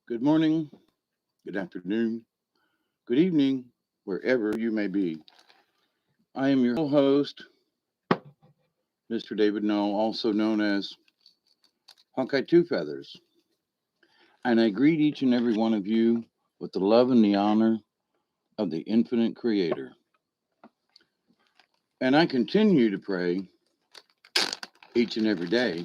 Good morning, good afternoon, good evening, wherever you may be. I am your host, Mr. David Noel, also known as Hawkeye Two Feathers, and I greet each and every one of you with the love and the honor of the infinite Creator. And I continue to pray each and every day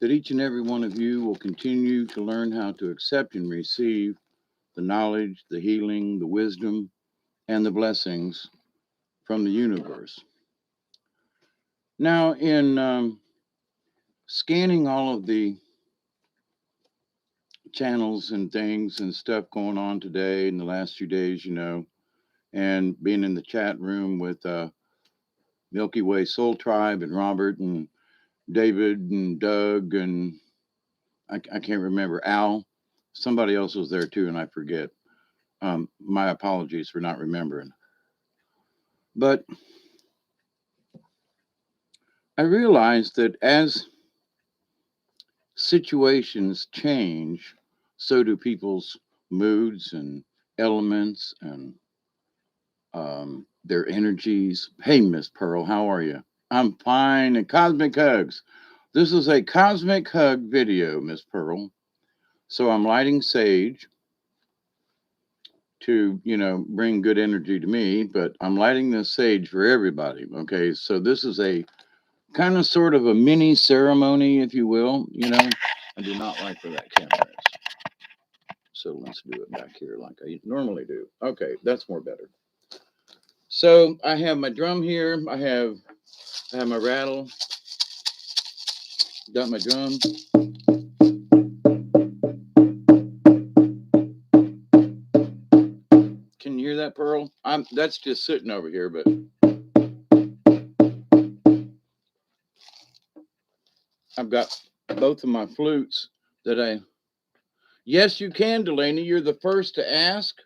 that each and every one of you will continue to learn how to accept and receive the knowledge, the healing, the wisdom, and the blessings from the universe. Now, in scanning all of the channels and things and stuff going on today in the last few days, and being in the chat room with Milky Way Soul Tribe and Robert and David and Doug and I can't remember Al. Somebody else was there too, and I forget. My apologies for not remembering. But I realized that as situations change, so do people's moods and elements and their energies. Hey, Miss Pearl, how are you? I'm fine. And cosmic hugs. This is a cosmic hug video, Miss Pearl. So I'm lighting sage to, bring good energy to me, but I'm lighting this sage for everybody. Okay. So this is a kind of sort of a mini ceremony, if you will. I do not like where that camera is. So let's do it back here like I normally do. Okay. That's more better. So I have my drum here. I have my rattle, got my drum. Can you hear that, Pearl? That's just sitting over here, but I've got both of my flutes that I. Yes, you can, Delaney. You're the first to ask,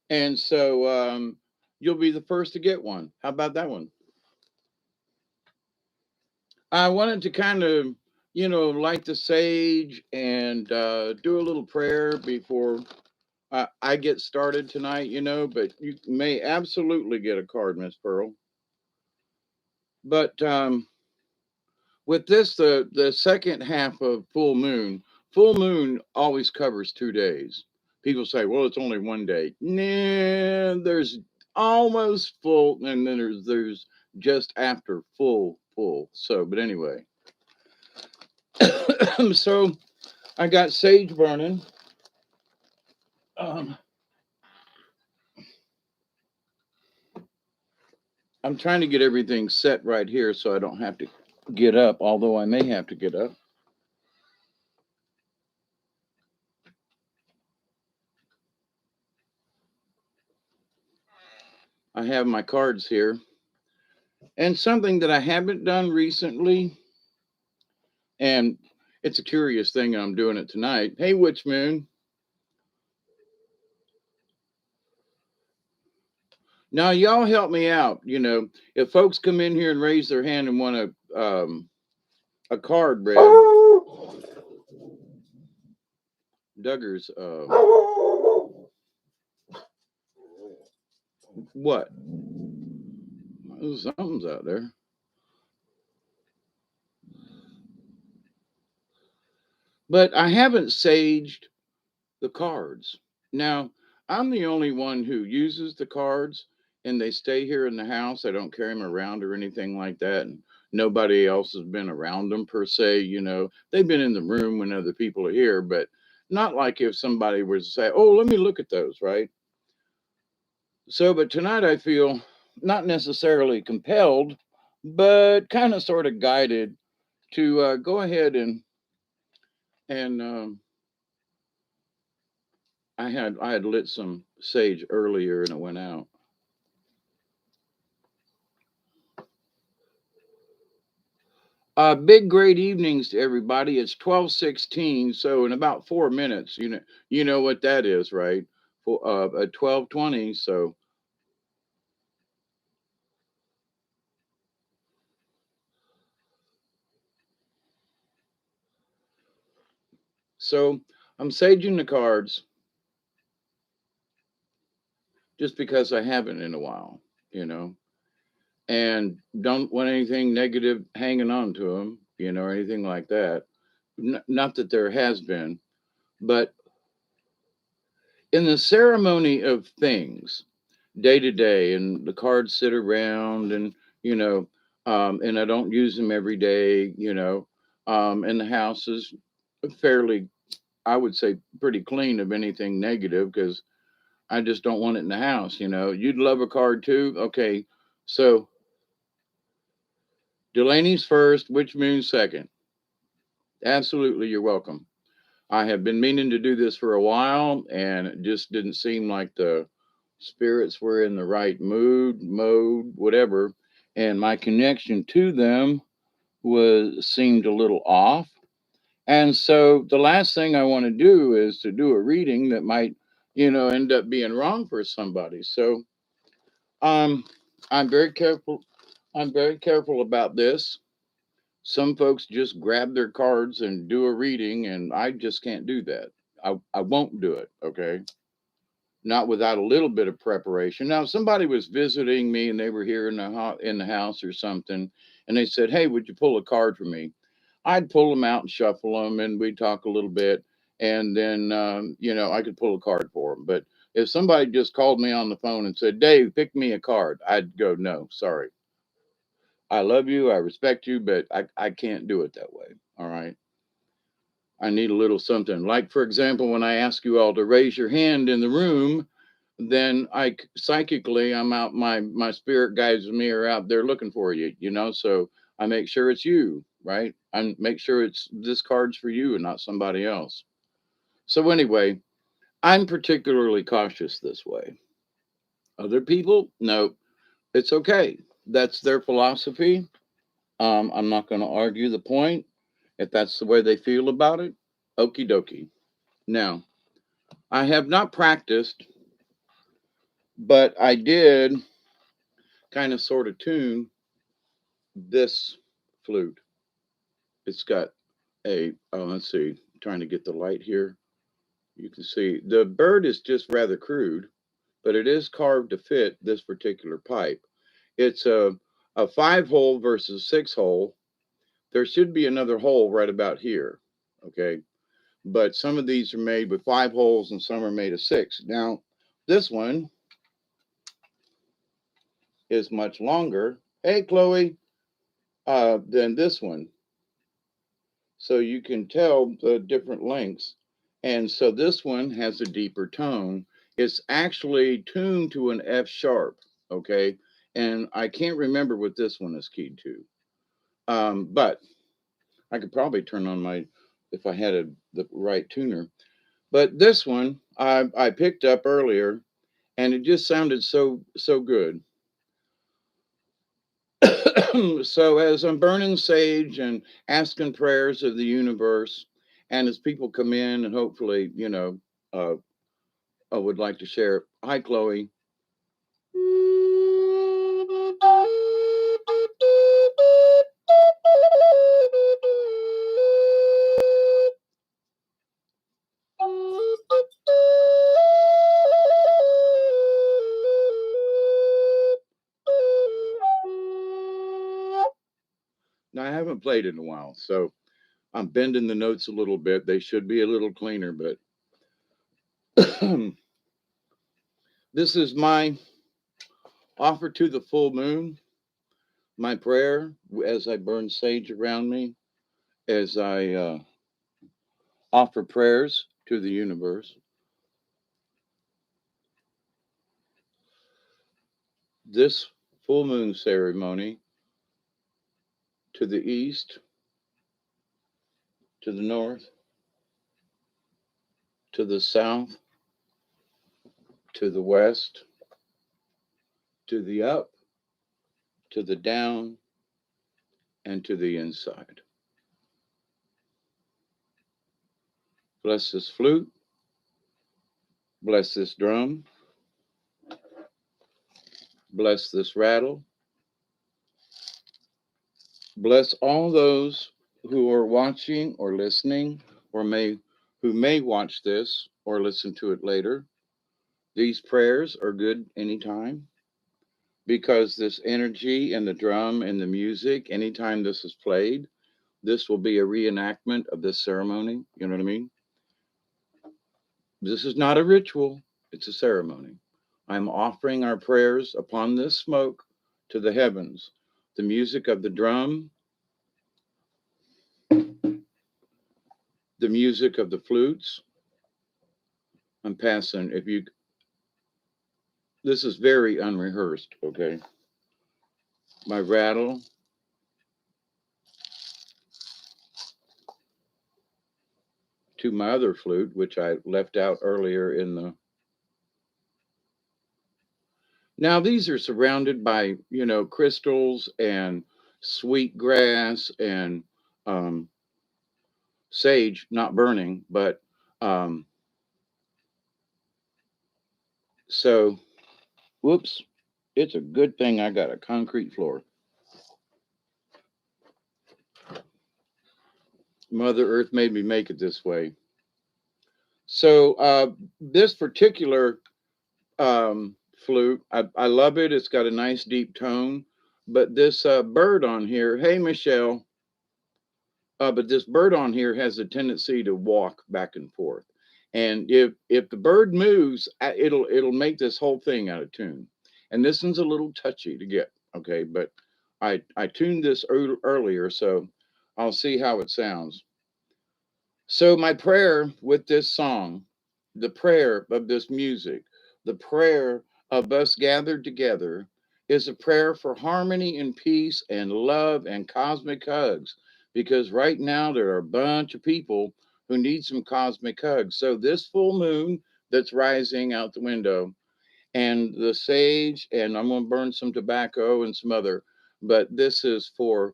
and so you'll be the first to get one. How about that one? I wanted to kind of, light the sage and do a little prayer before I get started tonight. But you may absolutely get a card, Miss Pearl. But with this, the second half of full moon always covers 2 days. People say, well, it's only one day. Nah, there's almost full, and then there's just after full. So, but anyway, so I got sage burning. Um, I'm trying to get everything set right here so I don't have to get up, although I may have to get up. I have my cards here. And something that I haven't done recently, and it's a curious thing, and I'm doing it tonight. Hey, Witch Moon. Now, y'all help me out. If folks come in here and raise their hand and want a card read, Duggar's, what? Something's out there. But I haven't saged the cards. Now, I'm the only one who uses the cards and they stay here in the house. I don't carry them around or anything like that. And nobody else has been around them per se. They've been in the room when other people are here, but not like if somebody was to say, oh, let me look at those, right? So, but tonight I feel not necessarily compelled, but kind of sort of guided to go ahead and I had lit some sage earlier and it went out. Big great evenings to everybody. It's 12:16, so in about 4 minutes, you know what that is, right? For at 12:20. So I'm saging the cards just because I haven't in a while, you know, and don't want anything negative hanging on to them, or anything like that. Not that there has been, but in the ceremony of things, day to day, and the cards sit around, and you know, and I don't use them every day, and the house is fairly, I would say, pretty clean of anything negative because I just don't want it in the house. You'd love a card too. Okay, so Delaney's first, which moon's second? Absolutely, you're welcome. I have been meaning to do this for a while, and it just didn't seem like the spirits were in the right mood, mode, whatever. And my connection to them was seemed a little off. And so the last thing I want to do is to do a reading that might, end up being wrong for somebody. So um, I'm very careful. I'm very careful about this. Some folks just grab their cards and do a reading, and I just can't do that. I won't do it. Okay. Not without a little bit of preparation. Now, if somebody was visiting me and they were here in the house or something, and they said, "Hey, would you pull a card for me?" I'd pull them out and shuffle them, and we'd talk a little bit, and then I could pull a card for them. But if somebody just called me on the phone and said, "Dave, pick me a card," I'd go, "No, sorry. I love you, I respect you, but I can't do it that way." All right. I need a little something. Like, for example, when I ask you all to raise your hand in the room, then psychically I'm out. My spirit guides me are out there looking for you. So I make sure it's you, right? I make sure it's this card's for you and not somebody else. So anyway, I'm particularly cautious this way. Other people, no, it's okay. That's their philosophy. I'm not going to argue the point. If that's the way they feel about it, okie dokie. Now, I have not practiced, but I did kind of sort of tune this flute. It's got let's see, trying to get the light here. You can see the bird is just rather crude, but it is carved to fit this particular pipe. It's a 5 hole versus 6 hole. There should be another hole right about here. Okay. But some of these are made with 5 holes and some are made of 6. Now, this one is much longer. Hey, Chloe, than this one. So you can tell the different lengths. And so this one has a deeper tone. It's actually tuned to an F sharp, okay? And I can't remember what this one is keyed to. But I could probably turn on if I had the right tuner. But this one I picked up earlier, and it just sounded so good. So as I'm burning sage and asking prayers of the universe, and as people come in and hopefully, I would like to share. Hi, Chloe. Now I haven't played in a while, so I'm bending the notes a little bit. They should be a little cleaner, but this is my offer to the full moon, my prayer as I burn sage around me, as I offer prayers to the universe. This full moon ceremony to the east, to the north, to the south, to the west, to the up, to the down, and to the inside. Bless this flute, bless this drum, bless this rattle, bless all those who are watching or listening or may who may watch this or listen to it later, these prayers are good anytime because this energy and the drum and the music, anytime this is played, this will be a reenactment of this ceremony. You know what I mean? This is not a ritual, it's a ceremony. I'm offering our prayers upon this smoke to the heavens. The music of the drum, the music of the flutes. I'm passing. If you, this is very unrehearsed, okay? My rattle to my other flute, which I left out earlier in the. Now these are surrounded by, crystals and sweet grass and um, sage, not burning, but um, so, whoops, it's a good thing I got a concrete floor. Mother Earth made me make it this way. So, this particular flute, I love it. It's got a nice deep tone. But this bird on here, hey, Michelle, but this bird on here has a tendency to walk back and forth. And if the bird moves, it'll make this whole thing out of tune. And this one's a little touchy to get, okay? But I tuned this earlier, so I'll see how it sounds. So my prayer with this song, the prayer of this music, the prayer of us gathered together is a prayer for harmony and peace and love and cosmic hugs. Because right now there are a bunch of people who need some cosmic hugs. So this full moon that's rising out the window and the sage, and I'm going to burn some tobacco and some other, but this is for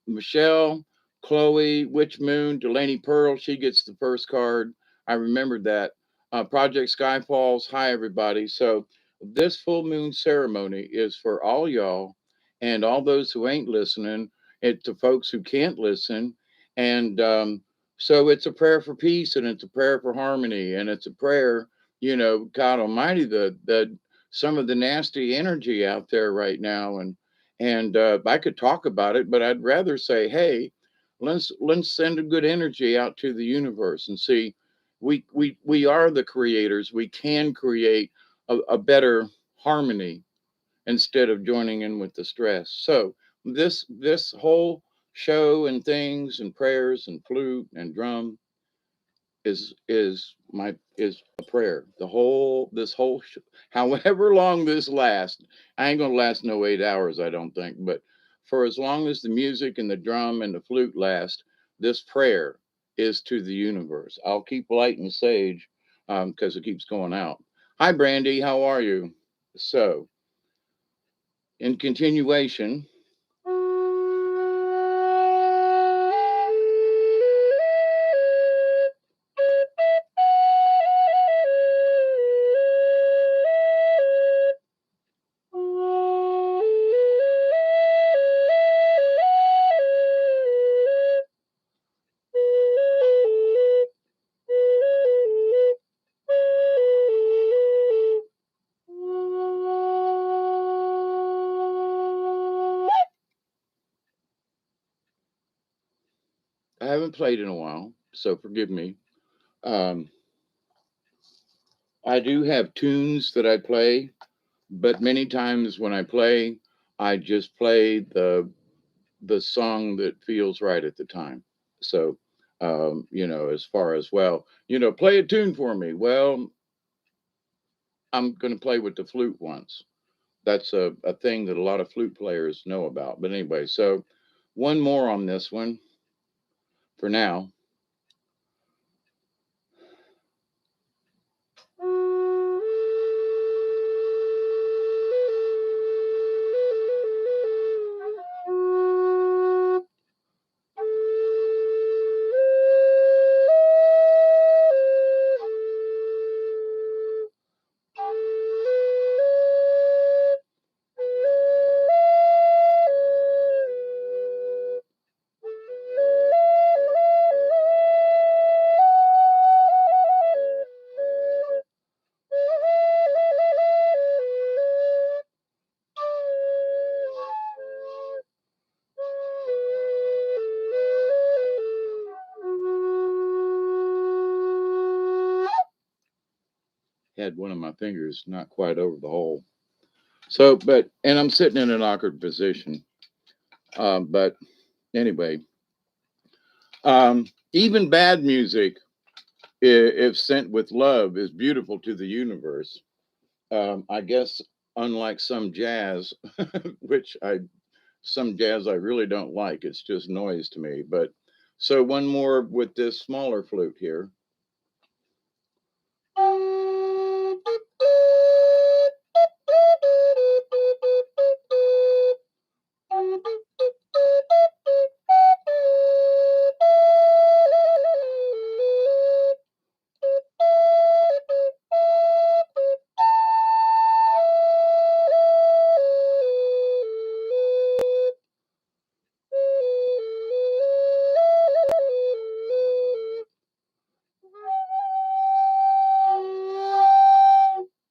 Michelle, Chloe, Witch Moon, Delaney Pearl. She gets the first card. I remembered that. Project Skyfalls. Hi, everybody. So, this full moon ceremony is for all y'all and all those who ain't listening, it to folks who can't listen. And so, it's a prayer for peace and it's a prayer for harmony and it's a prayer, God Almighty, the some of the nasty energy out there right now, and I could talk about it, but I'd rather say, hey, let's send a good energy out to the universe and see, we are the creators. We can create a better harmony instead of joining in with the stress. So this whole show and things and prayers and flute and drum is a prayer. However long this lasts, I ain't gonna last no 8 hours, I don't think. But for as long as the music and the drum and the flute last, this prayer is to the universe. I'll keep lighting sage because it keeps going out. Hi, Brandy. How are you? So, in continuation, I haven't played in a while, so forgive me. Um, I do have tunes that I play, but many times when I play, I just play the song that feels right at the time. So, as far as, well, play a tune for me. Well, I'm going to play with the flute once. That's a thing that a lot of flute players know about. But anyway, so one more on this one for now. Had one of my fingers not quite over the hole. So, but, and I'm sitting in an awkward position. But anyway, even bad music, if sent with love, is beautiful to the universe. I guess, unlike some jazz, which some jazz I really don't like. It's just noise to me. But so one more with this smaller flute here.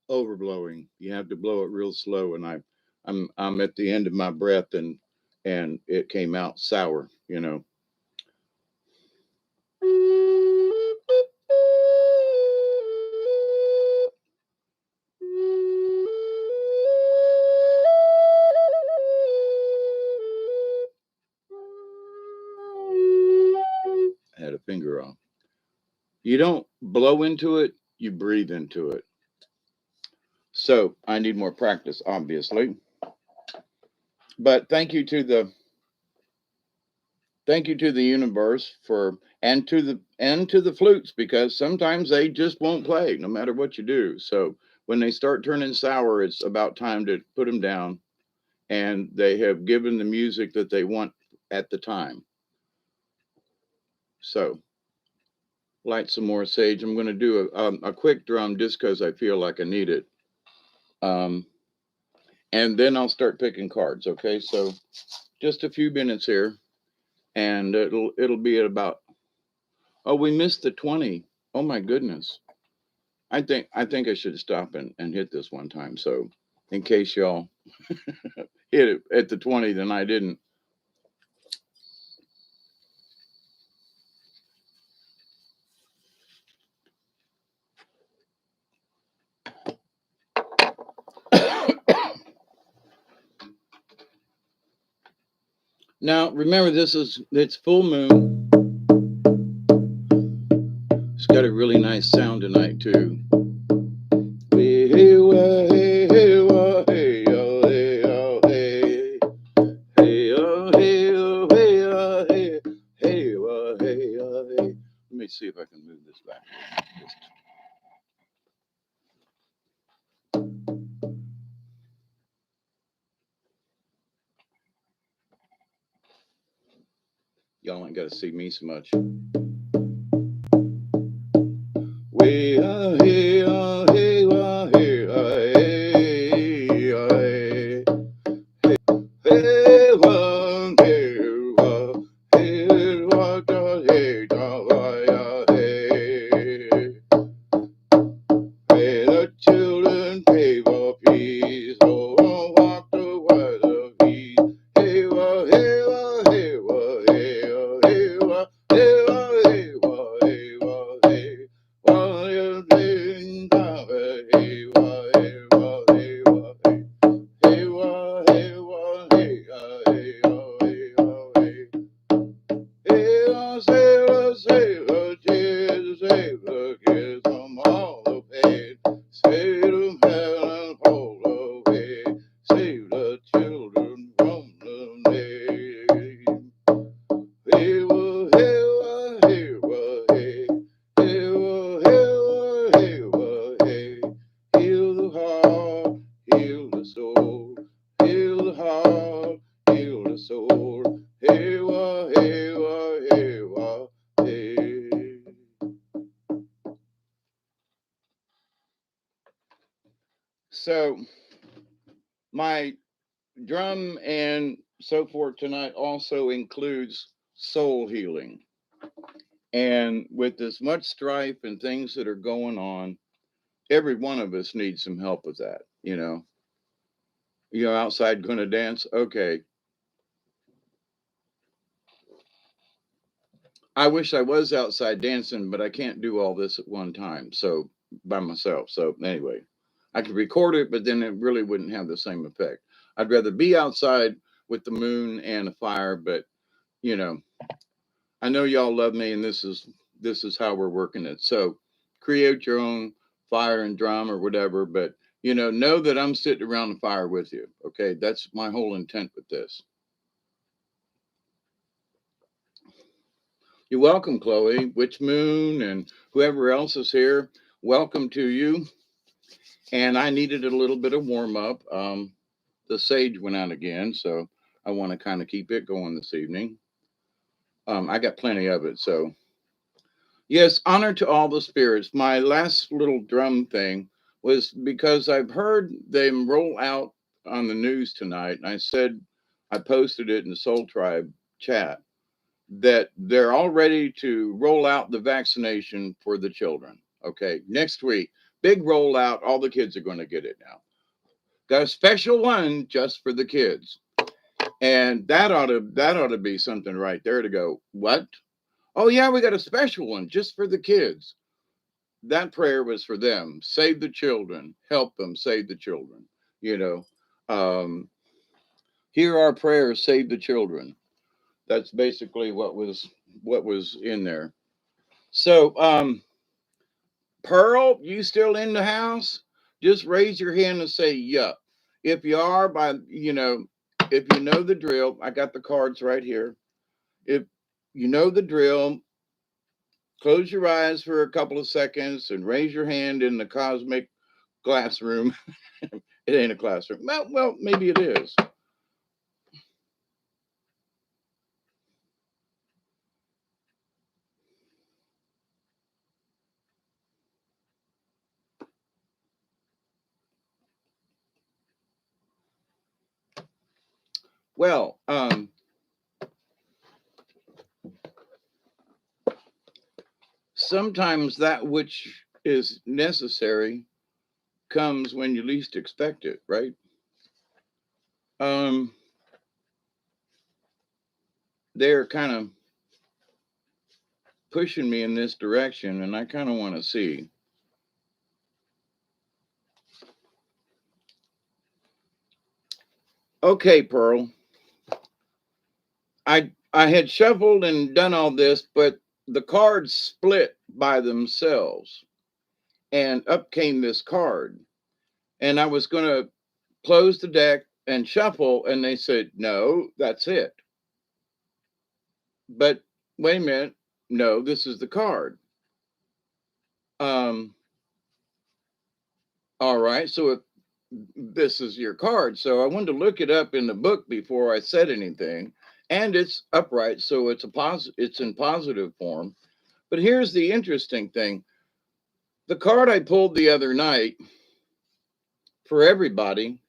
Overblowing. You have to blow it real slow, and I'm at the end of my breath, and it came out sour. I had a finger off. You don't blow into it, you breathe into it. So I need more practice, obviously. But thank you to the universe for and to the flutes, because sometimes they just won't play no matter what you do. So when they start turning sour, it's about time to put them down, and they have given the music that they want at the time. So light some more sage. I'm going to do a quick drum just because I feel like I need it. Um, and then I'll start picking cards. Okay, so just a few minutes here, and it'll be at about. Oh, we missed the 20. Oh my goodness. I think I should stop and hit this one time. So in case y'all hit it at the 20, then I didn't. Now remember, it's full moon. It's got a really nice sound tonight too. Hey, hey, hey, hey, hey, hey, hey. Hey, hey, hey, hey, hey, hey, hey. Let me see if I can move this back. Just, y'all ain't got to see me so much. Way, hey, hey, hey, hey, hey. Hey, hey, hey, hey. May the children pay for peace, oh, walk the word of peace. Hey, hey, hey, hey, hey, hey, hey, hey. While you're playing down, hey, hey, hey, hey, hey, hey, save the kids, save the kids from all the pain. Save them hell and hold away. Save the children from the name. Hey, hey, hey, hey, hey. Heal the heart, heal the soul. Heal the heart, heal the soul. Hey, hey. So my drum and so forth tonight also includes soul healing. And with as much strife and things that are going on, every one of us needs some help with that. Outside going to dance. Okay. I wish I was outside dancing, but I can't do all this at one time. So by myself. So anyway, I could record it, but then it really wouldn't have the same effect. I'd rather be outside with the moon and a fire, but you know, I know y'all love me, and this is how we're working it. So create your own fire and drum or whatever, but know that I'm sitting around the fire with you. Okay, that's my whole intent with this. You're welcome, Chloe, Witch Moon, and whoever else is here. Welcome to you. And I needed a little bit of warm up. The sage went out again, so I want to kind of keep it going this evening. I got plenty of it, so yes, honor to all the spirits. My last little drum thing was because I've heard them roll out on the news tonight, and I posted it in the Soul Tribe chat that they're all ready to roll out the vaccination for the children. Okay, next week, big rollout. All the kids are going to get it now. Got a special one just for the kids, and that ought to be something right there to go. What? Oh yeah, we got a special one just for the kids. That prayer was for them. Save the children. Help them save the children. You know, um, hear our prayers. Save the children. That's basically what was in there. So, Pearl, you still in the house? Just raise your hand and say yup. If you are, if you know the drill, I got the cards right here. If you know the drill, close your eyes for a couple of seconds and raise your hand in the cosmic classroom. It ain't a classroom. Well, maybe it is. Well, sometimes that which is necessary comes when you least expect it, right? Um, they're kind of pushing me in this direction, and I kind of want to see. Okay, Pearl. I had shuffled and done all this, but the cards split by themselves, and up came this card. And I was going to close the deck and shuffle, and they said, "No, that's it." But wait a minute, no, this is the card. Um, all right, so if this is your card, so I wanted to look it up in the book before I said anything, and it's upright, so it's in positive form. But here's the interesting thing: the card I pulled the other night for everybody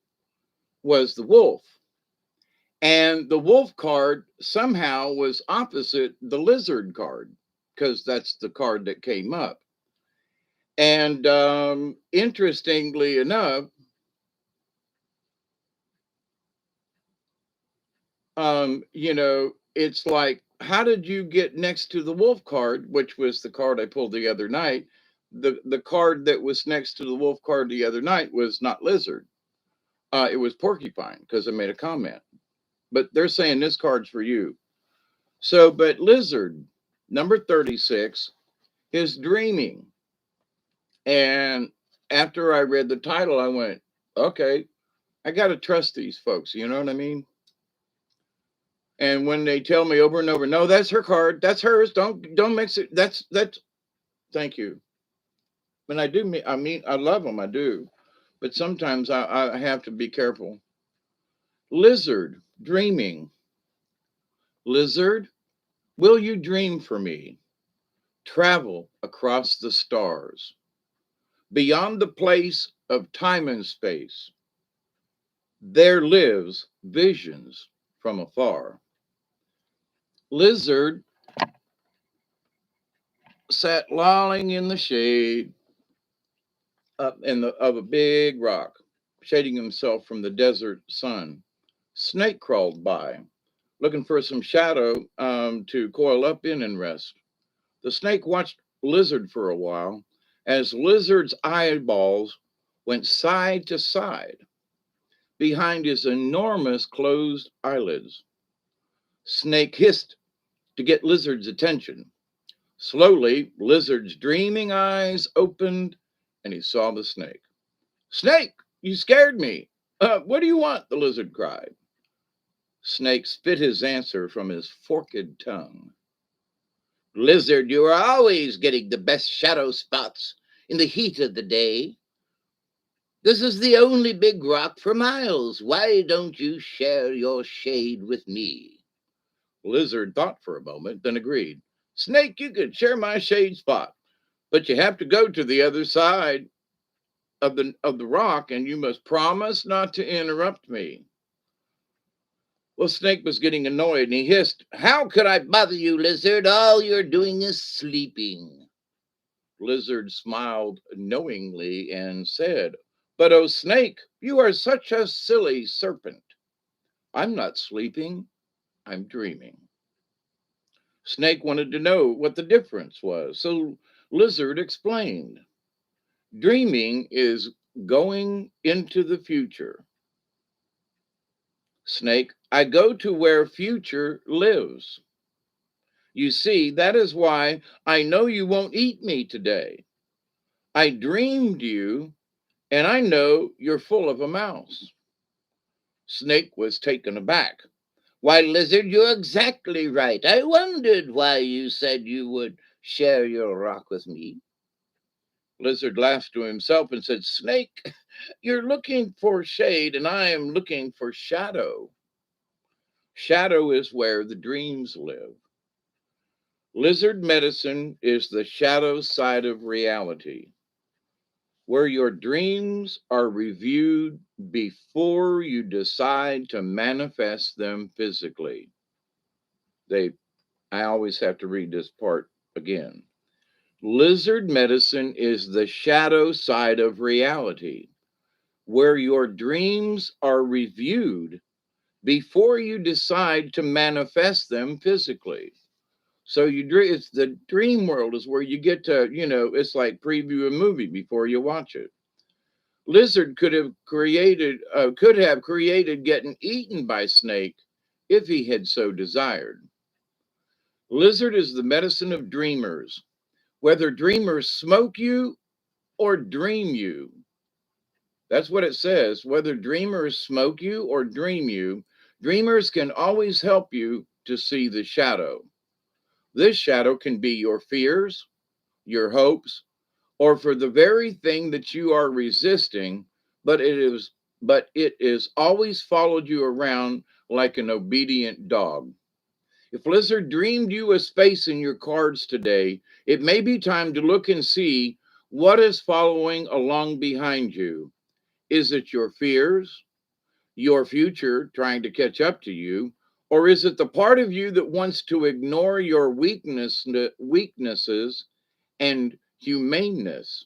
was the wolf. And the wolf card somehow was opposite the lizard card because that's the card that came up. And interestingly enough, it's like, how did you get next to the wolf card, which was the card I pulled the other night? The card that was next to the wolf card the other night was not lizard. It was porcupine because I made a comment. But they're saying this card's for you. So, but lizard, number 36, is dreaming. And after I read the title, I went, okay, I got to trust these folks. You know what I mean? And when they tell me over and over, no, that's her card, that's hers. Don't mix it. That's. Thank you. And I do. I love them. I do. But sometimes I have to be careful. Lizard, dreaming. Lizard, will you dream for me? Travel across the stars, beyond the place of time and space. There lives visions from afar. Lizard sat lolling in the shade up of a big rock, shading himself from the desert sun. Snake crawled by, looking for some shadow to coil up in and rest. The snake watched Lizard for a while, as Lizard's eyeballs went side to side behind his enormous closed eyelids. Snake hissed to get Lizard's attention. Slowly, Lizard's dreaming eyes opened and he saw the snake. Snake, you scared me. What do you want? The lizard cried. Snake spit his answer from his forked tongue. Lizard, you are always getting the best shadow spots in the heat of the day. This is the only big rock for miles. Why don't you share your shade with me? Lizard thought for a moment, then agreed. Snake, you could share my shade spot, but you have to go to the other side of the rock, and you must promise not to interrupt me. Well, Snake was getting annoyed, and he hissed, How could I bother you, Lizard? All you're doing is sleeping. Lizard smiled knowingly and said, But oh, Snake, you are such a silly serpent. I'm not sleeping, I'm dreaming. Snake wanted to know what the difference was, so Lizard explained. Dreaming is going into the future. Snake, I go to where future lives. You see, that is why I know you won't eat me today. I dreamed you, and I know you're full of a mouse. Snake was taken aback. Why, Lizard, you're exactly right. I wondered why you said you would share your rock with me. Lizard laughed to himself and said, Snake, you're looking for shade, and I am looking for shadow. Shadow is where the dreams live. Lizard medicine is the shadow side of reality, where your dreams are reviewed before you decide to manifest them physically. They, I always have to read this part again. Lizard medicine is the shadow side of reality, where your dreams are reviewed before you decide to manifest them physically. So you dream. It's the dream world is where you get to, it's like preview a movie before you watch it. Lizard could have created getting eaten by Snake if he had so desired. Lizard is the medicine of dreamers, whether dreamers smoke you or dream you. That's what it says. Whether dreamers smoke you or dream you, dreamers can always help you to see the shadow. This shadow can be your fears, your hopes, or for the very thing that you are resisting, but it is always followed you around like an obedient dog. If Lizard dreamed you a space in your cards today, it may be time to look and see what is following along behind you. Is it your fears, your future trying to catch up to you, or is it the part of you that wants to ignore your weaknesses and humaneness?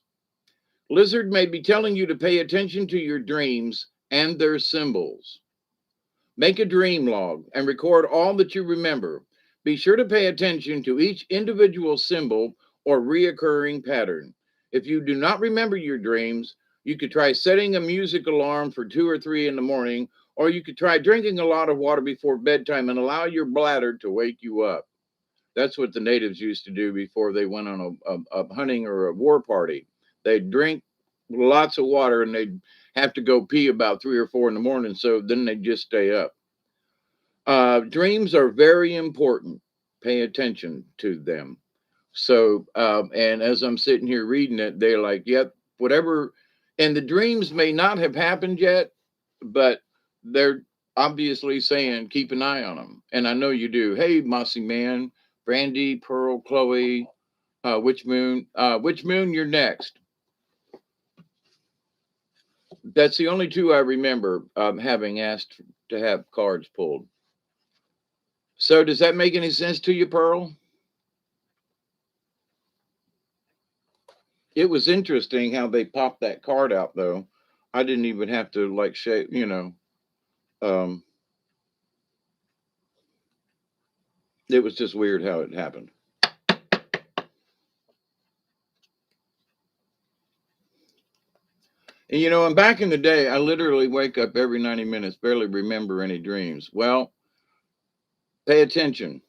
Lizard may be telling you to pay attention to your dreams and their symbols. Make a dream log and record all that you remember. Be sure to pay attention to each individual symbol or reoccurring pattern. If you do not remember your dreams, you could try setting a music alarm for 2 or 3 in the morning, or you could try drinking a lot of water before bedtime and allow your bladder to wake you up. That's what the natives used to do before they went on a hunting or a war party. They'd drink lots of water and they'd have to go pee about 3 or 4 in the morning, so then they'd just stay up. Dreams are very important. Pay attention to them. So, and as I'm sitting here reading it, they're like, yep, whatever. And the dreams may not have happened yet, but they're obviously saying, keep an eye on them. And I know you do. Hey, Mossy Man, Brandy, Pearl, Chloe, Witch Moon, you're next. That's the only two I remember having asked to have cards pulled. So, does that make any sense to you, Pearl? It was interesting how they popped that card out, though. I didn't even have to like shape. Um, it was just weird how it happened. And and back in the day, I literally wake up every 90 minutes, barely remember any dreams. Well, pay attention.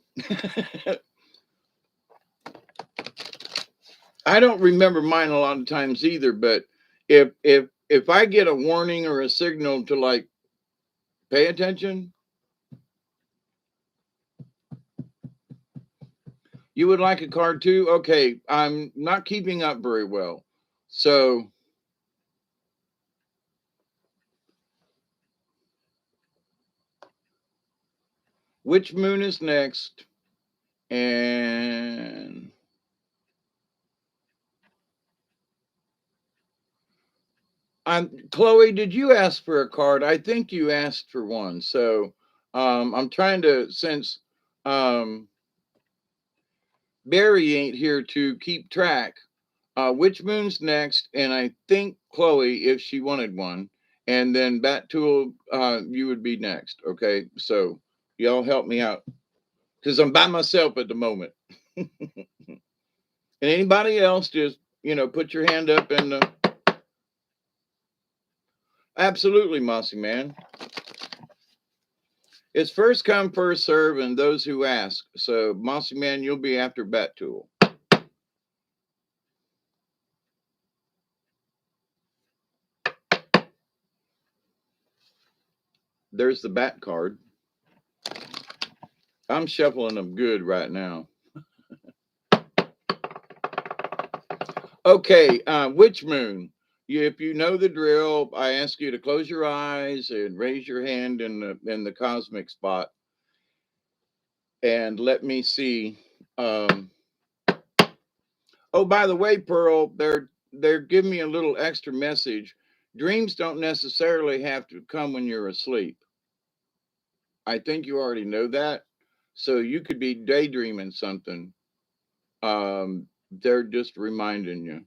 I don't remember mine a lot of times either, but if I get a warning or a signal to like pay attention, you would like a card too? Okay, I'm not keeping up very well. So, which moon is next? And Chloe, did you ask for a card? I think you asked for one. So, I'm trying to since um, Barry ain't here to keep track. Which moon's next? And I think Chloe, if she wanted one, and then Batul, you would be next. Okay, so y'all help me out because I'm by myself at the moment. And anybody else, just put your hand up and absolutely, Mossy Man. It's first come, first serve, and those who ask. So, Mossy Man, you'll be after Batul. There's the bat card. I'm shuffling them good right now. Okay, which moon? If you know the drill, I ask you to close your eyes and raise your hand in the cosmic spot, and let me see. Um, oh, by the way, Pearl, they're giving me a little extra message. Dreams don't necessarily have to come when you're asleep. I think you already know that. So you could be daydreaming something. They're just reminding you.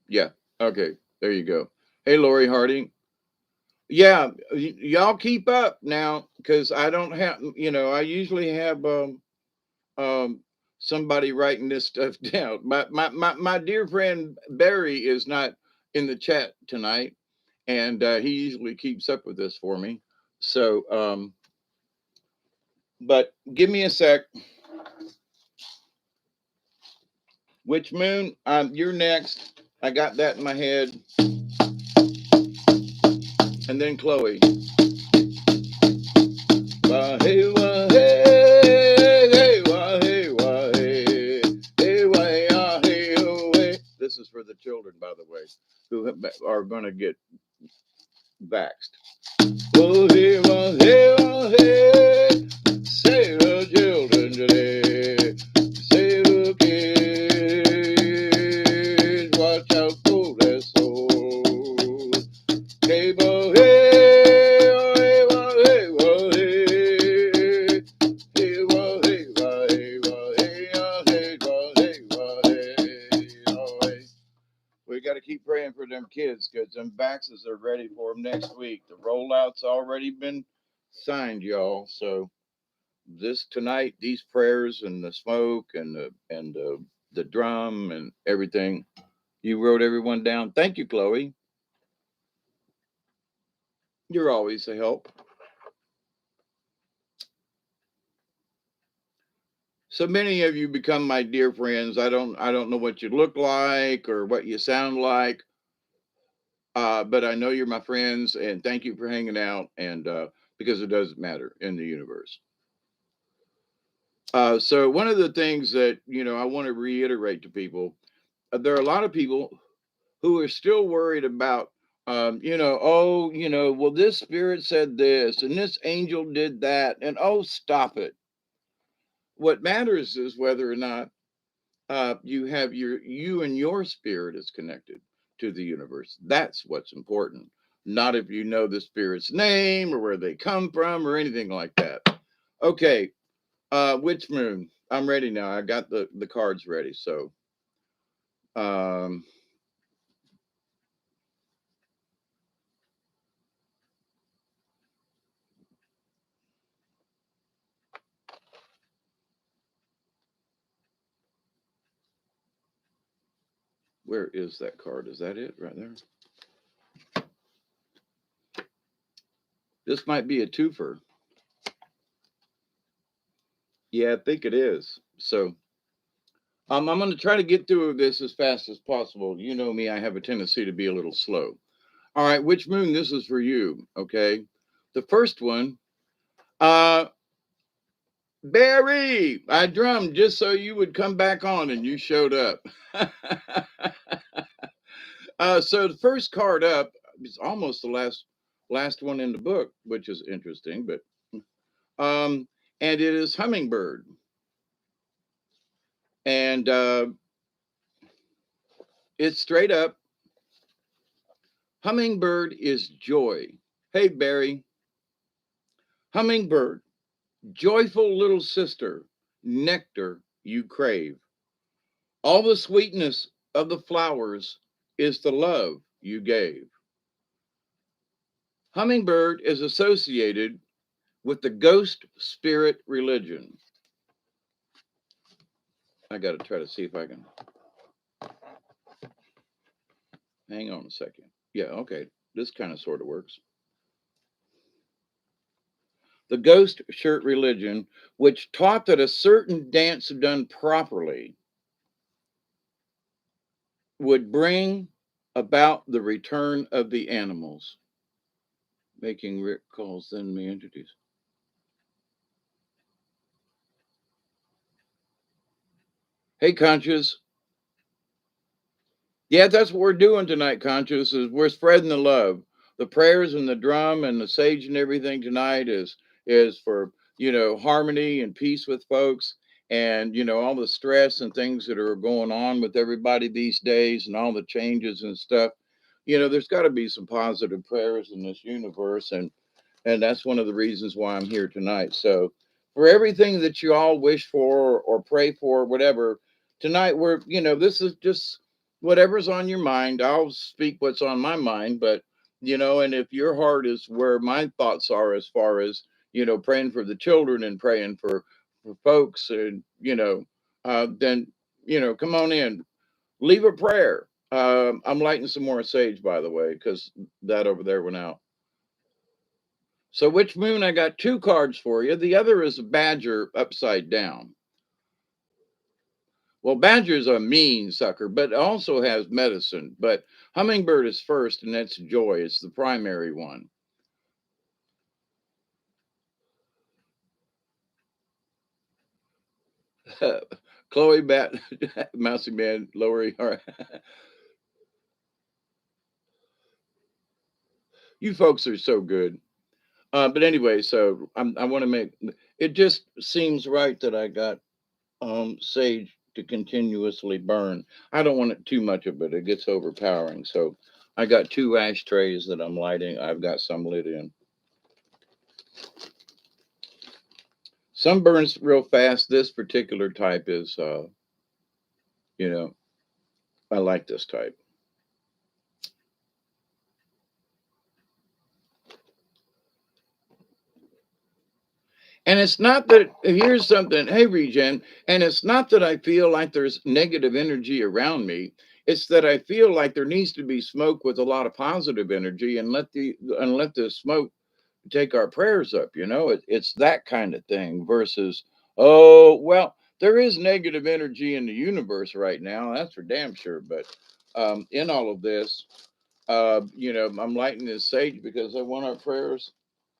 Yeah. Okay. There you go. Hey, Lori Harding. Yeah, y'all keep up now because I don't have, I usually have um, somebody writing this stuff down. My dear friend Barry is not in the chat tonight, and he usually keeps up with this for me. So, but give me a sec. Which moon? You're next. I got that in my head, and then Chloe. Wah, hey, wah, hey, hey, wah, hey, wah, hey, hey, wah, ah, hey, oh, hey. This is for the children, by the way, who are going to get vaxxed. Oh, hey, wah, hey, say the children today. Say the kids, watch out for their souls. Hey, wah, hey, oh, hey, wah, hey, wah, hey. Hey, wah, hey, wah, hey, wah, hey, ah, hey, wah, hey, wah, hey, oh, hey. We got to keep praying for them kids because them vaxes are ready for them next week. The rollout's already been signed, y'all. So this tonight, these prayers and the smoke and the drum and everything, you wrote everyone down. Thank you, Chloe. You're always a help. So many of you become my dear friends. I don't know what you look like or what you sound like, but I know you're my friends, and thank you for hanging out. And because it doesn't matter in the universe. So one of the things that I want to reiterate to people, there are a lot of people who are still worried about, oh, well, this spirit said this, and this angel did that, and oh, stop it. What matters is whether or not you and your spirit is connected to the universe. That's what's important. Not if you know the spirit's name or where they come from or anything like that. Okay, which moon? I'm ready now. I got the cards ready. So, um, Where is that card? Is that it right there? This might be a twofer. Yeah, I think it is. So I'm going to try to get through this as fast as possible. You know me, I have a tendency to be a little slow. All right, which moon? This is for you. Okay. The first one, uh, Barry, I drummed just so you would come back on and you showed up. So the first card up is almost the last one in the book, which is interesting, but um, and it is hummingbird. And it's straight up hummingbird is joy. Hey, Barry, hummingbird, joyful little sister, nectar you crave. All the sweetness of the flowers is the love you gave. Hummingbird is associated with the ghost spirit religion. I got to try to see if I can hang on a second. Yeah, okay. This kind of sort of works. The ghost shirt religion, which taught that a certain dance done properly would bring about the return of the animals. Making Rick calls, then me introduce. Hey, Conscious. Yeah, that's what we're doing tonight, Conscious, is we're spreading the love. The prayers and the drum and the sage and everything tonight is for, harmony and peace with folks and, all the stress and things that are going on with everybody these days and all the changes and stuff. There's got to be some positive prayers in this universe, and that's one of the reasons why I'm here tonight. So, for everything that you all wish for or pray for, whatever, tonight this is just whatever's on your mind. I'll speak what's on my mind, but and if your heart is where my thoughts are, as far as praying for the children and praying for folks, and then come on in, leave a prayer. I'm lighting some more sage, by the way, because that over there went out. So, which moon? I got two cards for you. The other is a badger upside down. Well, badger's a mean sucker, but also has medicine. But hummingbird is first, and that's joy. It's the primary one. Chloe Bat, Mousy Man, Lowry. All right. You folks are so good. But anyway, so I want to make it just seems right that I got sage to continuously burn. I don't want it too much of it; it gets overpowering. So I got two ashtrays that I'm lighting. I've got some lit in. Some burns real fast. This particular type is, you know, I like this type. And it's not that, here's something, hey, Regen, and it's not that I feel like there's negative energy around me. It's that I feel like there needs to be smoke with a lot of positive energy, and let the smoke take our prayers up. It's that kind of thing versus, oh, well, there is negative energy in the universe right now. That's for damn sure. But in all of this, I'm lighting this sage because I want our prayers,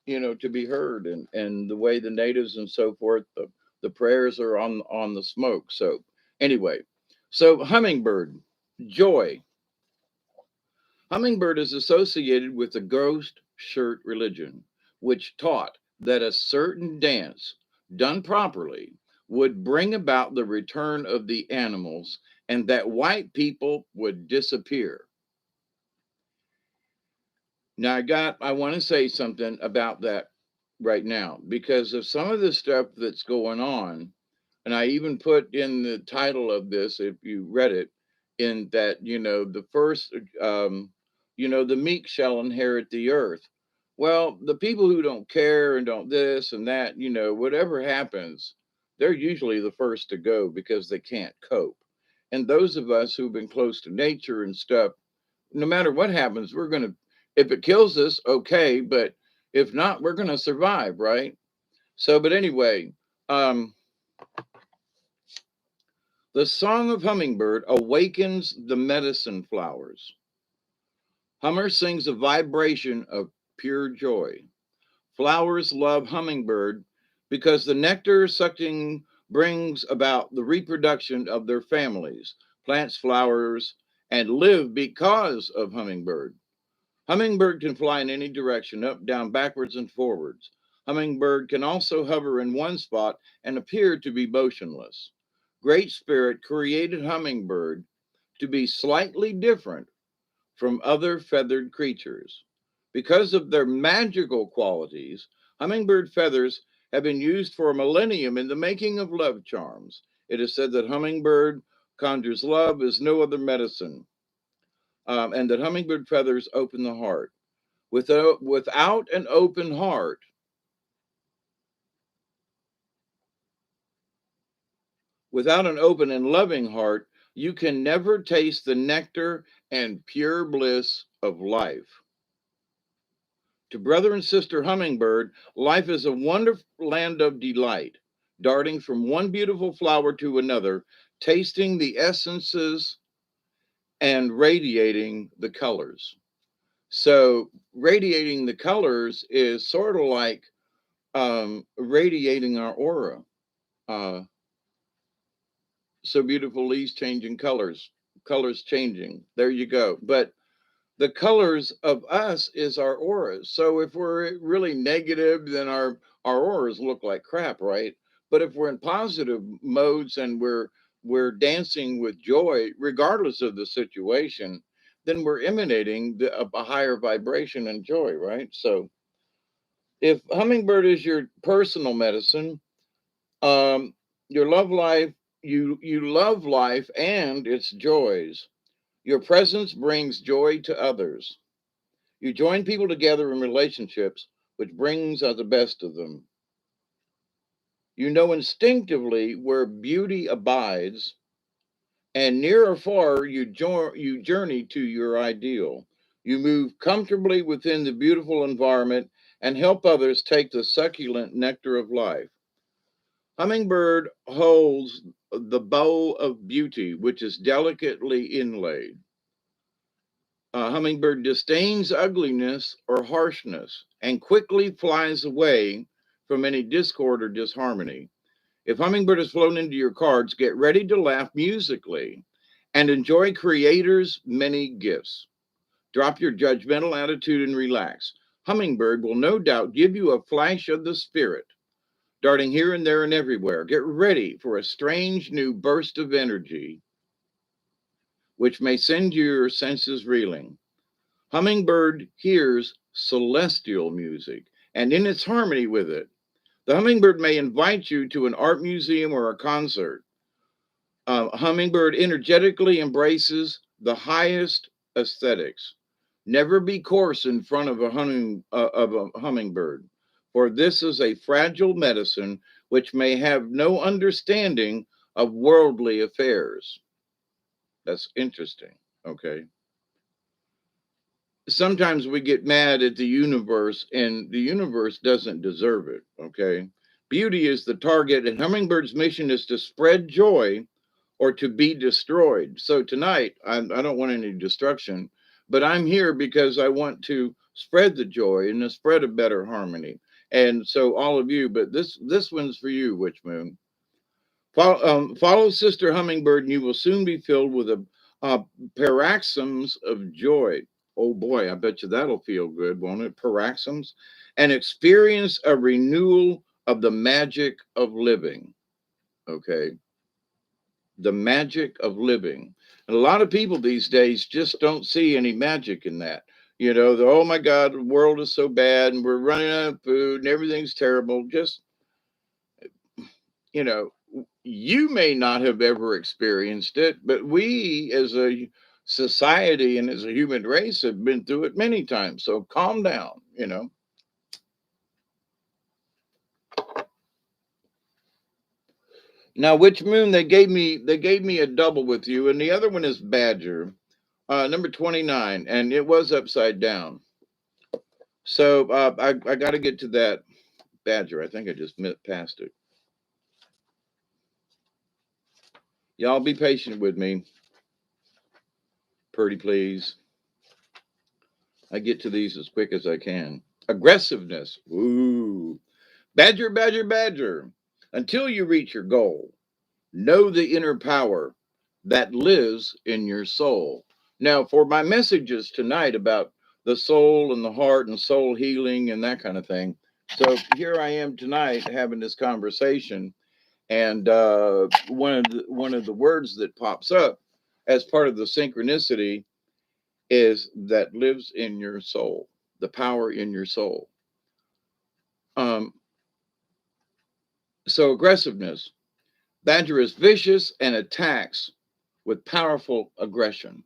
to be heard, and the way the natives and so forth, the prayers are on the smoke. So anyway, so hummingbird, joy. Hummingbird is associated with the ghost shirt religion, which taught that a certain dance done properly would bring about the return of the animals and that white people would disappear. Now, I want to say something about that right now because of some of the stuff that's going on. And I even put in the title of this, if you read it, in that, the first, the meek shall inherit the earth. Well, the people who don't care and don't this and that, whatever happens, they're usually the first to go because they can't cope. And those of us who've been close to nature and stuff, no matter what happens, we're going to, if it kills us, okay. But if not, we're going to survive, right? So, but anyway, um, the song of hummingbird awakens the medicine flowers. Hummer sings a vibration of pure joy. Flowers love hummingbird because the nectar sucking brings about the reproduction of their families. Plants flowers and live because of hummingbird. Hummingbird can fly in any direction, up, down, backwards, and forwards. Hummingbird can also hover in one spot and appear to be motionless. Great Spirit created hummingbird to be slightly different from other feathered creatures. Because of their magical qualities, hummingbird feathers have been used for a millennium in the making of love charms. It is said that hummingbird conjures love as no other medicine, and that hummingbird feathers open the heart. Without an open heart, without an open and loving heart, you can never taste the nectar and pure bliss of life. To brother and sister hummingbird, life is a wonderful land of delight, darting from one beautiful flower to another, tasting the essences and radiating the colors. So, radiating the colors is sort of like radiating our aura. Uh, so beautiful, leaves changing colors, colors changing. There you go. But the colors of us is our auras. So if we're really negative, then our auras look like crap, right? But if we're in positive modes and we're dancing with joy, regardless of the situation, then we're emanating a higher vibration and joy, right? So if hummingbird is your personal medicine, um, your love life, you love life and its joys. Your presence brings joy to others. You join people together in relationships, which brings out the best of them. You know instinctively where beauty abides, and near or far, you journey to your ideal. You move comfortably within the beautiful environment and help others take the succulent nectar of life. Hummingbird holds the bow of beauty, which is delicately inlaid. Hummingbird disdains ugliness or harshness and quickly flies away from any discord or disharmony. If hummingbird has flown into your cards, get ready to laugh musically and enjoy creator's many gifts. Drop your judgmental attitude and relax. Hummingbird will no doubt give you a flash of the spirit, darting here and there and everywhere. Get ready for a strange new burst of energy, which may send your senses reeling. Hummingbird hears celestial music, and in its harmony with it, the hummingbird may invite you to an art museum or a concert. Hummingbird energetically embraces the highest aesthetics. Never be coarse in front of a hummingbird, for this is a fragile medicine which may have no understanding of worldly affairs. That's interesting. Okay. Sometimes we get mad at the universe, and the universe doesn't deserve it. Okay. Beauty is the target, and Hummingbird's mission is to spread joy or to be destroyed. So tonight, I don't want any destruction, but I'm here because I want to spread the joy and to spread a better harmony. And so all of you, but this one's for you, Witch Moon. Follow Sister Hummingbird, and you will soon be filled with a paroxysms of joy. Oh boy, I bet you that'll feel good, won't it? Paroxysms, and experience a renewal of the magic of living. Okay, the magic of living. And a lot of people these days just don't see any magic in that. You know, oh my God, the world is so bad, and we're running out of food, and everything's terrible. Just you know, you may not have ever experienced it, but we as a society and as a human race have been through it many times. So calm down, you know. Now, which moon they gave me a double with you, and the other one is Badger, number 29, and it was upside down. So I got to get to that Badger. I think I just passed it. Y'all be patient with me, pretty please. I get to these as quick as I can. Aggressiveness. Ooh. Badger, badger, badger. Until you reach your goal, know the inner power that lives in your soul. Now, for my messages tonight about the soul and the heart and soul healing and that kind of thing. So here I am tonight having this conversation, and one of the words that pops up as part of the synchronicity is that lives in your soul, the power in your soul. Um, so aggressiveness. Badger is vicious and attacks with powerful aggression.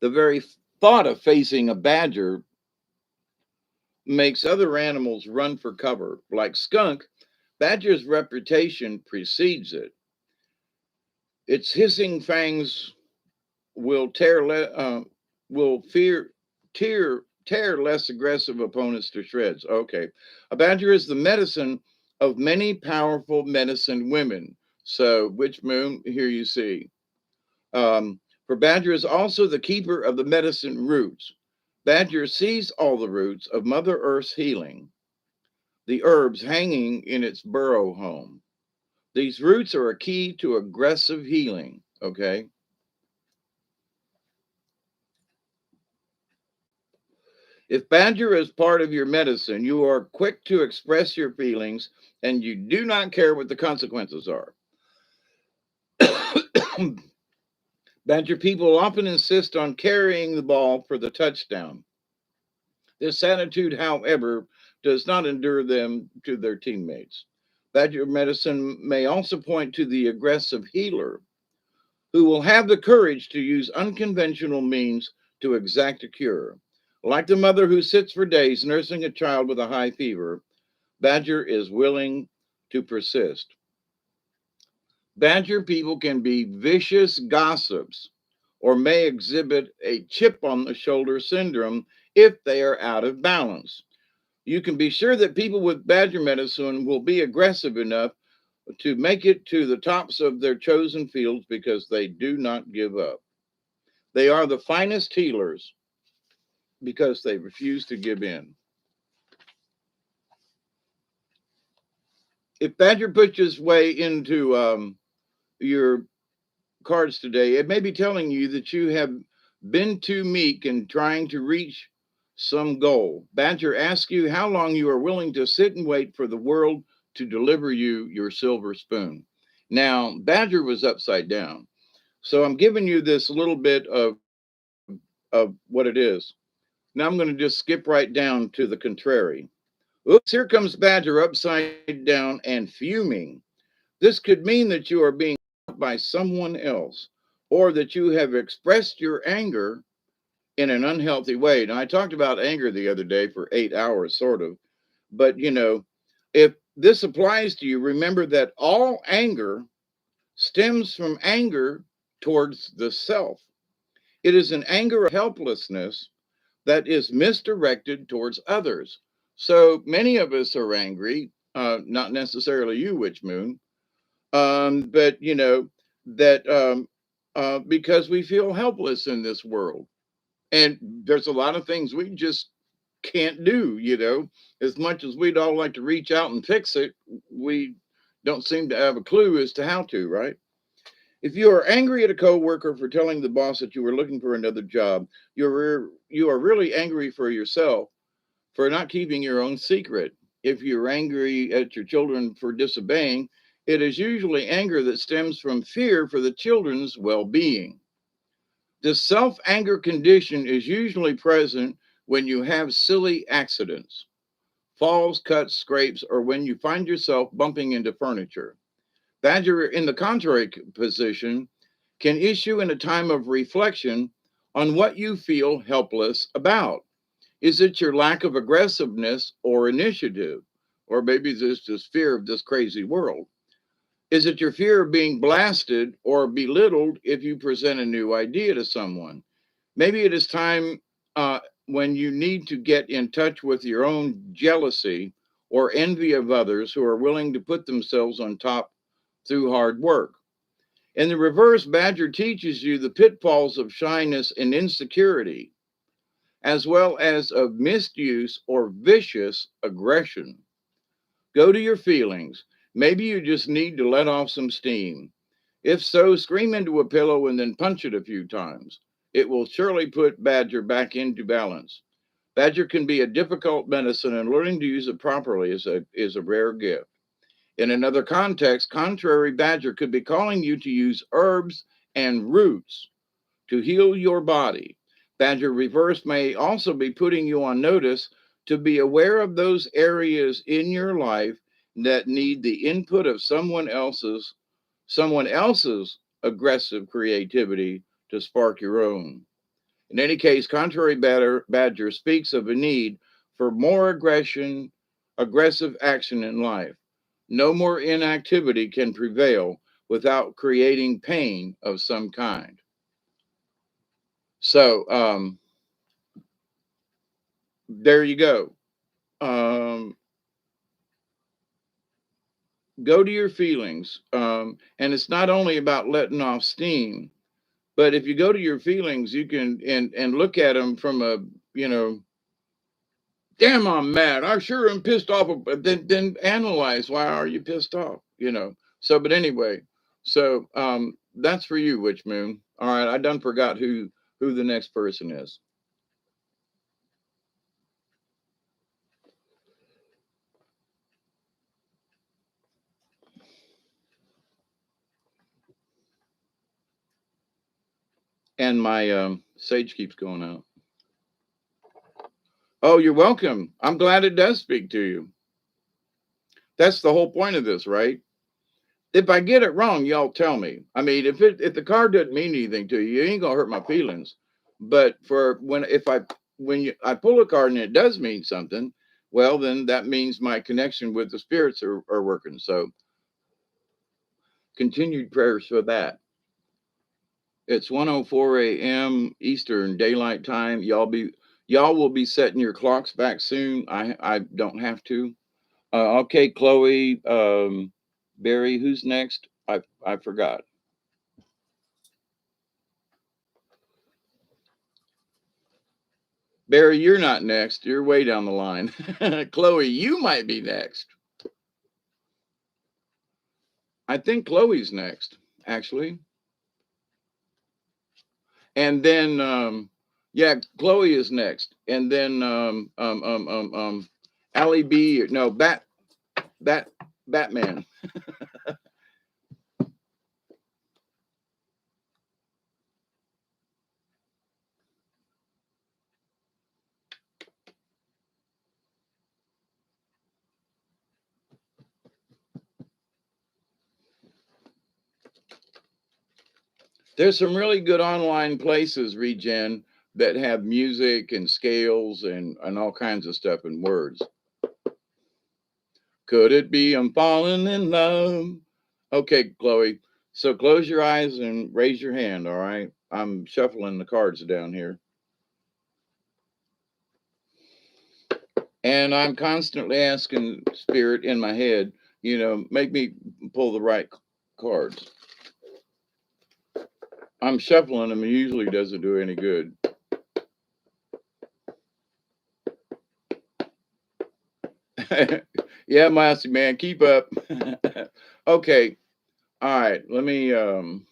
The very thought of facing a badger makes other animals run for cover. Like skunk, badger's reputation precedes it. Its hissing fangs will will tear less aggressive opponents to shreds. Okay, a badger is the medicine of many powerful medicine women. So, which moon? Here you see. For Badger is also the keeper of the medicine roots. Badger sees all the roots of Mother Earth's healing, the herbs hanging in its burrow home. These roots are a key to aggressive healing. Okay. If Badger is part of your medicine, you are quick to express your feelings and you do not care what the consequences are. Badger people often insist on carrying the ball for the touchdown. This attitude, however, does not endure them to their teammates. Badger medicine may also point to the aggressive healer who will have the courage to use unconventional means to exact a cure. Like the mother who sits for days nursing a child with a high fever, Badger is willing to persist. Badger people can be vicious gossips or may exhibit a chip on the shoulder syndrome if they are out of balance. You can be sure that people with badger medicine will be aggressive enough to make it to the tops of their chosen fields because they do not give up. They are the finest healers because they refuse to give in. If Badger puts his way into your cards today, it may be telling you that you have been too meek in trying to reach some goal. Badger asks you how long you are willing to sit and wait for the world to deliver you your silver spoon. Now, Badger was upside down. So I'm giving you this little bit of what it is. Now I'm going to just skip right down to the contrary. Oops, here comes Badger upside down and fuming. This could mean that you are being by someone else, or that you have expressed your anger in an unhealthy way. Now, I talked about anger the other day for 8 hours, sort of, but if this applies to you, remember that all anger stems from anger towards the self. It is an anger of helplessness that is misdirected towards others. So many of us are angry, not necessarily you, Witch Moon, but that because we feel helpless in this world, and there's a lot of things we just can't do. As much as we'd all like to reach out and fix it, we don't seem to have a clue as to how to. Right? If you are angry at a coworker for telling the boss that you were looking for another job, you are really angry for yourself for not keeping your own secret. If you're angry at your children for disobeying, it is usually anger that stems from fear for the children's well being. This self anger condition is usually present when you have silly accidents, falls, cuts, scrapes, or when you find yourself bumping into furniture. Badger, in the contrary position, can issue in a time of reflection on what you feel helpless about. Is it your lack of aggressiveness or initiative? Or maybe there's just fear of this crazy world. Is it your fear of being blasted or belittled if you present a new idea to someone? Maybe it is time when you need to get in touch with your own jealousy or envy of others who are willing to put themselves on top through hard work. In the reverse, Badger teaches you the pitfalls of shyness and insecurity, as well as of misuse or vicious aggression. Go to your feelings. Maybe you just need to let off some steam. If so, scream into a pillow and then punch it a few times. It will surely put Badger back into balance. Badger can be a difficult medicine, and learning to use it properly is a rare gift. In another context, contrary Badger could be calling you to use herbs and roots to heal your body. Badger Reverse may also be putting you on notice to be aware of those areas in your life that need the input of someone else's aggressive creativity to spark your own. In any case, contrary Badger speaks of a need for more aggressive action in life. No more inactivity can prevail without creating pain of some kind. So there you go. Um, go to your feelings, and it's not only about letting off steam, but if you go to your feelings, you can and look at them from a you know, damn, I'm mad. I sure am pissed off. But then analyze why are you pissed off? You know. So, but anyway, so that's for you, Witch Moon. All right, I done forgot who the next person is. And my sage keeps going out. Oh, you're welcome. I'm glad it does speak to you. That's the whole point of this, right? If I get it wrong, y'all tell me. I mean, if the card doesn't mean anything to you, it ain't gonna hurt my feelings. But for when I pull a card and it does mean something, well, then that means my connection with the spirits are working. So continued prayers for that. It's 1:04 a.m. Eastern Daylight Time. Y'all will be setting your clocks back soon. I don't have to. Okay, Chloe, Barry, who's next? I forgot. Barry, you're not next. You're way down the line. Chloe, you might be next. I think Chloe's next, actually. And then, yeah, Chloe is next. And then, Allie B. No, Bat, Batman. There's some really good online places, Regen, that have music and scales and all kinds of stuff and words. Could it be I'm falling in love? Okay, Chloe. So close your eyes and raise your hand, all right? I'm shuffling the cards down here. And I'm constantly asking Spirit in my head, make me pull the right cards. I'm shuffling them and usually doesn't do any good. Yeah, Mousy man, keep up. Okay. All right. I'm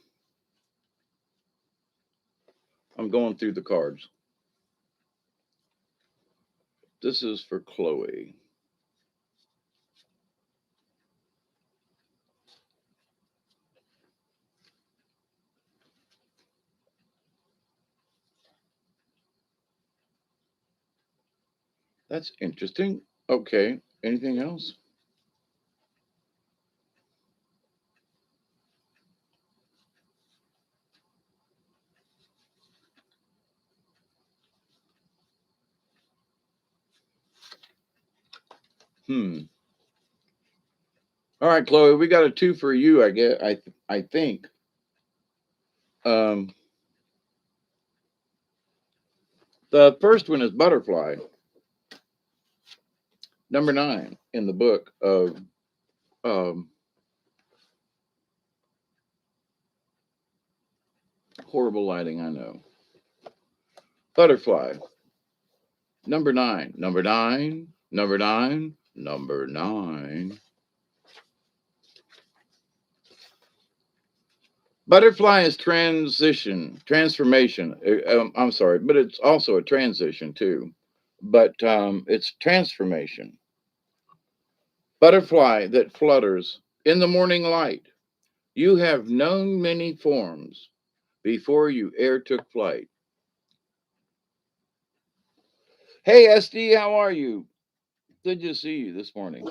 going through the cards. This is for Chloe. That's interesting. Okay. Anything else? Hmm. All right, Chloe, we got a two for you. I get. I think. Um, the first one is butterfly, number 9 in the book of um, horrible lighting. I know. Butterfly, number 9, number 9, number 9, number 9. Butterfly is transformation. I'm sorry, but it's also a transition too. But it's transformation. Butterfly that flutters in the morning light. You have known many forms before you e'er took flight. Hey, SD, how are you? Good to see you this morning.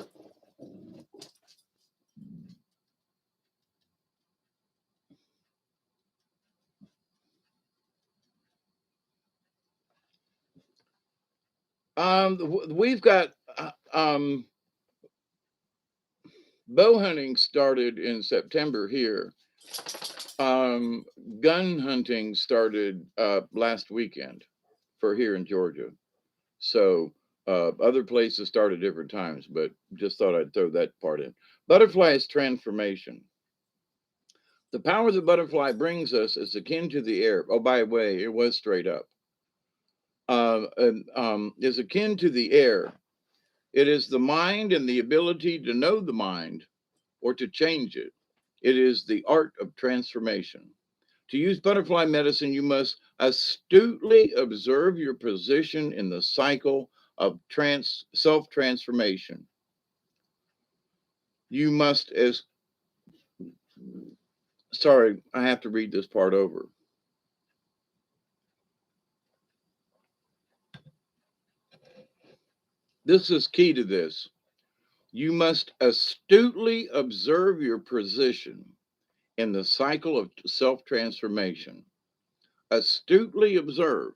We've got bow hunting started in September here. Um, Gun hunting started last weekend for here in Georgia. So other places start at different times, but just thought I'd throw that part in. Butterfly is transformation. The power the butterfly brings us is akin to the air. Oh, by the way, it was straight up. Is akin to the air. It is the mind and the ability to know the mind or to change it. It is the art of transformation. To use butterfly medicine, you must astutely observe your position in the cycle of self transformation. You must, as sorry, I have to read this part over. This is key to this. You must astutely observe your position in the cycle of self transformation. Astutely observe.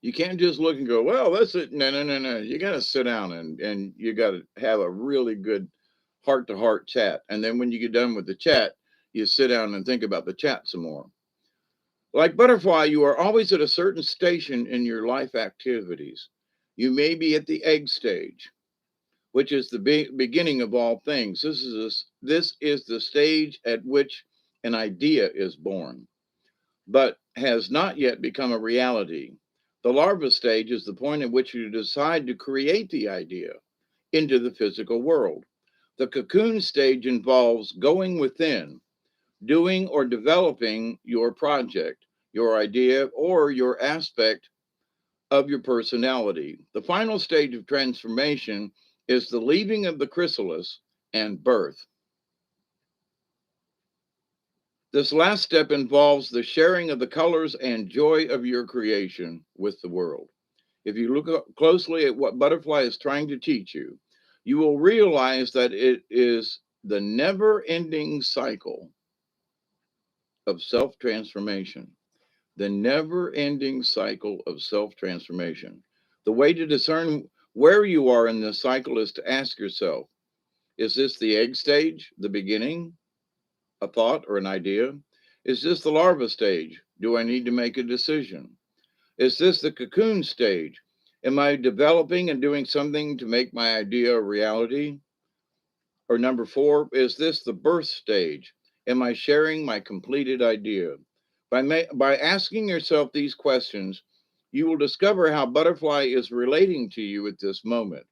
You can't just look and go, well, that's it. No, no, no, no. You got to sit down and you got to have a really good heart to heart chat. And then when you get done with the chat, you sit down and think about the chat some more. Like butterfly, you are always at a certain station in your life activities. You may be at the egg stage, which is the beginning of all things. This is the stage at which an idea is born, but has not yet become a reality. The larva stage is the point at which you decide to create the idea into the physical world. The cocoon stage involves going within, doing or developing your project, your idea, or your aspect of your personality. The final stage of transformation is the leaving of the chrysalis and birth. This last step involves the sharing of the colors and joy of your creation with the world. If you look closely at what butterfly is trying to teach you, you will realize that it is the never ending cycle of self transformation. The never ending cycle of self transformation. The way to discern where you are in this cycle is to ask yourself, is this the egg stage, the beginning, a thought or an idea? Is this the larva stage? Do I need to make a decision? Is this the cocoon stage? Am I developing and doing something to make my idea a reality? Or number 4, is this the birth stage? Am I sharing my completed idea? By asking yourself these questions, you will discover how butterfly is relating to you at this moment.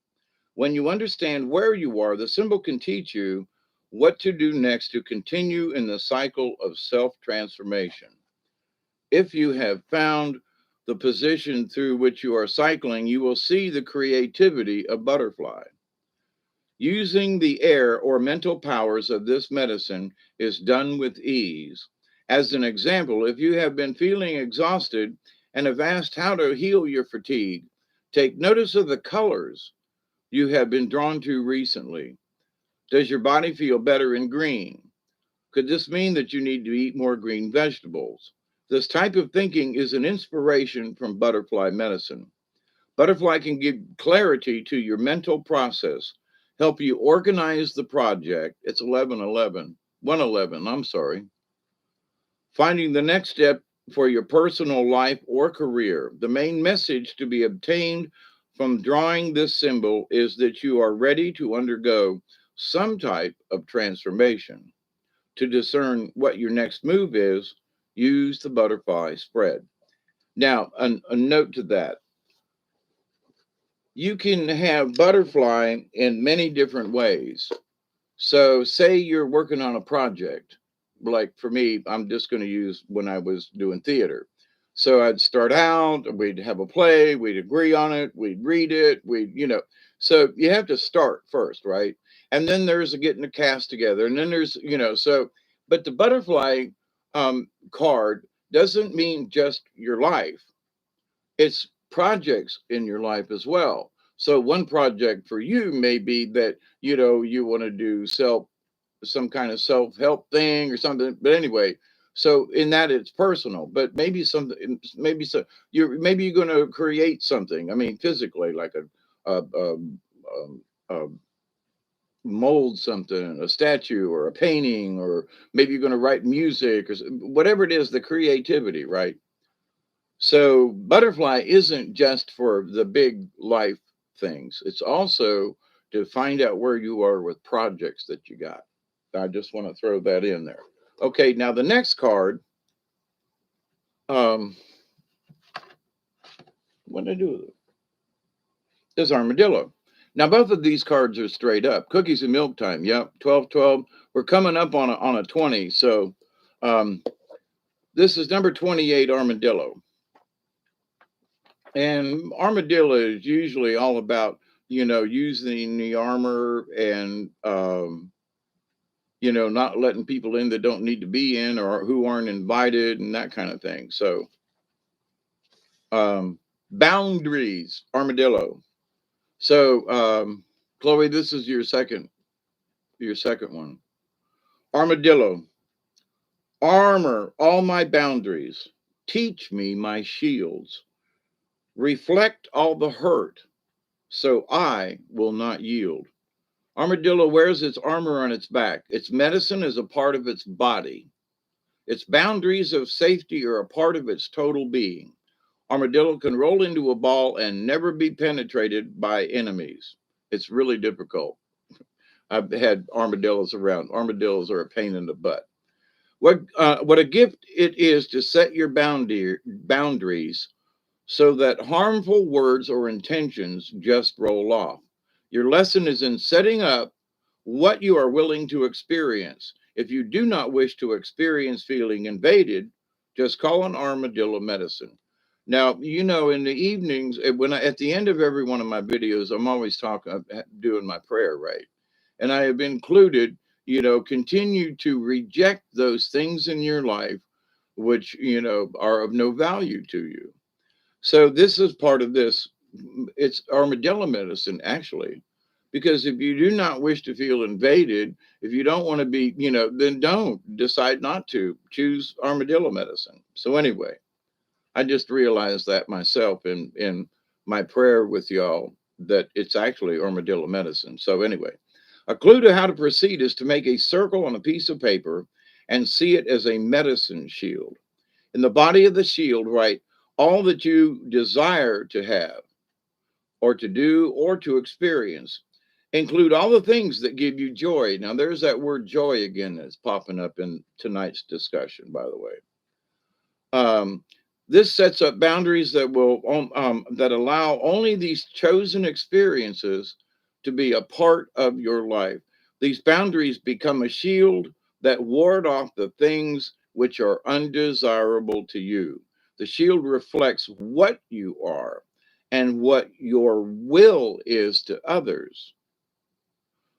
When you understand where you are, the symbol can teach you what to do next to continue in the cycle of self transformation. If you have found the position through which you are cycling, you will see the creativity of butterfly. Using the air or mental powers of this medicine is done with ease. As an example, if you have been feeling exhausted and have asked how to heal your fatigue, take notice of the colors you have been drawn to recently. Does your body feel better in green? Could this mean that you need to eat more green vegetables? This type of thinking is an inspiration from butterfly medicine. Butterfly can give clarity to your mental process. help you organize the project. It's 1111, 111, I'm sorry. Finding the next step for your personal life or career. The main message to be obtained from drawing this symbol is that you are ready to undergo some type of transformation. To discern what your next move is, use the butterfly spread. Now, a note to that, you can have butterfly in many different ways. So, say you're working on a project, like for me, I'm just going to use when I was doing theater. So, I'd start out, we'd have a play, we'd agree on it, we'd read it, so you have to start first, right? And then there's getting the cast together, and then but the butterfly card doesn't mean just your life, it's projects in your life as well. So one project for you may be that you want to do some kind of self-help thing or something. But anyway, so in that it's personal, but maybe you're going to create something. I mean, physically, like a mold something, a statue or a painting, or maybe you're going to write music or whatever it is, the creativity, right? So butterfly isn't just for the big life things. It's also to find out where you are with projects that you got. I just want to throw that in there. Okay, now the next card, um, what did I do with it? Is armadillo. Now both of these cards are straight up. Cookies and milk time. Yep, 12-12. We're coming up on a 20. So um, this is number 28, armadillo. And armadillo is usually all about, using the armor and, not letting people in that don't need to be in or who aren't invited and that kind of thing. So, boundaries, armadillo. So, Chloe, this is your second one. Armadillo, armor all my boundaries. Teach me my shields. Reflect all the hurt so I will not yield. Armadillo wears its armor on its back. Its medicine is a part of its body. Its boundaries of safety are a part of its total being. Armadillo can roll into a ball and never be penetrated by enemies. It's really difficult. I've had armadillos around. Armadillos are a pain in the butt. What a gift it is to set your boundaries so that harmful words or intentions just roll off. Your lesson is in setting up what you are willing to experience. If you do not wish to experience feeling invaded, just call an armadillo medicine. Now, in the evenings, at the end of every one of my videos, I'm always doing my prayer, right? And I have included, continue to reject those things in your life which, are of no value to you. So this is part of this. It's armadillo medicine, actually, because if you do not wish to feel invaded, if you don't want to be, then don't decide not to choose armadillo medicine. So anyway, I just realized that myself in my prayer with y'all that it's actually armadillo medicine. So anyway, a clue to how to proceed is to make a circle on a piece of paper and see it as a medicine shield. In the body of the shield, write all that you desire to have or to do or to experience. Include all the things that give you joy. Now, there's that word joy again that's popping up in tonight's discussion, by the way. Um, this sets up boundaries that allow only these chosen experiences to be a part of your life. These boundaries become a shield that ward off the things which are undesirable to you. The shield reflects what you are and what your will is to others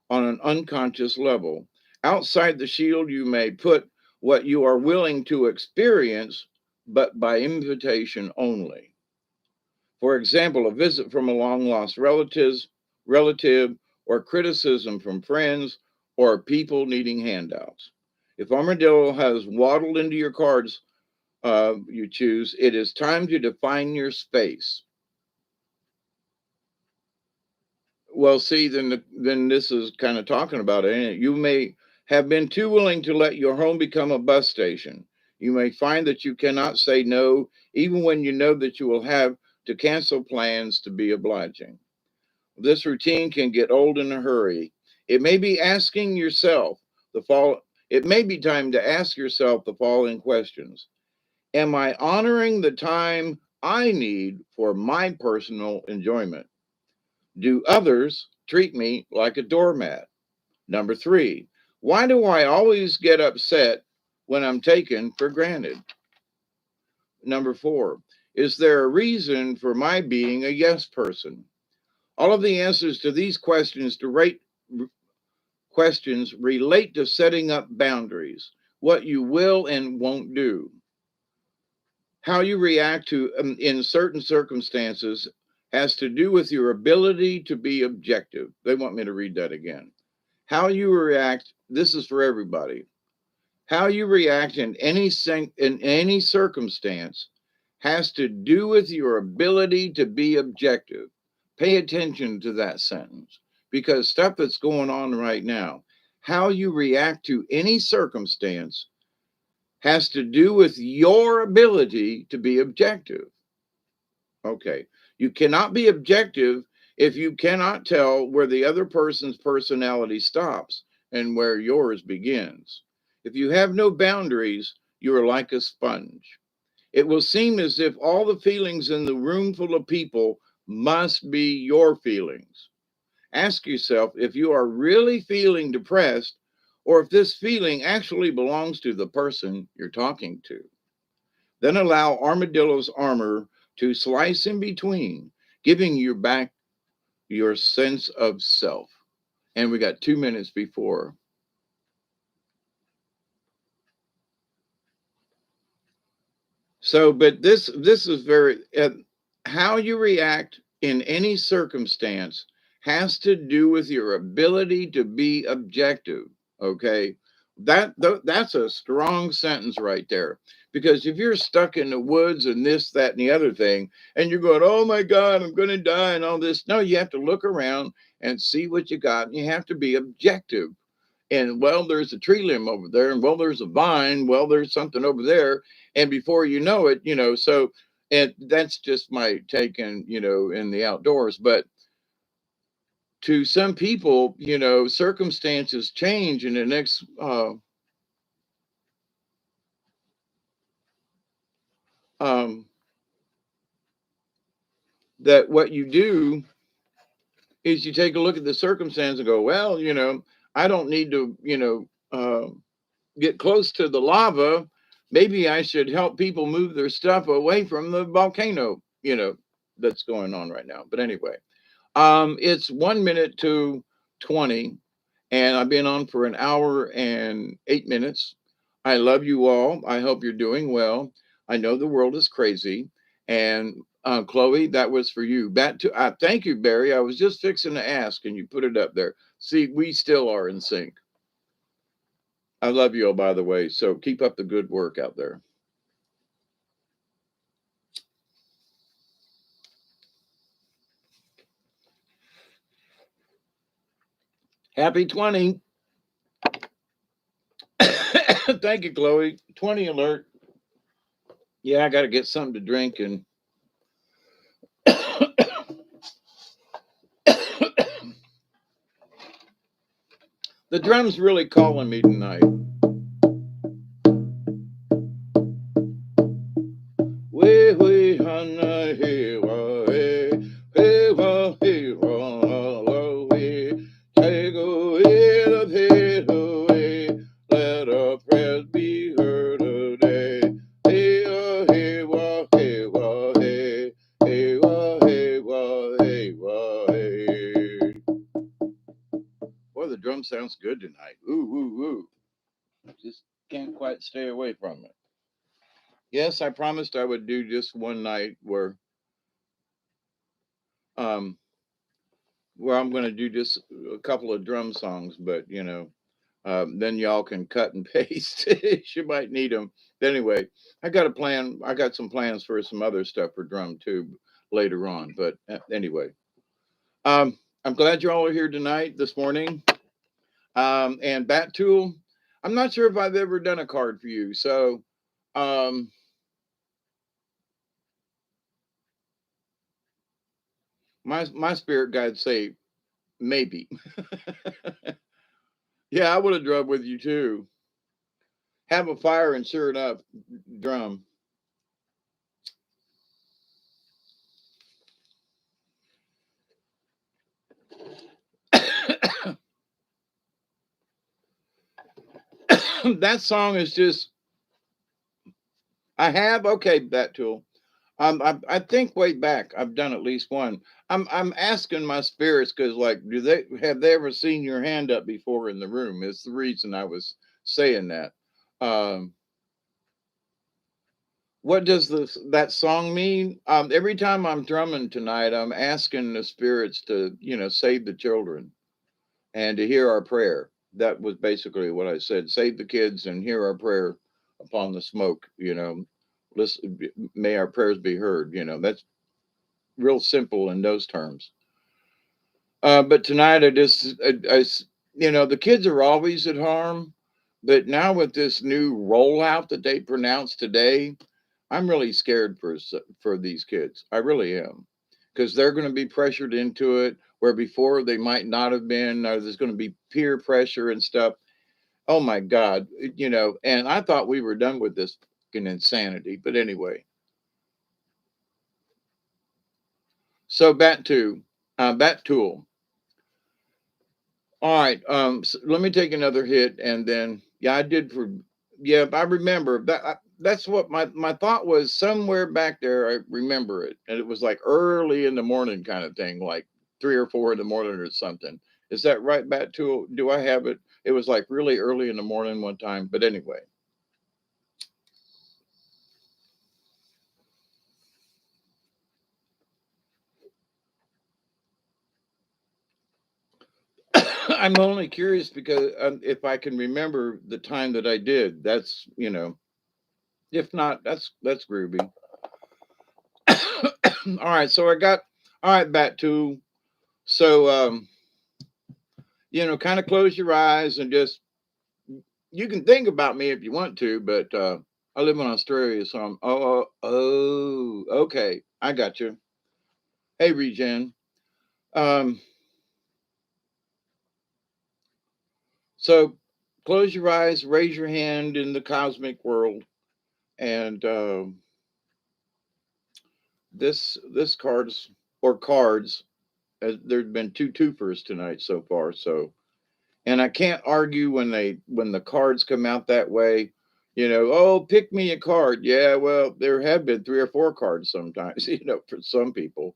on an unconscious level. Outside the shield, you may put what you are willing to experience, but by invitation only. For example, a visit from a long lost relative, or criticism from friends, or people needing handouts. If armadillo has waddled into your cards you choose, it is time to define your space. Well, see, then this is kind of talking about it. Ain't it? You may have been too willing to let your home become a bus station. You may find that you cannot say no, even when you know that you will have to cancel plans to be obliging. This routine can get old in a hurry. It may be asking yourself the fall. It may be time to ask yourself the following questions: am I honoring the time I need for my personal enjoyment? Do others treat me like a doormat? Number three, why do I always get upset when I'm taken for granted? Number four, is there a reason for my being a yes person? All of the answers to these questions relate to setting up boundaries, what you will and won't do. How you react to in certain circumstances has to do with your ability to be objective. They want me to read that again. How you react, this is for everybody. How you react in any circumstance has to do with your ability to be objective. Pay attention to that sentence because stuff that's going on right now, how you react to any circumstance has to do with your ability to be objective. Okay. You cannot be objective if you cannot tell where the other person's personality stops and where yours begins. If you have no boundaries, you are like a sponge. It will seem as if all the feelings in the room full of people must be your feelings. Ask yourself if you are really feeling depressed or if this feeling actually belongs to the person you're talking to. Then allow Armadillo's armor to slice in between, giving you back your sense of self. And we got 2 minutes before. So, but this is very how you react in any circumstance has to do with your ability to be objective. Okay, that's a strong sentence right there. Because if you're stuck in the woods and this, that, and the other thing, and you're going, "Oh my God, I'm going to die," and all this, no, you have to look around and see what you got, and you have to be objective. And well, there's a tree limb over there, and well, there's a vine, well, there's something over there, and before you know it, so, and that's just my take in the outdoors. But to some people, circumstances change in the next um that what you do is you take a look at the circumstance and go, well, I don't need to get close to the lava. Maybe I should help people move their stuff away from the volcano, that's going on right now. But anyway, it's 1 minute to 20, and I've been on for an hour and 8 minutes. I love you all. I hope you're doing well. I know the world is crazy. And Chloe, that was for you. Back to thank you, Barry. I was just fixing to ask, and you put it up there. See, we still are in sync. I love you all, by the way. So keep up the good work out there. Happy 20. Thank you, Chloe. 20 alert. Yeah, I got to get something to drink. And the drum's really calling me tonight. Way, way, hana, hey, wa, hey, wa, hey, wa, hey, take away the pain away, let our prayers be heard today. Hey, hey, wa, hey, wa, hey, hey, wa, hey, wa, hey, wa, hey. Boy, the drum sounds good tonight. Ooh, ooh, ooh. Just can't quite stay away from it. Yes, I promised I would do just one night um where I'm going to do just a couple of drum songs, but then y'all can cut and paste. You might need them. But anyway, I got a plan. I got some plans for some other stuff for drum too later on. But anyway, I'm glad you all are here tonight, this morning. And Bat Tool, I'm not sure if I've ever done a card for you. So, um, my spirit guides say maybe. Yeah, I would have drove with you too. Have a fire and sure enough, drum. That song is just, I have, okay, Bat Tool. I think way back I've done at least one. I'm asking my spirits because, like, do they have they ever seen your hand up before in the room? Is the reason I was saying that. Um, what does that song mean? Every time I'm drumming tonight, I'm asking the spirits to, save the children and to hear our prayer. That was basically what I said. Save the kids and hear our prayer upon the smoke. Listen, may our prayers be heard. That's real simple in those terms. But tonight the kids are always at harm, but now with this new rollout that they pronounced today, I'm really scared for these kids. I really am, because they're going to be pressured into it where before they might not have been. There's going to be peer pressure and stuff. Oh my God, And I thought we were done with this fucking insanity, but anyway. So Bat Tool. All right. So let me take another hit, and then yeah, I did for yeah. I remember that. That's what my thought was. Somewhere back there, I remember it, and it was like early in the morning kind of thing, like 3 or 4 in the morning or something. Is that right, Bat Tool? Do I have it? It was like really early in the morning one time. But anyway, I'm only curious because if I can remember the time that I did, that's If not, that's groovy. All right, so I got all right, Bat Tool. So, kind of close your eyes and just, you can think about me if you want to, but I live in Australia, so okay. I got you. Hey, Regen. Um, so close your eyes, raise your hand in the cosmic world. And this cards, there's been two twofers tonight so far. So, and I can't argue when the cards come out that way. Oh, pick me a card. Yeah, well, there have been 3 or 4 cards sometimes. For some people.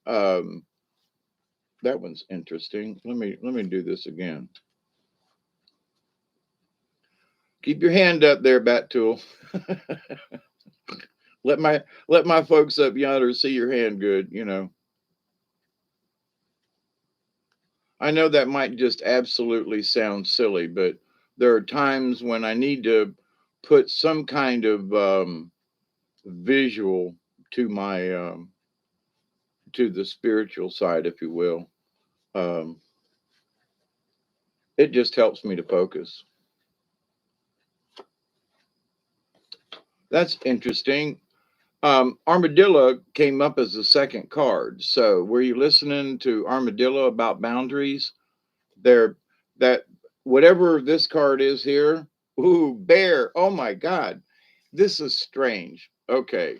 Um, that one's interesting. Let me do this again. Keep your hand up there, Bat Tool. Let my folks up yonder see your hand good. I know that might just absolutely sound silly, but there are times when I need to put some kind of visual to my to the spiritual side, if you will. Um, it just helps me to focus. That's interesting. Armadillo came up as the second card. So were you listening to Armadillo about boundaries? There, that whatever this card is here. Ooh, bear. Oh my God, this is strange. Okay,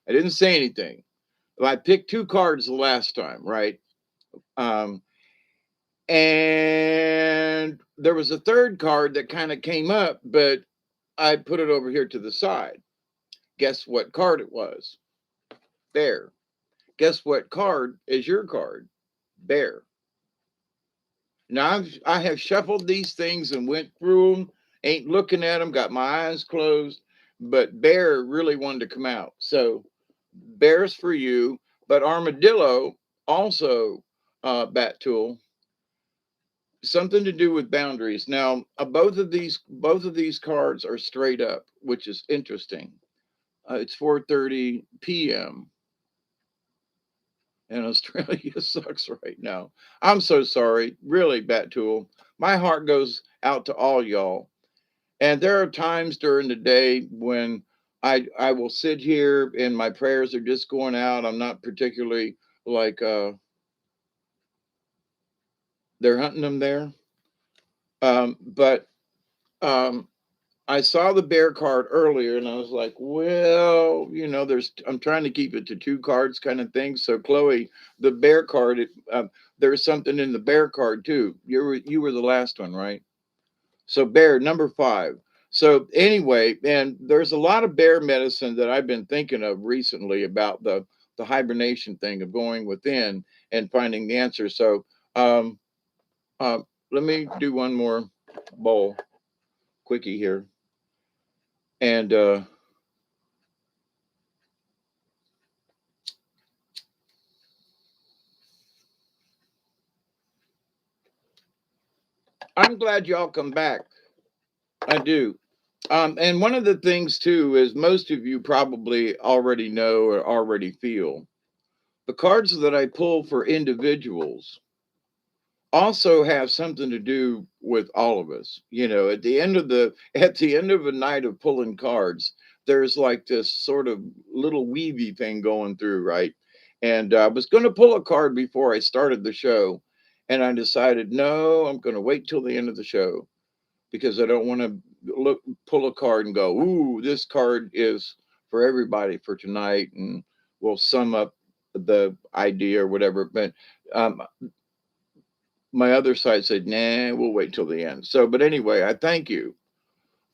I didn't say anything. Well, I picked 2 cards the last time, right? Um, and there was a third card that kind of came up, but I put it over here to the side. Guess what card it was? Bear. Guess what card is your card? Bear. Now I have shuffled these things and went through them, ain't looking at them, got my eyes closed, but bear really wanted to come out. So bears for you, but armadillo also, Bat Tool, something to do with boundaries. Now, both of these cards are straight up, which is interesting. It's 4:30 p.m. and Australia sucks right now. I'm so sorry, really, Batul. My heart goes out to all y'all. And there are times during the day when I will sit here and my prayers are just going out. I'm not particularly like they're hunting them there. But um, I saw the bear card earlier and I was like, well, I'm trying to keep it to two cards kind of thing. So Chloe, the bear card, there's something in the bear card too. You were the last one, right? So bear number five. So anyway, and there's a lot of bear medicine that I've been thinking of recently about the hibernation thing of going within and finding the answer. So um, uh, let me do one more bowl quickie here, and I'm glad y'all come back. I do. And one of the things too is most of you probably already know or already feel the cards that I pull for individuals also have something to do with all of us. At the end of a night of pulling cards, there's like this sort of little weavy thing going through, right? And I was going to pull a card before I started the show, and I decided no, I'm going to wait till the end of the show because I don't want to look pull a card and go, ooh, this card is for everybody for tonight, and we'll sum up the idea or whatever. But um, my other side said, nah, we'll wait till the end. So, but anyway, I thank you.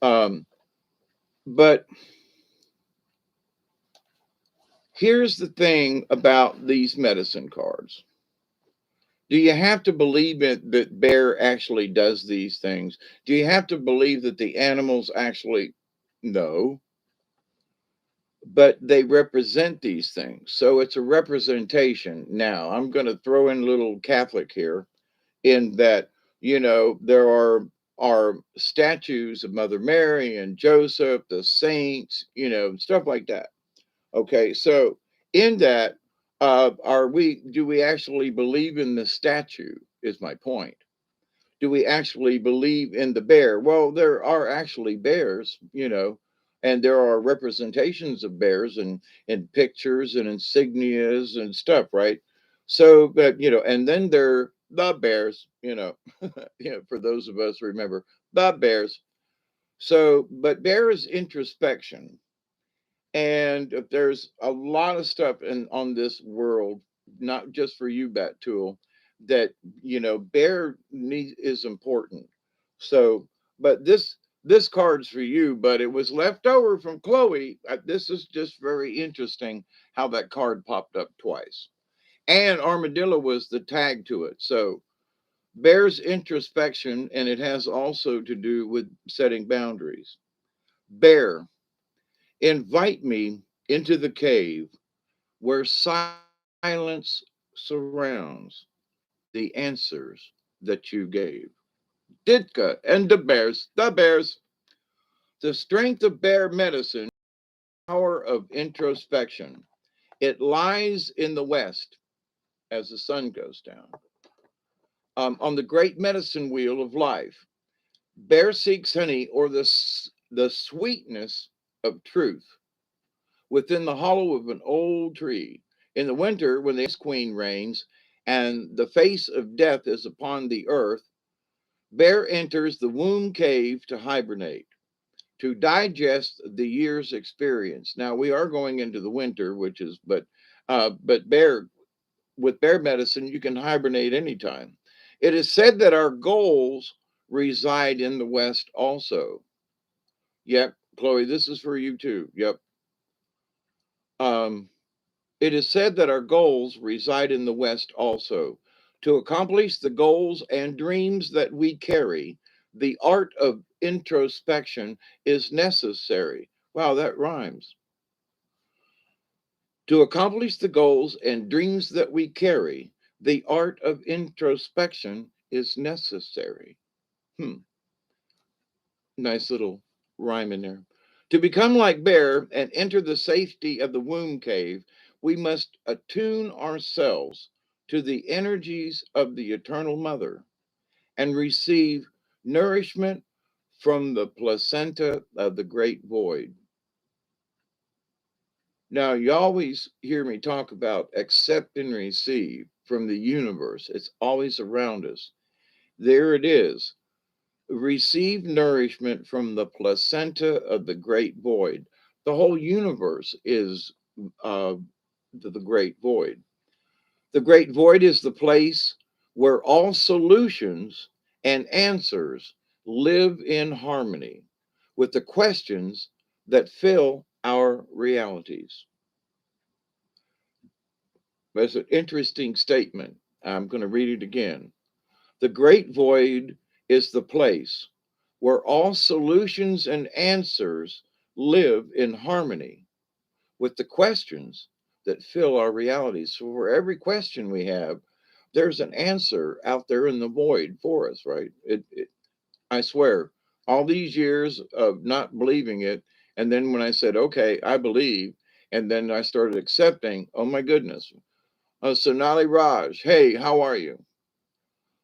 Um, but here's the thing about these medicine cards. Do you have to believe it that bear actually does these things? Do you have to believe that the animals actually no, but they represent these things. So it's a representation. Now, I'm going to throw in a little Catholic here in that there are statues of Mother Mary and Joseph, the saints, stuff like that. Okay, so in that, are we? Do we actually believe in the statue? Is my point. Do we actually believe in the bear? Well, there are actually bears, and there are representations of bears and pictures and insignias and stuff, right? So, but and then there the bears, for those of us who remember the bears. So, but bear is introspection, and if there's a lot of stuff in on this world, not just for you, Bat Tool, that bear is important. So, but this card's for you, but it was left over from Chloe. This is just very interesting how that card popped up twice, and armadillo was the tag to it. So bear's introspection, and it has also to do with setting boundaries. Bear, invite me into the cave where silence surrounds the answers that you gave. Ditka and the bears. The strength of bear medicine, power of introspection. It lies in the west as the sun goes down. On the great medicine wheel of life, bear seeks honey or the sweetness of truth within the hollow of an old tree. In the winter, when the ice queen reigns and the face of death is upon the earth, bear enters the womb cave to hibernate, to digest the year's experience. Now we are going into the winter, but bear with bear medicine, you can hibernate anytime. It is said that our goals reside in the West also. Yep, Chloe, this is for you too. Yep. Um, It is said that our goals reside in the West also. To accomplish the goals and dreams that we carry, the art of introspection is necessary. Wow, that rhymes. To accomplish the goals and dreams that we carry, the art of introspection is necessary. Hmm, nice little rhyme in there. To become like Bear and enter the safety of the womb cave, We must attune ourselves to the energies of the Eternal Mother and receive nourishment from the placenta of the great void. Now, you always hear me talk about accept and receive from the universe. It's always around us. There it is. Receive nourishment from the placenta of the great void. The whole universe is uh, the great void. The great void is the place where all solutions and answers live in harmony with the questions that fill our realities. That's an interesting statement. I'm going to read it again. The great void is the place where all solutions and answers live in harmony with the questions that fill our realities. So, for every question we have, there's an answer out there in the void for us, right? I swear, all these years of not believing it, and then when I said, okay, I believe, and then I started accepting, oh my goodness. Sonali Raj, hey, how are you?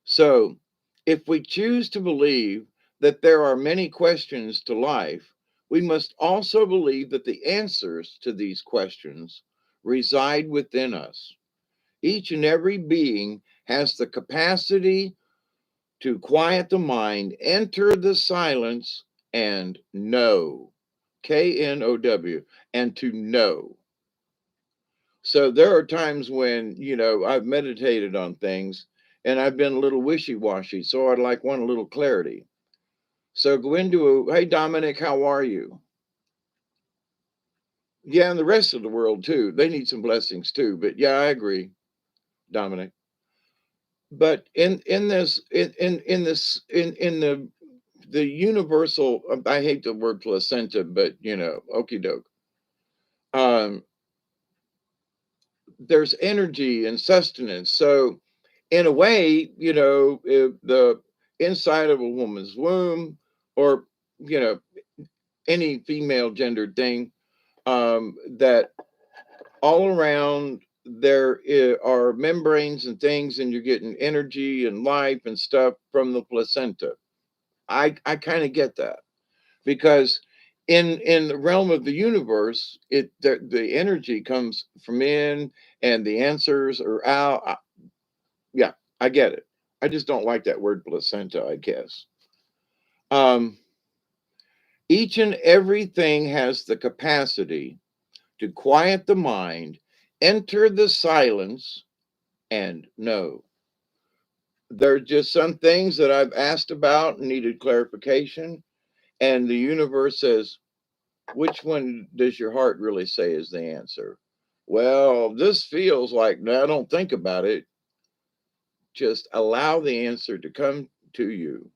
So, if we choose to believe that there are many questions to life, we must also believe that the answers to these questions reside within us. Each and every being has the capacity to quiet the mind, enter the silence, and know. K-N-O-W, and to know. So there are times when, I've meditated on things and I've been a little wishy-washy. So I'd like want a little clarity. So go into hey Dominic, how are you? Yeah, and the rest of the world too. They need some blessings too. But yeah, I agree, Dominic. But in this in this in the universal, I hate the word placenta, but okie doke. Um, there's energy and sustenance. So in a way, if the inside of a woman's womb or, you know, any female gendered thing, that all around there are membranes and things, and you're getting energy and life and stuff from the placenta. I kind of get that because in the realm of the universe, the energy comes from in and the answers are out. Yeah, I get it. I just don't like that word placenta, I guess. Um, each and everything has the capacity to quiet the mind, enter the silence, and know. There are just some things that I've asked about and needed clarification, and the universe says, which one does your heart really say is the answer? Well, this feels like, now don't think about it. Just allow the answer to come to you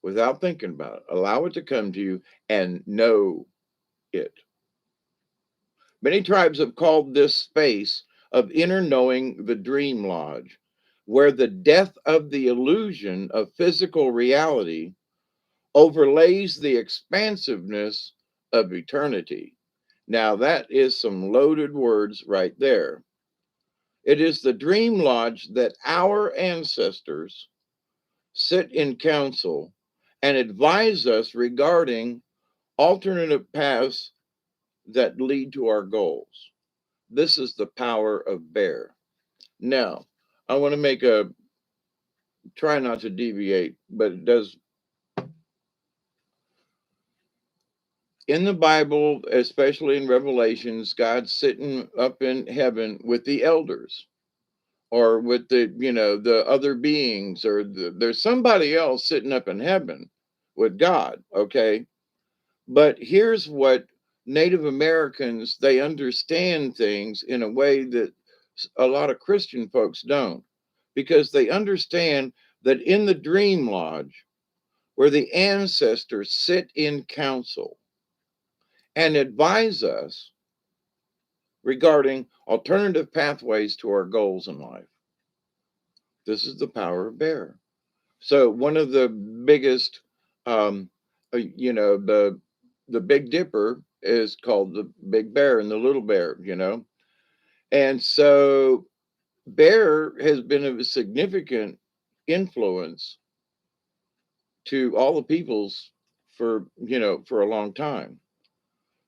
without thinking about it. Allow it to come to you and know it. Many tribes have called this space of inner knowing the dream lodge, where the death of the illusion of physical reality overlays the expansiveness of eternity. Now, that is some loaded words right there. It is the dream lodge that our ancestors sit in council and advise us regarding alternative paths that lead to our goals. This is the power of bear. Now, I want to make a try not to deviate, but it does. In the Bible, especially in Revelations, God's sitting up in heaven with the elders or with the other beings, or there's somebody else sitting up in heaven with God, okay? But here's what Native Americans, they understand things in a way that a lot of Christian folks don't, because they understand that in the dream lodge, where the ancestors sit in council and advise us regarding alternative pathways to our goals in life. This is the power of bear. So one of the biggest, um, the Big Dipper is called the Big Bear and the Little Bear. And so Bear has been a significant influence to all the peoples for, for a long time.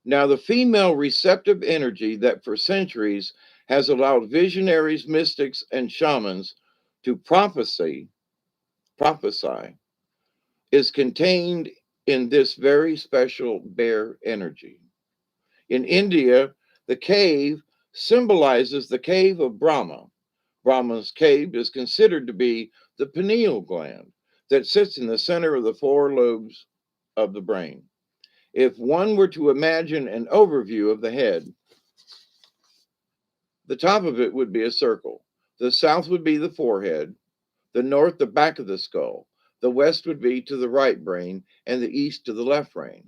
Now, the female receptive energy that for centuries has allowed visionaries, mystics, and shamans to prophesy, is contained in this very special bear energy. In India, the cave symbolizes the cave of Brahma. Brahma's cave is considered to be the pineal gland that sits in the center of the four lobes of the brain. If one were to imagine an overview of the head, the top of it would be a circle. The south would be the forehead, the north, the back of the skull, the west would be to the right brain, and the east to the left brain.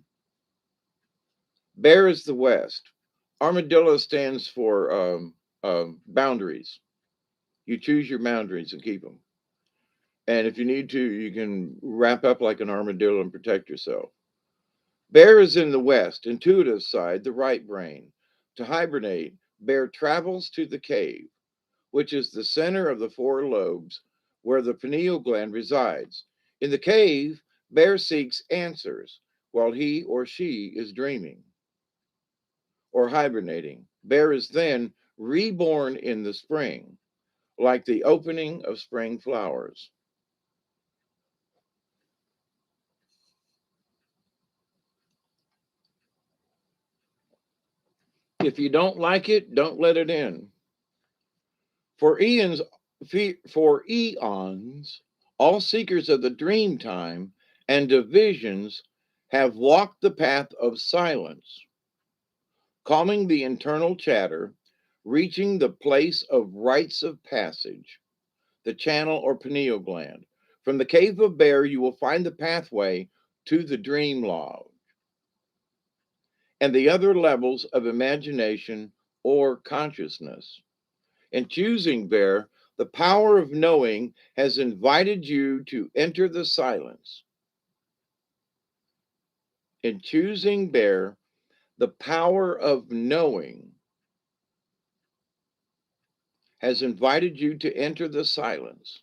Bear is the west. Armadillo stands for boundaries. You choose your boundaries and keep them. And if you need to, you can wrap up like an armadillo and protect yourself. Bear is in the west, intuitive side, the right brain. To hibernate, bear travels to the cave, which is the center of the four lobes where the pineal gland resides. In the cave, bear seeks answers while he or she is dreaming or hibernating. Bear is then reborn in the spring, like the opening of spring flowers. If you don't like it, don't let it in. For eons, for eons, all seekers of the dream time and of visions have walked the path of silence, calming the internal chatter, reaching the place of rites of passage, the channel or pineal gland. From the cave of Bear, you will find the pathway to the dream lodge and the other levels of imagination or consciousness. In choosing Bear, the power of knowing has invited you to enter the silence. In choosing Bear, the power of knowing has invited you to enter the silence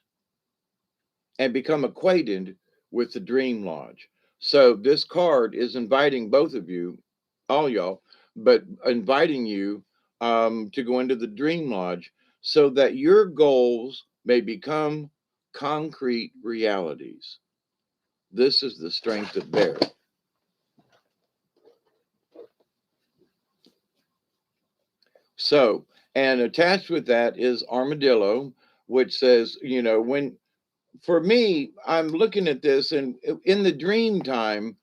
and become acquainted with the dream lodge. So this card is inviting both of you, all y'all, but inviting you to go into the dream lodge so that your goals may become concrete realities. This is the strength of Bear. So, and attached with that is Armadillo, which says, when for me, I'm looking at this, and in the dream time,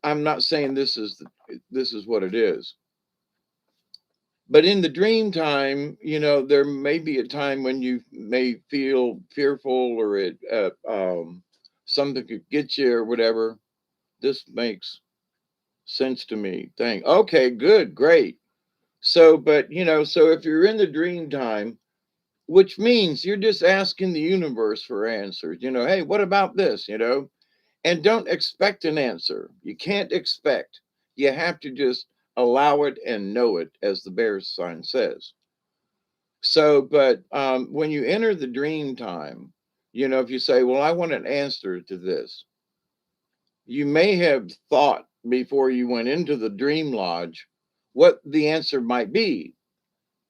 I'm not saying this is what it is, but in the dream time, there may be a time when you may feel fearful or something could get you or whatever. This makes sense to me. Thing. Okay, good, great. So, but so if you're in the dream time, which means you're just asking the universe for answers. Hey, what about this? And don't expect an answer. You can't expect. You have to just allow it and know it, as the bear sign says. So, but when you enter the dream time, if you say, well, I want an answer to this, you may have thought before you went into the dream lodge what the answer might be.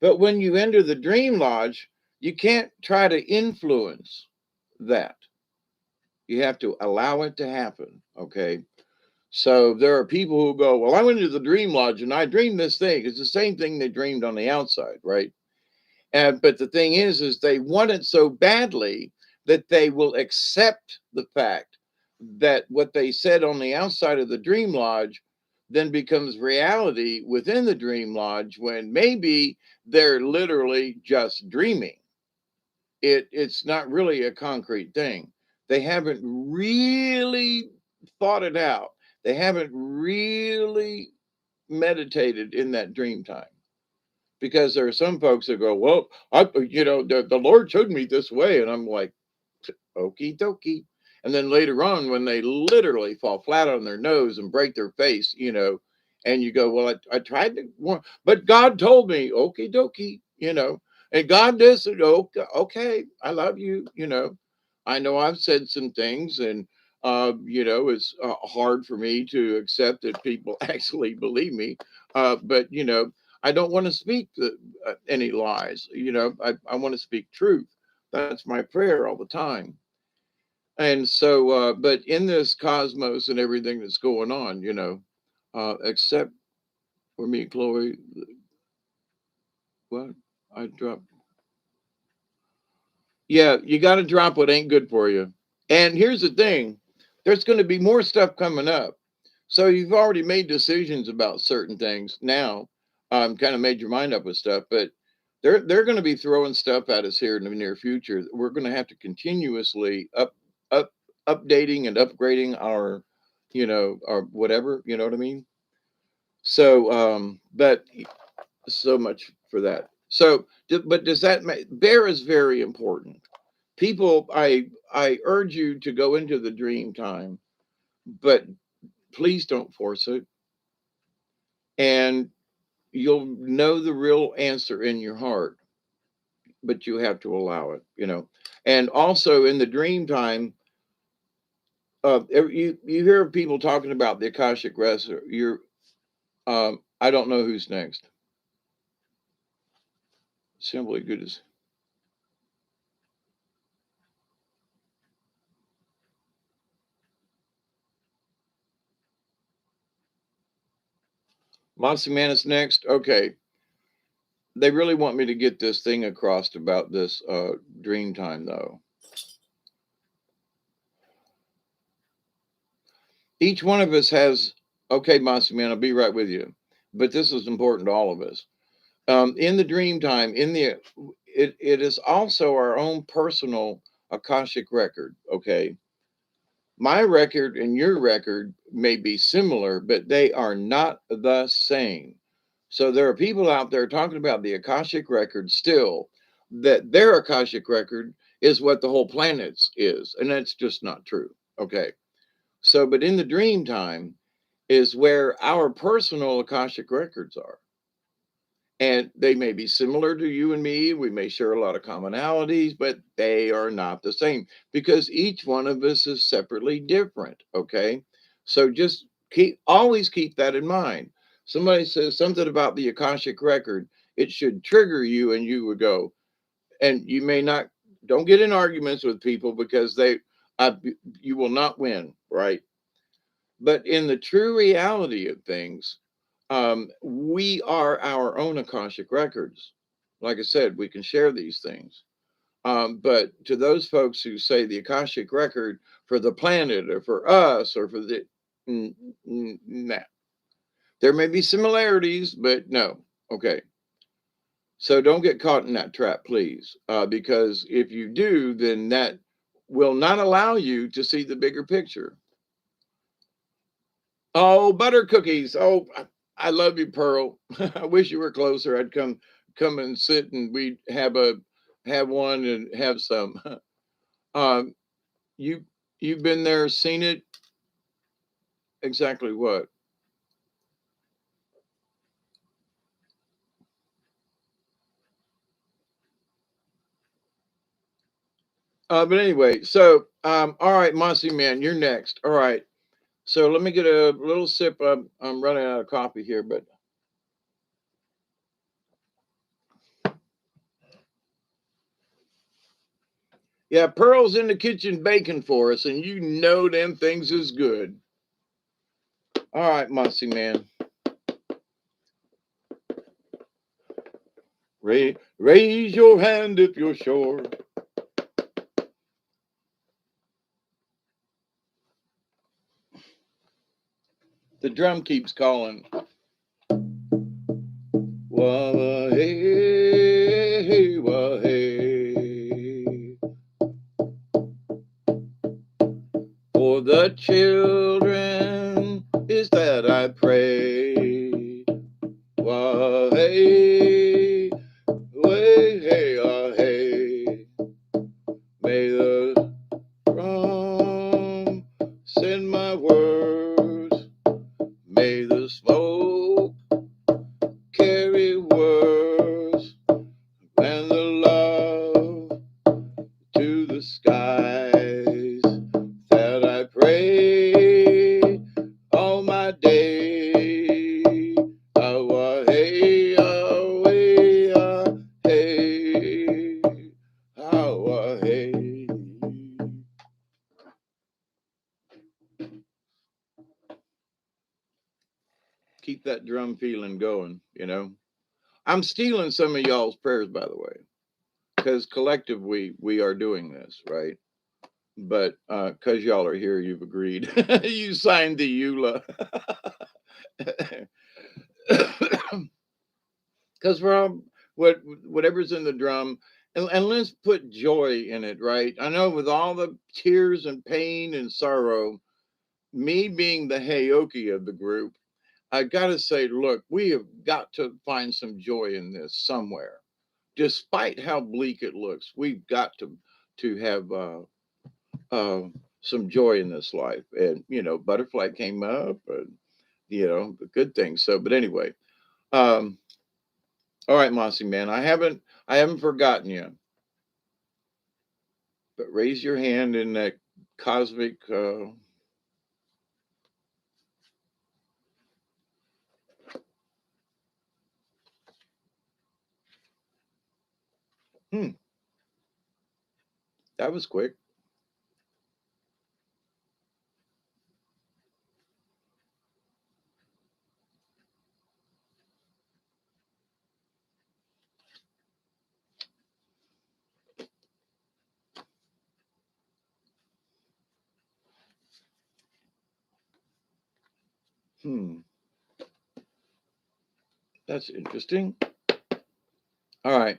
But when you enter the dream lodge, you can't try to influence that. You have to allow it to happen. Okay. So there are people who go, well, I went into the dream lodge and I dreamed this thing. It's the same thing they dreamed on the outside, right? But the thing is they want it so badly that they will accept the fact that what they said on the outside of the dream lodge then becomes reality within the dream lodge when maybe they're literally just dreaming. It's not really a concrete thing. They haven't really thought it out. They haven't really meditated in that dream time. Because there are some folks that go, well, the Lord showed me this way. And I'm like, okie dokie. And then later on, when they literally fall flat on their nose and break their face, and you go, well, I tried to warn, but God told me, okie dokie. you know. And God does it. Okay, okay, I love you, you know. I know I've said some things, and it's hard for me to accept that people actually believe me. But I don't want to speak any lies. I want to speak truth. That's my prayer all the time. And so, but in this cosmos and everything that's going on, except for me, Chloe, what I dropped. Yeah, you got to drop what ain't good for you. And here's the thing, there's going to be more stuff coming up. So you've already made decisions about certain things now, kind of made your mind up with stuff, but they're going to be throwing stuff at us here in the near future. We're going to have to continuously up updating and upgrading our whatever, you know what I mean? So, but so much for that. So, but does that make bear is very important. People, I urge you to go into the dream time, but please don't force it. And you'll know the real answer in your heart, but you have to allow it. And also in the dream time, you hear people talking about the Akashic Register. I don't know who's next. Simply good as Monty Man is next. Okay, they really want me to get this thing across about this dream time, though. Each one of us has. Okay, Monty Man, I'll be right with you. But this is important to all of us. In the dream time, it is also our own personal Akashic record. Okay, my record and your record may be similar, but they are not the same. So there are people out there talking about the Akashic record still, that their Akashic record is what the whole planet's is, and that's just not true. Okay, so but in the dream time is where our personal Akashic records are. And they may be similar to you and me. We may share a lot of commonalities, but they are not the same because each one of us is separately different. Okay. So just always keep that in mind. Somebody says something about the Akashic record, it should trigger you, and you would go, and you may not, don't get in arguments with people because I, you will not win. Right. But in the true reality of things, we are our own Akashic records. Like I said, we can share these things. But to those folks who say the Akashic record for the planet or for us or for the, nah. There may be similarities, but no. Okay. So don't get caught in that trap, please. Because if you do, then that will not allow you to see the bigger picture. Oh, butter cookies. Oh, I love you, Pearl. I wish you were closer. I'd come and sit and we'd have one and have some. Um, you you've been there, seen it. Exactly what? But anyway, so all right, Mossy Man, you're next. All right. So let me get a little sip. I'm running out of coffee here, but yeah, Pearl's in the kitchen baking for us, and you know them things is good. All right, Mossy Man. Raise your hand if you're sure. The drum keeps calling. Wah hey, wah hey. For the children is that I pray. Wah hey, way hey, ah hey. May the drum send my words. May the smoke carry words. drum feeling going, you know. I'm stealing some of y'all's prayers, by the way, because collectively we are doing this, right? But because y'all are here, you've agreed. You signed the EULA. Because Rob, whatever's in the drum, and let's put joy in it, right? I know with all the tears and pain and sorrow, me being the Heyoki of the group, I gotta say, look, we have got to find some joy in this somewhere. Despite how bleak it looks, we've got to have uh, some joy in this life. And you know, butterfly came up, and you know, the good things. So, but anyway, um, all right, Mossy man, I haven't forgotten you. But raise your hand in that cosmic. Hmm, that was quick. Hmm, that's interesting. All right.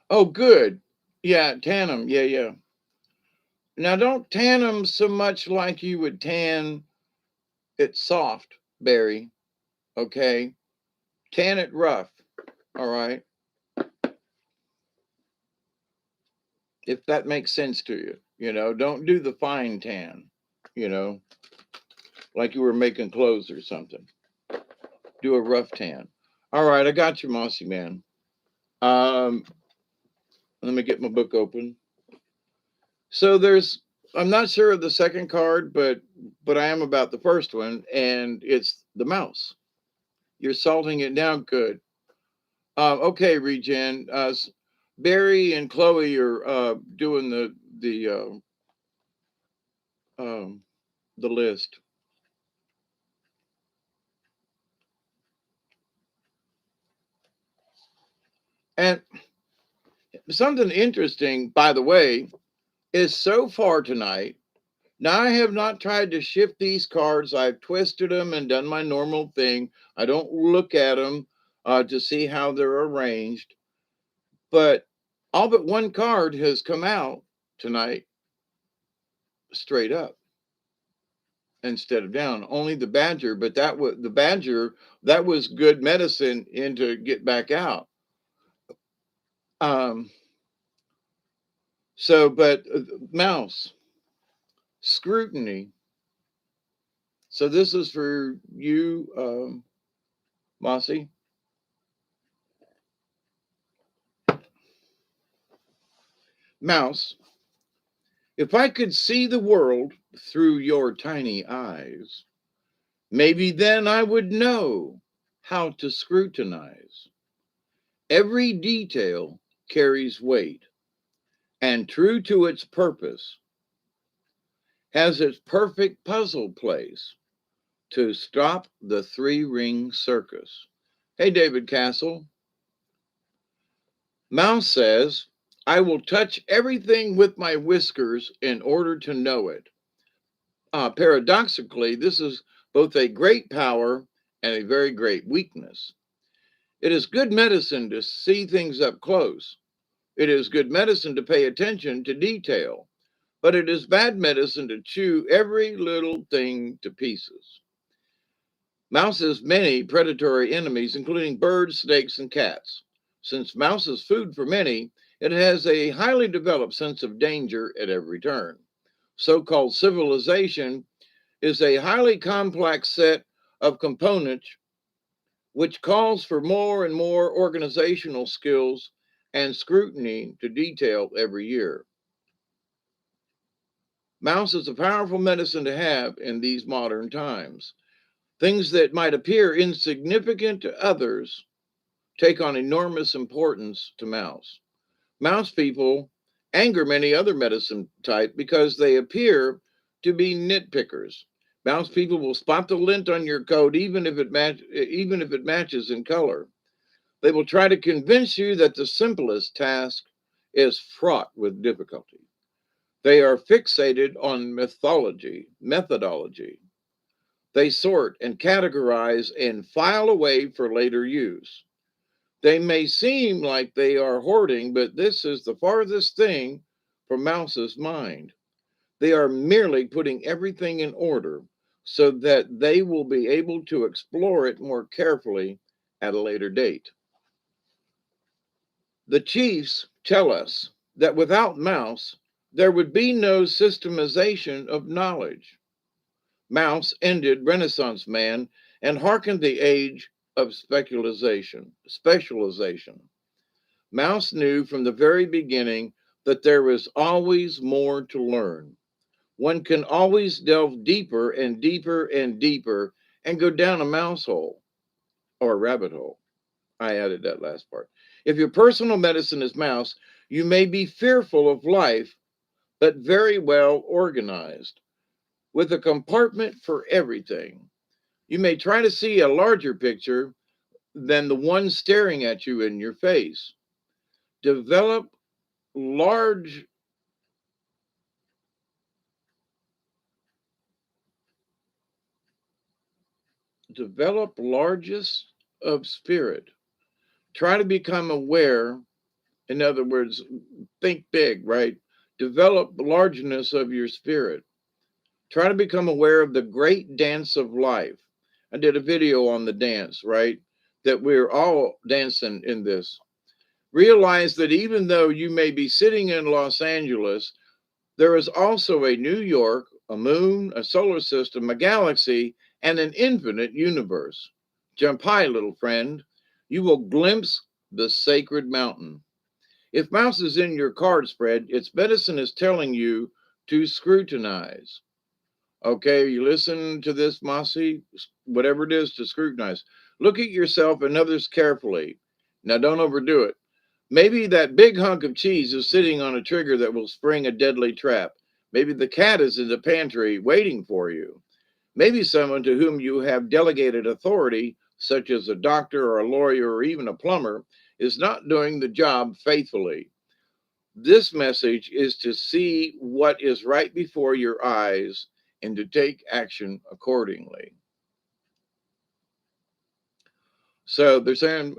Oh, good. Yeah, tan them. Yeah, yeah. Now, don't tan them so much like you would tan it soft, Barry. Okay. Tan it rough. All right. If that makes sense to you. You know, don't do the fine tan, you know, like you were making clothes or something. Do a rough tan. All right. I got you, Mossy man. Um, Let me get my book open. So I'm not sure of the second card, but I am about the first one, and it's the mouse. You're salting it down good. Okay, Regen. Barry and Chloe are doing um, the list. And something interesting, by the way, is so far tonight. Now, I have not tried to shift these cards. I've twisted them and done my normal thing. I don't look at them to see how they're arranged. But all but one card has come out tonight straight up instead of down. Only the Badger, but that was the Badger. That was good medicine in to get back out. Um, but Mouse scrutiny. So this is for you, Mossy. Mouse, if I could see the world through your tiny eyes, maybe then I would know how to scrutinize. Every detail carries weight, and true to its purpose, has its perfect puzzle place to stop the three-ring circus. Hey, David Castle. Mouse says, I will touch everything with my whiskers in order to know it. Paradoxically, this is both a great power and a very great weakness. It is good medicine to see things up close. It is good medicine to pay attention to detail, but it is bad medicine to chew every little thing to pieces. Mouse has many predatory enemies, including birds, snakes, and cats. Since mouse is food for many, it has a highly developed sense of danger at every turn. So called civilization is a highly complex set of components which calls for more and more organizational skills and scrutiny to detail every year. Mouse is a powerful medicine to have in these modern times. Things that might appear insignificant to others take on enormous importance to mouse. Mouse people anger many other medicine type because they appear to be nitpickers. Mouse people will spot the lint on your coat even if it matches in color. They will try to convince you that the simplest task is fraught with difficulty. They are fixated on methodology. They sort and categorize and file away for later use. They may seem like they are hoarding, but this is the farthest thing from Mouse's mind. They are merely putting everything in order so that they will be able to explore it more carefully at a later date. The chiefs tell us that without Mouse, there would be no systemization of knowledge. Mouse ended Renaissance man and hearkened the age of specialization. Mouse knew from the very beginning that there was always more to learn. One can always delve deeper and deeper and deeper and go down a mouse hole or a rabbit hole. I added that last part. If your personal medicine is mouse, you may be fearful of life, but very well organized, with a compartment for everything. You may try to see a larger picture than the one staring at you in your face. Develop large develop largest of spirit. Try to become aware, in other words, think big, right? Develop largeness of your spirit. Try to become aware of the great dance of life. I did a video on the dance, right? That we're all dancing in this. Realize that even though you may be sitting in Los Angeles, there is also a New York, a moon, a solar system, a galaxy, and an infinite universe. Jump high, little friend. You will glimpse the sacred mountain. If mouse is in your card spread, its medicine is telling you to scrutinize. Okay, you listen to this, Mossy, whatever it is, to scrutinize. Look at yourself and others carefully. Now, don't overdo it. Maybe that big hunk of cheese is sitting on a trigger that will spring a deadly trap. Maybe the cat is in the pantry waiting for you. Maybe someone to whom you have delegated authority, such as a doctor or a lawyer or even a plumber, is not doing the job faithfully. This message is to see what is right before your eyes and to take action accordingly. So they're saying,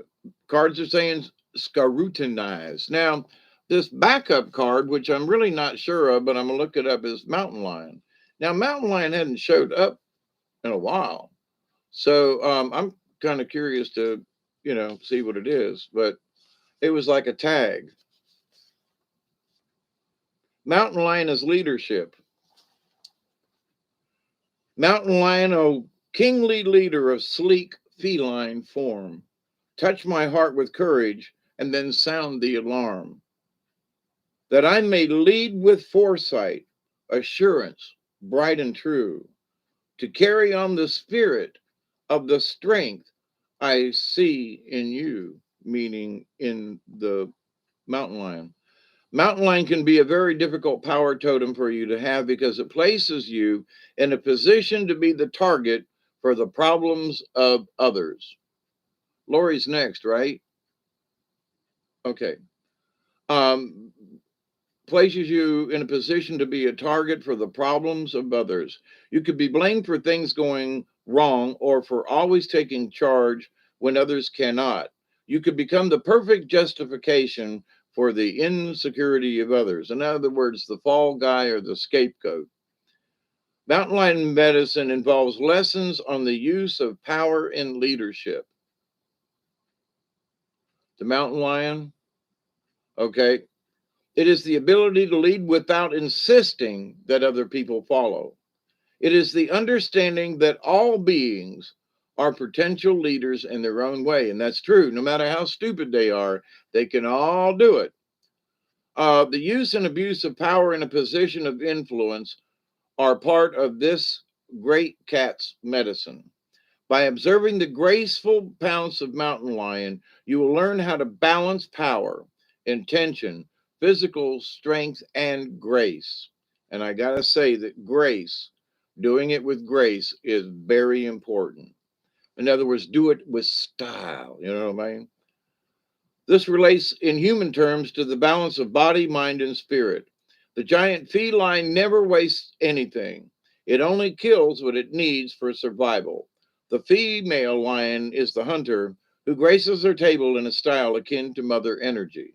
cards are saying scrutinize. Now, this backup card, which I'm really not sure of, but I'm going to look it up, is Mountain Lion. Now, Mountain Lion hadn't showed up in a while. So I'm kind of curious to, see what it is. But it was like a tag. Mountain Lion is leadership. Mountain Lion, oh, kingly leader of sleek feline form, touch my heart with courage and then sound the alarm, that I may lead with foresight, assurance, bright and true, to carry on the spirit of the strength I see in you, meaning in the mountain lion. Mountain lion can be a very difficult power totem for you to have because it places you in a position to be the target for the problems of others. Lori's next, right? Okay. Um, Places you in a position to be a target for the problems of others. You could be blamed for things going wrong or for always taking charge when others cannot. You could become the perfect justification for the insecurity of others. In other words, the fall guy or the scapegoat. Mountain lion medicine involves lessons on the use of power in leadership. The mountain lion, okay, it is the ability to lead without insisting that other people follow. It is the understanding that all beings are potential leaders in their own way. And that's true. No matter how stupid they are, they can all do it. The use and abuse of power in a position of influence are part of this great cat's medicine. By observing the graceful pounce of mountain lion, you will learn how to balance power, intention, physical strength, and grace. And I got to say that grace, doing it with grace, is very important. In other words, do it with style. You know what I mean? This relates in human terms to the balance of body, mind, and spirit. The giant feline never wastes anything, it only kills what it needs for survival. The female lion is the hunter who graces her table in a style akin to mother energy.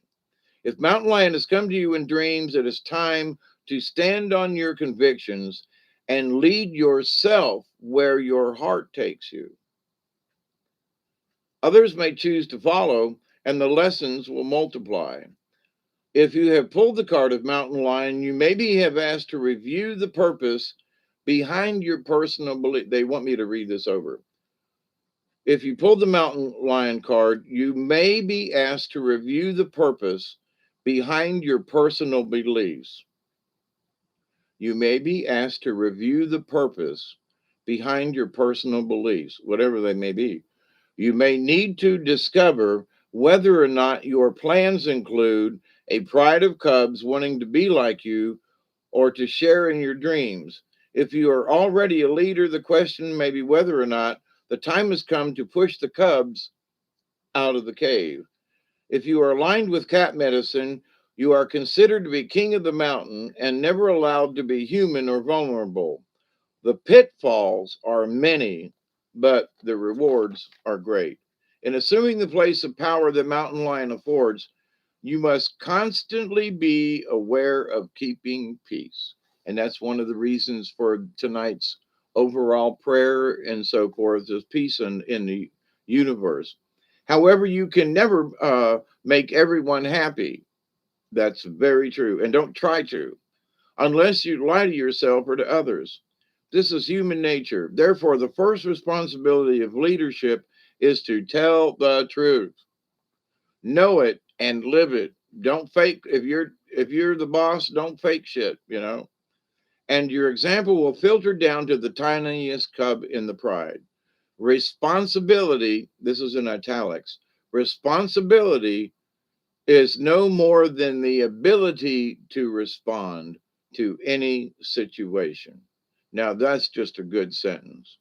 If mountain lion has come to you in dreams, it is time to stand on your convictions and lead yourself where your heart takes you. Others may choose to follow, and the lessons will multiply. If you have pulled the card of mountain lion, you maybe have asked to review the purpose behind your personal belief. They want me to read this over. If you pulled the mountain lion card, you may be asked to review the purpose behind your personal beliefs. You may be asked to review the purpose behind your personal beliefs, whatever they may be. You may need to discover whether or not your plans include a pride of cubs wanting to be like you or to share in your dreams. If you are already a leader, the question may be whether or not the time has come to push the cubs out of the cave. If you are aligned with cat medicine, you are considered to be king of the mountain and never allowed to be human or vulnerable. The pitfalls are many, but the rewards are great. In assuming the place of power the mountain lion affords, you must constantly be aware of keeping peace. And that's one of the reasons for tonight's overall prayer and so forth is peace in the universe. However, you can never make everyone happy. That's very true. And don't try to, unless you lie to yourself or to others. This is human nature. Therefore, the first responsibility of leadership is to tell the truth. Know it and live it. Don't fake if you're the boss, don't fake shit, you know? And your example will filter down to the tiniest cub in the pride. Responsibility, this is in italics. Responsibility is no more than the ability to respond to any situation. Now, that's just a good sentence.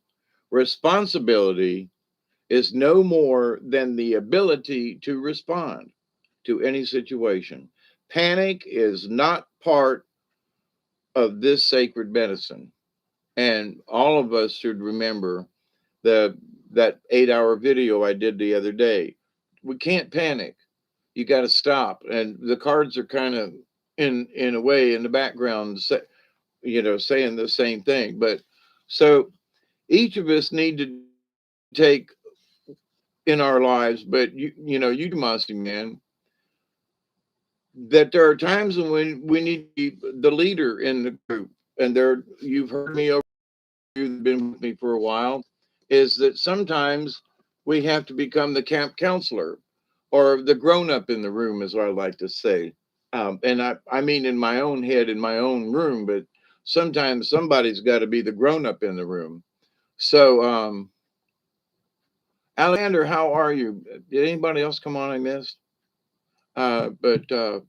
Responsibility is no more than the ability to respond to any situation. Panic is not part of this sacred medicine. And all of us should remember the that 8-hour video I did the other day. We can't panic. You got to stop. And the cards are kind of in a way in the background, saying the same thing. But so each of us need to take in our lives, but you Demasi man, that there are times when we need to be the leader in the group. And there, you've heard me over, you've been with me for a while, is that sometimes we have to become the camp counselor or the grown up in the room, as I like to say. And I mean in my own head, in my own room, but sometimes somebody's got to be the grown up in the room. So, Alexander, how are you? Did anybody else come on I missed? But I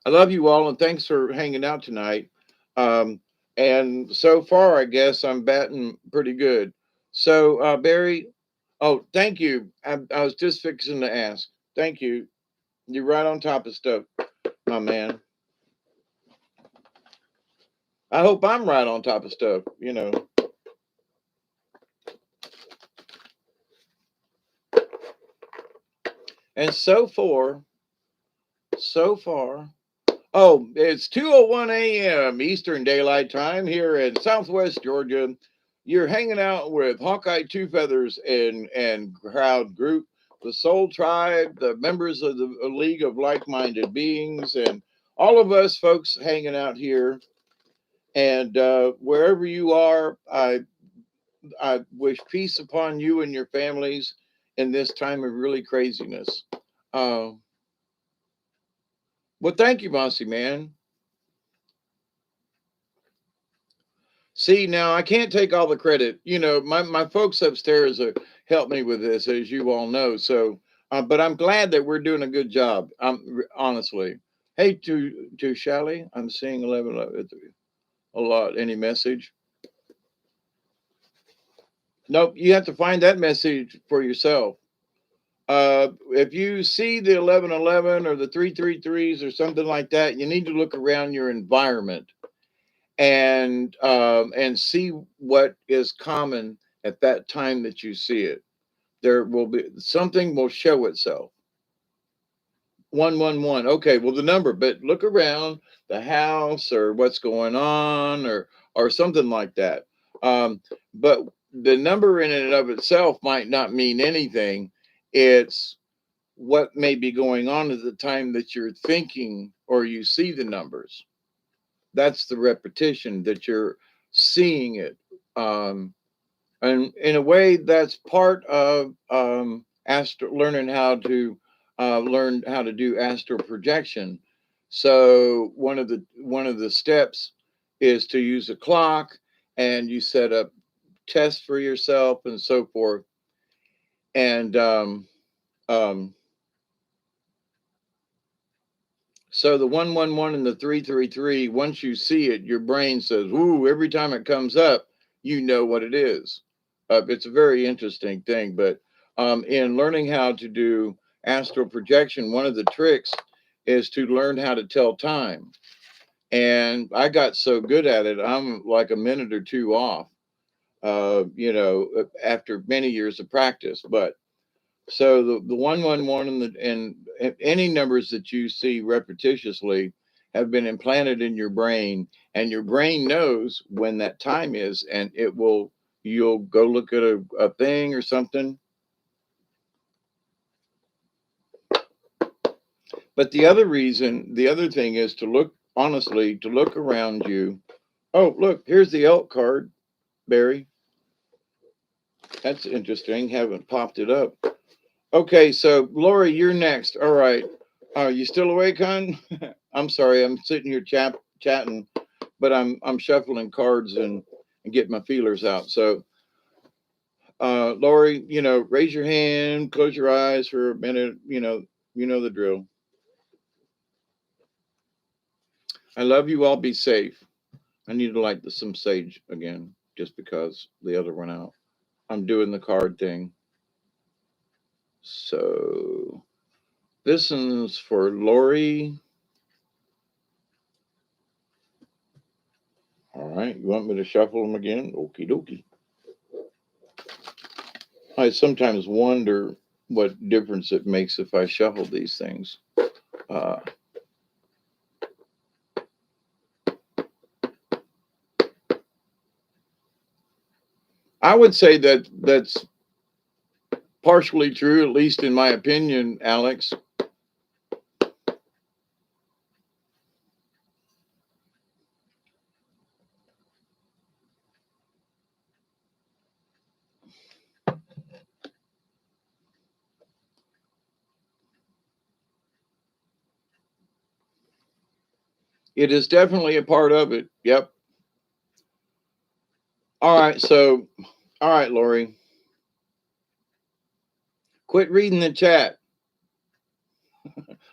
love you all, and thanks for hanging out tonight. Um, and so far, I guess I'm batting pretty good. So, Barry, oh, thank you. I was just fixing to ask. Thank you. You're right on top of stuff, my man. I hope I'm right on top of stuff. And so far, oh, it's 2:01 a.m. Eastern Daylight Time here in Southwest Georgia. You're hanging out with Hawkeye Two Feathers and crowd group, the Soul Tribe, the members of the League of Like-Minded Beings, and all of us folks hanging out here. And wherever you are, I wish peace upon you and your families in this time of really craziness. Uh, well, thank you, Mossy man. See, now I can't take all the credit. My folks upstairs helped me with this, as you all know. So, but I'm glad that we're doing a good job. Honestly. Hey, to Shally, I'm seeing 11 a lot. Any message? Nope. You have to find that message for yourself. If you see the 1111 or the 333s or something like that, you need to look around your environment and see what is common at that time that you see it. There will be something will show itself. 111. Okay, well the number, but look around the house or what's going on or something like that. But the number in and of itself might not mean anything. It's what may be going on at the time that you're thinking or you see the numbers. That's the repetition that you're seeing it. And in a way, that's part of learning how to learn how to do astral projection. So one of the steps is to use a clock, and you set up tests for yourself and so forth. And um, so the 111 and the 333, once you see it, your brain says, "Ooh!" Every time it comes up, you know what it is. It's a very interesting thing. But in learning how to do astral projection, one of the tricks is to learn how to tell time. And I got so good at it, I'm like a minute or two off. After many years of practice, but so the 111 and any numbers that you see repetitiously have been implanted in your brain, and your brain knows when that time is, and you'll go look at a thing or something. But the other thing is to look honestly, to look around you. Oh, look, here's the elk card, Barry. That's interesting. Haven't popped it up. Okay, so Lori, you're next. All right. Are you still awake, hon? I'm sorry, I'm sitting here chatting, but I'm shuffling cards and getting my feelers out. So, Lori, raise your hand, close your eyes for a minute. You know the drill. I love you all. Be safe. I need to light some sage again, just because the other went out. I'm doing the card thing. So this is for Lori. All right, you want me to shuffle them again? Okie dokie. I sometimes wonder what difference it makes if I shuffle these things. Uh, I would say that that's partially true, at least in my opinion, Alex. It is definitely a part of it. Yep. All right. So, all right, Lori, quit reading the chat.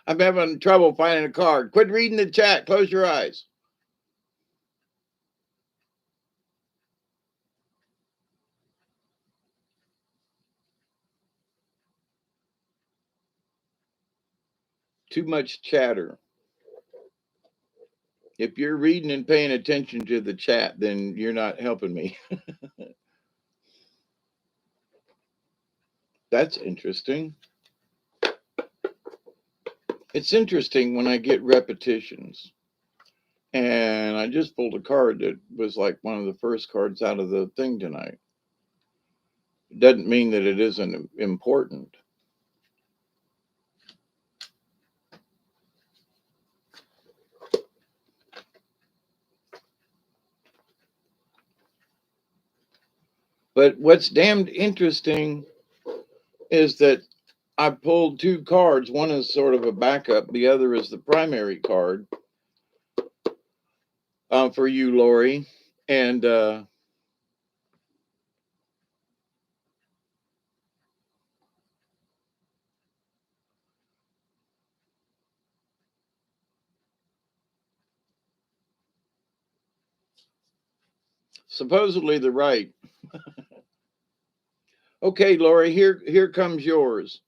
I'm having trouble finding a card. Quit reading the chat. Close your eyes. Too much chatter. If you're reading and paying attention to the chat, then you're not helping me. That's interesting. It's interesting when I get repetitions. And I just pulled a card that was like one of the first cards out of the thing tonight. It doesn't mean that it isn't important. But what's damned interesting is that I pulled two cards. One is sort of a backup, the other is the primary card for you, Lori. And supposedly the right. Okay, Lori, here comes yours.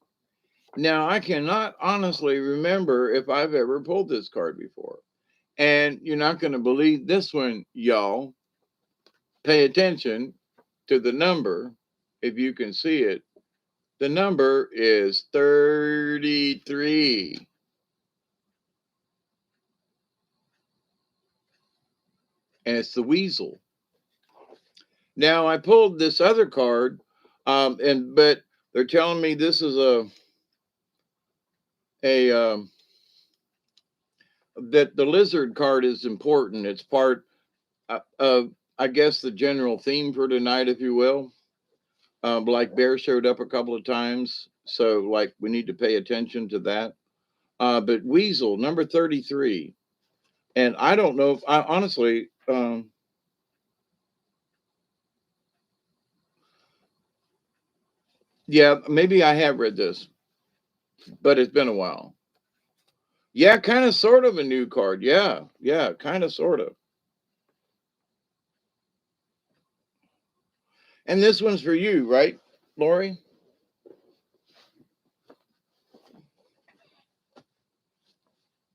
Now, I cannot honestly remember if I've ever pulled this card before. And you're not going to believe this one, y'all. Pay attention to the number if you can see it. The number is 33, and it's the weasel. Now, I pulled this other card, but they're telling me this is a that the lizard card is important. It's part of, I guess, the general theme for tonight, if you will. Like bear showed up a couple of times, so like we need to pay attention to that. But weasel number 33, and I don't know if I honestly. Yeah, maybe I have read this, but it's been a while. Yeah, kind of, sort of a new card. Yeah, yeah, kind of, sort of. And this one's for you, right, Lori?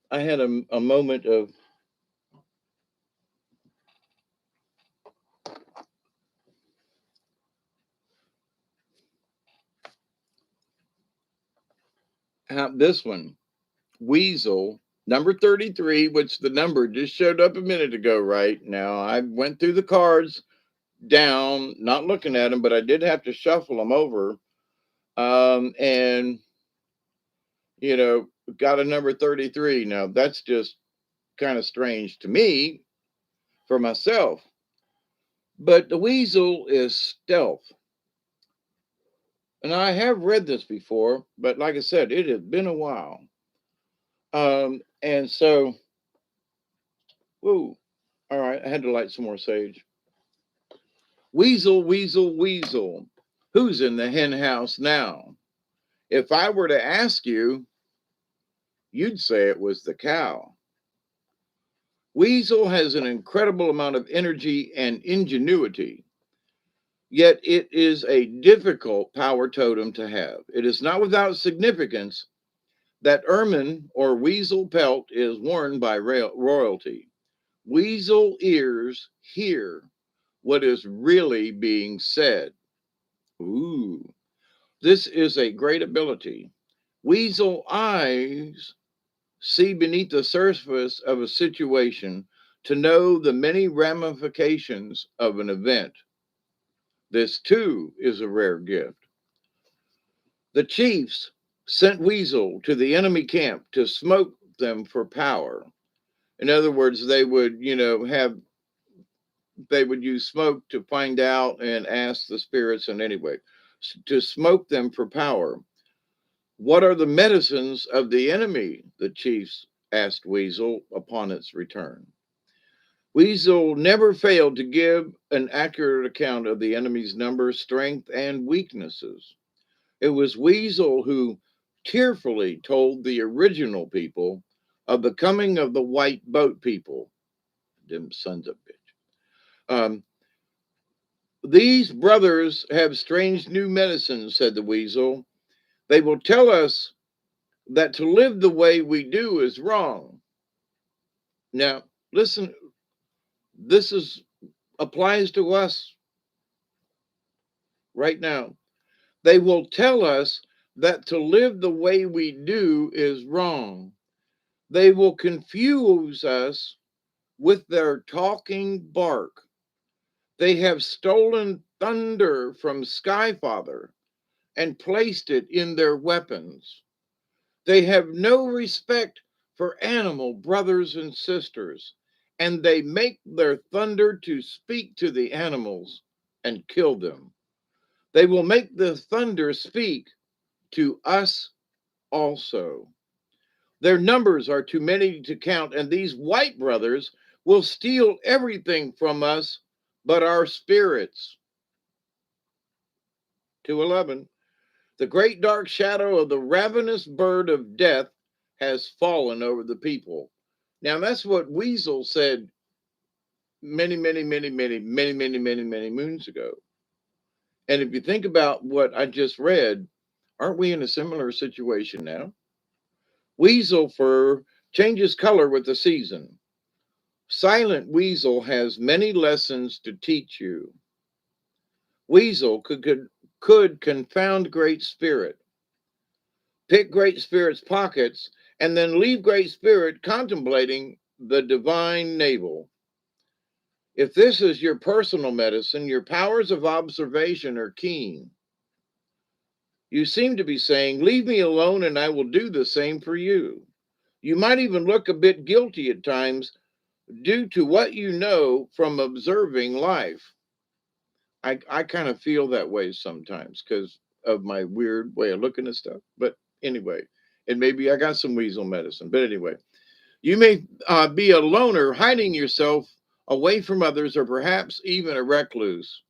I had a moment of this one, weasel number 33, which the number just showed up a minute ago. Right now, I went through the cards down, not looking at them, but I did have to shuffle them over. And you know, got a number 33. Now that's just kind of strange to me for myself. But the weasel is stealth. And I have read this before, but like I said, it has been a while. And so, whoa, all right, I had to light some more sage. Weasel, weasel, weasel. Who's in the hen house now? If I were to ask you, you'd say it was the cow. Weasel has an incredible amount of energy and ingenuity, yet it is a difficult power totem to have. It is not without significance that ermine or weasel pelt is worn by royalty. Weasel ears hear what is really being said. Ooh, this is a great ability. Weasel eyes see beneath the surface of a situation to know the many ramifications of an event. This too is a rare gift. The chiefs sent Weasel to the enemy camp to smoke them for power. In other words, they would, they would use smoke to find out and ask the spirits, and anyway, to smoke them for power. What are the medicines of the enemy? The chiefs asked Weasel upon its return. Weasel never failed to give an accurate account of the enemy's numbers, strength, and weaknesses. It was Weasel who tearfully told the original people of the coming of the white boat people, them sons of bitch. These brothers have strange new medicines, said the weasel. They will tell us that to live the way we do is wrong. Now, listen, this is applies to us right now. They will tell us that to live the way we do is wrong. They will confuse us with their talking bark. They have stolen thunder from Skyfather and placed it in their weapons. They have no respect for animal brothers and sisters, and they make their thunder to speak to the animals and kill them. They will make the thunder speak to us also. Their numbers are too many to count, and these white brothers will steal everything from us but our spirits. 211. The great dark shadow of the ravenous bird of death has fallen over the people. Now, that's what Weasel said many moons ago. And if you think about what I just read, aren't we in a similar situation now? Weasel fur changes color with the season. Silent weasel has many lessons to teach you. Weasel could confound Great Spirit, pick Great Spirit's pockets, and then leave Great Spirit contemplating the divine navel. If this is your personal medicine, your powers of observation are keen. You seem to be saying, leave me alone and I will do the same for you. You might even look a bit guilty at times due to what you know from observing life. I kind of feel that way sometimes because of my weird way of looking at stuff. But anyway, and maybe I got some weasel medicine. But anyway, you may be a loner, hiding yourself away from others, or perhaps even a recluse.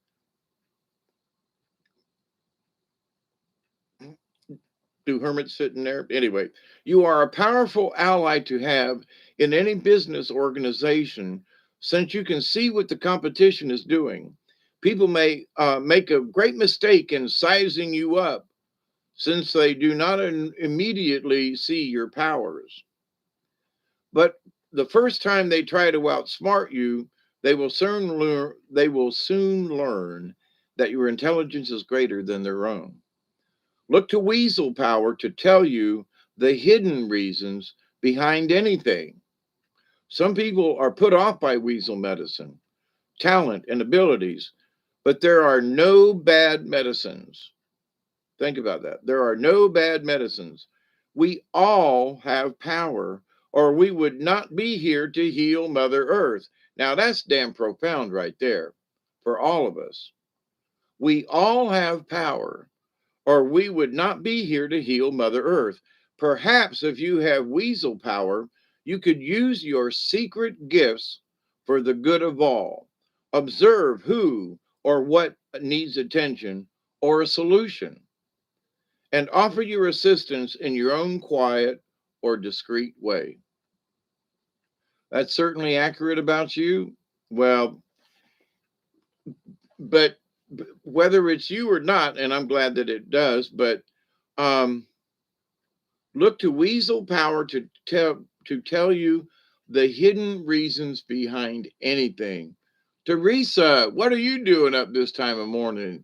Do hermits sit in there? Anyway, you are a powerful ally to have in any business organization since you can see what the competition is doing. People may make a great mistake in sizing you up since they do not immediately see your powers. But the first time they try to outsmart you, they will soon learn that your intelligence is greater than their own. Look to weasel power to tell you the hidden reasons behind anything. Some people are put off by weasel medicine, talent, and abilities, but there are no bad medicines. Think about that. There are no bad medicines. We all have power, or we would not be here to heal Mother Earth. Now, that's damn profound right there for all of us. We all have power, or we would not be here to heal Mother Earth. Perhaps if you have weasel power, you could use your secret gifts for the good of all. Observe who or what needs attention or a solution, and offer your assistance in your own quiet or discreet way. That's certainly accurate about you. Well, but whether it's you or not, and I'm glad that it does, but um, look to weasel power to tell you the hidden reasons behind anything. Teresa, what are you doing up this time of morning?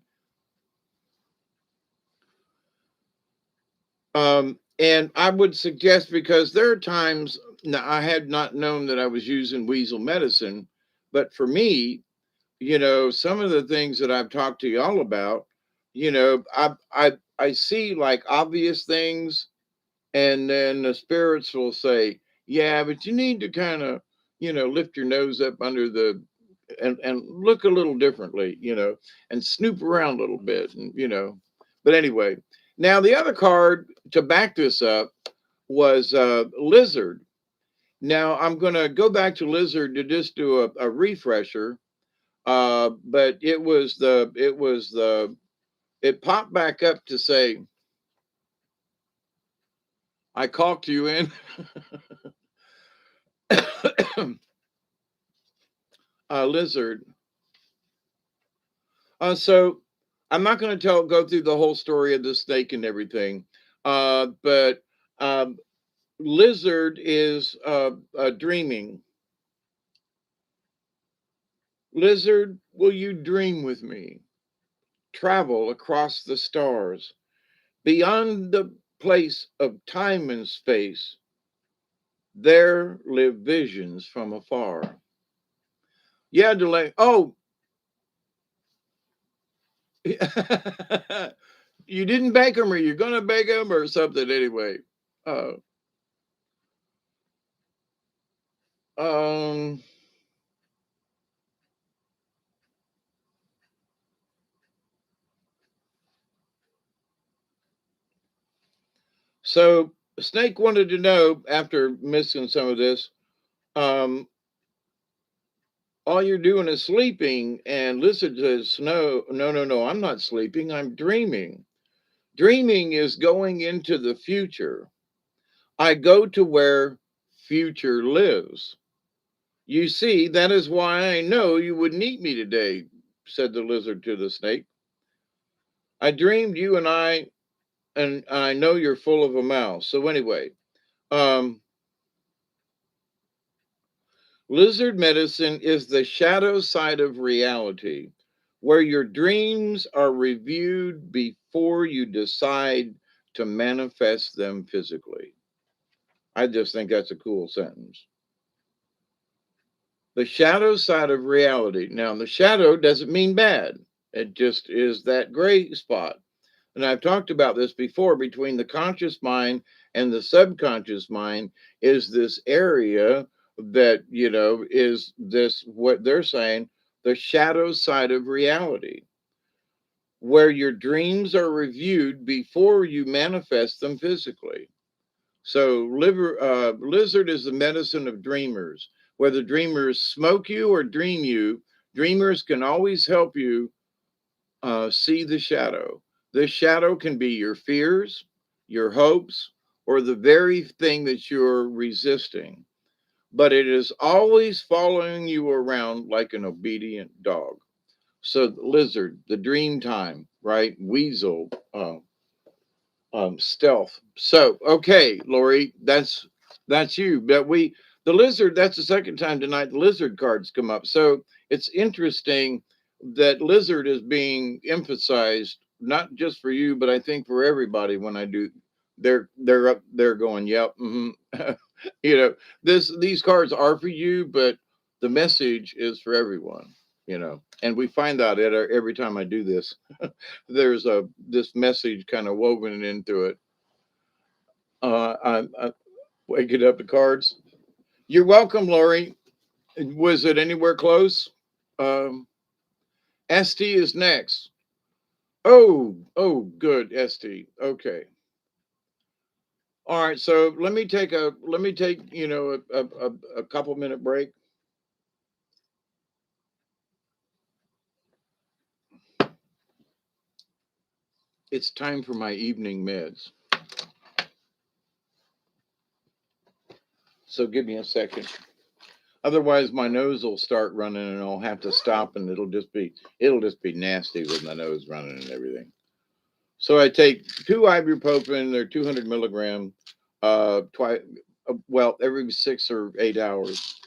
And I would suggest, because there are times now I had not known that I was using weasel medicine, but for me, some of the things that I've talked to y'all about, I see like obvious things, and then the spirits will say, "Yeah, but you need to kind of, lift your nose up under the and look a little differently, and snoop around a little bit, and But anyway, now the other card to back this up was Lizard. Now I'm going to go back to Lizard to just do a refresher. But it popped back up to say, I called you in. Lizard. So I'm not going to go through the whole story of the snake and everything. But Lizard is dreaming. Lizard, will you dream with me? Travel across the stars, beyond the place of time and space. There live visions from afar. Yeah, delay. Oh, you didn't bake them, or you're gonna bake them, or something. Anyway, uh, um, so Snake wanted to know, after missing some of this, um, all you're doing is sleeping. And Lizard says, no, no, no, no, I'm not sleeping. I'm dreaming. Dreaming is going into the future. I go to where future lives. You see, that is why I know you wouldn't eat me today, said the lizard to the snake. I dreamed you and I know you're full of a mouth. So anyway, um, lizard medicine is the shadow side of reality, where your dreams are reviewed before you decide to manifest them physically. I just think that's a cool sentence. The shadow side of reality. Now, the shadow doesn't mean bad, it just is that gray spot. And I've talked about this before, between the conscious mind and the subconscious mind is this area that, is this, what they're saying, the shadow side of reality, where your dreams are reviewed before you manifest them physically. So, lizard is the medicine of dreamers. Whether dreamers smoke you or dream you, dreamers can always help you see the shadow. The shadow can be your fears, your hopes, or the very thing that you're resisting. But it is always following you around like an obedient dog. So, lizard, the dream time, right? Weasel, stealth. So, okay, Lori, that's you. But the lizard. That's the second time tonight the lizard cards come up. So it's interesting that lizard is being emphasized, not just for you, but I think for everybody. When I do, they're up there going, yep, you know, these cards are for you, but the message is for everyone. And we find out every time I do this. There's this message kind of woven into it. I'm waking up the cards. You're welcome, Lori. Was it anywhere close? Um, ST is next. Oh, good, ST. Okay. All right. So let me take a couple minute break. It's time for my evening meds. So give me a second. Otherwise, my nose will start running, and I'll have to stop, and it'll just be nasty with my nose running and everything. So I take two ibuprofen. They're 200 milligram, twice. Well, every 6 or 8 hours,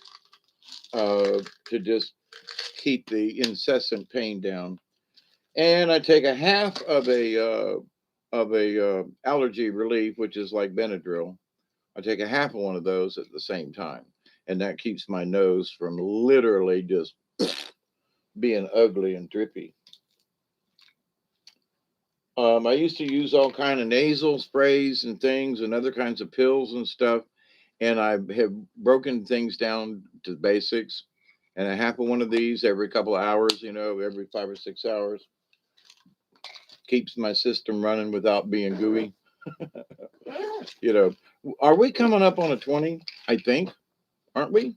to just keep the incessant pain down. And I take a half of a allergy relief, which is like Benadryl. I take a half of one of those at the same time, and that keeps my nose from literally just being ugly and drippy. I used to use all kind of nasal sprays and things and other kinds of pills and stuff, and I have broken things down to basics. And a half of one of these every couple of hours, every 5 or 6 hours, keeps my system running without being gooey. You know, are we coming up on a 20? I think, aren't we?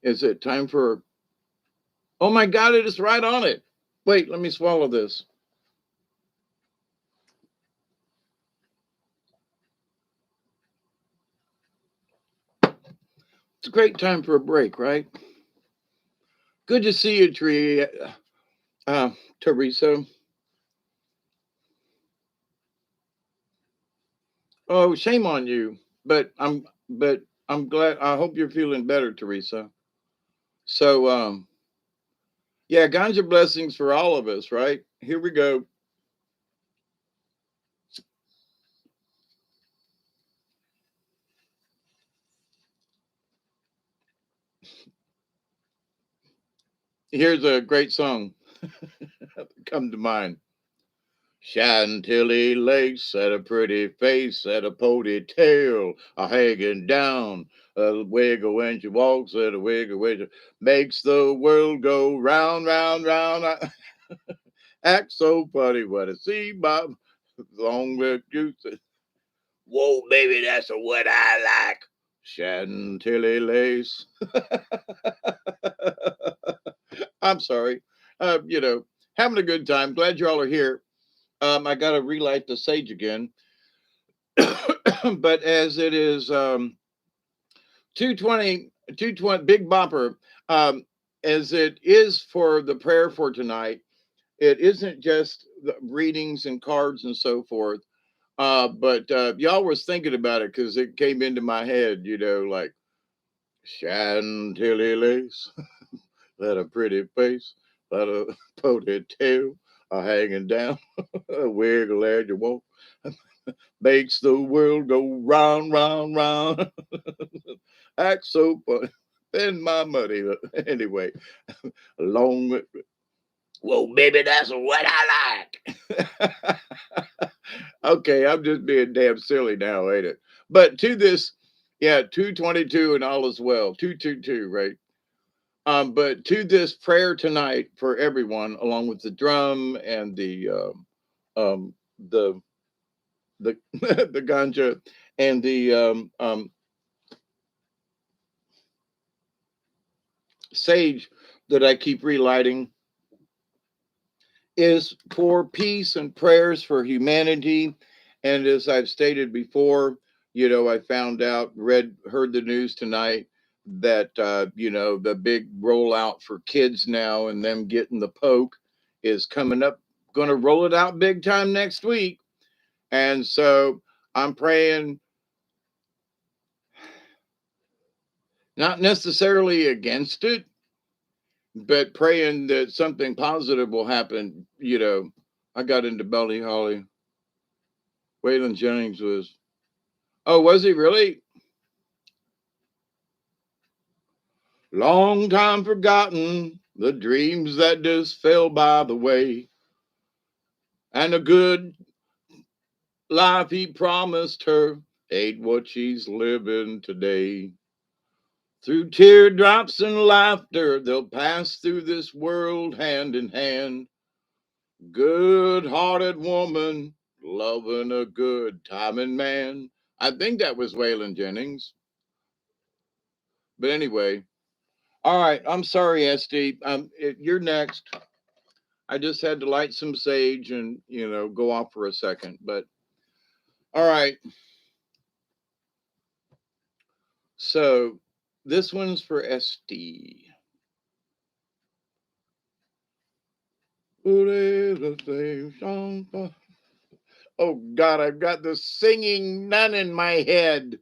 Is it time for? Oh my God! It is right on it. Wait, let me swallow this. It's a great time for a break, right? Good to see you, Teresa. Oh, shame on you. But I'm glad. I hope you're feeling better, Teresa. So yeah, ganja blessings for all of us, right? Here we go. Here's a great song come to mind. Chantilly lace had a pretty face, had a ponytail, a hanging down, a wiggle when she walks, and a wiggle when she makes the world go round, round, round. I act so funny when I see my long with juice. Whoa, baby, that's what I like. Chantilly lace. I'm sorry. Having a good time. Glad you all are here. I got to relight the sage again. But as it is 220, 220, Big Bopper. Um, as it is for the prayer for tonight, it isn't just the readings and cards and so forth. But y'all was thinking about it because it came into my head, like Chantilly lace, that a pretty face, that a ponytail, a hanging down, a wiggle as you walk, makes the world go round, round, round. Act so funny. Spend my money. Anyway, along with, well, baby, that's what I like. Okay, I'm just being damn silly now, ain't it? But to this, yeah, 222 and all is well. 222, right? But to this prayer tonight for everyone, along with the drum and um the the ganja and the sage that I keep relighting, is for peace and prayers for humanity. And as I've stated before, I found out, heard the news tonight that, the big rollout for kids now and them getting the poke is coming up, going to roll it out big time next week. And so I'm praying, not necessarily against it, but praying that something positive will happen. I got into Belly Holly. Waylon Jennings was. Oh, was he really? Long time forgotten, the dreams that just fell by the way, and a good life he promised her ain't what she's living today. Through teardrops and laughter, they'll pass through this world hand in hand. Good hearted woman, loving a good timing man. I think that was Waylon Jennings. But anyway, all right. I'm sorry, SD. You're next. I just had to light some sage and, go off for a second. But all right. So this one's for SD. Oh, God, I've got the singing nun in my head.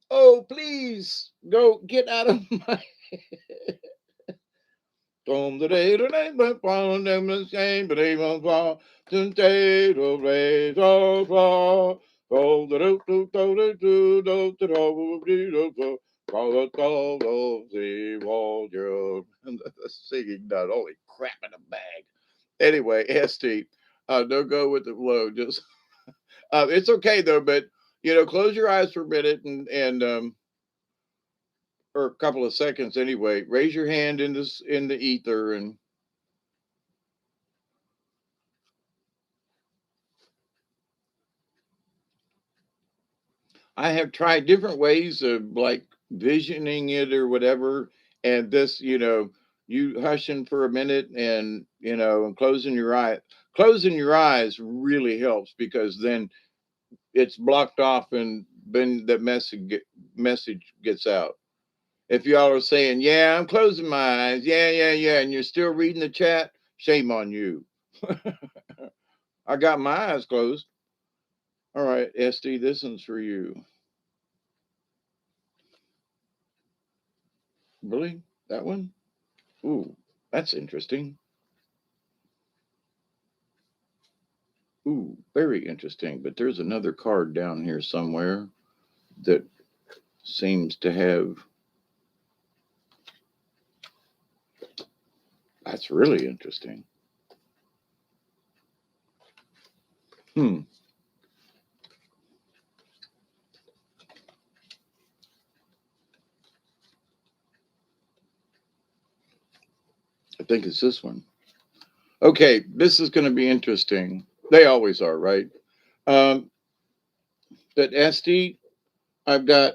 Oh, please go get out of my From the day to day, but follow them the same, but they won't fall. Today to raise our fall. Oh, the do, call the call of the wall, singing not only crap in a bag. Anyway, ST, don't go with the flow. Just it's okay though, but close your eyes for a minute and or a couple of seconds anyway. Raise your hand in the ether and I have tried different ways of like visioning it or whatever. And this, you hushing for a minute and, and closing your eyes really helps because then it's blocked off and then the message gets out. If y'all are saying, yeah, I'm closing my eyes. Yeah, yeah, yeah. And you're still reading the chat, shame on you. I got my eyes closed. All right, SD, this one's for you. Really? That one? Ooh, that's interesting. Ooh, very interesting. But there's another card down here somewhere that seems to have. That's really interesting. Hmm. I think it's this one. Okay, this is going to be interesting. They always are, right? Um, that SD, I've got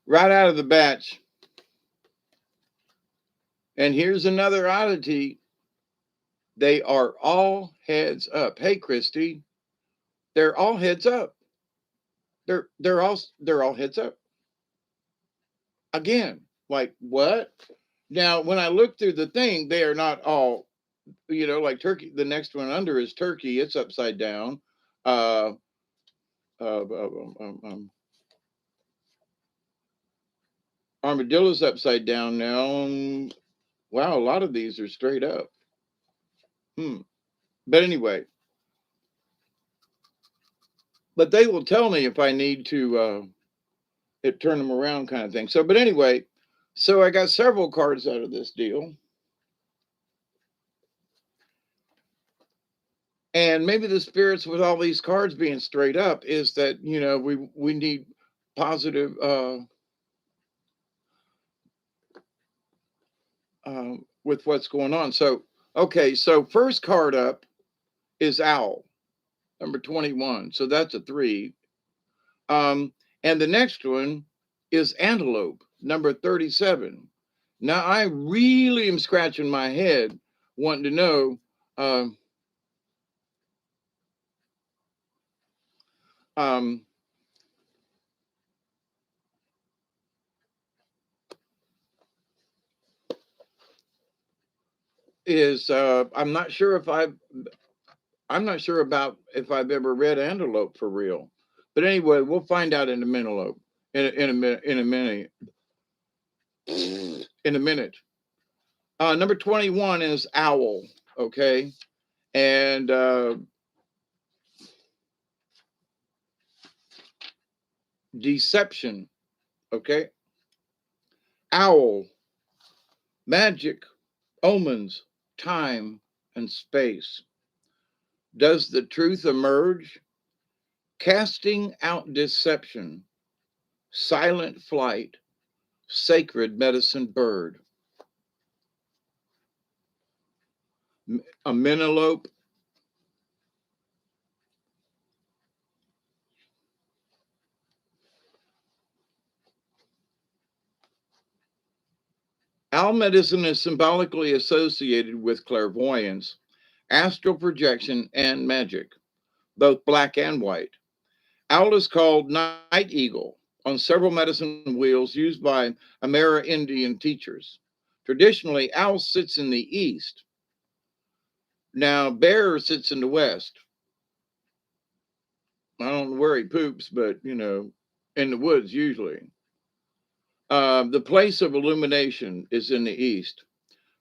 right out of the batch. And here's another oddity. They are all heads up. Hey, Christy, they're all heads up. They're all heads up. Again, like what? Now, when I look through the thing, they are not all, like turkey. The next one under is turkey. It's upside down. Uh, uh, um, um, um, Armadillo's upside down now. Wow, a lot of these are straight up. Hmm. But anyway, but they will tell me if I need to turn them around, kind of thing. So, but anyway, so I got several cards out of this deal, and maybe the spirits with all these cards being straight up is that we need positive with what's going on. So, okay, so first card up is owl, number 21. So that's a 3. Um, and the next one is antelope, number 37. Now I really am scratching my head wanting to know um, um, is I'm not sure about if I've ever read antelope for real. But anyway, we'll find out in a minute. In a minute. Number 21 is owl. Okay, and deception. Okay, owl, magic, omens, time, and space. Does the truth emerge? Casting out deception, silent flight, sacred medicine bird. A minelope. Owl medicine is symbolically associated with clairvoyance, astral projection, and magic, both black and white. Owl is called night eagle on several medicine wheels used by Amerindian teachers. Traditionally, owl sits in the east. Now, bear sits in the west. I don't know where he poops, but in the woods usually. The place of illumination is in the east.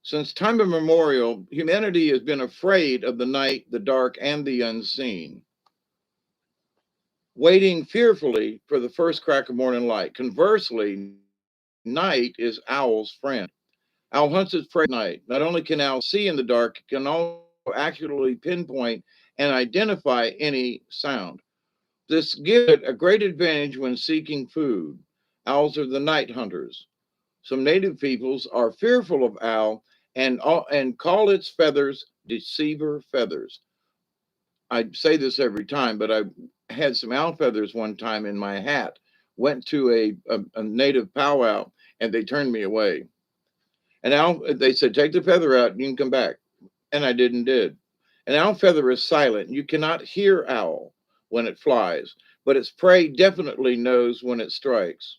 Since time immemorial, humanity has been afraid of the night, the dark, and the unseen, waiting fearfully for the first crack of morning light. Conversely, night is owl's friend. Owl hunts its prey at night. Not only can owl see in the dark, it can also accurately pinpoint and identify any sound. This gives it a great advantage when seeking food. Owls are the night hunters. Some native peoples are fearful of owl and call its feathers deceiver feathers. I say this every time, but I had some owl feathers one time in my hat. Went to a native powwow and they turned me away. And owl, they said, take the feather out and you can come back. And I did. An owl feather is silent. You cannot hear owl when it flies, but its prey definitely knows when it strikes.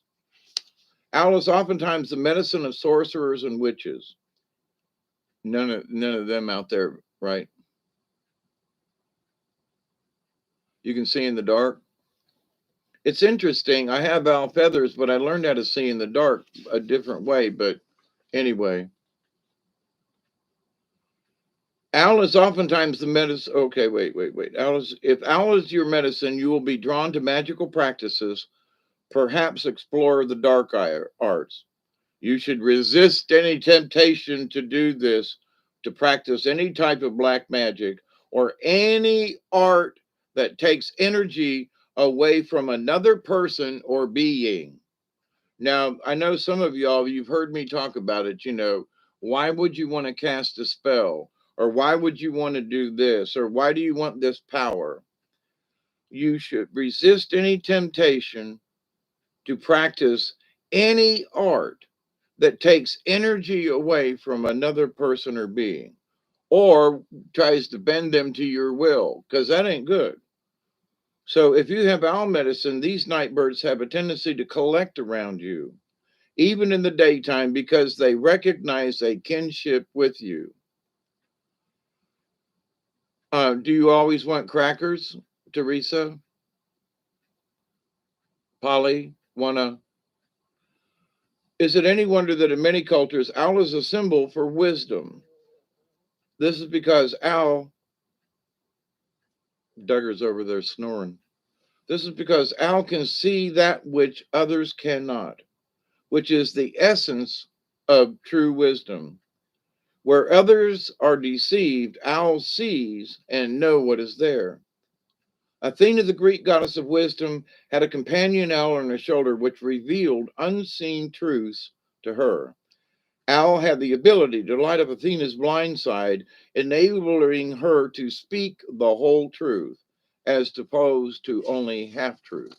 Owl is oftentimes the medicine of sorcerers and witches. None of them out there, right? You can see in the dark. It's interesting. I have owl feathers, but I learned how to see in the dark a different way. But anyway, owl is oftentimes the medicine. Okay, wait. If owl is your medicine, you will be drawn to magical practices, perhaps explore the dark arts. You should resist any temptation to do this, to practice any type of black magic or any art that takes energy away from another person or being. Now, I know some of y'all, you've heard me talk about it. Why would you want to cast a spell? Or why would you want to do this? Or why do you want this power? You should resist any temptation to practice any art that takes energy away from another person or being, or tries to bend them to your will, because that ain't good. So if you have owl medicine, these night birds have a tendency to collect around you, even in the daytime, because they recognize a kinship with you. Do you always want crackers, Teresa? Polly, wanna? Is it any wonder that in many cultures, owl is a symbol for wisdom? This is because owl, Duggar's over there snoring. This is because owl can see that which others cannot, which is the essence of true wisdom. Where others are deceived, owl sees and know what is there. Athena, the Greek goddess of wisdom, had a companion owl on her shoulder which revealed unseen truths to her. Owl had the ability to light up Athena's blind side, enabling her to speak the whole truth, as opposed to only half truth.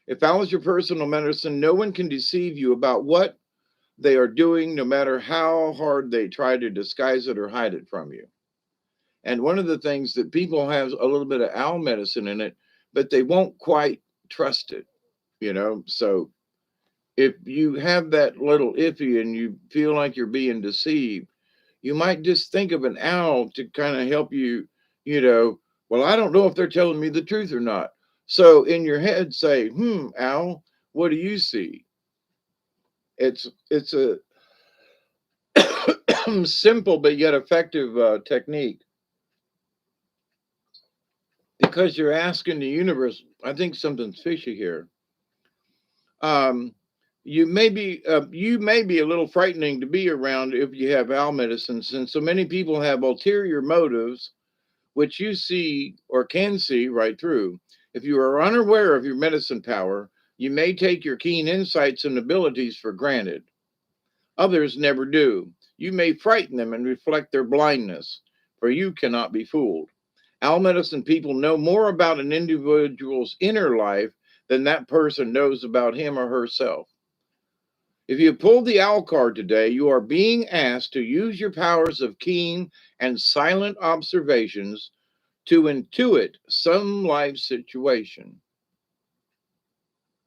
If Owl is your personal medicine, no one can deceive you about what they are doing, no matter how hard they try to disguise it or hide it from you. And one of the things that people have a little bit of owl medicine in it, but they won't quite trust it, you know? So if you have that little iffy and you feel like you're being deceived, you might just think of an owl to kind of help you, you know, well, I don't know if they're telling me the truth or not. So in your head, say, owl, what do you see? It's a simple but yet effective technique, because you're asking the universe. I think something's fishy here. Um, you may be a little frightening to be around if you have owl medicine, since so many people have ulterior motives, which you see or can see right through. If you are unaware of your medicine power, you may take your keen insights and abilities for granted. Others never do. You may frighten them and reflect their blindness, for you cannot be fooled. Owl medicine people know more about an individual's inner life than that person knows about him or herself. If you pulled the owl card today, you are being asked to use your powers of keen and silent observations to intuit some life situation.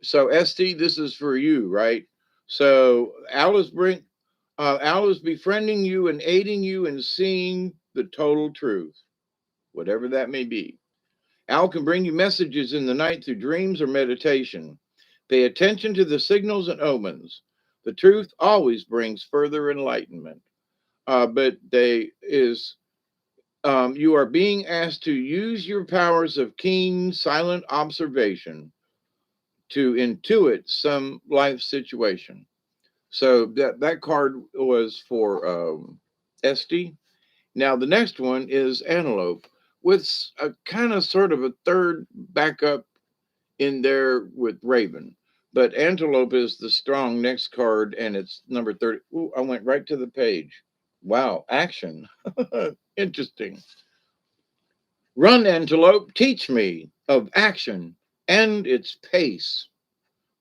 So, St, this is for you, right? So, Al is befriending you and aiding you in seeing the total truth, whatever that may be. Al can bring you messages in the night through dreams or meditation. Pay attention to the signals and omens. The truth always brings further enlightenment. But they is You are being asked to use your powers of keen, silent observation to intuit some life situation. So that card was for Esty. Now the next one is Antelope, with a kind of sort of a third backup in there with Raven. But Antelope is the strong next card, and it's number 30. Ooh, I went right to the page. Wow, action. Interesting. Run, Antelope, teach me of action and its pace.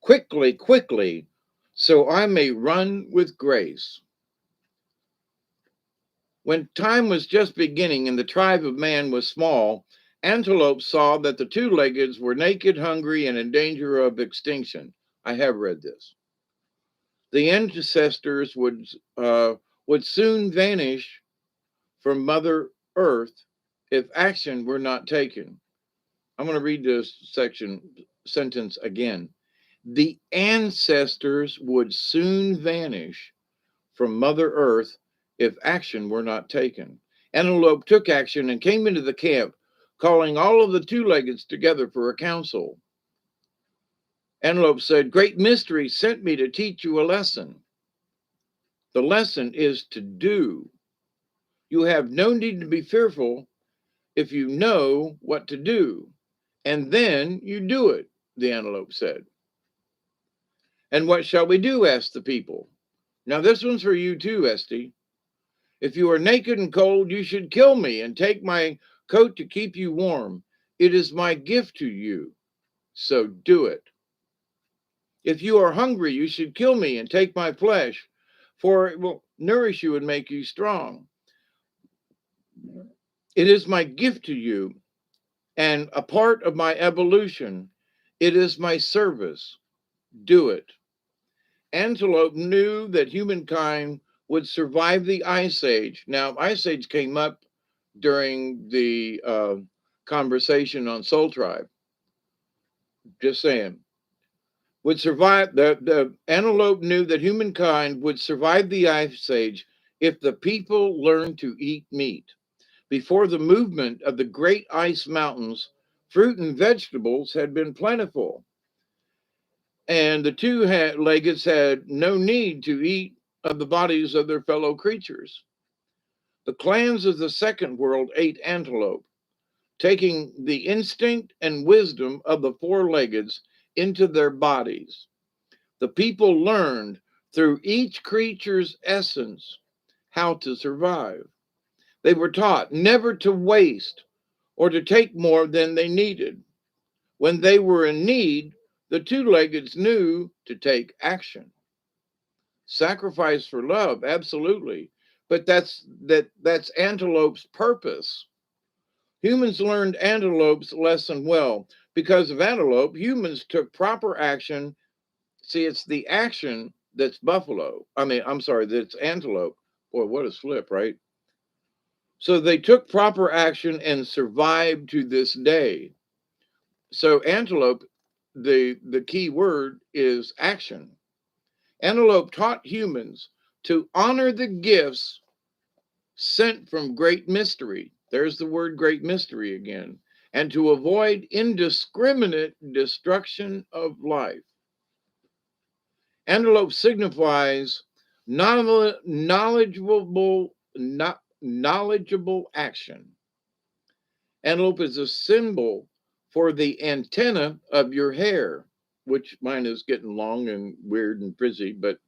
Quickly, quickly, so I may run with grace. When time was just beginning and the tribe of man was small, Antelope saw that the two-leggeds were naked, hungry, and in danger of extinction. I have read this. The ancestors would soon vanish from Mother Earth if action were not taken. I'm going to read this sentence again. The ancestors would soon vanish from Mother Earth if action were not taken. Antelope took action and came into the camp, calling all of the two-leggeds together for a council. Antelope said, "Great Mystery sent me to teach you a lesson. The lesson is to do. You have no need to be fearful if you know what to do, and then you do it," the antelope said. "And what shall we do?" asked the people. Now, this one's for you too, Esty. "If you are naked and cold, you should kill me and take my coat to keep you warm. It is my gift to you, so do it. If you are hungry, you should kill me and take my flesh, for it will nourish you and make you strong. It is my gift to you and a part of my evolution. It is my service. Do it. Antelope knew that humankind would survive the Ice Age. Now, Ice Age came up during the conversation on Soul Tribe. Just saying. Would survive, the antelope knew that humankind would survive the Ice Age if the people learned to eat meat. Before the movement of the great ice mountains, fruit and vegetables had been plentiful, and the two-leggeds had no need to eat of the bodies of their fellow creatures. The clans of the second world ate antelope, taking the instinct and wisdom of the four-leggeds into their bodies. The people learned through each creature's essence how to survive. They were taught never to waste or to take more than they needed. When they were in need, the two-leggeds knew to take action. Sacrifice for love, absolutely. But that's antelope's purpose. Humans learned antelope's lesson well. Because of antelope, humans took proper action. See, it's the action that's buffalo. I'm sorry, that's antelope. Boy, what a slip, right? So they took proper action and survived to this day. So antelope, the key word is action. Antelope taught humans to honor the gifts sent from great mystery. There's the word great mystery again. And to avoid indiscriminate destruction of life. Antelope signifies knowledgeable action. Antelope is a symbol for the antenna of your hair, which mine is getting long and weird and frizzy, but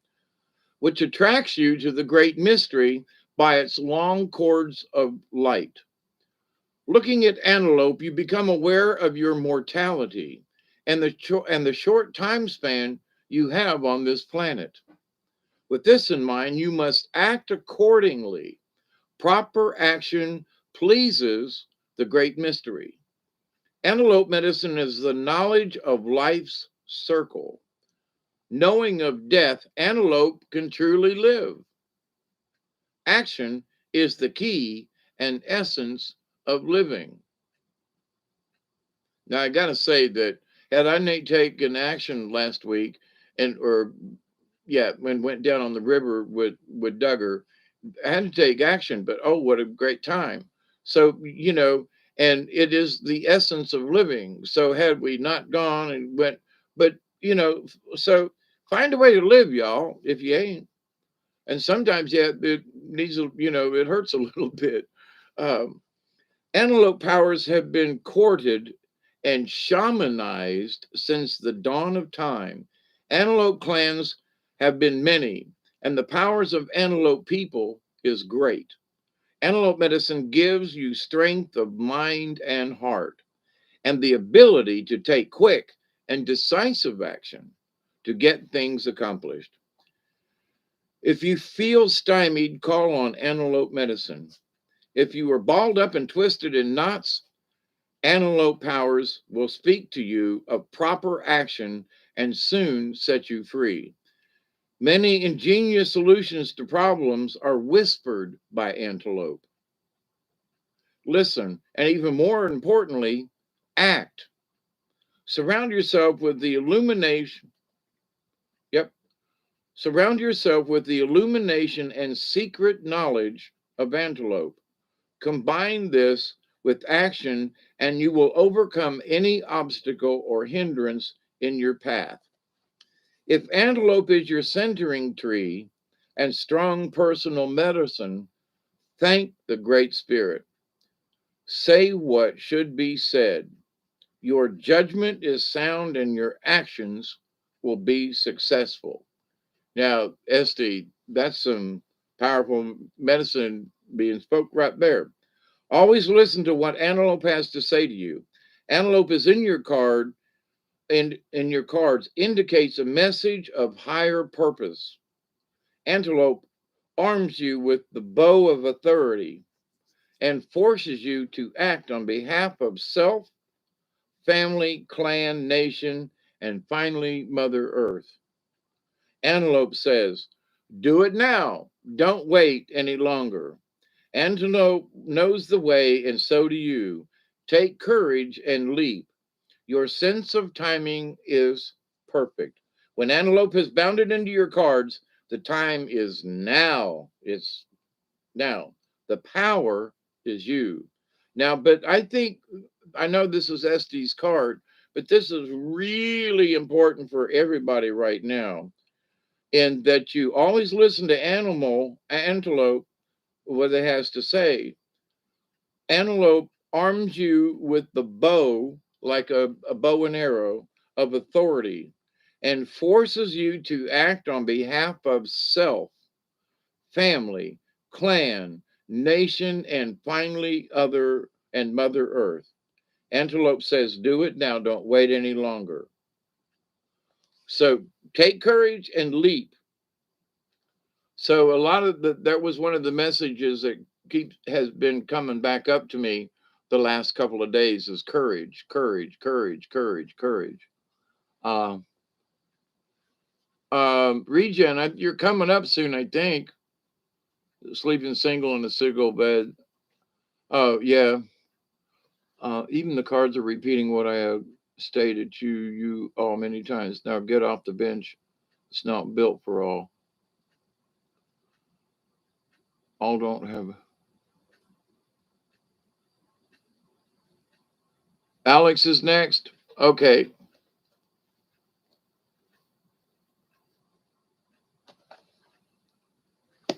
which attracts you to the great mystery by its long cords of light. Looking at antelope, you become aware of your mortality and the short time span you have on this planet. With this in mind, you must act accordingly. Proper action pleases the great mystery. Antelope medicine is the knowledge of life's circle. Knowing of death, antelope can truly live. Action is the key and essence of living. Now, I got to say that had I not taken action last week and went down on the river with Duggar, I had to take action, but oh, what a great time. So, and it is the essence of living. So, had we not gone and went, but, so find a way to live, y'all, if you ain't. And sometimes, yeah, it needs, it hurts a little bit. Um, Antelope powers have been courted and shamanized since the dawn of time. Antelope clans have been many, and the powers of antelope people is great. Antelope medicine gives you strength of mind and heart, and the ability to take quick and decisive action to get things accomplished. If you feel stymied, call on antelope medicine. If you are balled up and twisted in knots, antelope powers will speak to you of proper action and soon set you free. Many ingenious solutions to problems are whispered by antelope. Listen, and even more importantly, act. Surround yourself with the illumination. Yep. Surround yourself with the illumination and secret knowledge of antelope. Combine this with action, and you will overcome any obstacle or hindrance in your path. If antelope is your centering tree and strong personal medicine, thank the Great Spirit. Say what should be said. Your judgment is sound and your actions will be successful. Now, Esty, that's some powerful medicine being spoke right there. Always listen to what antelope has to say to you. Antelope is in your card, and in your cards indicates a message of higher purpose. Antelope arms you with the bow of authority. and forces you to act on behalf of self, family, clan, nation, and finally, Mother Earth. Antelope says, do it now. Don't wait any longer. Antelope knows the way, and so do you. Take courage and leap. Your sense of timing is perfect. When Antelope has bounded into your cards, the time is now. It's now. The power is you. Now, but I know this is Estee's card, but this is really important for everybody right now. In that you always listen to Antelope, what it has to say. Antelope arms you with the bow, like a bow and arrow of authority, and forces you to act on behalf of self, family, clan, nation, and finally other and Mother Earth. Antelope says, do it now, don't wait any longer. So take courage and leap. So a lot of that was one of the messages that has been coming back up to me the last couple of days is courage, courage, courage, courage, courage. Uh, Regen, you're coming up soon, I think. Sleeping single in a single bed. Oh yeah. Even the cards are repeating what I have stated to you all many times. Now get off the bench. It's not built for all. All don't have. Alex is next. Okay.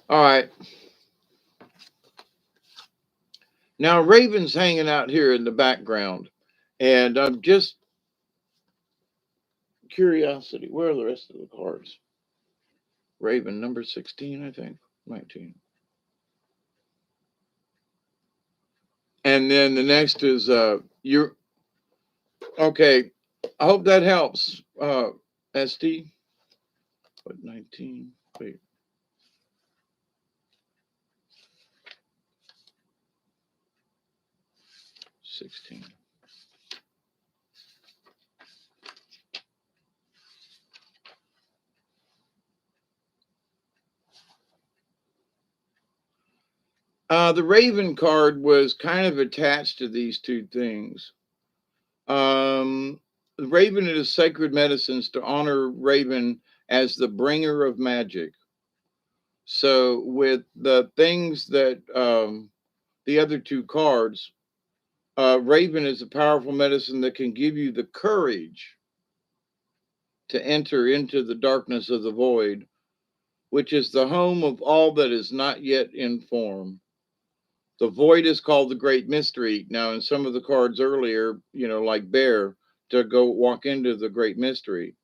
All right. Now Raven's hanging out here in the background, and I'm just curiosity. Where are the rest of the cards? Raven number 16, I think, 19. And then the next is you're okay. I hope that helps. ST, what 19? Wait, 16. The Raven card was kind of attached to these two things. The Raven is sacred medicines to honor Raven as the bringer of magic. So with the things that the other two cards, Raven is a powerful medicine that can give you the courage to enter into the darkness of the void, which is the home of all that is not yet in form. The void is called the great mystery. Now, in some of the cards earlier, like bear, to go walk into the great mystery.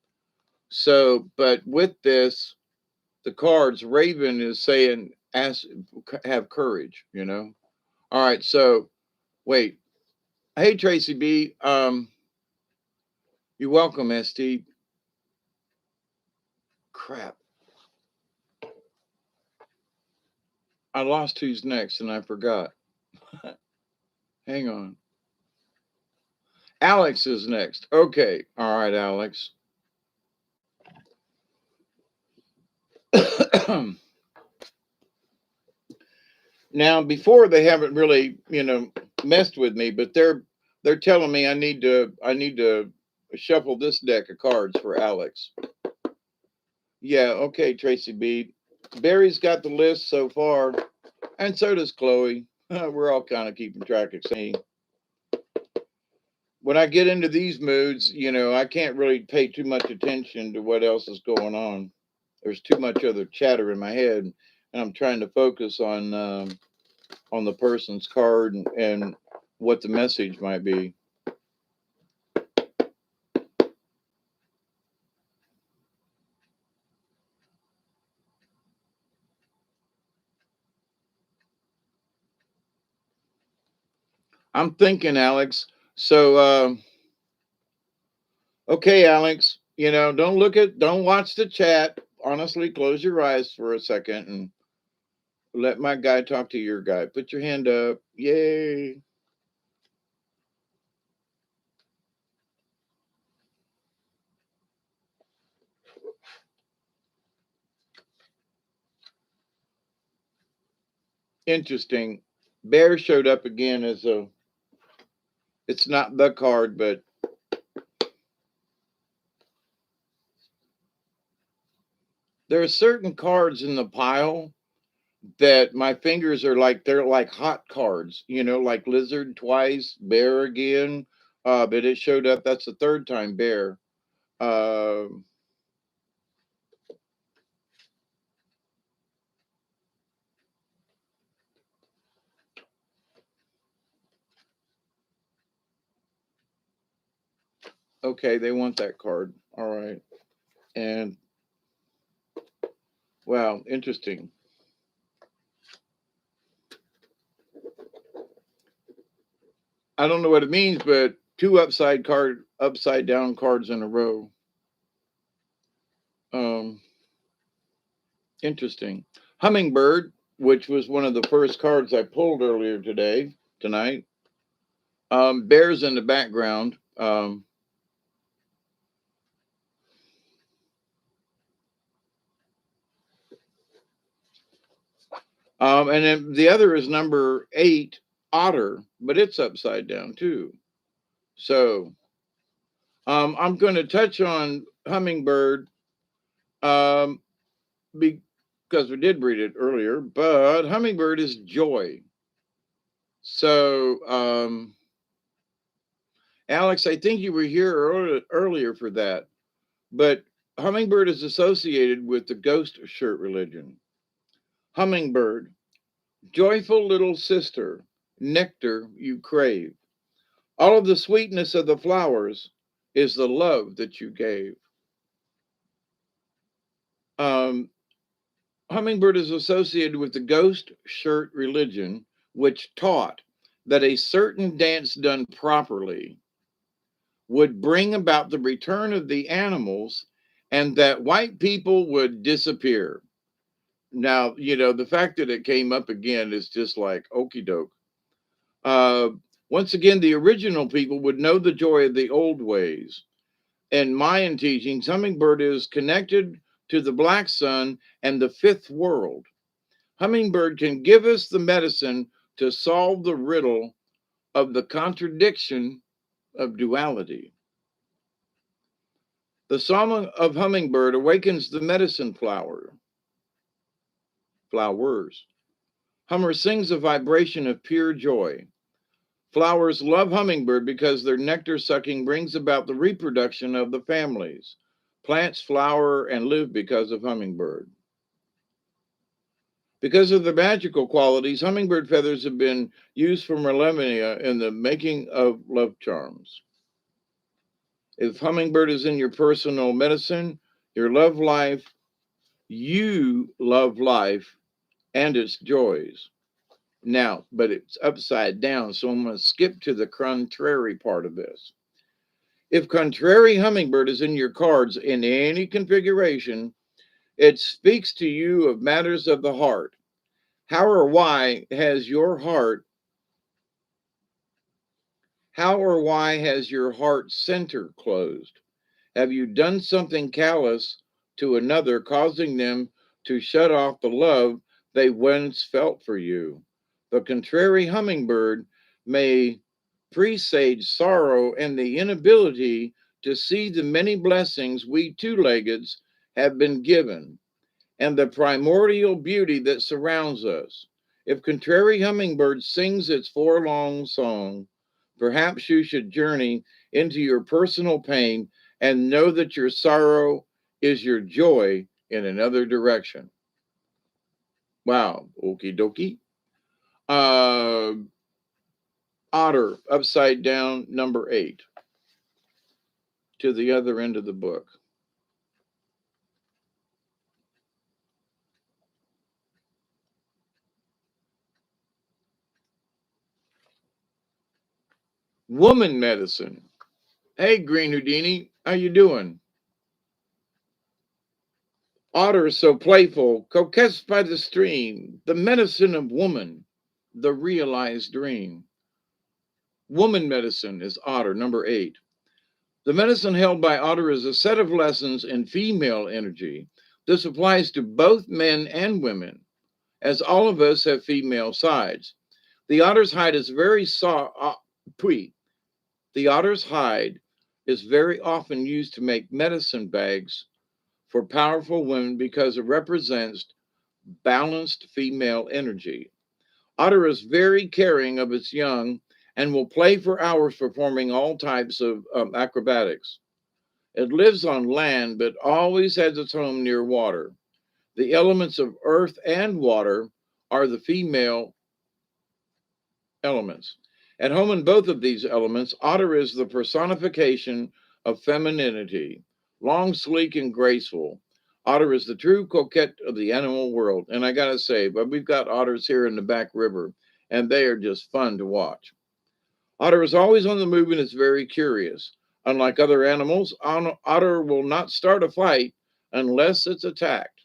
So, but with this, the cards, Raven is saying, have courage. All right. So, wait. Hey, Tracy B. You're welcome, ST. Crap. I lost who's next and I forgot. Hang on. Alex is next. Okay. All right, Alex. Now, before they haven't really, messed with me, but they're telling me I need to shuffle this deck of cards for Alex. Yeah, okay, Tracy B. Barry's got the list so far, and so does Chloe. We're all kind of keeping track of me. When I get into these moods, I can't really pay too much attention to what else is going on. There's too much other chatter in my head, and I'm trying to focus on the person's card and what the message might be. I'm thinking, Alex. So, okay, Alex, don't watch the chat. Honestly, close your eyes for a second and Let my guy talk to your guy. Put your hand up. Yay. Interesting. Bear showed up again as a, it's not the card, but there are certain cards in the pile that my fingers are like, they're like hot cards, like lizard twice, bear again. But it showed up. That's the third time bear. Um okay, they want that card. All right. And wow, interesting. I don't know what it means, but two upside down cards in a row. Um, Interesting. Hummingbird, which was one of the first cards I pulled earlier tonight. Bears in the background. And then the other is number 8, otter, but it's upside down too. So I'm going to touch on hummingbird um, because we did read it earlier, but hummingbird is joy. So, Alex, I think you were here earlier for that, but hummingbird is associated with the ghost shirt religion. Hummingbird, joyful little sister, nectar you crave. All of the sweetness of the flowers is the love that you gave. Um, Hummingbird is associated with the ghost shirt religion, which taught that a certain dance done properly would bring about the return of the animals and that white people would disappear. Now, the fact that it came up again is just like okey doke. Uh, Once again, the original people would know the joy of the old ways. In Mayan teachings, hummingbird is connected to the black sun and the fifth world. Hummingbird can give us the medicine to solve the riddle of the contradiction of duality. The song of hummingbird awakens the medicine flowers. Hummer sings a vibration of pure joy. Flowers love hummingbird because their nectar sucking brings about the reproduction of the families. Plants flower and live because of hummingbird. Because of their magical qualities, hummingbird feathers have been used for millennia in the making of love charms. If hummingbird is in your personal medicine, your love life, you love life and its joys. Now, but it's upside down, so I'm going to skip to the contrary part of this. If contrary hummingbird is in your cards in any configuration, it speaks to you of matters of the heart. How or why has your heart, how or why has your heart center closed? Have you done something callous to another, causing them to shut off the love they once felt for you? The contrary hummingbird may presage sorrow and the inability to see the many blessings we two leggeds have been given and the primordial beauty that surrounds us. If contrary hummingbird sings its forlong song, perhaps you should journey into your personal pain and know that your sorrow is your joy in another direction. Wow, okie dokie. Uh, Otter, upside down, number 8, to the other end of the book. Woman medicine. Hey, Green Houdini, how you doing? Otter so playful, coquettes by the stream, the medicine of woman, the realized dream. Woman medicine is otter, number 8. The medicine held by otter is a set of lessons in female energy. This applies to both men and women, as all of us have female sides. The otter's hide is very soft. The otter's hide is very often used to make medicine bags for powerful women because it represents balanced female energy. Otter is very caring of its young and will play for hours performing all types of acrobatics. It lives on land but always has its home near water. The elements of earth and water are the female elements. At home in both of these elements, otter is the personification of femininity, long, sleek, and graceful. Otter is the true coquette of the animal world. And I got to say, but we've got otters here in the back river, and they are just fun to watch. Otter is always on the move and is very curious. Unlike other animals, otter will not start a fight unless it's attacked.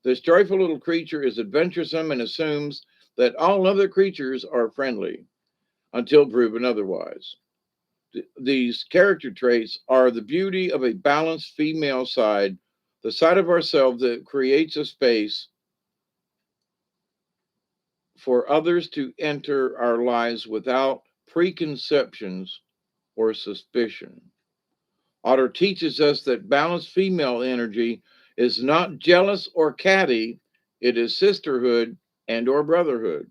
This joyful little creature is adventuresome and assumes that all other creatures are friendly until proven otherwise. These character traits are the beauty of a balanced female side, the side of ourselves that creates a space for others to enter our lives without preconceptions or suspicion. Otter teaches us that balanced female energy is not jealous or catty, it is sisterhood and or brotherhood,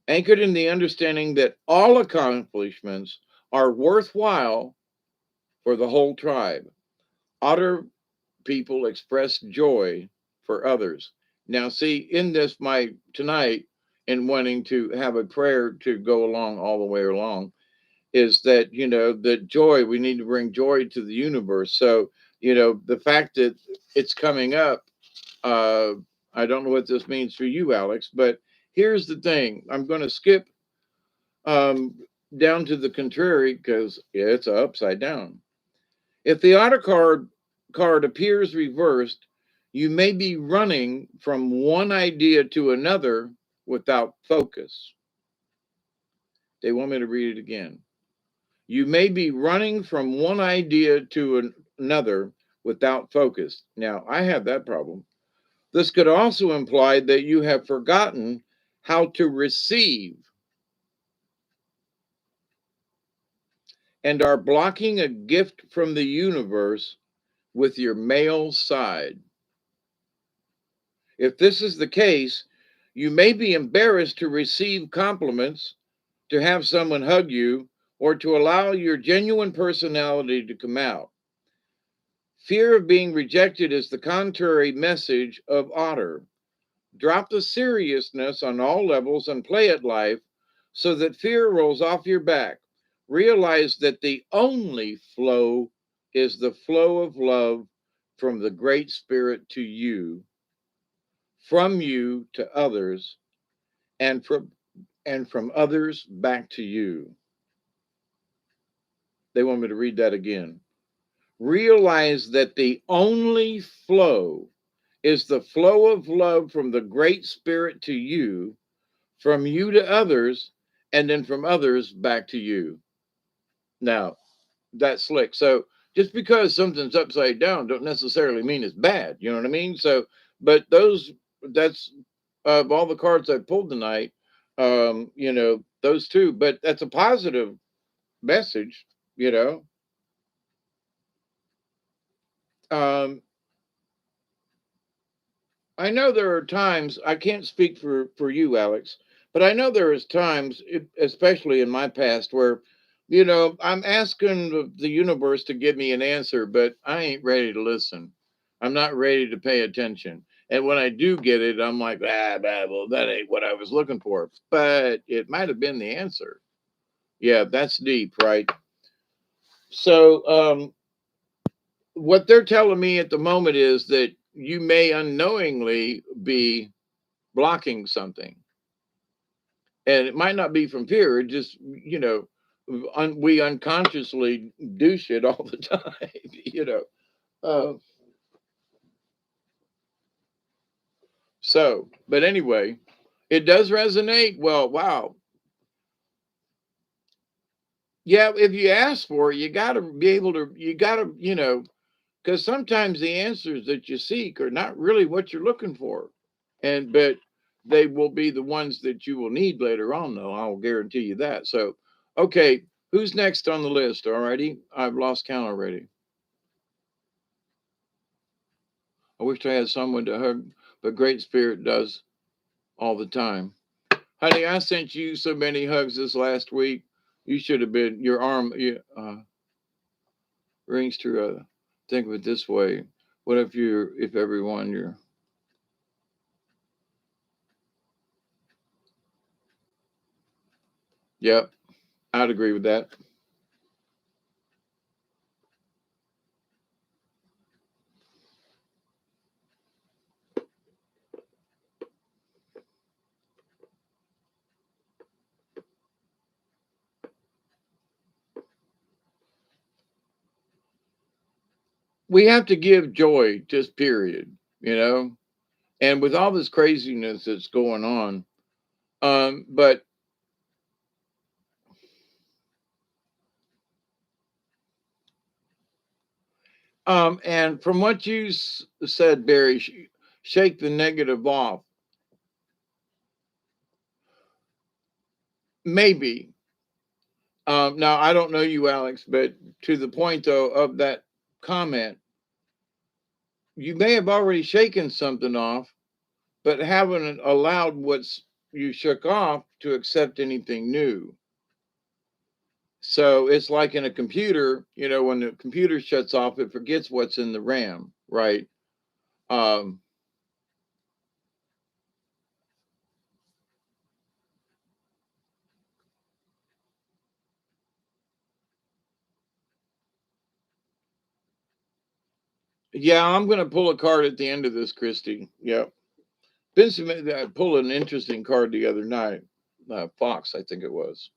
anchored in the understanding that all accomplishments are worthwhile for the whole tribe. Otter people express joy for others. Now, see, in this, my tonight, in wanting to have a prayer to go along all the way along, is that, that joy, we need to bring joy to the universe. So, the fact that it's coming up, uh, I don't know what this means for you, Alex, but here's the thing. I'm going to skip um, down to the contrary because it's upside down. If the card appears reversed, you may be running from one idea to another without focus. They want me to read it again. You may be running from one idea to another without focus. Now, I have that problem. This could also imply that you have forgotten how to receive and are blocking a gift from the universe with your male side. If this is the case, you may be embarrassed to receive compliments, to have someone hug you, or to allow your genuine personality to come out. Fear of being rejected is the contrary message of Otter. Drop the seriousness on all levels and play at life so that fear rolls off your back. Realize that the only flow is the flow of love from the Great Spirit to you, from you to others, and from others back to you. They want me to read that again. Realize that the only flow is the flow of love from the Great Spirit to you, from you to others, and then from others back to you. Now, that's slick. So just because something's upside down don't necessarily mean it's bad. You know what I mean? So, but that's of all the cards I pulled tonight, those two, but that's a positive message, you know. Um, I know there are times I can't speak for you, Alex, but I know there is times, especially in my past, where I'm asking the universe to give me an answer, but I ain't ready to listen. I'm not ready to pay attention. And when I do get it, I'm like, well, that ain't what I was looking for. But it might have been the answer. Yeah, that's deep, right? So, what they're telling me at the moment is that you may unknowingly be blocking something. And it might not be from fear, it just, we unconsciously do shit all the time, you know. Uh, So, but anyway, it does resonate. Well, wow. Yeah, if you ask for it, you got to be able to, you got to, because sometimes the answers that you seek are not really what you're looking for. But they will be the ones that you will need later on, though. I'll guarantee you that. So, okay, who's next on the list? Alrighty. I've lost count already. I wish I had someone to hug, but Great Spirit does all the time. Honey, I sent you so many hugs this last week. You should have been, your arm rings true. Think of it this way. What if if everyone you're, yep, I'd agree with that. We have to give joy, just period, you know? And with all this craziness that's going on, but and from what you said, Barry, shake the negative off. Maybe. Now I don't know you, Alex, but to the point though of that comment, you may have already shaken something off, but haven't allowed what's you shook off to accept anything new. So it's like in a computer, when the computer shuts off, it forgets what's in the RAM, right? Um, yeah, I'm going to pull a card at the end of this, Christy. Yep. Benson pulled an interesting card the other night. Fox, I think it was.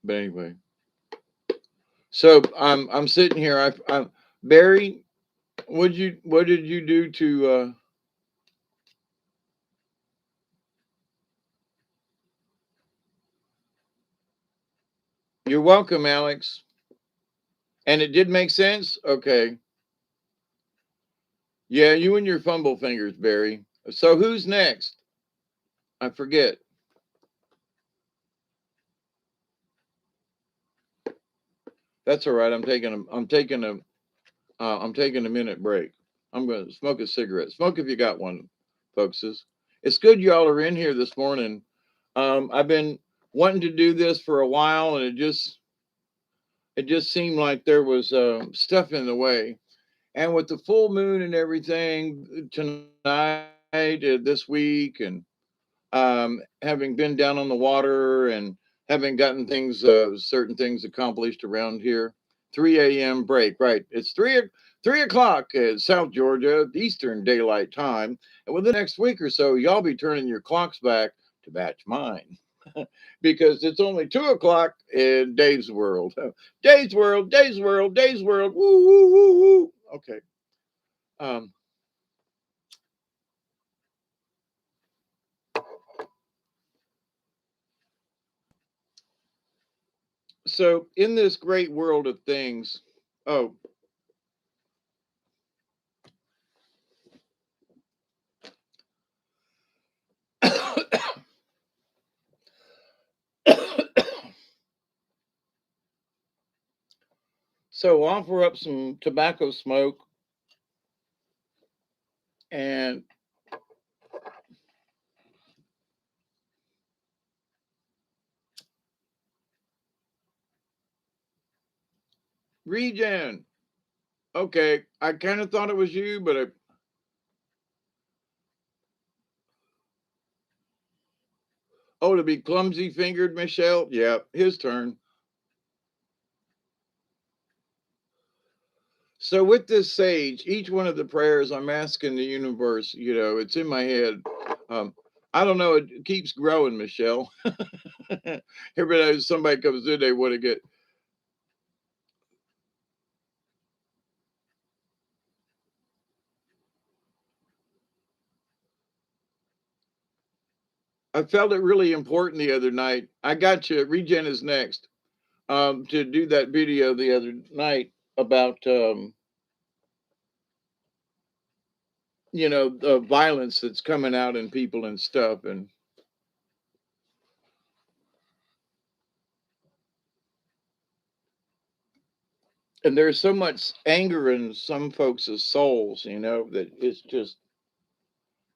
But anyway, so I'm sitting here. Barry, what did you do to? You're welcome, Alex. And it did make sense. Okay. Yeah, you and your fumble fingers, Barry. So who's next? I forget. That's all right. I'm taking a minute break. I'm going to smoke a cigarette. Smoke if you got one, folks. It's good y'all are in here this morning. I've been wanting to do this for a while, and it just seemed like there was stuff in the way. And with the full moon and everything tonight, this week, and having been down on the water and having gotten certain things accomplished around here. 3 a.m. break, right? It's 3 o'clock at South Georgia Eastern Daylight Time, and within the next week or so, y'all be turning your clocks back to match mine. Because it's only 2 o'clock in Dave's world. Dave's world, Dave's world, Dave's world. Woo, woo, woo, woo. Okay. Um, so in this great world of things, oh, so offer up some tobacco smoke and regen. Okay, I kind of thought it was you, but oh, to be clumsy fingered, Michelle. Yeah, his turn. So with this sage, each one of the prayers I'm asking the universe, it's in my head. Um, I don't know. It keeps growing, Michelle. Every time somebody comes in, they want to get. I felt it really important the other night. I got you. Regen is next. To do that video the other night about the violence that's coming out in people and stuff, and there's so much anger in some folks' souls, that it's just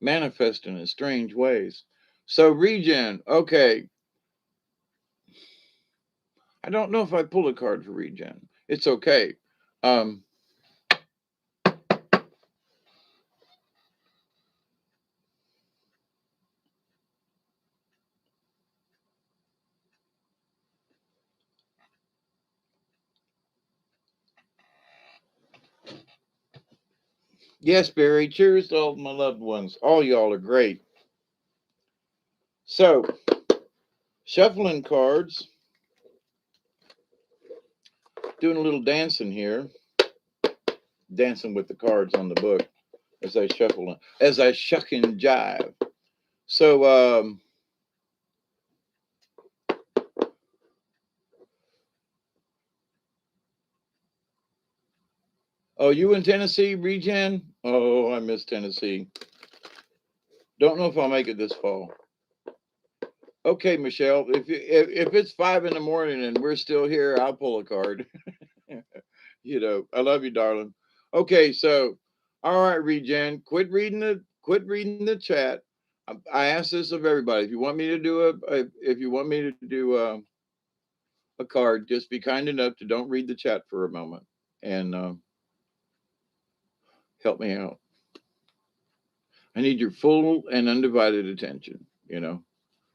manifesting in strange ways. So Regen, okay. I don't know if I pull a card for Regen. It's okay. Um, yes, Barry. Cheers to all my loved ones. All y'all are great. So, shuffling cards, doing a little dancing here, dancing with the cards on the book as I shuffle, as I shuck and jive. So, oh, you in Tennessee, Regen? Oh, I miss Tennessee. Don't know if I'll make it this fall. Okay, Michelle. If it's 5 in the morning and we're still here, I'll pull a card. I love you, darling. Okay, so all right, Regen, quit reading the chat. I ask this of everybody. If you want me to do a card, just be kind enough to don't read the chat for a moment and help me out. I need your full and undivided attention.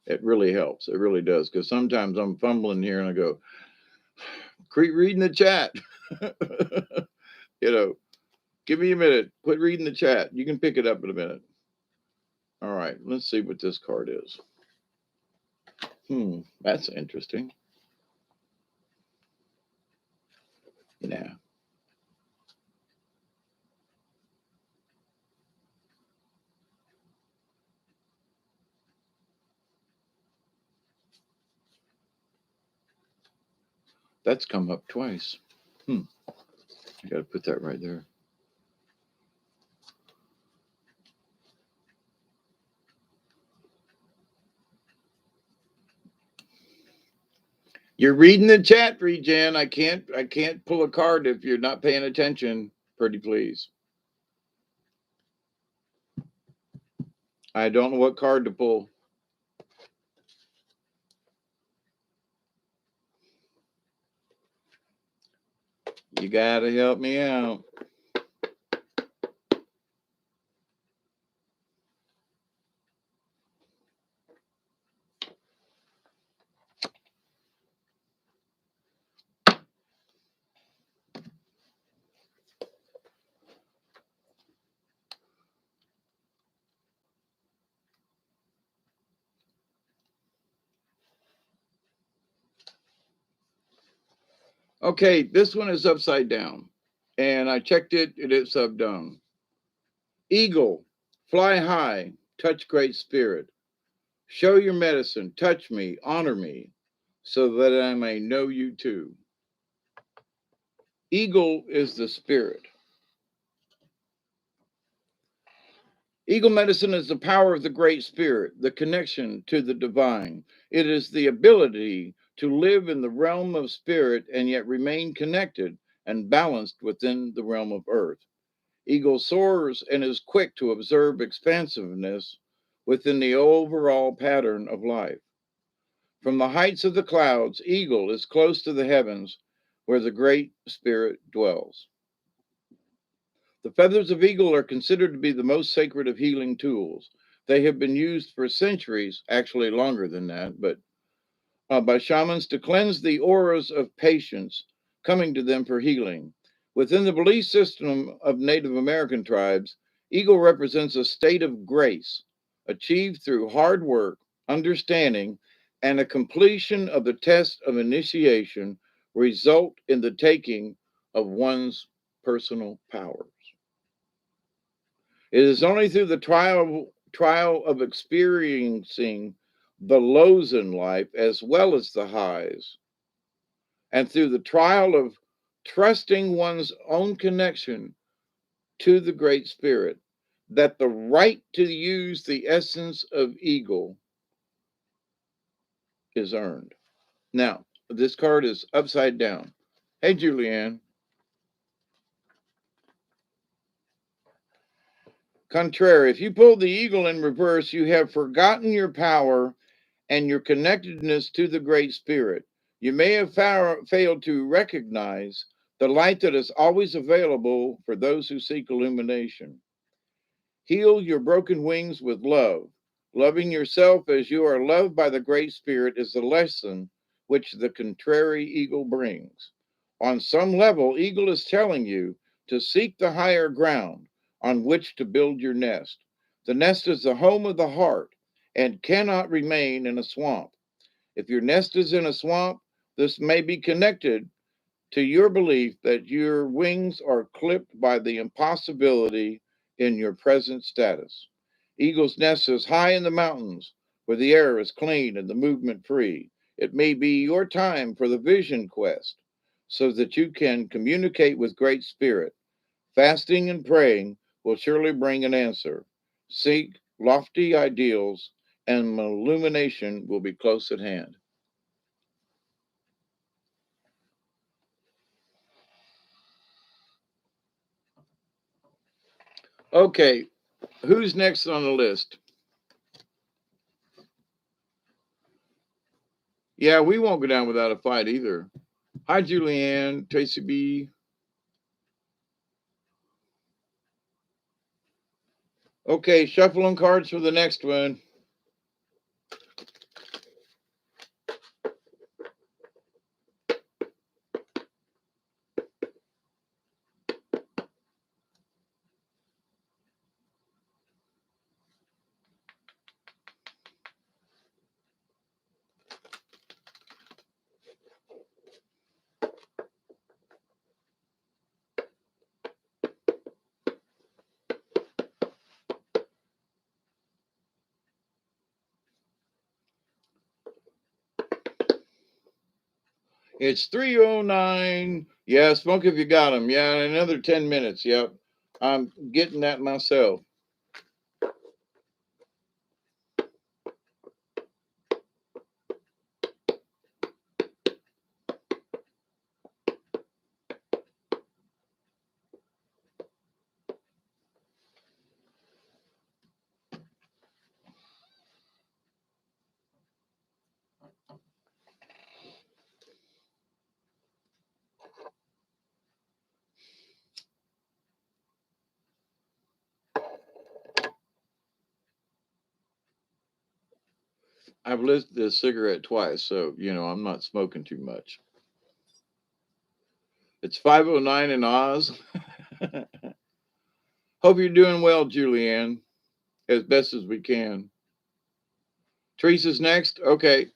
It really helps. It really does, because sometimes I'm fumbling here and I go, quit reading the chat. you know, Give me a minute. Quit reading the chat. You can pick it up in a minute. All right, let's see what this card is. That's interesting. Yeah. That's come up twice. I got to put that right there. You're reading the chat, Regen. I can't pull a card if you're not paying attention. Pretty please. I don't know what card to pull. You gotta help me out. Okay, this one is upside down. And I checked it, it is upside down. Eagle, fly high, touch great spirit. Show your medicine, touch me, honor me, so that I may know you too. Eagle is the spirit. Eagle medicine is the power of the Great Spirit, the connection to the divine. It is the ability to live in the realm of spirit and yet remain connected and balanced within the realm of earth. Eagle soars and is quick to observe expansiveness within the overall pattern of life. From the heights of the clouds, Eagle is close to the heavens where the Great Spirit dwells. The feathers of eagle are considered to be the most sacred of healing tools. They have been used for centuries, actually longer than that, but by shamans to cleanse the auras of patients coming to them for healing. Within the belief system of Native American tribes, eagle represents a state of grace achieved through hard work, understanding, and a completion of the test of initiation result in the taking of one's personal powers. It is only through the trial of experiencing the lows in life as well as the highs. And through the trial of trusting one's own connection to the Great Spirit, that the right to use the essence of eagle is earned. Now, this card is upside down. Hey, Julianne. Contrary, if you pull the eagle in reverse, you have forgotten your power and your connectedness to the Great Spirit. You may have failed to recognize the light that is always available for those who seek illumination. Heal your broken wings with love. Loving yourself as you are loved by the Great Spirit is the lesson which the contrary eagle brings. On some level, eagle is telling you to seek the higher ground on which to build your nest. The nest is the home of the heart and cannot remain in a swamp. If your nest is in a swamp, this may be connected to your belief that your wings are clipped by the impossibility in your present status. Eagle's nest is high in the mountains where the air is clean and the movement free. It may be your time for the vision quest so that you can communicate with Great Spirit. Fasting and praying will surely bring an answer. Seek lofty ideals and illumination will be close at hand. Okay, who's next on the list? Yeah, we won't go down without a fight either. Hi, Julianne, Tracy B. Okay, shuffling cards for the next one. It's 3:09. Yeah, smoke if you got them. Yeah, another 10 minutes. Yep. I'm getting that myself. I've lit this cigarette twice, so, I'm not smoking too much. It's 5:09 in Oz. Hope you're doing well, Julianne, as best as we can. Teresa's next. Okay.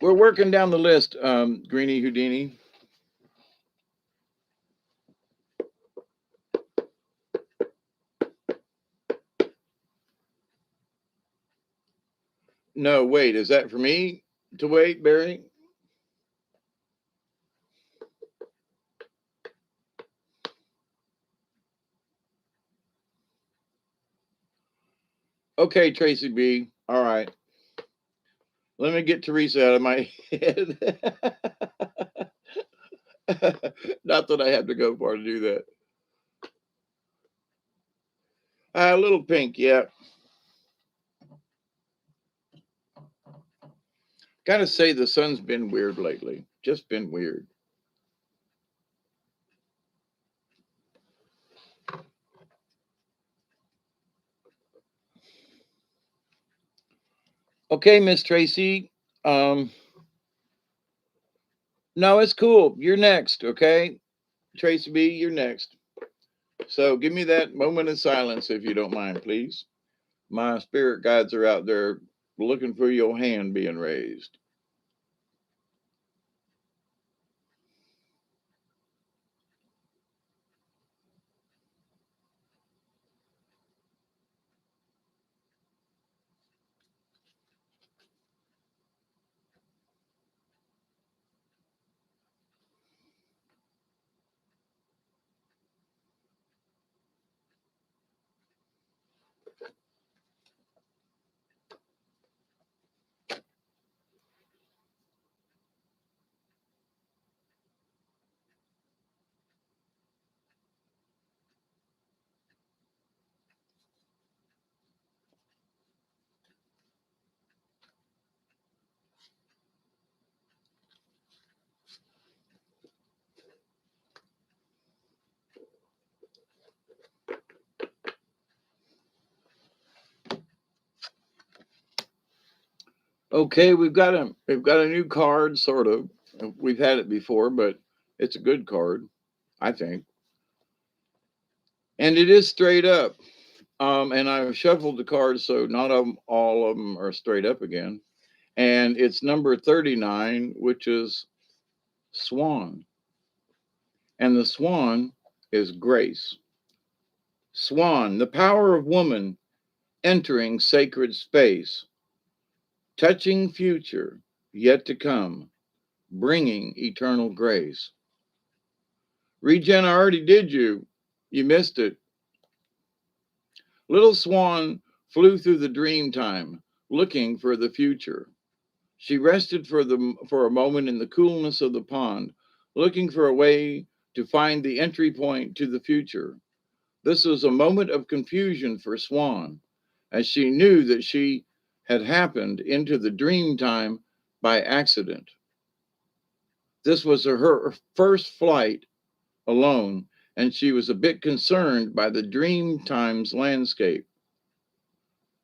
We're working down the list, Greenie Houdini. No, wait, is that for me to wait, Barry? Okay, Tracy B. All right. Let me get Teresa out of my head. Not that I have to go far to do that. A little pink, yeah. Gotta say, the sun's been weird lately. Just been weird. Okay, Miss Tracy. Um, no, it's cool. You're next, okay? Tracy B, you're next. So give me that moment of silence if you don't mind, please. My spirit guides are out there looking for your hand being raised. Okay, we've got a new card, sort of. We've had it before, but it's a good card, I think, and it is straight up. And I've shuffled the cards, so not all of them are straight up again. And it's number 39, which is Swan, and the Swan is grace. Swan, the power of woman entering sacred space, touching future yet to come, bringing eternal grace. Regen, I already did you. You missed it. Little Swan flew through the dream time, looking for the future. She rested for a moment in the coolness of the pond, looking for a way to find the entry point to the future. This was a moment of confusion for Swan, as she knew that she had happened into the dream time by accident. This was her first flight alone, and she was a bit concerned by the dream time's landscape.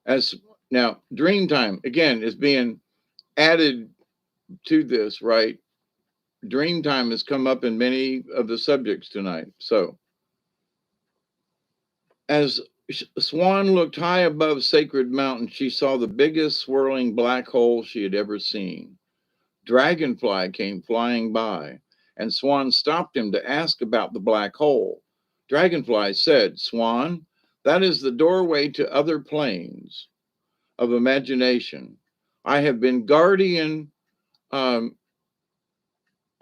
As now, dream time again is being added to this, right? Dream time has come up in many of the subjects tonight. So, as Swan looked high above Sacred Mountain, she saw the biggest swirling black hole she had ever seen. Dragonfly came flying by, and Swan stopped him to ask about the black hole. Dragonfly said, Swan, that is the doorway to other planes of imagination. I have been guardian um,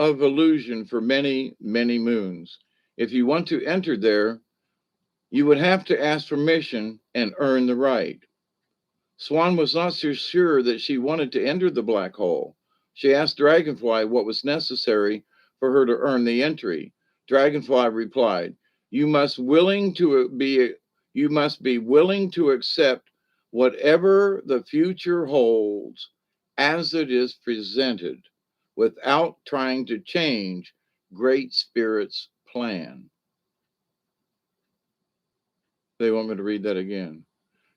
of illusion for many, many moons. If you want to enter there, you would have to ask permission and earn the right. Swan was not so sure that she wanted to enter the black hole. She asked Dragonfly what was necessary for her to earn the entry. Dragonfly replied, "You must willing to be you must be willing to accept whatever the future holds as it is presented without trying to change Great Spirit's plan." They want me to read that again.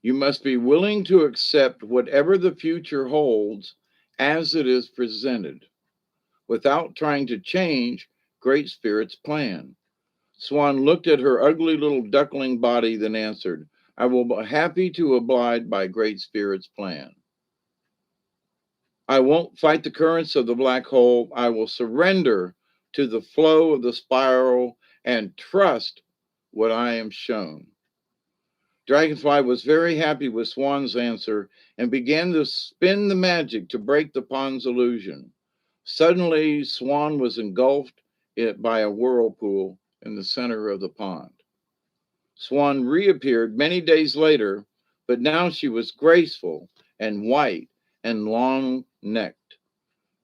You must be willing to accept whatever the future holds as it is presented without trying to change Great Spirit's plan. Swan looked at her ugly little duckling body, then answered, I will be happy to abide by Great Spirit's plan. I won't fight the currents of the black hole. I will surrender to the flow of the spiral and trust what I am shown. Dragonfly was very happy with Swan's answer and began to spin the magic to break the pond's illusion. Suddenly, Swan was engulfed by a whirlpool in the center of the pond. Swan reappeared many days later, but now she was graceful and white and long necked.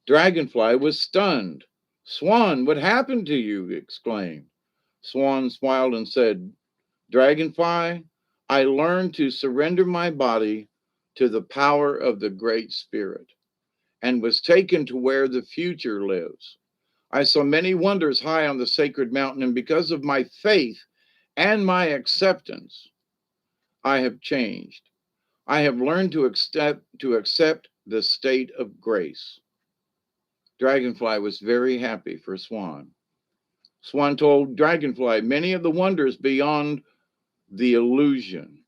Dragonfly was stunned. Swan, what happened to you? He exclaimed. Swan smiled and said, Dragonfly, I learned to surrender my body to the power of the Great Spirit and was taken to where the future lives. I saw many wonders high on the sacred mountain, and because of my faith and my acceptance, I have changed. I have learned to accept the state of grace. Dragonfly was very happy for Swan. Swan told Dragonfly many of the wonders beyond the illusion.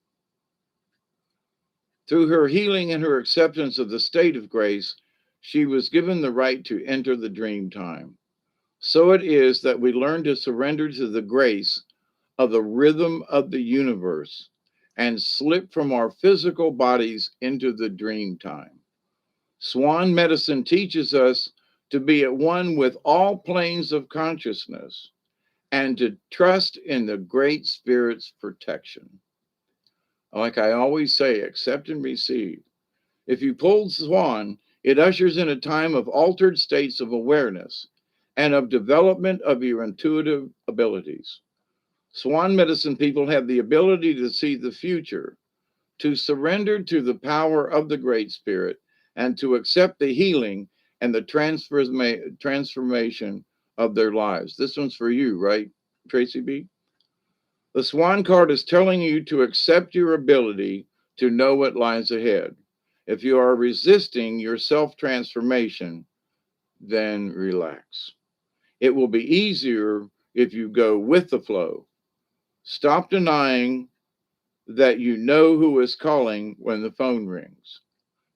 Through her healing and her acceptance of the state of grace, she was given the right to enter the dream time. So it is that we learn to surrender to the grace of the rhythm of the universe and slip from our physical bodies into the dream time. Swan medicine teaches us to be at one with all planes of consciousness and to trust in the Great Spirit's protection. Like I always say, accept and receive. If you pulled Swan, it ushers in a time of altered states of awareness and of development of your intuitive abilities. Swan medicine people have the ability to see the future, to surrender to the power of the Great Spirit, and to accept the healing and the transformation of their lives. This one's for you, right, Tracy B? The Swan card is telling you to accept your ability to know what lies ahead. If you are resisting your self transformation, then relax. It will be easier if you go with the flow. Stop denying that you know who is calling when the phone rings.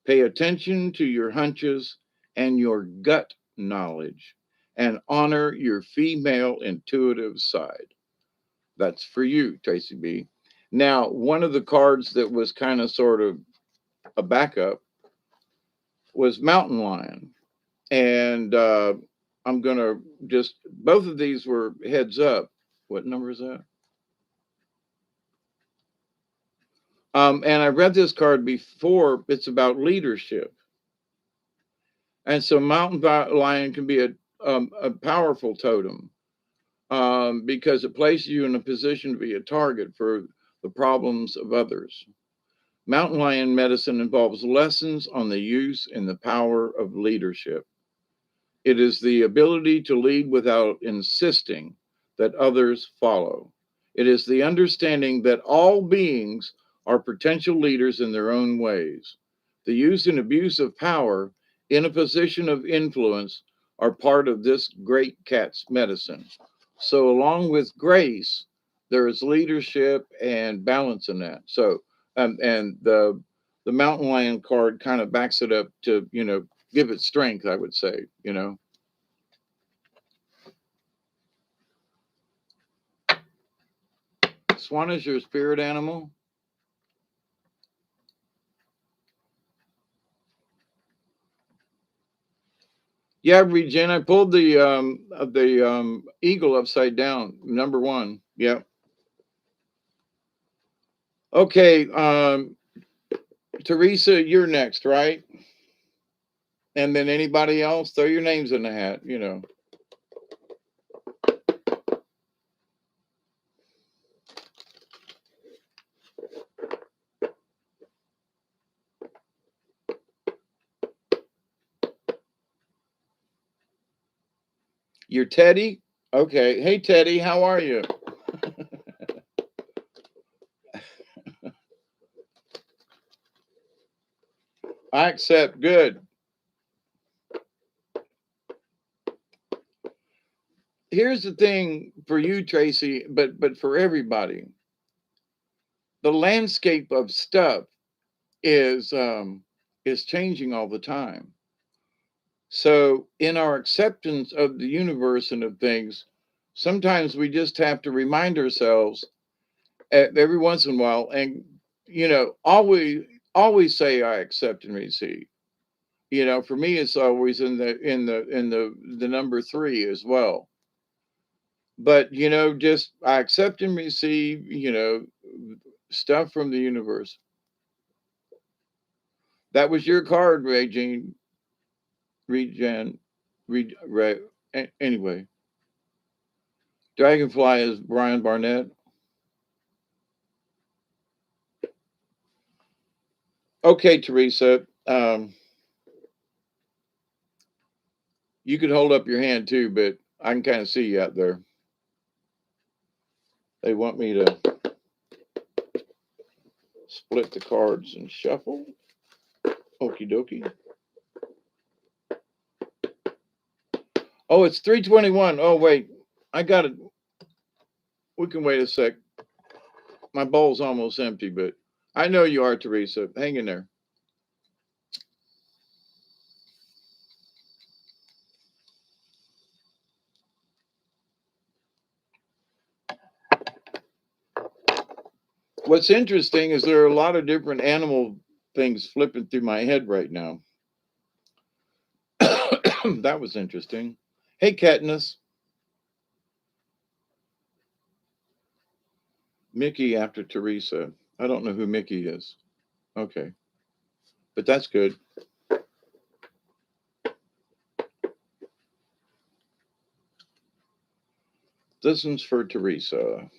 Pay attention to your hunches and your gut knowledge and honor your female intuitive side. That's for you, Tracy B. Now, one of the cards that was kind of sort of a backup was Mountain Lion. And I'm going to just, both of these were heads up. What number is that? And I read this card before. It's about leadership. And so Mountain Lion can be a powerful totem because it places you in a position to be a target for the problems of others. Mountain Lion medicine involves lessons on the use and the power of leadership. It is the ability to lead without insisting that others follow. It is the understanding that all beings are potential leaders in their own ways. The use and abuse of power in a position of influence are part of this great cat's medicine. So, along with grace, there is leadership and balance in that. So, and the mountain lion card kind of backs it up to give it strength. I would say. Swan is your spirit animal. Yeah, Regen. I pulled the eagle upside down. Number one. Yeah. Okay. Teresa, you're next, right? And then anybody else, throw your names in the hat. You're Teddy. Okay. Hey, Teddy, how are you? I accept. Good. Here's the thing for you, Tracy, but for everybody, the landscape of stuff is is changing all the time. So, in our acceptance of the universe and of things, sometimes we just have to remind ourselves every once in a while, and always say, "I accept and receive." For me, it's always in the number three as well. But just I accept and receive. Stuff from the universe. That was your card, Regine. Regen. Anyway. Dragonfly is Brian Barnett. Okay, Teresa. You could hold up your hand too, but I can kind of see you out there. They want me to split the cards and shuffle. Okie dokie. Oh, it's 3:21. Oh, wait. I got it. We can wait a sec. My bowl's almost empty, but I know you are, Teresa. Hang in there. What's interesting is there are a lot of different animal things flipping through my head right now. That was interesting. Hey, Katniss. Mickey after Teresa. I don't know who Mickey is. Okay. But that's good. This one's for Teresa.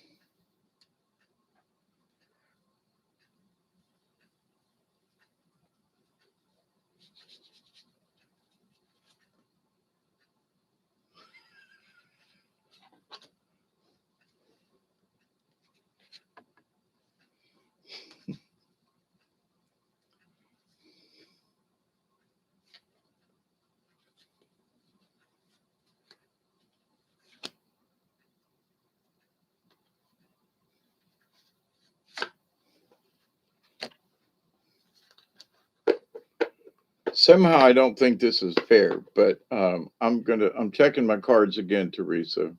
Somehow I don't think this is fair, but I'm checking my cards again, Teresa.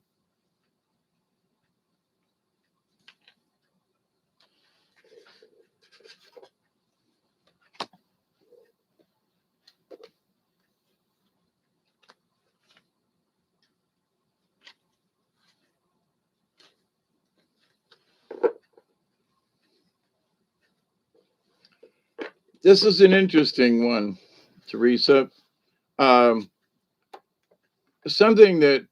This is an interesting one, Teresa. Um, Something that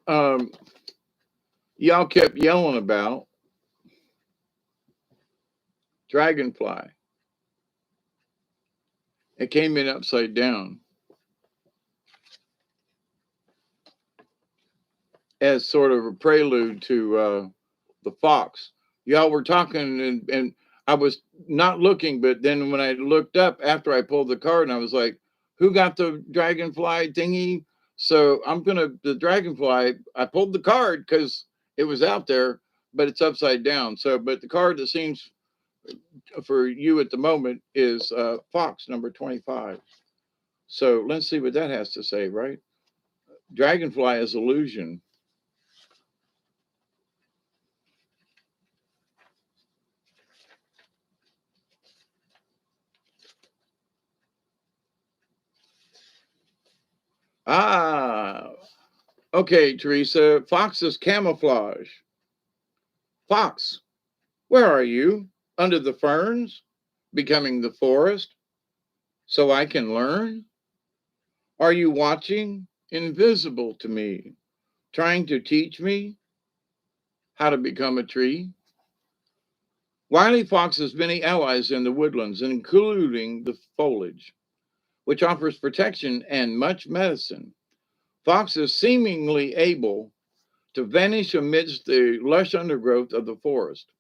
um, y'all kept yelling about, dragonfly. It came in upside down as sort of a prelude to the fox. Y'all were talking, and I was not looking, but then when I looked up after I pulled the card, and I was like, "Who got the dragonfly thingy?" So the dragonfly. I pulled the card because it was out there, but it's upside down. So, but the card that seems for you at the moment is Fox number 25. So let's see what that has to say, right? Dragonfly is illusion. Ah, okay, Teresa. Fox is camouflage. Fox, where are you? Under the ferns? Becoming the forest? So I can learn? Are you watching? Invisible to me. Trying to teach me how to become a tree? Wily Fox has many allies in the woodlands, including the foliage, which offers protection and much medicine. Fox is seemingly able to vanish amidst the lush undergrowth of the forest.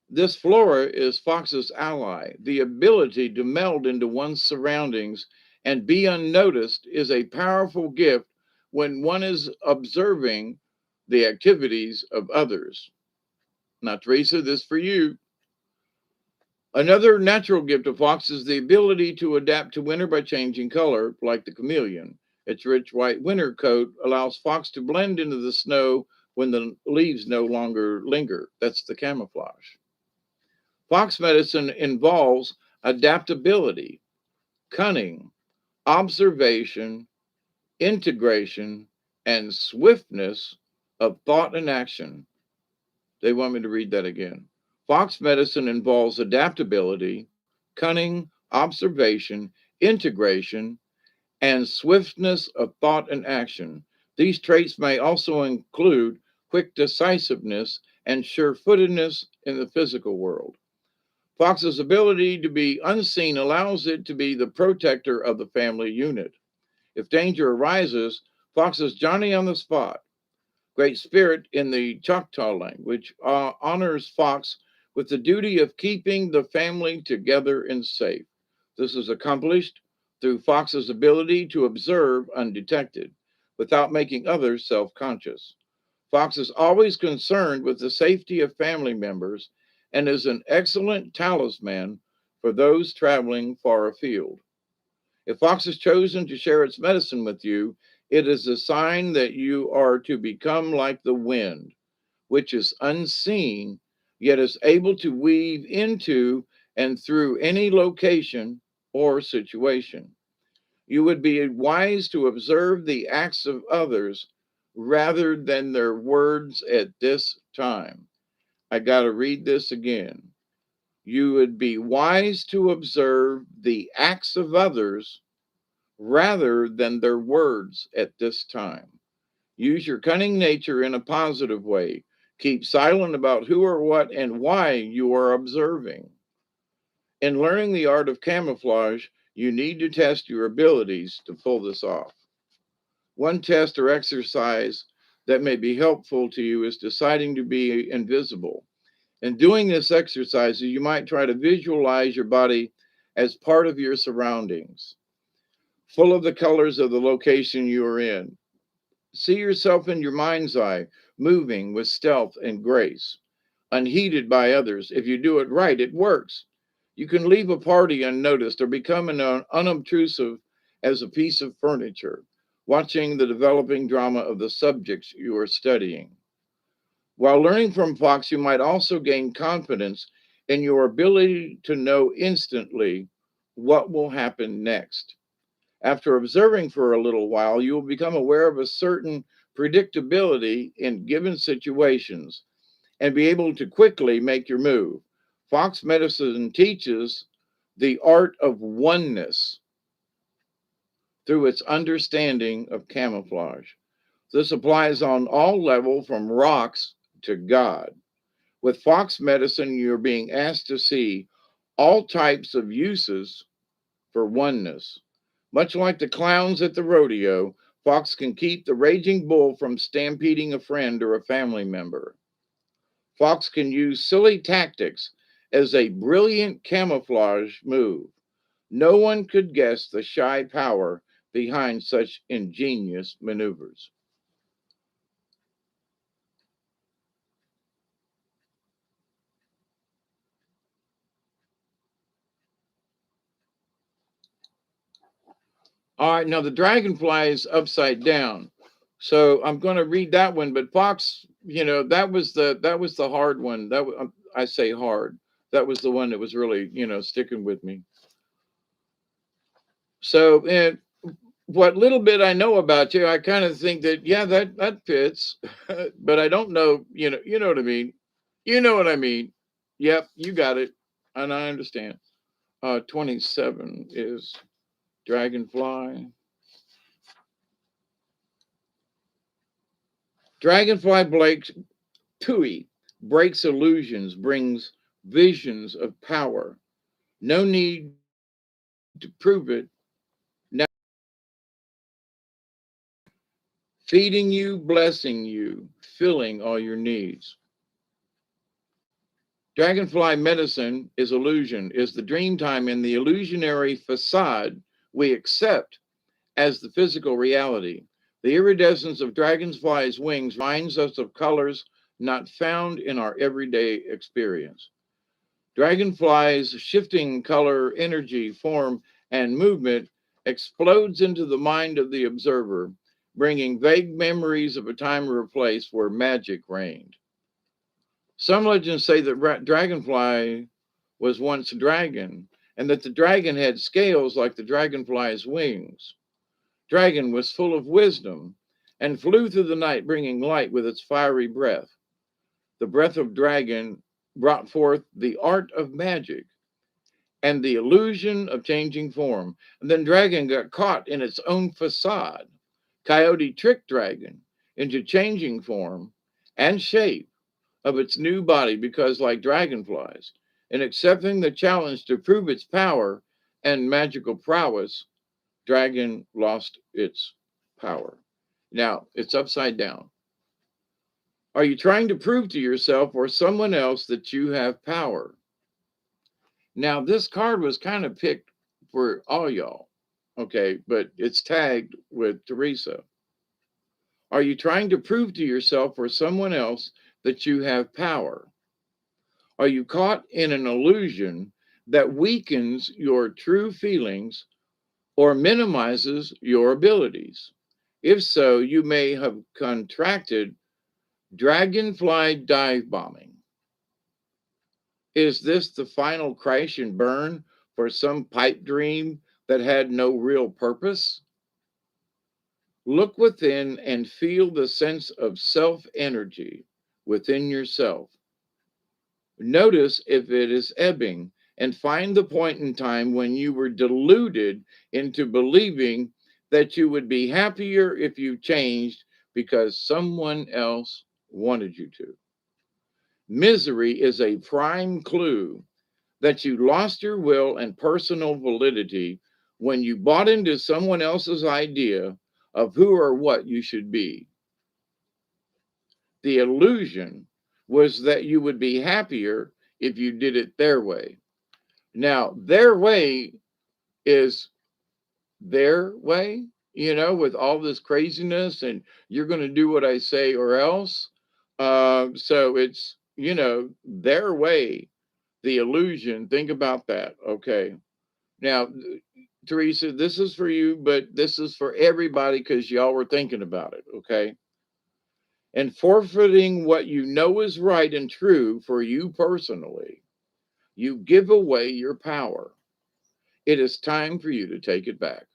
This flora is Fox's ally. The ability to meld into one's surroundings and be unnoticed is a powerful gift when one is observing the activities of others. Now, Teresa, this for you. Another natural gift of Fox is the ability to adapt to winter by changing color, like the chameleon. Its rich white winter coat allows Fox to blend into the snow when the leaves no longer linger. That's the camouflage. Fox medicine involves adaptability, cunning, observation, integration, and swiftness of thought and action. They want me to read that again. Fox medicine involves adaptability, cunning, observation, integration, and swiftness of thought and action. These traits may also include quick decisiveness and sure footedness in the physical world. Fox's ability to be unseen allows it to be the protector of the family unit. If danger arises, Fox is Johnny on the spot. Great Spirit in the Choctaw language honors Fox with the duty of keeping the family together and safe. This is accomplished through Fox's ability to observe undetected without making others self conscious. Fox is always concerned with the safety of family members and is an excellent talisman for those traveling far afield. If Fox has chosen to share its medicine with you, it is a sign that you are to become like the wind, which is unseen, yet is able to weave into and through any location or situation. You would be wise to observe the acts of others rather than their words at this time. I got to read this again. You would be wise to observe the acts of others rather than their words at this time. Use your cunning nature in a positive way. Keep silent about who or what and why you are observing. In learning the art of camouflage, you need to test your abilities to pull this off. One test or exercise that may be helpful to you is deciding to be invisible. In doing this exercise, you might try to visualize your body as part of your surroundings, full of the colors of the location you are in. See yourself in your mind's eye, moving with stealth and grace, unheeded by others. If you do it right, it works. You can leave a party unnoticed or become unobtrusive as a piece of furniture, watching the developing drama of the subjects you are studying. While learning from Fox, you might also gain confidence in your ability to know instantly what will happen next. After observing for a little while, you will become aware of a certain predictability in given situations and be able to quickly make your move. Fox medicine teaches the art of oneness through its understanding of camouflage. This applies on all levels from rocks to God. With Fox medicine, you're being asked to see all types of uses for oneness. Much like the clowns at the rodeo, Fox can keep the raging bull from stampeding a friend or a family member. Fox can use silly tactics as a brilliant camouflage move. No one could guess the shy power behind such ingenious maneuvers. All right, now the dragonfly is upside down. So I'm going to read that one, but Fox, that was the hard one. I say hard. That was the one that was really, sticking with me. So, and what little bit I know about you, I kind of think that yeah, that fits, but I don't know. You know what I mean. You know what I mean. Yep, you got it, and I understand. 27 is dragonfly. Dragonfly Blake's Tui breaks illusions, brings visions of power. No need to prove it. Now, feeding you, blessing you, filling all your needs. Dragonfly medicine is illusion, is the dream time and the illusionary facade we accept as the physical reality. The iridescence of dragonfly's wings reminds us of colors not found in our everyday experience. Dragonfly's shifting color, energy, form, and movement explodes into the mind of the observer, bringing vague memories of a time or a place where magic reigned. Some legends say that Dragonfly was once a dragon, and that the dragon had scales like the dragonfly's wings. Dragon was full of wisdom and flew through the night, bringing light with its fiery breath. The breath of dragon brought forth the art of magic and the illusion of changing form. And then dragon got caught in its own facade. Coyote tricked dragon into changing form and shape of its new body because, like dragonflies, in accepting the challenge to prove its power and magical prowess, dragon lost its power. Now it's upside down. Are you trying to prove to yourself or someone else that you have power? Now, this card was kind of picked for all y'all, okay, but it's tagged with Teresa. Are you trying to prove to yourself or someone else that you have power? Are you caught in an illusion that weakens your true feelings or minimizes your abilities? If so, you may have contracted dragonfly dive bombing. Is this the final crash and burn for some pipe dream that had no real purpose? Look within and feel the sense of self energy within yourself. Notice if it is ebbing and find the point in time when you were deluded into believing that you would be happier if you changed because someone else wanted you to. Misery is a prime clue that you lost your will and personal validity when you bought into someone else's idea of who or what you should be. The illusion was that you would be happier if you did it their way. Now, their way is their way, with all this craziness, and you're going to do what I say or else. So it's, their way. The illusion, think about that. Okay. Now, Teresa, this is for you, but this is for everybody because y'all were thinking about it. Okay. And forfeiting what you know is right and true for you personally, you give away your power. It is time for you to take it back.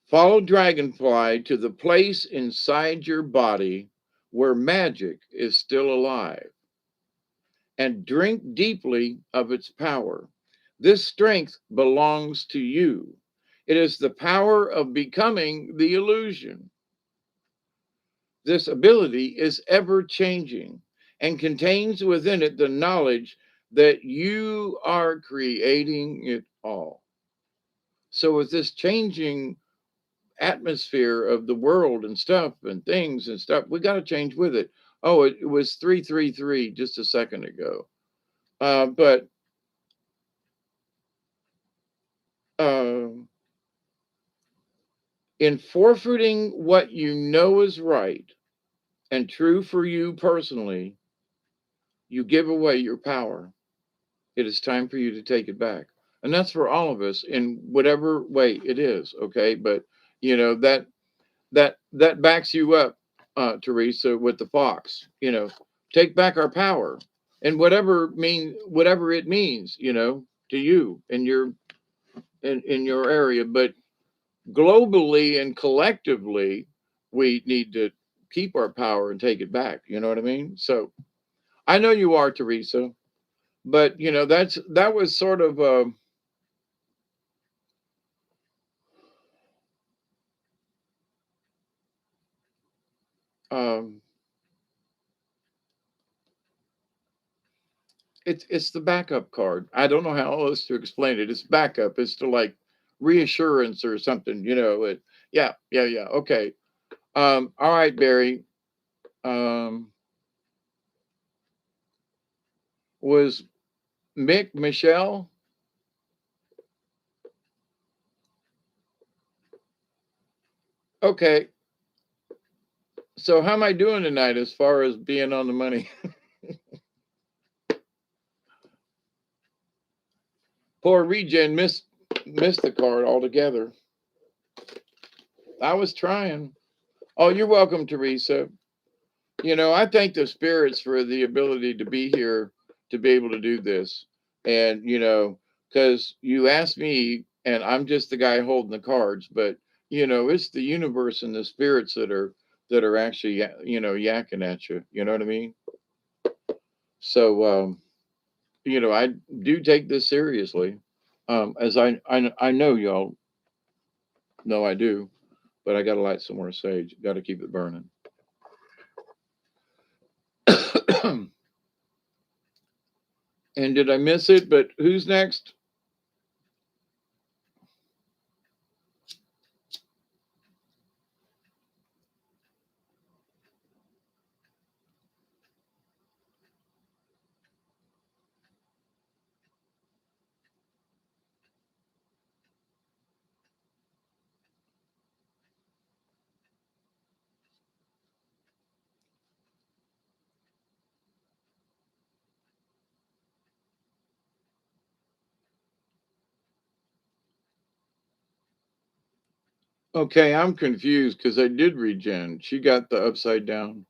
Follow Dragonfly to the place inside your body where magic is still alive and drink deeply of its power. This strength belongs to you. It is the power of becoming the illusion. This ability is ever changing and contains within it the knowledge that you are creating it all. So, with this changing atmosphere of the world and stuff and things and stuff, we got to change with it. Oh, it was 333 just a second ago. But uh, in forfeiting what you know is right and true for you personally, you give away your power. It is time for you to take it back. And that's for all of us in whatever way it is. Okay. But that backs you up, Teresa, with the fox, take back our power and whatever it means, to you in your area. But globally and collectively, we need to keep our power and take it back. You know what I mean? So I know you are, Teresa, but that was sort of um, it's the backup card. I don't know how else to explain it. It's backup. It's to like reassurance or something. Yeah, yeah, yeah. Okay. All right, Barry. Um, was Mick Michelle? Okay. So how am I doing tonight as far as being on the money? Poor Regen missed the card altogether. I was trying. Oh, you're welcome, Teresa. I thank the spirits for the ability to be here to be able to do this. And, because you asked me, and I'm just the guy holding the cards, but, it's the universe and the spirits that are actually, yakking at you. You know what I mean? So, I do take this seriously. As I know y'all know I do, but I got to light some more sage. Got to keep it burning. And did I miss it? But who's next? Okay, I'm confused because I did read Jen. She got the upside down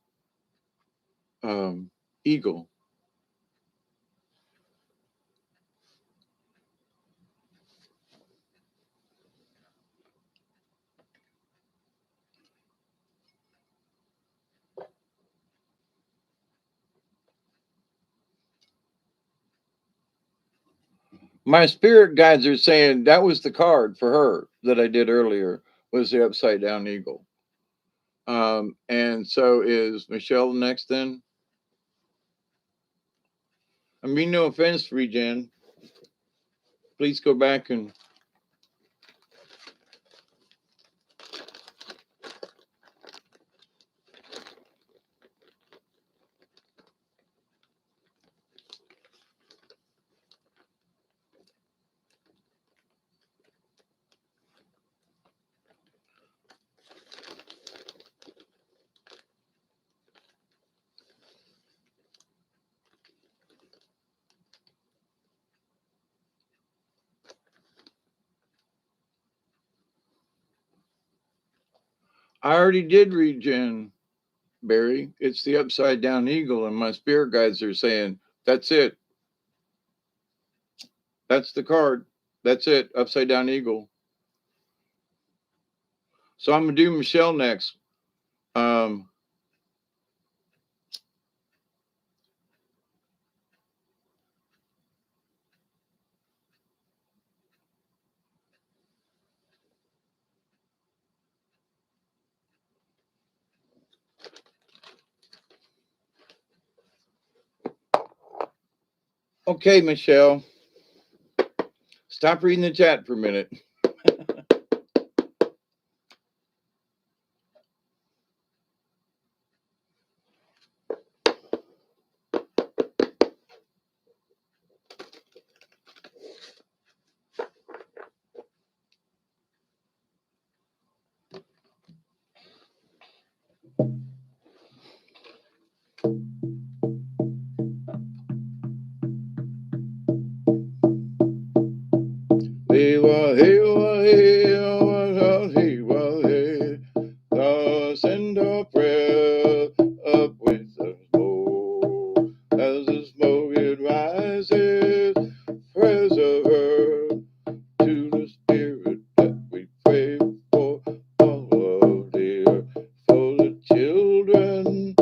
um, eagle. My spirit guides are saying that was the card for her that I did earlier was the upside down eagle. And so is Michelle next then? I mean, no offense, Regen. Please go back and I already did regen, Barry. It's the upside down eagle, and my spirit guides are saying, that's it. That's the card. That's it. Upside down eagle. So I'm gonna do Michelle next. Um, okay, Michelle. Stop reading the chat for a minute. Send a prayer up with the smoke. As the smoke it rises, prayers are heard to the spirit that we pray for all of the earth, for the children,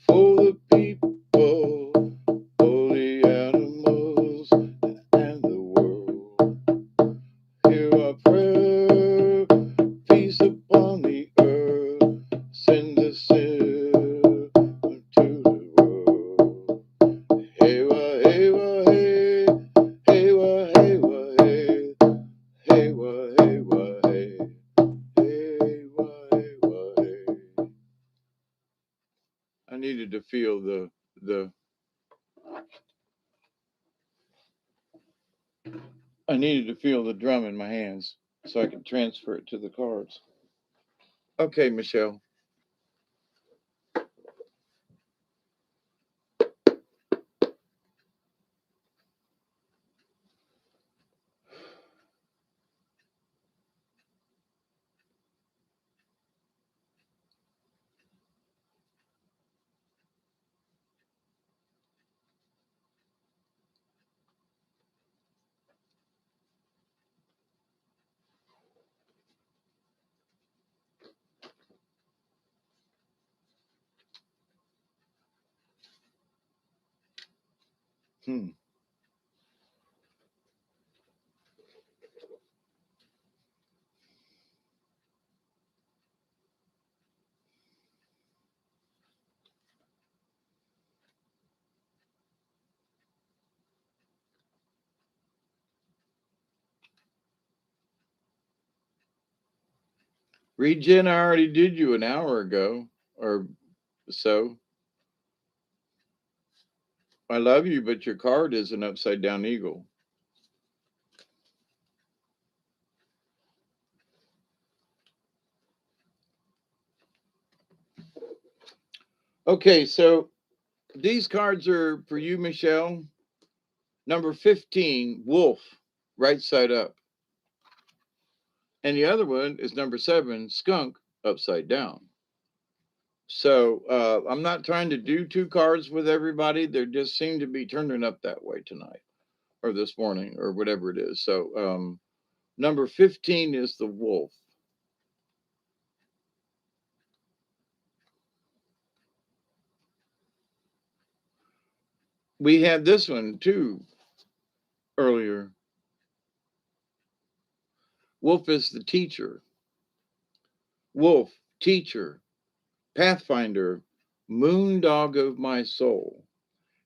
for the people, for the animals and the world. Hear our prayer, peace upon the earth, send a sinner to the world. Hey, wa, hey, wa, hey, hey, wa, hey, wa, hey, hey, wa, hey, wa, hey, hey, wa, hey, wa, hey. I needed to feel the I needed to feel the drum in my hands so I could transfer it to the cards. Okay, Michelle. Hmm. Regen, I already did you an hour ago or so. I love you, but your card is an upside down eagle. Okay, so these cards are for you, Michelle. Number 15, wolf, right side up. And the other one is number 7, skunk, upside down. So I'm not trying to do two cards with everybody. They just seem to be turning up that way tonight or this morning or whatever it is. So number 15 is the wolf. We had this one too earlier. Wolf is the teacher. Wolf, teacher, pathfinder, moondog of my soul,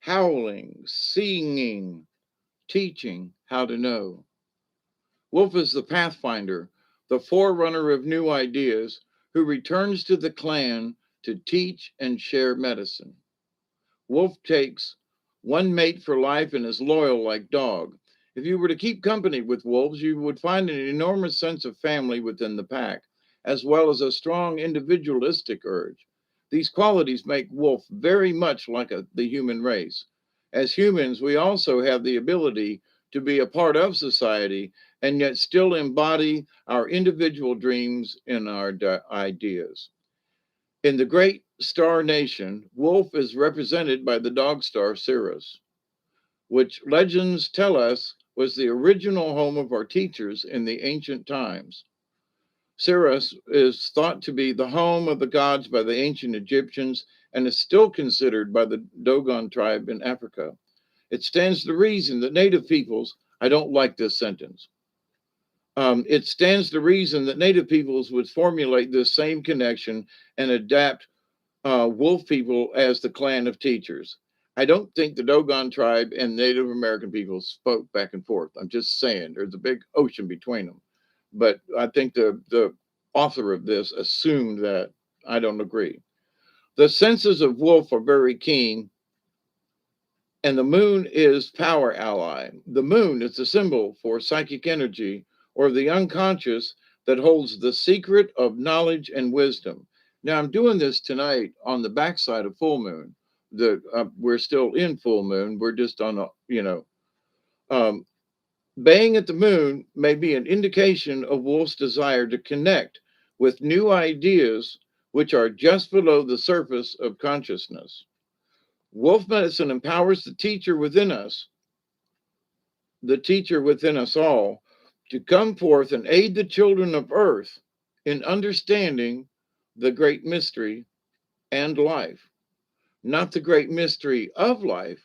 howling, singing, teaching how to know. Wolf is the pathfinder, the forerunner of new ideas, who returns to the clan to teach and share medicine. Wolf takes one mate for life and is loyal like dog. If you were to keep company with wolves, you would find an enormous sense of family within the pack, as well as a strong individualistic urge. These qualities make wolf very much like the human race. As humans, we also have the ability to be a part of society and yet still embody our individual dreams and our ideas. In the great star nation, Wolf is represented by the dog star Sirius, which legends tell us was the original home of our teachers in the ancient times. Sirius is thought to be the home of the gods by the ancient Egyptians and is still considered by the Dogon tribe in Africa. It stands to reason that native peoples, I don't like this sentence. It stands to reason that native peoples would formulate this same connection and adapt wolf people as the clan of teachers. I don't think the Dogon tribe and Native American people spoke back and forth. I'm just saying there's a big ocean between them. But I think the author of this assumed that. I don't agree. The senses of wolf are very keen, and the moon is power ally. The moon is the symbol for psychic energy or the unconscious that holds the secret of knowledge and wisdom. Now I'm doing this tonight on the backside of full moon. We're still in full moon. We're just on a um, baying at the moon may be an indication of Wolf's desire to connect with new ideas which are just below the surface of consciousness. Wolf medicine empowers the teacher within us all, to come forth and aid the children of earth in understanding the great mystery and life. Not the great mystery of life,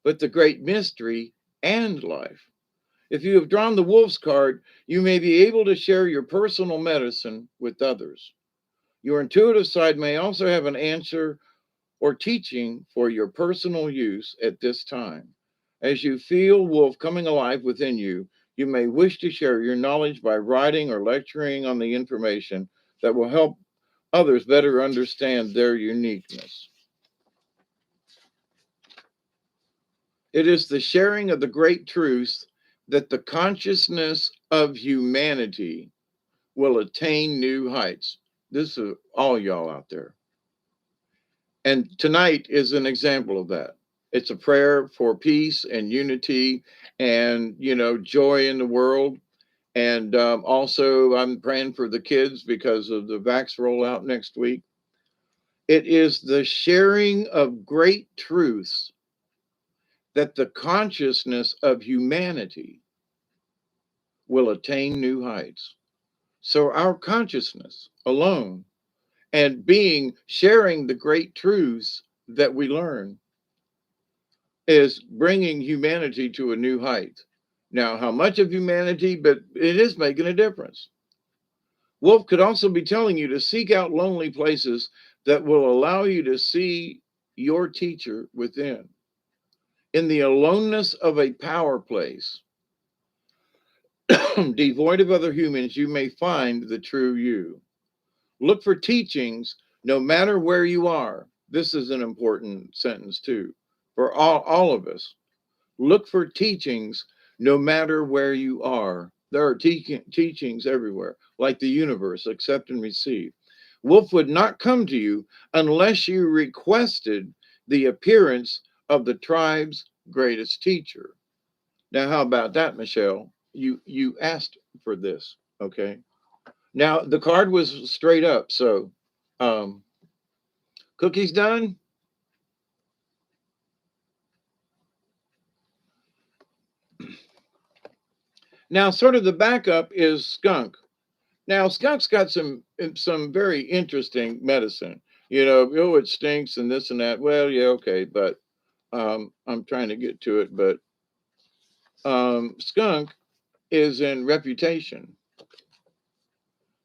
but the great mystery and life. If you have drawn the wolf's card, you may be able to share your personal medicine with others. Your intuitive side may also have an answer or teaching for your personal use at this time. As you feel wolf coming alive within you, you may wish to share your knowledge by writing or lecturing on the information that will help others better understand their uniqueness. It is the sharing of the great truth that the consciousness of humanity will attain new heights. This is all y'all out there. And tonight is an example of that. It's a prayer for peace and unity and, joy in the world. And also, I'm praying for the kids because of the vax rollout next week. It is the sharing of great truths that the consciousness of humanity will attain new heights. So, our consciousness alone and sharing the great truths that we learn is bringing humanity to a new height. Now, how much of humanity, but it is making a difference. Wolf could also be telling you to seek out lonely places that will allow you to see your teacher within. In the aloneness of a power place, devoid of other humans, you may find the true you. Look for teachings no matter where you are. This is an important sentence, too, for all of us. Look for teachings no matter where you are. There are teachings everywhere, like the universe, accept and receive. Wolf would not come to you unless you requested the appearance of the tribe's greatest teacher. Now, how about that, Michelle? You asked for this, okay? Now the card was straight up, so cookies done. Now, sort of the backup is skunk. Now, skunk's got some very interesting medicine. Oh, it stinks and this and that. Well, yeah, okay, but I'm trying to get to it. But skunk is in reputation.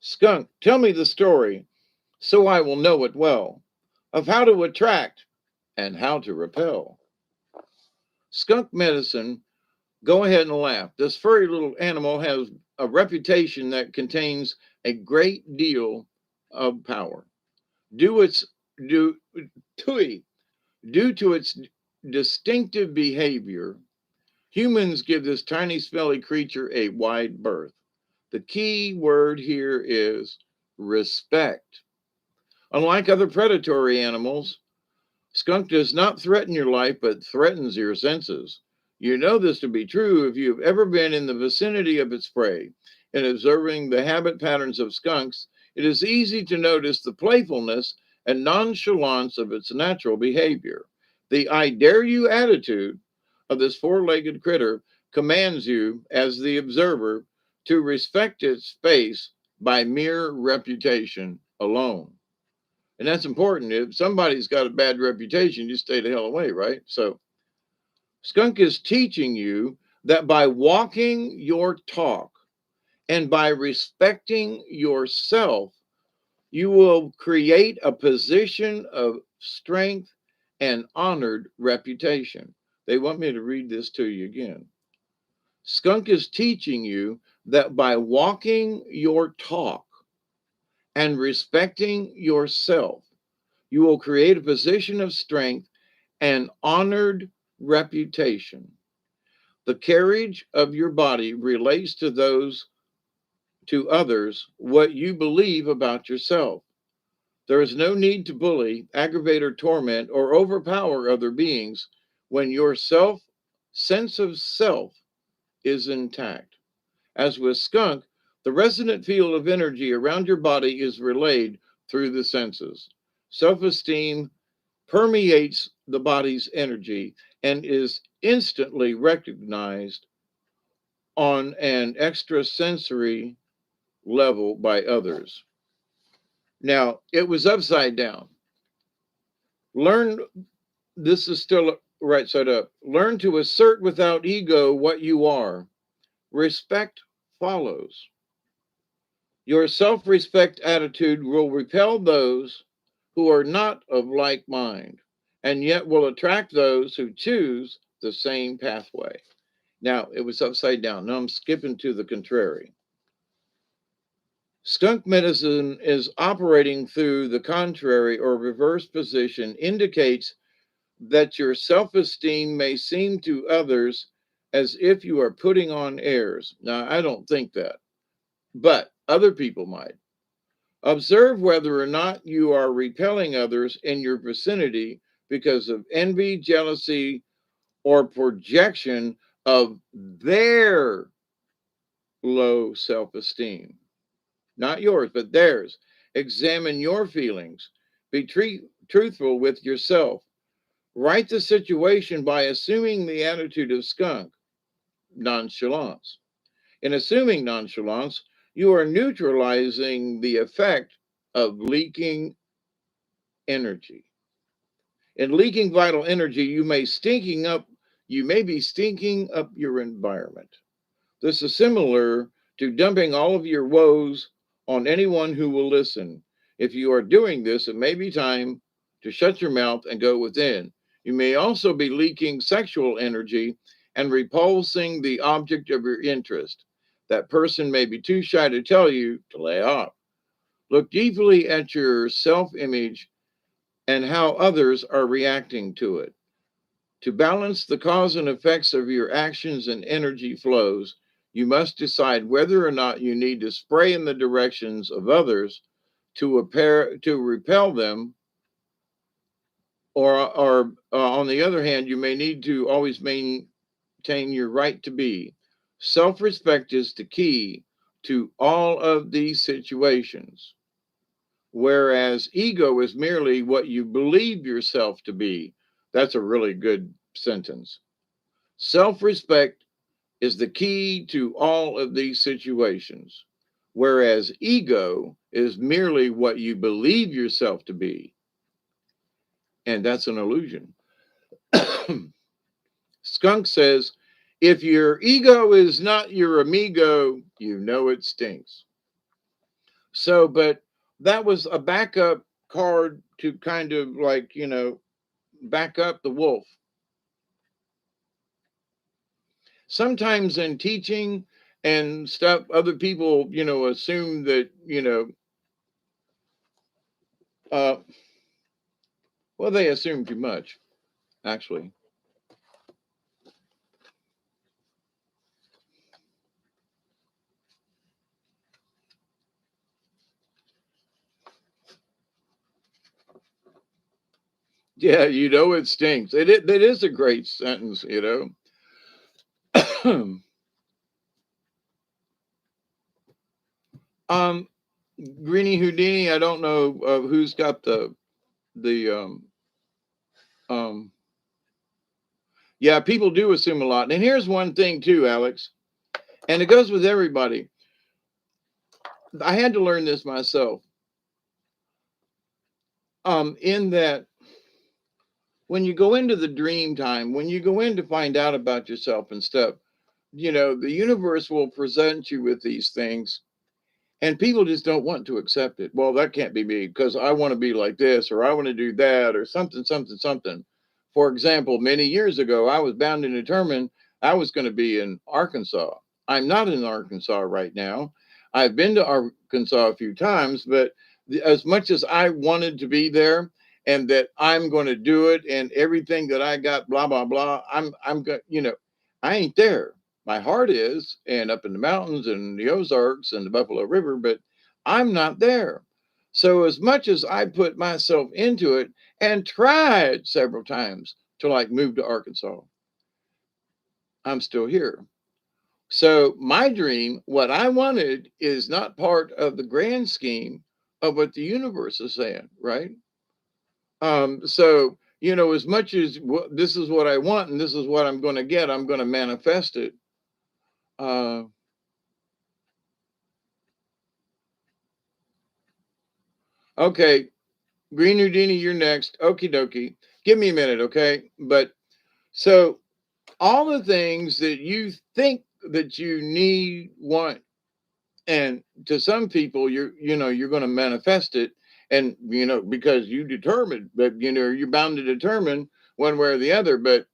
Skunk, tell me the story, so I will know it well, of how to attract and how to repel. Skunk medicine, go ahead and laugh. This furry little animal has a reputation that contains a great deal of power. Due its due tui, Due to its distinctive behavior, humans give this tiny smelly creature a wide berth. The key word here is respect. Unlike other predatory animals, skunk does not threaten your life, but threatens your senses. You know this to be true if you've ever been in the vicinity of its prey. In observing the habit patterns of skunks, it is easy to notice the playfulness and nonchalance of its natural behavior. The I dare you attitude of this four legged critter commands you, as the observer, to respect its space by mere reputation alone. And that's important. If somebody's got a bad reputation, you stay the hell away, right? So, skunk is teaching you that by walking your talk and by respecting yourself, you will create a position of strength and honored reputation. They want me to read this to you again. Skunk is teaching you that by walking your talk and respecting yourself, you will create a position of strength and honored reputation. The carriage of your body relates to others what you believe about yourself. There is no need to bully, aggravate, or torment or overpower other beings when your sense of self is intact. As with skunk, the resonant field of energy around your body is relayed through the senses. Self esteem permeates the body's energy and is instantly recognized on an extrasensory level by others. Now, it was upside down. Learn, this is still right side up. Learn to assert without ego what you are. Respect follows. Your self respect attitude will repel those who are not of like mind, and yet will attract those who choose the same pathway. Now, it was upside down. Now I'm skipping to the contrary. Skunk medicine is operating through the contrary or reverse position, indicates that your self esteem may seem to others as if you are putting on airs. Now, I don't think that, but other people might. Observe whether or not you are repelling others in your vicinity because of envy, jealousy, or projection of their low self esteem. Not yours, but theirs. Examine your feelings. Be truthful with yourself. Write the situation by assuming the attitude of skunk, nonchalance. In assuming nonchalance, you are neutralizing the effect of leaking energy. In leaking vital energy, you may be stinking up your environment. This is similar to dumping all of your woes on anyone who will listen. If you are doing this, it may be time to shut your mouth and go within. You may also be leaking sexual energy and repulsing the object of your interest. That person may be too shy to tell you to lay off. Look deeply at your self image and how others are reacting to it. To balance the cause and effects of your actions and energy flows, you must decide whether or not you need to spray in the directions of others to repel them, or on the other hand, you may need to always maintain your right to be. Self respect is the key to all of these situations, whereas ego is merely what you believe yourself to be. That's a really good sentence. Self respect is the key to all of these situations, whereas ego is merely what you believe yourself to be, and that's an illusion. Skunk says, if your ego is not your amigo, you know it stinks. So, but that was a backup card to kind of like, back up the wolf. Sometimes in teaching and stuff, other people, assume that, uh, well, they assume too much, actually. Yeah, it stinks. It is a great sentence. um, Greenie Houdini, I don't know who's got the the um yeah, people do assume a lot. And here's one thing too, Alex, and it goes with everybody. I had to learn this myself. In that when you go into the dream time, when you go in to find out about yourself and stuff, the universe will present you with these things. And people just don't want to accept it. Well, that can't be me because I want to be like this, or I want to do that, or something, something, something. For example, many years ago, I was bound and determined I was going to be in Arkansas. I'm not in Arkansas right now. I've been to Arkansas a few times, but as much as I wanted to be there and that I'm going to do it and everything that I got, blah, blah, blah, I'm going, I ain't there. My heart is, and up in the mountains and the Ozarks and the Buffalo River, but I'm not there. So as much as I put myself into it and tried several times to like move to Arkansas, I'm still here. So my dream, what I wanted, is not part of the grand scheme of what the universe is saying, right? So as much as this is what I want and this is what I'm going to get, I'm going to manifest it. Uh, okay, Green Houdini, you're next. Okie dokie. Give me a minute, okay? But so all the things that you think that you need, want, and to some people, you're going to manifest it, and because you determined that you're bound to determine one way or the other. But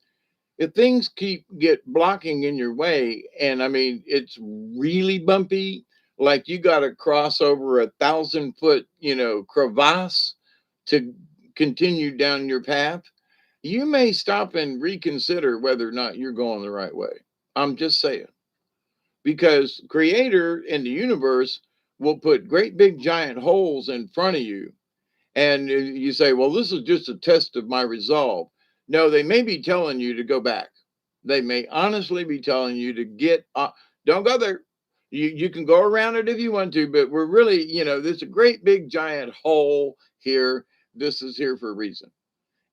if things keep get blocking in your way, and I mean it's really bumpy, like you got to cross over 1,000 foot crevasse to continue down your path, you may stop and reconsider whether or not you're going the right way. I'm just saying, because creator in the universe will put great big giant holes in front of you, and you say, well, this is just a test of my resolve. No, they may be telling you to go back. They may honestly be telling you to get don't go there. You can go around it if you want to, but we're really, there's a great big giant hole here. This is here for a reason.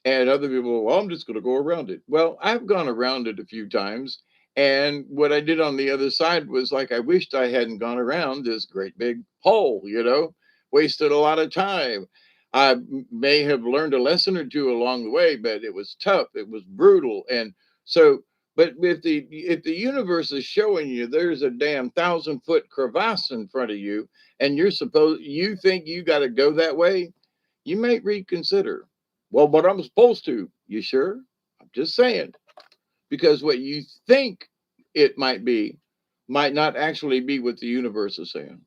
And other people, well, I'm just going to go around it. Well, I've gone around it a few times. And what I did on the other side was like, I wished I hadn't gone around this great big hole, wasted a lot of time. I may have learned a lesson or two along the way, but it was tough. It was brutal. And so, but if the universe is showing you there's a damn 1,000 foot crevasse in front of you, and you think you got to go that way, you may reconsider. Well, but I'm supposed to. You sure? I'm just saying. Because what you think it might not actually be what the universe is saying.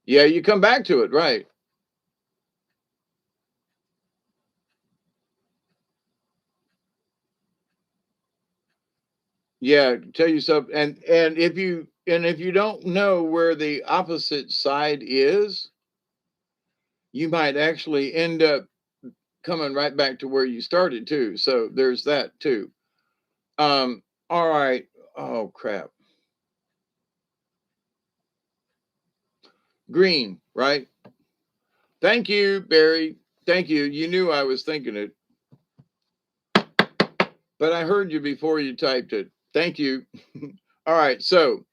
Yeah, you come back to it, right? Yeah, tell yourself, and if you don't know where the opposite side is, you might actually end up coming right back to where you started too. So there's that too. All right. Oh crap. Green, right? Thank you, Barry. Thank you. You knew I was thinking it, but I heard you before you typed it. Thank you. All right. So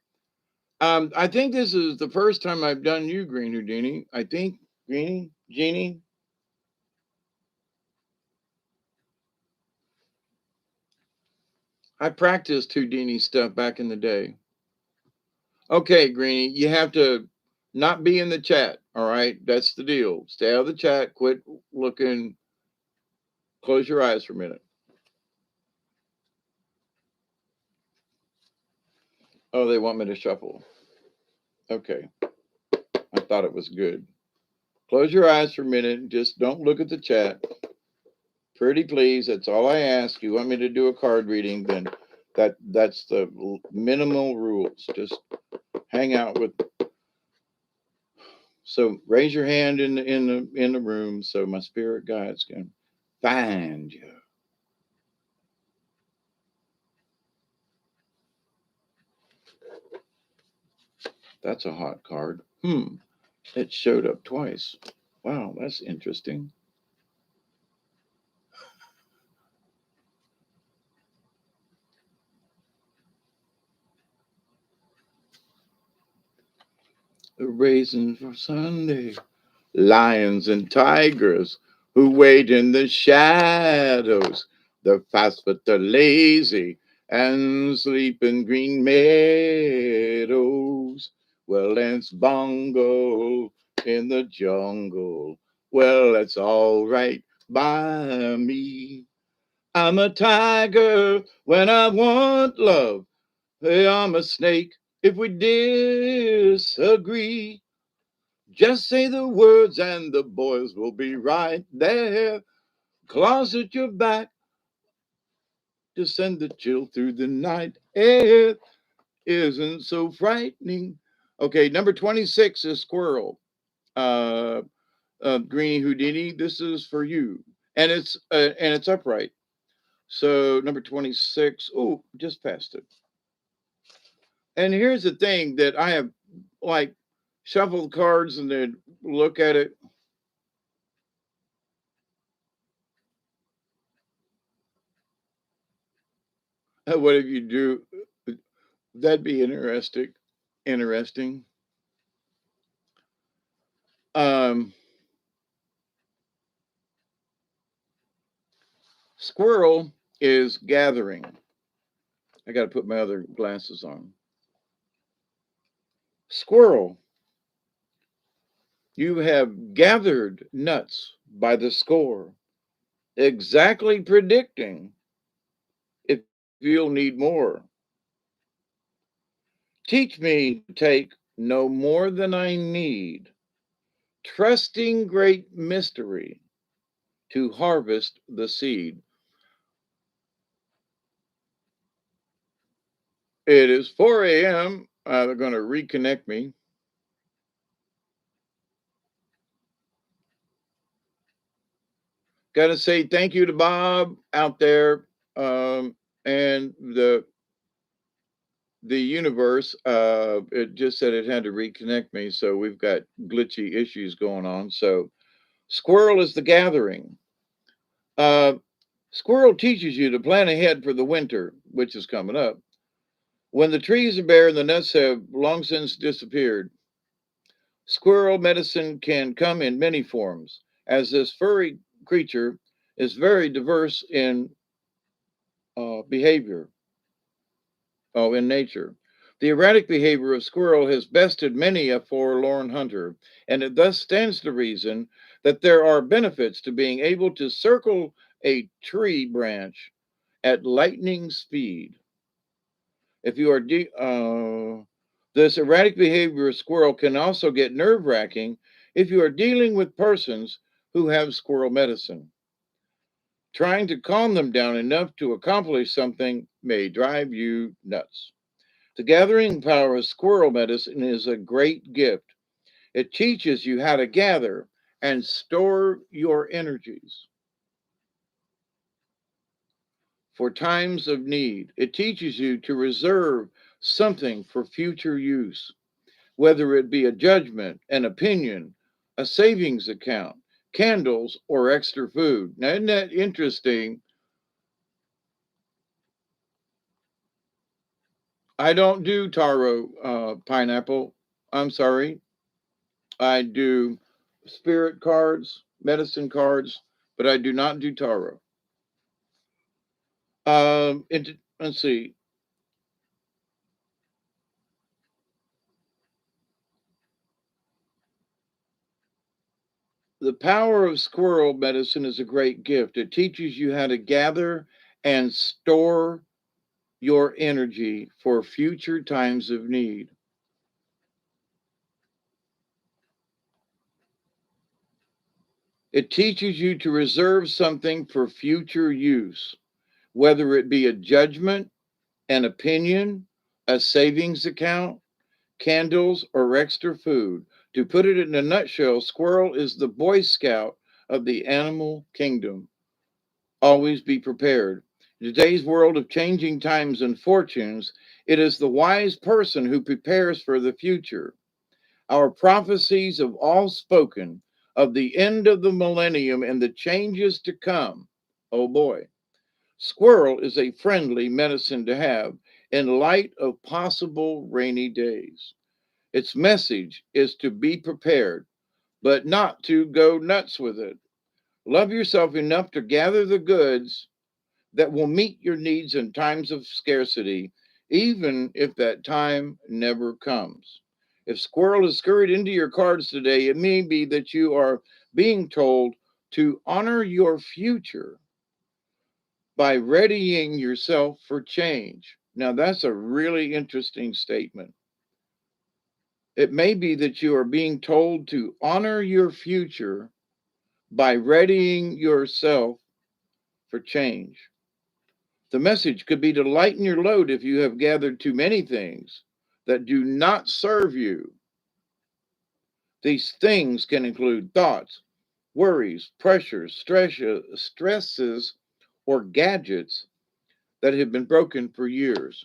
I think this is the first time I've done you, Green Houdini. I think, Greenie, Genie. I practiced Houdini stuff back in the day. Okay, Greenie, you have to not be in the chat. All right. That's the deal. Stay out of the chat. Quit looking. Close your eyes for a minute. Oh, they want me to shuffle. Okay. I thought it was good. Close your eyes for a minute. Just don't look at the chat. Pretty please. That's all I ask. You want me to do a card reading? Then that's the minimal rules. Just hang out with. So raise your hand in the room so my spirit guides can find you. That's a hot card. It showed up twice. Wow, that's interesting. Raisin for Sunday. Lions and tigers who wait in the shadows. The fast but the lazy and sleep in green meadows. Well, it's bongo in the jungle. Well, that's all right by me. I'm a tiger when I want love. Hey, I'm a snake if we disagree. Just say the words and the boys will be right there. Claws at your back to send the chill through the night. It isn't so frightening. Okay, number 26 is Squirrel. Uh, Greenie Houdini, this is for you. And it's upright. So number 26. Oh, just passed it. And here's the thing that I have like shuffled cards and then look at it. What if you do? That'd be interesting. Interesting. Um, Squirrel is gathering. I got to put my other glasses on. Squirrel, you have gathered nuts by the score, exactly predicting if you'll need more. Teach me to take no more than I need, trusting great mystery to harvest the seed. It is 4 a.m. They're going to reconnect me. Got to say thank you to Bob out there, and the universe. It just said it had to reconnect me, so we've got glitchy issues going on. So Squirrel is the gathering. Uh, Squirrel teaches you to plan ahead for the winter, which is coming up. When the trees are bare and the nuts have long since disappeared, squirrel medicine can come in many forms, as this furry creature is very diverse in behavior, in nature. The erratic behavior of squirrel has bested many a forlorn hunter, and it thus stands to reason that there are benefits to being able to circle a tree branch at lightning speed. If you are this erratic behavior of squirrel can also get nerve wracking if you are dealing with persons who have squirrel medicine. Trying to calm them down enough to accomplish something may drive you nuts. The gathering power of squirrel medicine is a great gift. It teaches you how to gather and store your energies for times of need. It teaches you to reserve something for future use, whether it be a judgment, an opinion, a savings account, candles, or extra food. Now, isn't that interesting? I don't do taro pineapple. I'm sorry. I do spirit cards, medicine cards, but I do not do tarot. Let's see. The power of squirrel medicine is a great gift. It teaches you how to gather and store your energy for future times of need. It teaches you to reserve something for future use, whether it be a judgment, an opinion, a savings account, candles, or extra food. To put it in a nutshell, squirrel is the Boy Scout of the animal kingdom. Always be prepared. In today's world of changing times and fortunes, it is the wise person who prepares for the future. Our prophecies have all spoken of the end of the millennium and the changes to come. Oh boy. Squirrel is a friendly medicine to have in light of possible rainy days. Its message is to be prepared, but not to go nuts with it. Love yourself enough to gather the goods that will meet your needs in times of scarcity, even if that time never comes. If squirrel has scurried into your cards today, it may be that you are being told to honor your future by readying yourself for change. Now, that's a really interesting statement. It may be that you are being told to honor your future by readying yourself for change. The message could be to lighten your load if you have gathered too many things that do not serve you. These things can include thoughts, worries, pressures, stresses, or gadgets that have been broken for years.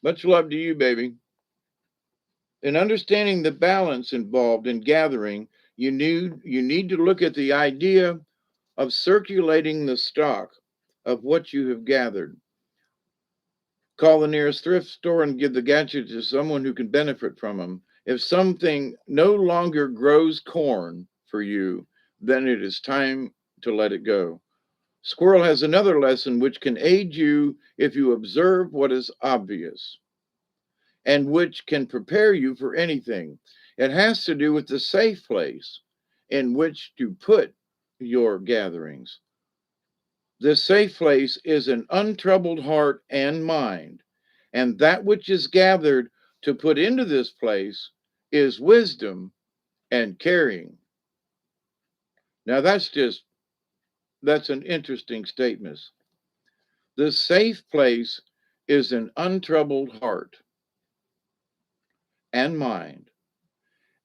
Much love to you, baby. In understanding the balance involved in gathering, you need to look at the idea of circulating the stock of what you have gathered. Call the nearest thrift store and give the gadget to someone who can benefit from them. If something no longer grows corn for you, then it is time to let it go. Squirrel has another lesson which can aid you if you observe what is obvious and which can prepare you for anything. It has to do with the safe place in which to put your gatherings. This safe place is an untroubled heart and mind, and that which is gathered to put into this place is wisdom and caring. Now that's an interesting statement. The safe place is an untroubled heart and mind,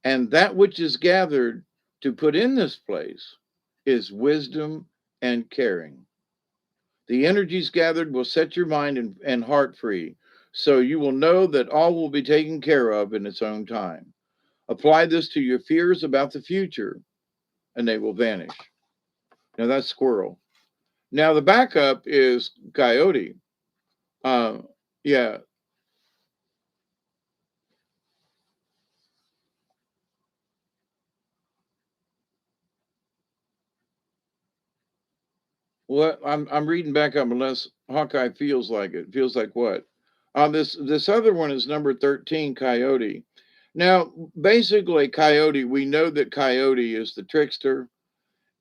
and that which is gathered to put in this place is wisdom and caring. The energies gathered will set your mind and heart free, so you will know that all will be taken care of in its own time. Apply this to your fears about the future, and they will vanish. Now that's squirrel. Now the backup is coyote. Uh, yeah. What I'm reading back up unless Hawkeye feels like it. Feels like what? This other one is number 13, Coyote. Now, basically, Coyote. We know that Coyote is the trickster,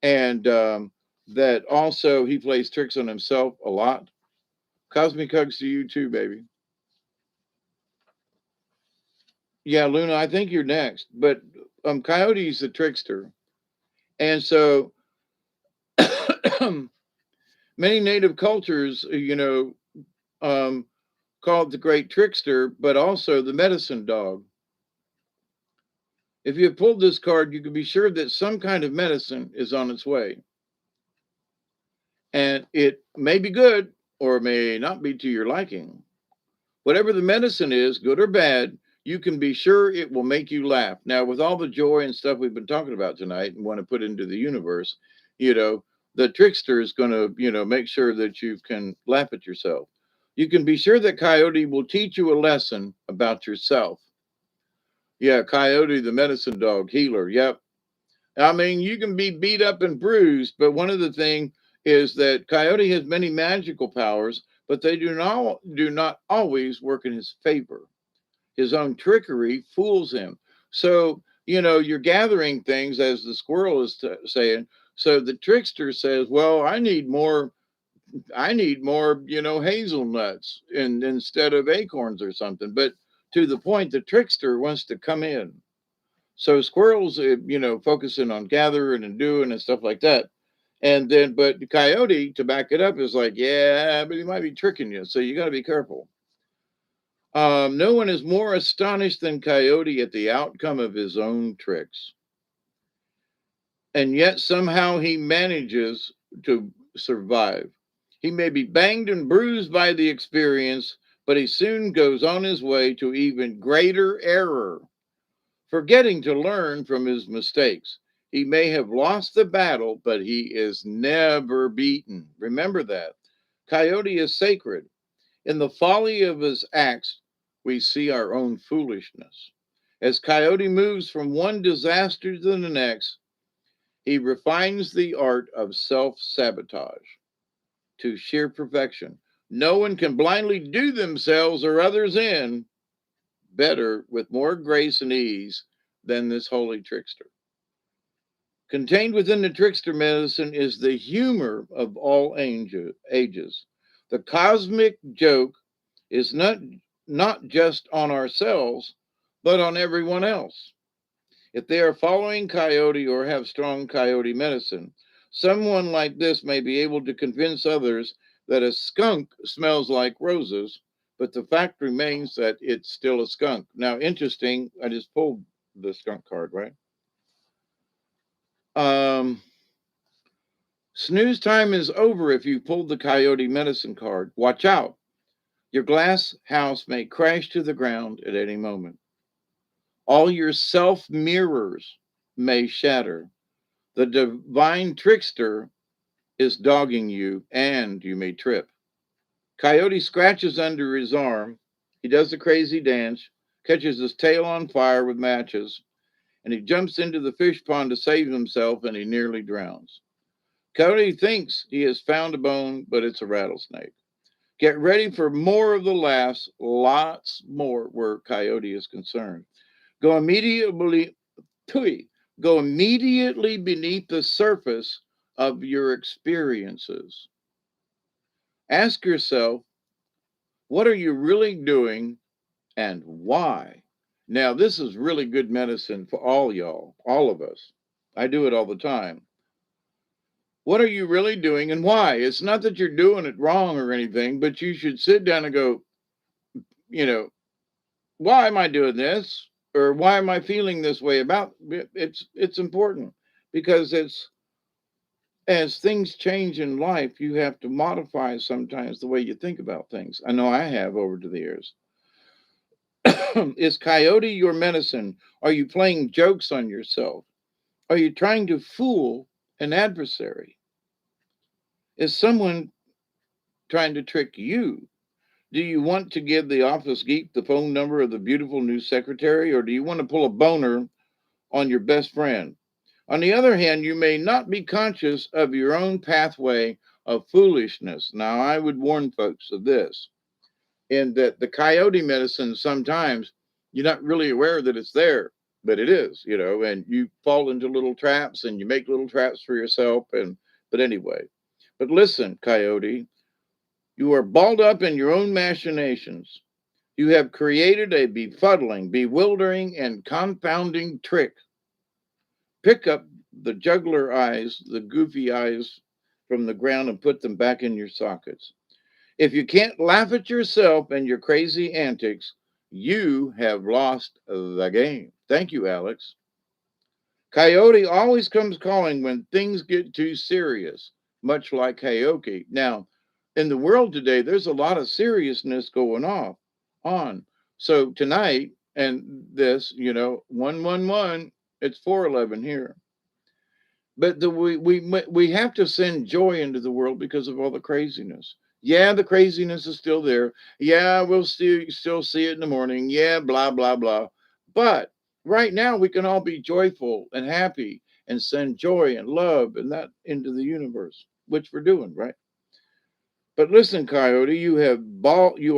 and that also he plays tricks on himself a lot. Cosmic hugs to you too, baby. Yeah, Luna, I think you're next, but Coyote's the trickster, and so many native cultures, um, called the great trickster, but also the medicine dog. If you have pulled this card, you can be sure that some kind of medicine is on its way. And it may be good or it may not be to your liking. Whatever the medicine is, good or bad, you can be sure it will make you laugh. Now, with all the joy and stuff we've been talking about tonight and want to put into the universe, you know, the trickster is going to, make sure that you can laugh at yourself. You can be sure that Coyote will teach you a lesson about yourself. Yeah, Coyote, the medicine dog healer. Yep. I mean, you can be beat up and bruised, but one of the things is that Coyote has many magical powers, but they do not always work in his favor. His own trickery fools him. So, you're gathering things as the squirrel is saying. So the trickster says, "Well, I need more, hazelnuts instead of acorns or something." But to the point, the trickster wants to come in. So squirrels, focusing on gathering and doing and stuff like that. And then, but the coyote, to back it up, is like, yeah, but he might be tricking you. So you got to be careful. No one is more astonished than Coyote at the outcome of his own tricks. And yet somehow he manages to survive. He may be banged and bruised by the experience, but he soon goes on his way to even greater error, forgetting to learn from his mistakes. He may have lost the battle, but he is never beaten. Remember that. Coyote is sacred. In the folly of his acts, we see our own foolishness. As Coyote moves from one disaster to the next, he refines the art of self sabotage to sheer perfection. No one can blindly do themselves or others in better with more grace and ease than this holy trickster. Contained within the trickster medicine is the humor of all ages. The cosmic joke is not just on ourselves, but on everyone else. If they are following coyote or have strong coyote medicine, someone like this may be able to convince others that a skunk smells like roses, but the fact remains that it's still a skunk. Now, interesting, I just pulled the skunk card, right? Um, Snooze time is over if you pulled the coyote medicine card. Watch out. Your glass house may crash to the ground at any moment. All your self mirrors may shatter. The divine trickster is dogging you, and you may trip. Coyote scratches under his arm. He does a crazy dance, catches his tail on fire with matches, and he jumps into the fish pond to save himself, and he nearly drowns. Coyote thinks he has found a bone, but it's a rattlesnake. Get ready for more of the laughs, lots more where Coyote is concerned. Go immediately, tui, go immediately beneath the surface of your experiences. Ask yourself, what are you really doing and why? Now, this is really good medicine for all y'all, all of us. I do it all the time. What are you really doing and why? It's not that you're doing it wrong or anything, but you should sit down and go, you know, why am I doing this? Or why am I feeling this way about it? It's important because it's as things change in life, you have to modify sometimes the way you think about things. I know I have over the years. Is coyote your medicine? Are you playing jokes on yourself? Are you trying to fool an adversary? Is someone trying to trick you? Do you want to give the office geek the phone number of the beautiful new secretary, or do you want to pull a boner on your best friend? On the other hand, you may not be conscious of your own pathway of foolishness. Now, I would warn folks of this, in that the coyote medicine sometimes you're not really aware that it's there, but it is, and you fall into little traps and you make little traps for yourself. But anyway, but listen, coyote, you are balled up in your own machinations. You have created a befuddling, bewildering, and confounding trick. Pick up the juggler eyes, the goofy eyes from the ground, and put them back in your sockets. If you can't laugh at yourself and your crazy antics, you have lost the game. Thank you, Alex. Coyote always comes calling when things get too serious, much like karaoke. Now, in the world today, there's a lot of seriousness going on. So tonight, and this, 111, it's 411 here. But we have to send joy into the world because of all the craziness. Yeah, the craziness is still there. Yeah, we'll still see it in the morning. Yeah, blah blah blah. But right now we can all be joyful and happy and send joy and love and that into the universe, which we're doing, right? But listen, Coyote, you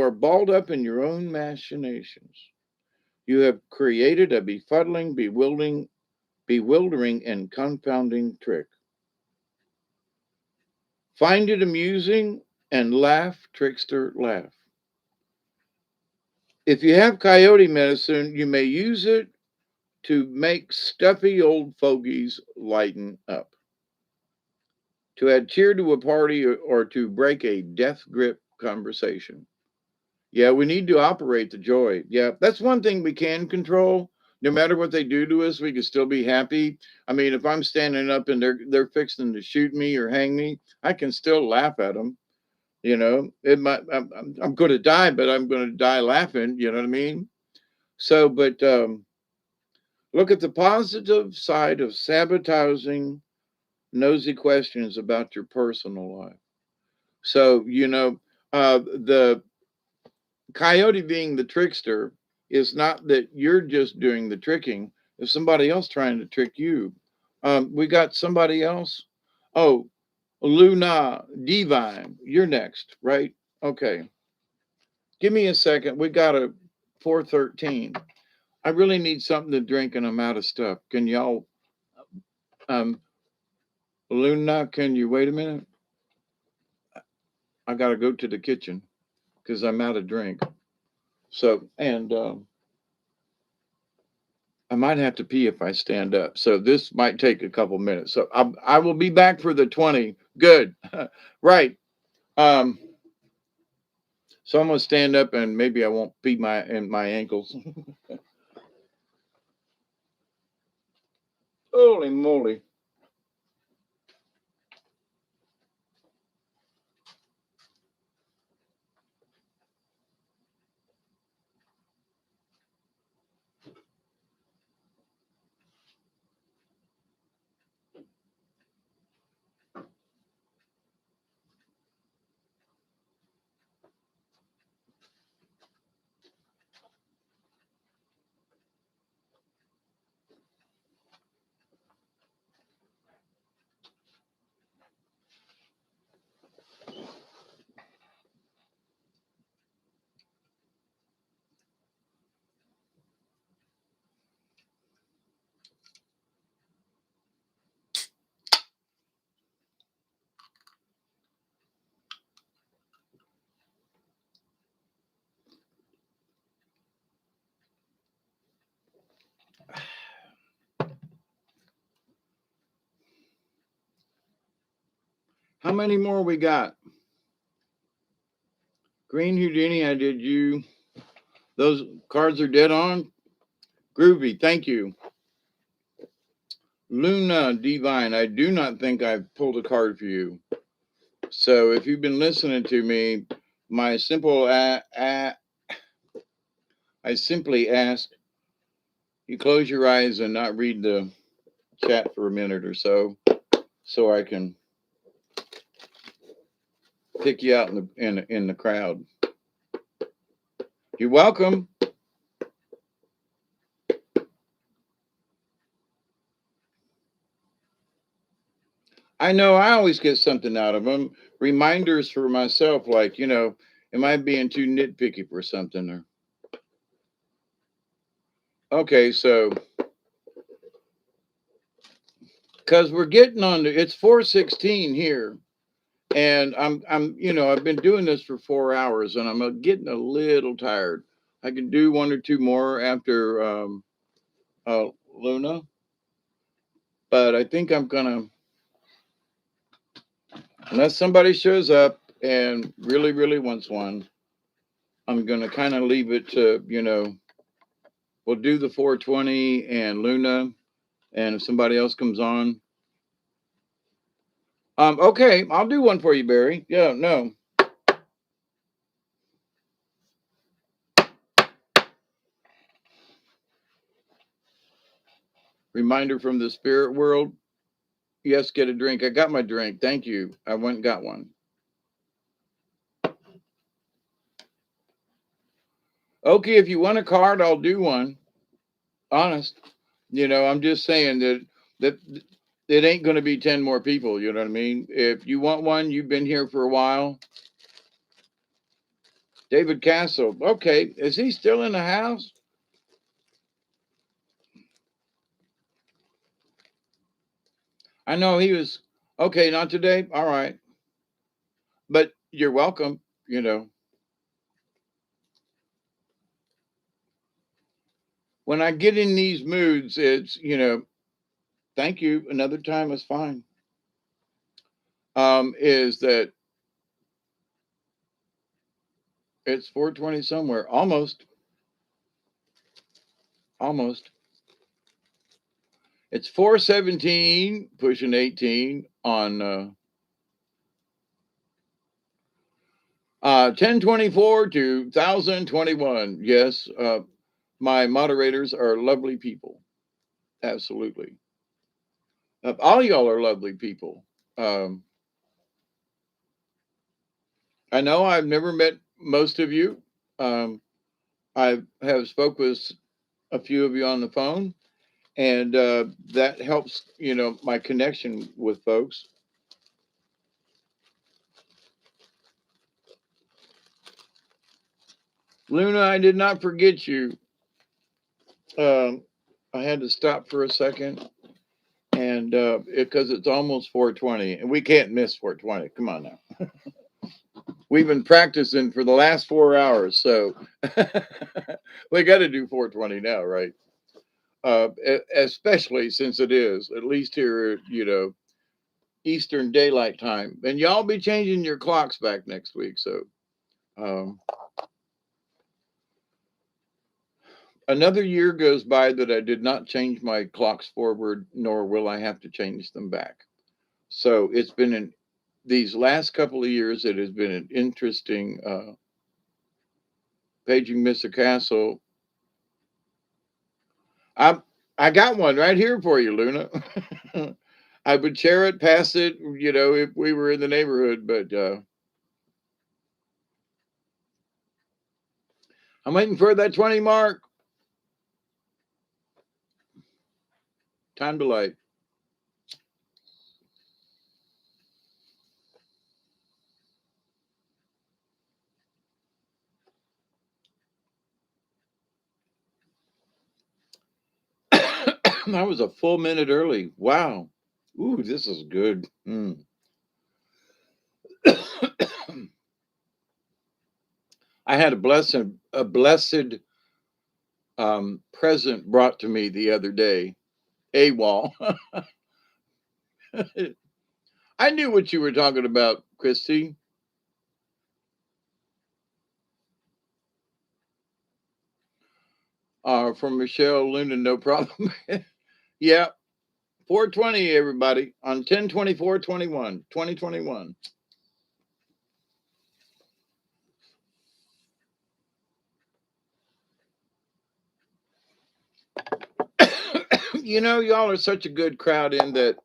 are balled up in your own machinations. You have created a befuddling, bewildering, and confounding trick. Find it amusing and laugh, trickster, laugh. If you have coyote medicine, you may use it to make stuffy old fogies lighten up, to add cheer to a party, or to break a death grip conversation. Yeah, we need to operate the joy. Yeah, that's one thing we can control. No matter what they do to us, we can still be happy. I mean, if I'm standing up and they're fixing to shoot me or hang me, I can still laugh at them. It might, I'm going to die, but I'm going to die laughing. You know what I mean? So, but look at the positive side of sabotaging nosy questions about your personal life. So, the coyote being the trickster, It's not that you're just doing the tricking. It's somebody else trying to trick you. We got somebody else. Oh, Luna Divine, you're next, right? Okay. Give me a second. We got a 413. I really need something to drink and I'm out of stuff. Can y'all, um, Luna, can you wait a minute? I got to go to the kitchen because I'm out of drink. So, and I might have to pee if I stand up. So this might take a couple minutes. So I will be back for the 20. Good. Right. Um, so I'm going to stand up and maybe I won't pee my ankles. Holy moly. How many more we got? Green Houdini, I did you. Those cards are dead on. Groovy, thank you. Luna Divine, I do not think I've pulled a card for you. So if you've been listening to me, my simple I simply ask you close your eyes and not read the chat for a minute or so I can pick you out in the crowd. You're welcome. I know I always get something out of them. Reminders for myself, like, am I being too nitpicky for something? Or okay, so because we're getting on to it's 4:16 here, and I've been doing this for 4 hours, and I'm getting a little tired. I can do one or two more after Luna, but I think I'm gonna, unless somebody shows up and really, really wants one, I'm gonna kind of leave it to, we'll do the 420 and Luna, and if somebody else comes on, okay, I'll do one for you, Barry. Yeah, no. Reminder from the spirit world. Yes, get a drink. I got my drink. Thank you. I went and got one. Okay, if you want a card, I'll do one. Honest. I'm just saying that it ain't going to be 10 more people. You know what I mean? If you want one, you've been here for a while. David Castle. Okay, is he still in the house? I know he was. Okay, not today. All right, but you're welcome. When I get in these moods, it's thank you. Another time is fine. Is that it's 420 somewhere? Almost. It's 417, pushing 18 on 1024 2021. Yes, my moderators are lovely people. Absolutely. All y'all are lovely people. Um, I know I've never met most of you. Um, I have spoke with a few of you on the phone, and that helps, my connection with folks. Luna, I did not forget you. Um, I had to stop for a second, and because it's almost 4:20, and we can't miss 4:20. Come on now. We've been practicing for the last 4 hours, so we got to do 4:20 now, right? Especially since it is at least here, Eastern Daylight Time, and y'all be changing your clocks back next week. So um, another year goes by that I did not change my clocks forward, nor will I have to change them back. So it's been these last couple of years. It has been an interesting paging Mr. Castle. I I got one right here for you, Luna. I would share it, pass it, if we were in the neighborhood, but I'm waiting for that 20 mark. Time to light. That was a full minute early. Wow. Ooh, this is good. I had a blessed present brought to me the other day. AWOL. I knew what you were talking about, Christy. From Michelle Luna, no problem. Yeah, 420, everybody, on 10/24/21, 2021. Y'all are such a good crowd in that,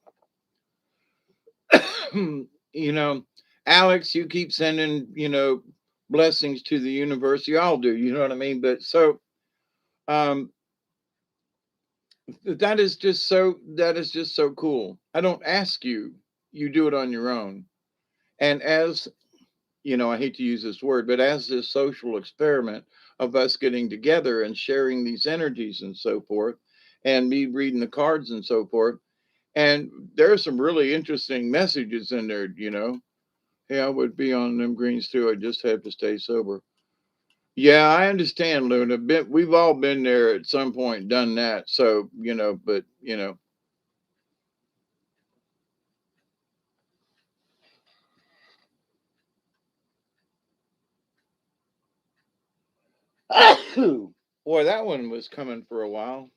you know, Alex, you keep sending, blessings to the universe. Y'all do, you know what I mean? But so, um, that is just so cool. I don't ask you, you do it on your own. And as I hate to use this word, but as this social experiment of us getting together and sharing these energies and so forth, and me reading the cards and so forth, and there's some really interesting. In there. Hey, I would be on them greens too. I just have to stay sober. Yeah, I understand, Luna. We've all been there at some point, done that. So, but boy, that one was coming for a while.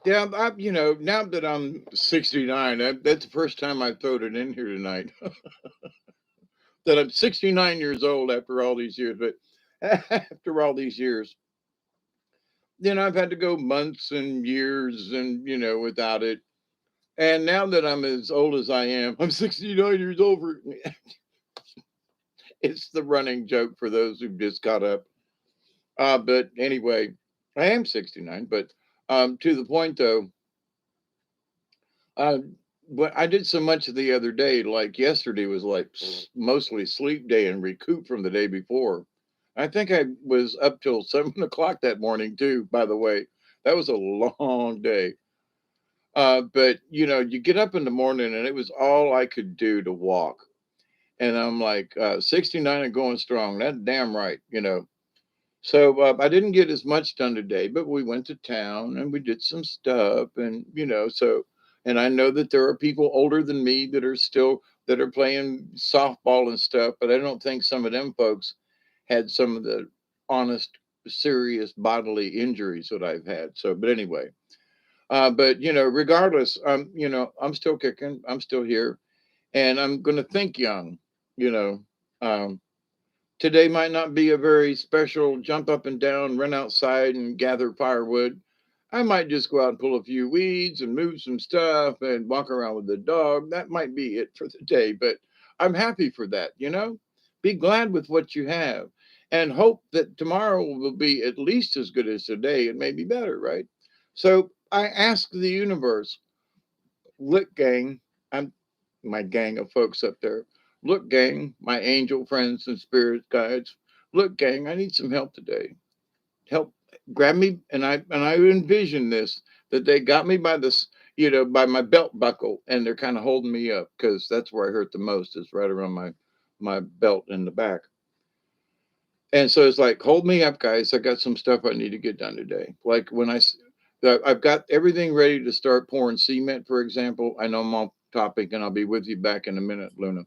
Yeah, now that I'm 69, that's the first time I've thrown it in here tonight. That I'm 69 years old after all these years, but after all these years, I've had to go months and years and, without it. And now that I'm as old as I am, I'm 69 years old. It's the running joke for those who've just got up. But anyway, I am 69. But to the point, though, uh, but I did so much the other day. Like yesterday was like mostly sleep day and recoup from the day before. I think I was up till 7 o'clock that morning too. By the way, that was a long day. But you get up in the morning and it was all I could do to walk. And I'm like, 69 and going strong. That's damn right. So I didn't get as much done today, but we went to town and we did some stuff. And, and I know that there are people older than me that are playing softball and stuff, but I don't think some of them folks had some of the honest, serious bodily injuries that I've had. So, but anyway, but regardless, I'm still kicking. I'm still here, and I'm going to think young. You know, um, today might not be a very special jump up and down, run outside and gather firewood. I might just go out and pull a few weeds and move some stuff and walk around with the dog. That might be it for the day. But I'm happy for that, you know? Be glad with what you have and hope that tomorrow will be at least as good as today and maybe better, right? So I ask the universe, look, gang, I'm my gang of folks up there. Look, gang, my angel friends and spirit guides. Look, gang, I need some help today. Help grab me, and I envision this, that they got me by this, by my belt buckle, and they're kind of holding me up because that's where I hurt the most, is right around my belt in the back. And so it's like, hold me up, guys. I got some stuff I need to get done today. Like I've got everything ready to start pouring cement, for example. I know I'm off topic, and I'll be with you back in a minute, Luna.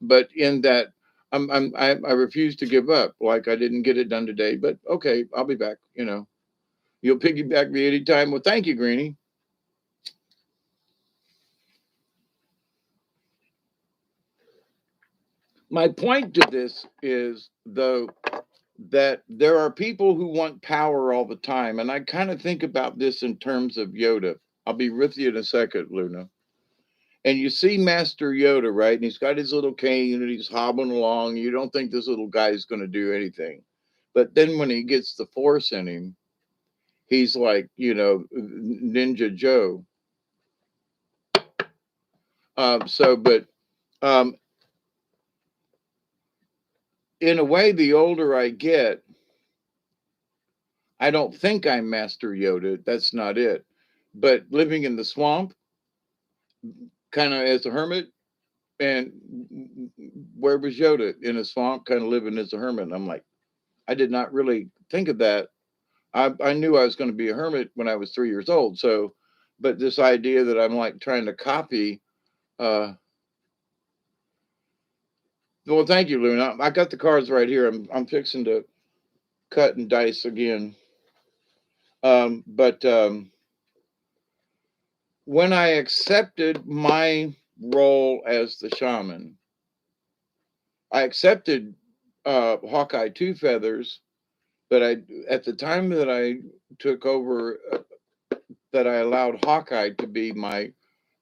But in that, I refuse to give up. Like I didn't get it done today, but okay, I'll be back. You'll piggyback me anytime. Well, thank you, Greenie. My point to this is, though, that there are people who want power all the time. And I kind of think about this in terms of Yoda. I'll be with you in a second, Luna. And you see Master Yoda, right? And he's got his little cane and he's hobbling along. You don't think this little guy is going to do anything. But then when he gets the force in him, he's like, Ninja Joe. But um, in a way, the older I get, I don't think I'm Master Yoda. That's not it. But living in the swamp, kind of as a hermit, and where was Yoda? In a swamp, kind of living as a hermit. And I'm like, I did not really think of that. I knew I was going to be a hermit when I was 3 years old. So, but this idea that I'm like trying to copy. Well, thank you, Luna. I got the cards right here. I'm fixing to cut and dice again. But when I accepted my role as the shaman, I accepted Hawkeye Two Feathers, but at the time that I took over, that I allowed Hawkeye to be my,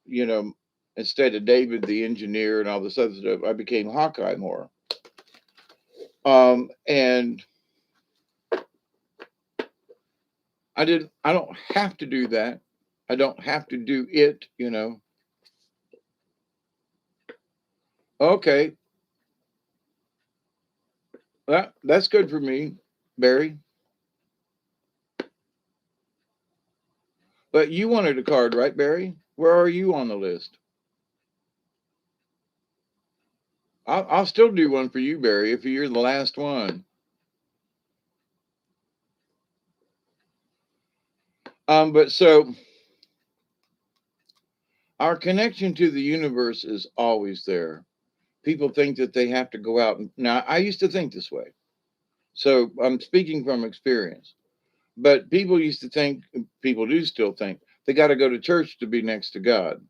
you know, instead of David the engineer and all this other stuff, I became Hawkeye more. And I don't have to do that. I don't have to do it. Okay, that's good for me, Barry. But you wanted a card, right, Barry? Where are you on the list? I'll still do one for you, Barry, if you're the last one. But so our connection to the universe is always there. People think that they have to go out. Now, I used to think this way. So I'm speaking from experience. But people used to think, people do still think, they got to go to church to be next to God.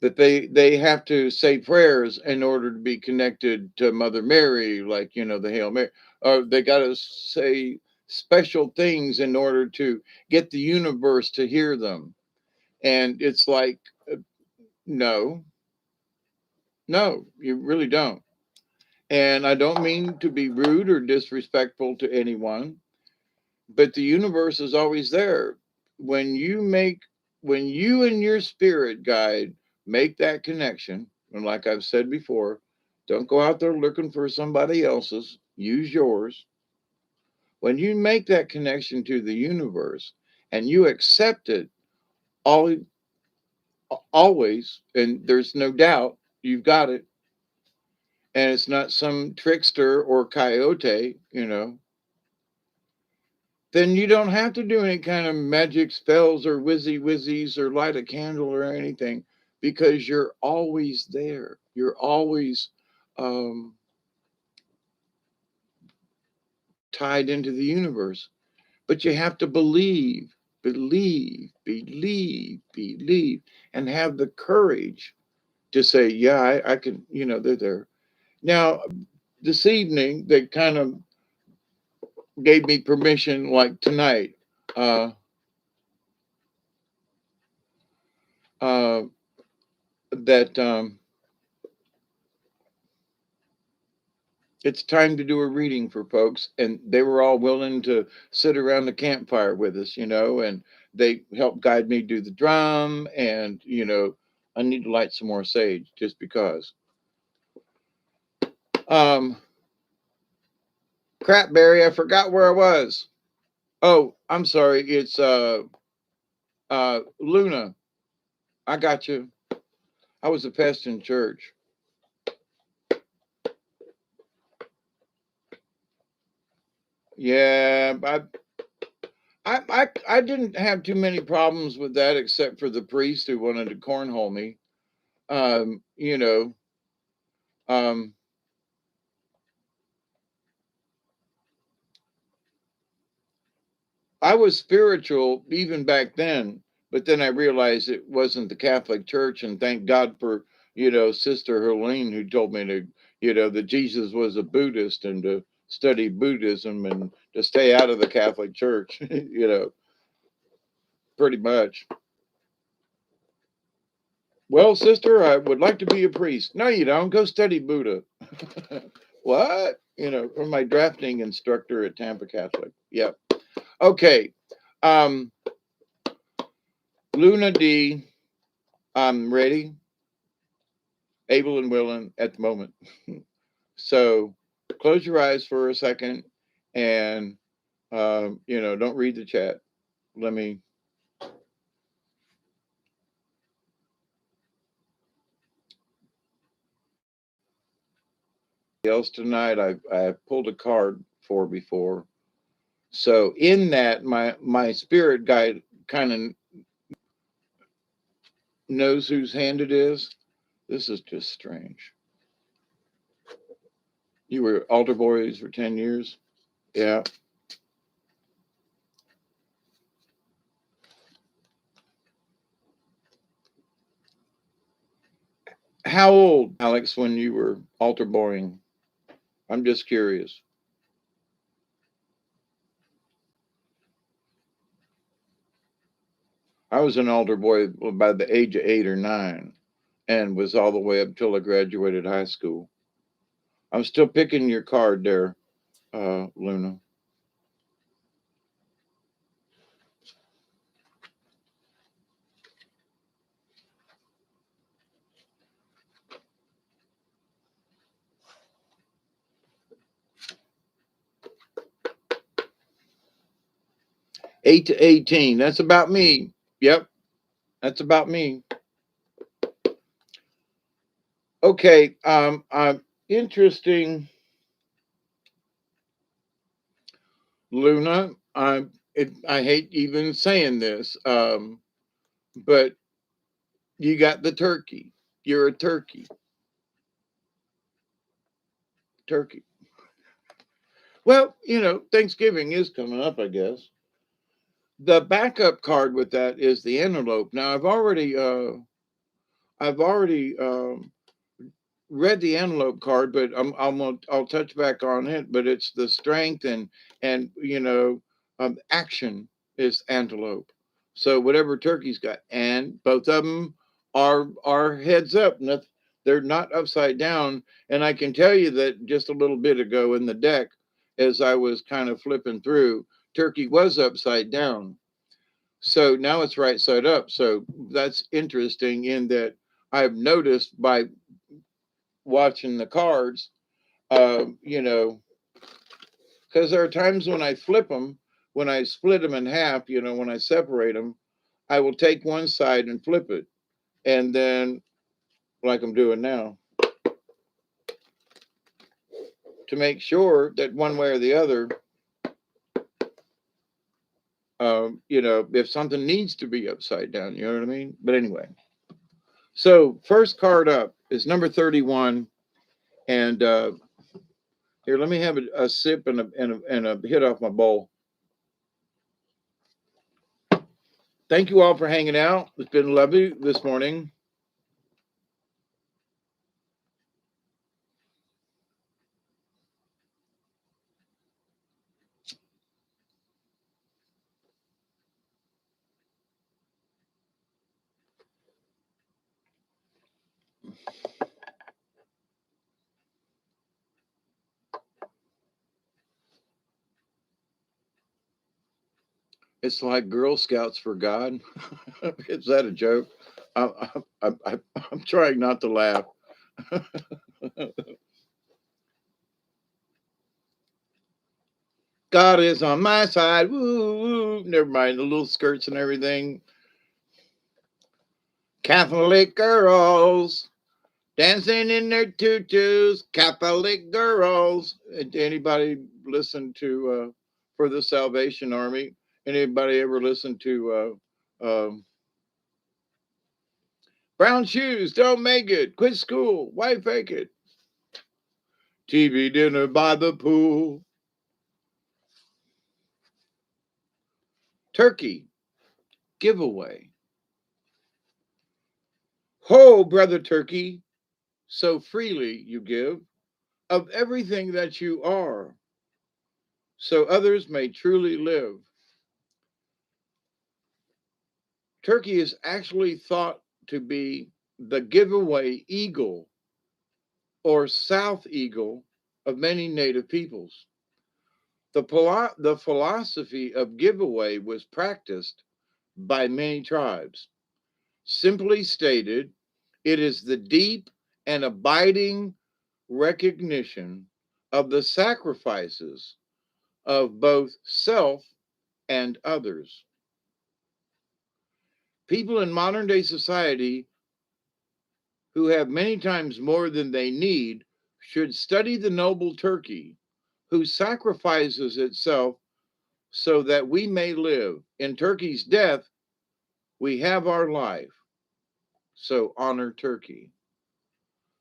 That they have to say prayers in order to be connected to Mother Mary, like, the Hail Mary. Or they got to say special things in order to get the universe to hear them. And it's like, no, no, you really don't. And I don't mean to be rude or disrespectful to anyone, but the universe is always there. When you make, when you and your spirit guide make that connection, and like I've said before, don't go out there looking for somebody else's, use yours. When you make that connection to the universe and you accept it all, always, and there's no doubt you've got it, and it's not some trickster or coyote, then you don't have to do any kind of magic spells or whizzy whizzies or light a candle or anything, because you're always there. You're always um, tied into the universe. But you have to believe, believe, believe, believe, and have the courage to say, yeah, I can, they're there. Now, this evening, they kind of gave me permission, like tonight, uh, uh, that It's time to do a reading for folks. And they were all willing to sit around the campfire with us, and they helped guide me do the drum. And, I need to light some more sage just because. Um, Crapberry, I forgot where I was. Oh, I'm sorry. It's Luna. I got you. I was a pest in church. Yeah, I didn't have too many problems with that except for the priest who wanted to cornhole me. Um, you know, um, I was spiritual even back then, but then I realized it wasn't the Catholic Church, and thank God for Sister Helene who told me to that Jesus was a Buddhist and to study Buddhism and to stay out of the Catholic Church. Pretty much. Well, sister, I would like to be a priest. No, you don't. Go study Buddha. What? From my drafting instructor at Tampa Catholic. Yep. Okay. Um, Luna D, I'm ready, able and willing at the moment. So close your eyes for a second and, don't read the chat. Let me else tonight. I've pulled a card for before. So in that, my spirit guide kind of knows whose hand it is. This is just strange. You were altar boys for 10 years? Yeah. How old, Alex, when you were altar boying? I'm just curious. I was an altar boy by the age of 8 or 9 and was all the way up till I graduated high school. I'm still picking your card there, Luna. 8 to 18. That's about me. Yep, that's about me. Okay. Interesting, Luna. I hate even saying this, but you got the turkey. You're a turkey. Turkey. Well, Thanksgiving is coming up, I guess. The backup card with that is the antelope. Now, I've already read the antelope card, but I'll touch back on it. But it's the strength and action is antelope. So whatever turkey's got, and both of them are heads up. They're not upside down. And I can tell you that just a little bit ago in the deck, as I was kind of flipping through, turkey was upside down. So now it's right side up. So that's interesting in that I've noticed by watching the cards, you know, because there are times when I flip them, when I split them in half, when I separate them, I will take one side and flip it. And then, like I'm doing now, to make sure that one way or the other, if something needs to be upside down, you know what I mean? But anyway, so first card up is number 31. And here, let me have a sip and a hit off my bowl. Thank you all for hanging out. It's been lovely this morning. It's like Girl Scouts for God. Is that a joke? I, I'm trying not to laugh. God is on my side. Woo, woo. Never mind the little skirts and everything. Catholic girls dancing in their tutus. Catholic girls. Anybody listen to For the Salvation Army? Anybody ever listen to Brown Shoes? Don't make it. Quit school. Why fake it? TV dinner by the pool. Turkey giveaway. Ho, brother turkey, so freely you give of everything that you are, so others may truly live. Turkey is actually thought to be the giveaway eagle or south eagle of many native peoples. The philosophy of giveaway was practiced by many tribes. Simply stated, it is the deep and abiding recognition of the sacrifices of both self and others. People in modern day society who have many times more than they need should study the noble turkey who sacrifices itself so that we may live. In turkey's death, we have our life. So honor turkey.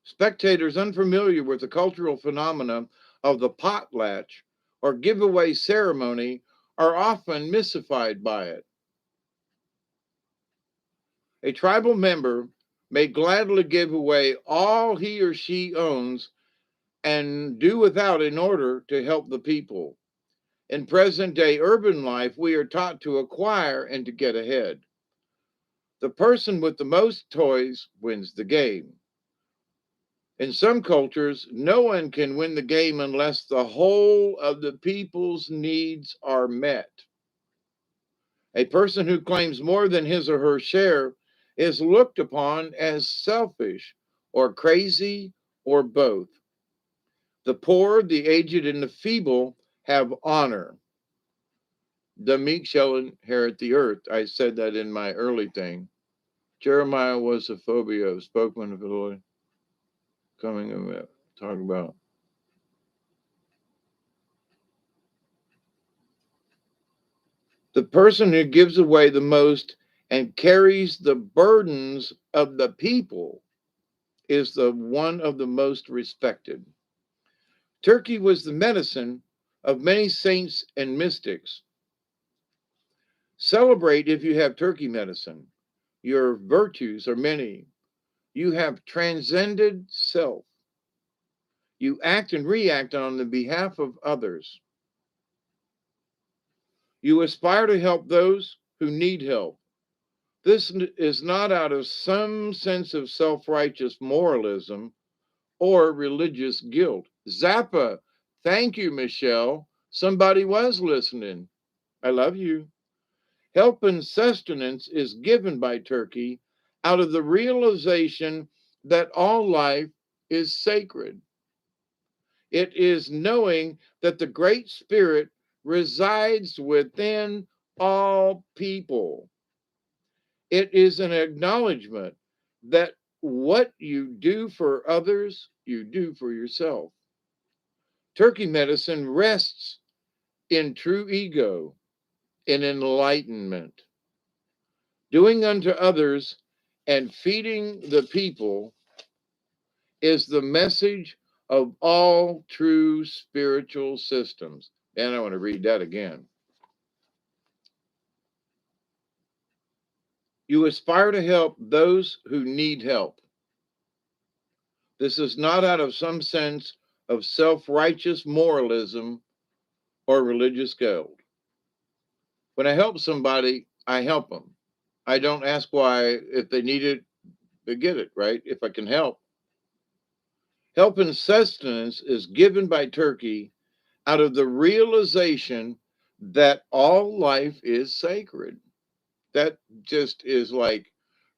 Spectators unfamiliar with the cultural phenomena of the potlatch or giveaway ceremony are often mystified by it. A tribal member may gladly give away all he or she owns and do without in order to help the people. In present day urban life, we are taught to acquire and to get ahead. The person with the most toys wins the game. In some cultures, no one can win the game unless the whole of the people's needs are met. A person who claims more than his or her share is looked upon as selfish or crazy or both. The poor, the aged, and the feeble have honor. The meek shall inherit the earth. I said that in my early thing. Jeremiah was a phobia of spokesman of the Lord coming about, talking about. The person who gives away the most and carries the burdens of the people is the one of the most respected. Turkey was the medicine of many saints and mystics. Celebrate if you have turkey medicine. Your virtues are many. You have transcended self. You act and react on the behalf of others. You aspire to help those who need help. This is not out of some sense of self righteous moralism or religious guilt. Zappa, thank you, Michelle. Somebody was listening. I love you. Help and sustenance is given by Turkey out of the realization that all life is sacred. It is knowing that the Great Spirit resides within all people. It is an acknowledgement that what you do for others, you do for yourself. Turkey medicine rests in true ego, in enlightenment. Doing unto others and feeding the people is the message of all true spiritual systems. And I want to read that again. You aspire to help those who need help. This is not out of some sense of self righteous moralism or religious guilt. When I help somebody, I help them. I don't ask why, if they need it, they get it, right? If I can help. Help and sustenance is given by Turkey out of the realization that all life is sacred. That just is like,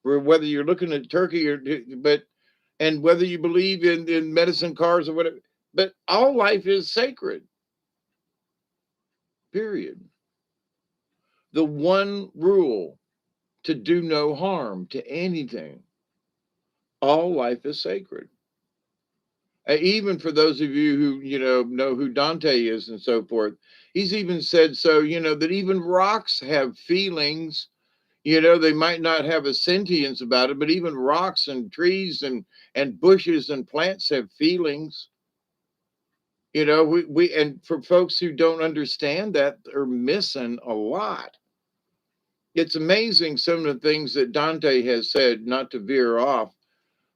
whether you're looking at turkey or, but, and whether you believe in medicine cars or whatever, but all life is sacred, period. The one rule, to do no harm to anything. All life is sacred. Even for those of you who, know who Dante is and so forth, he's even said so, that even rocks have feelings. They might not have a sentience about it, but even rocks and trees and bushes and plants have feelings. We and for folks who don't understand that, are missing a lot. It's amazing some of the things that Dante has said, not to veer off,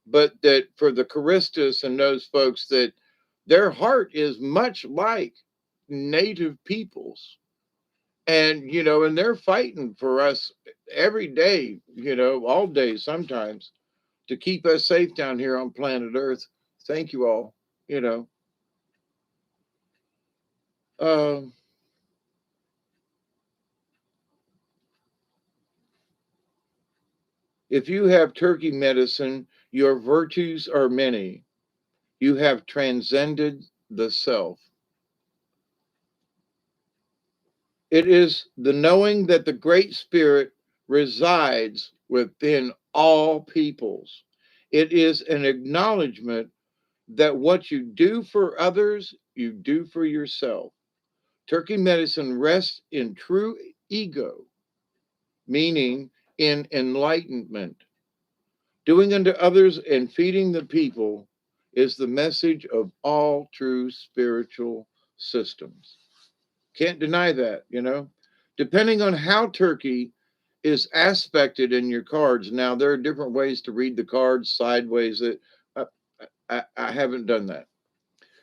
but that for the Choristas and those folks, that their heart is much like native peoples. And, and they're fighting for us every day, all day sometimes, to keep us safe down here on planet Earth. Thank you all. You know, uh, if you have turkey medicine, your virtues are many. You have transcended the self. It is the knowing that the Great Spirit resides within all peoples. It is an acknowledgement that what you do for others, you do for yourself. Turkey medicine rests in true ego, meaning in enlightenment. Doing unto others and feeding the people is the message of all true spiritual systems. Can't deny that. Depending on how turkey is aspected in your cards. Now, there are different ways to read the cards sideways. That uh, I haven't done that.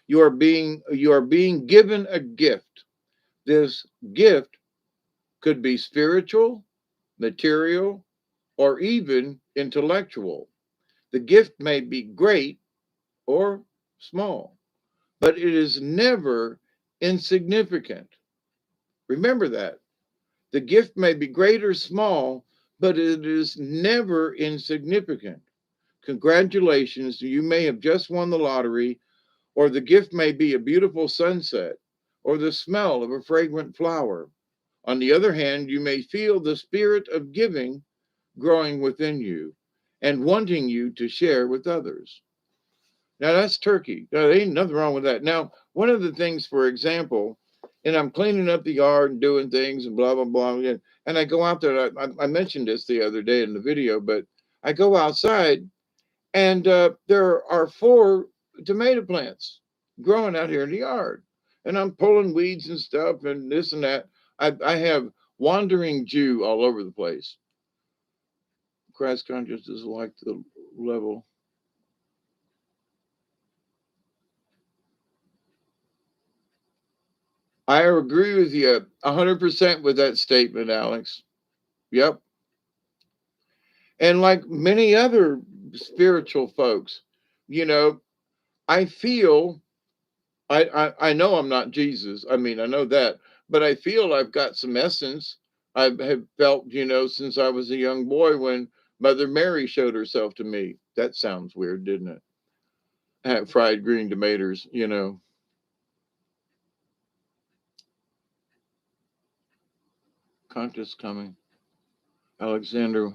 You are being given a gift. This gift could be spiritual, material, or even intellectual. The gift may be great or small, but it is never insignificant. Remember that. The gift may be great or small, but it is never insignificant. Congratulations, you may have just won the lottery, or the gift may be a beautiful sunset, or the smell of a fragrant flower. On the other hand, you may feel the spirit of giving growing within you and wanting you to share with others. Now that's turkey. There ain't nothing wrong with that. Now, one of the things, for example, and I'm cleaning up the yard and doing things and blah blah blah, and I go out there. I mentioned this the other day in the video, but I go outside and there are 4 tomato plants growing out here in the yard, and I'm pulling weeds and stuff and this and that. I have wandering Jew all over the place. Christ consciousness is like the level. I agree with you 100% with that statement, Alex. Yep. And like many other spiritual folks, you know, I feel, I know I'm not Jesus. I mean, I know that, but I feel I've got some essence. I have felt, since I was a young boy when Mother Mary showed herself to me. That sounds weird, didn't it? Fried green tomatoes. Conscious coming. Alexander.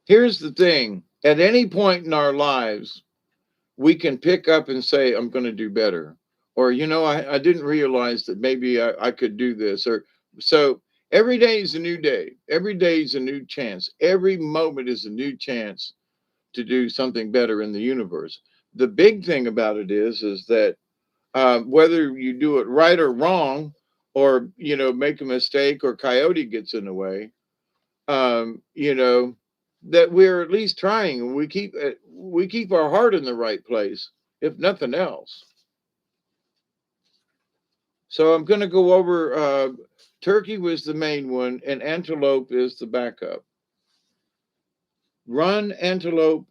Here's the thing, at any point in our lives, we can pick up and say, I'm going to do better. Or, I didn't realize that maybe I could do this. Or so every day is a new day. Every day is a new chance. Every moment is a new chance to do something better in the universe. The big thing about it is that whether you do it right or wrong, or, make a mistake or coyote gets in the way, you know, that we're at least trying. We keep our heart in the right place, if nothing else. So I'm going to go over. Turkey was the main one, and antelope is the backup. Run, antelope,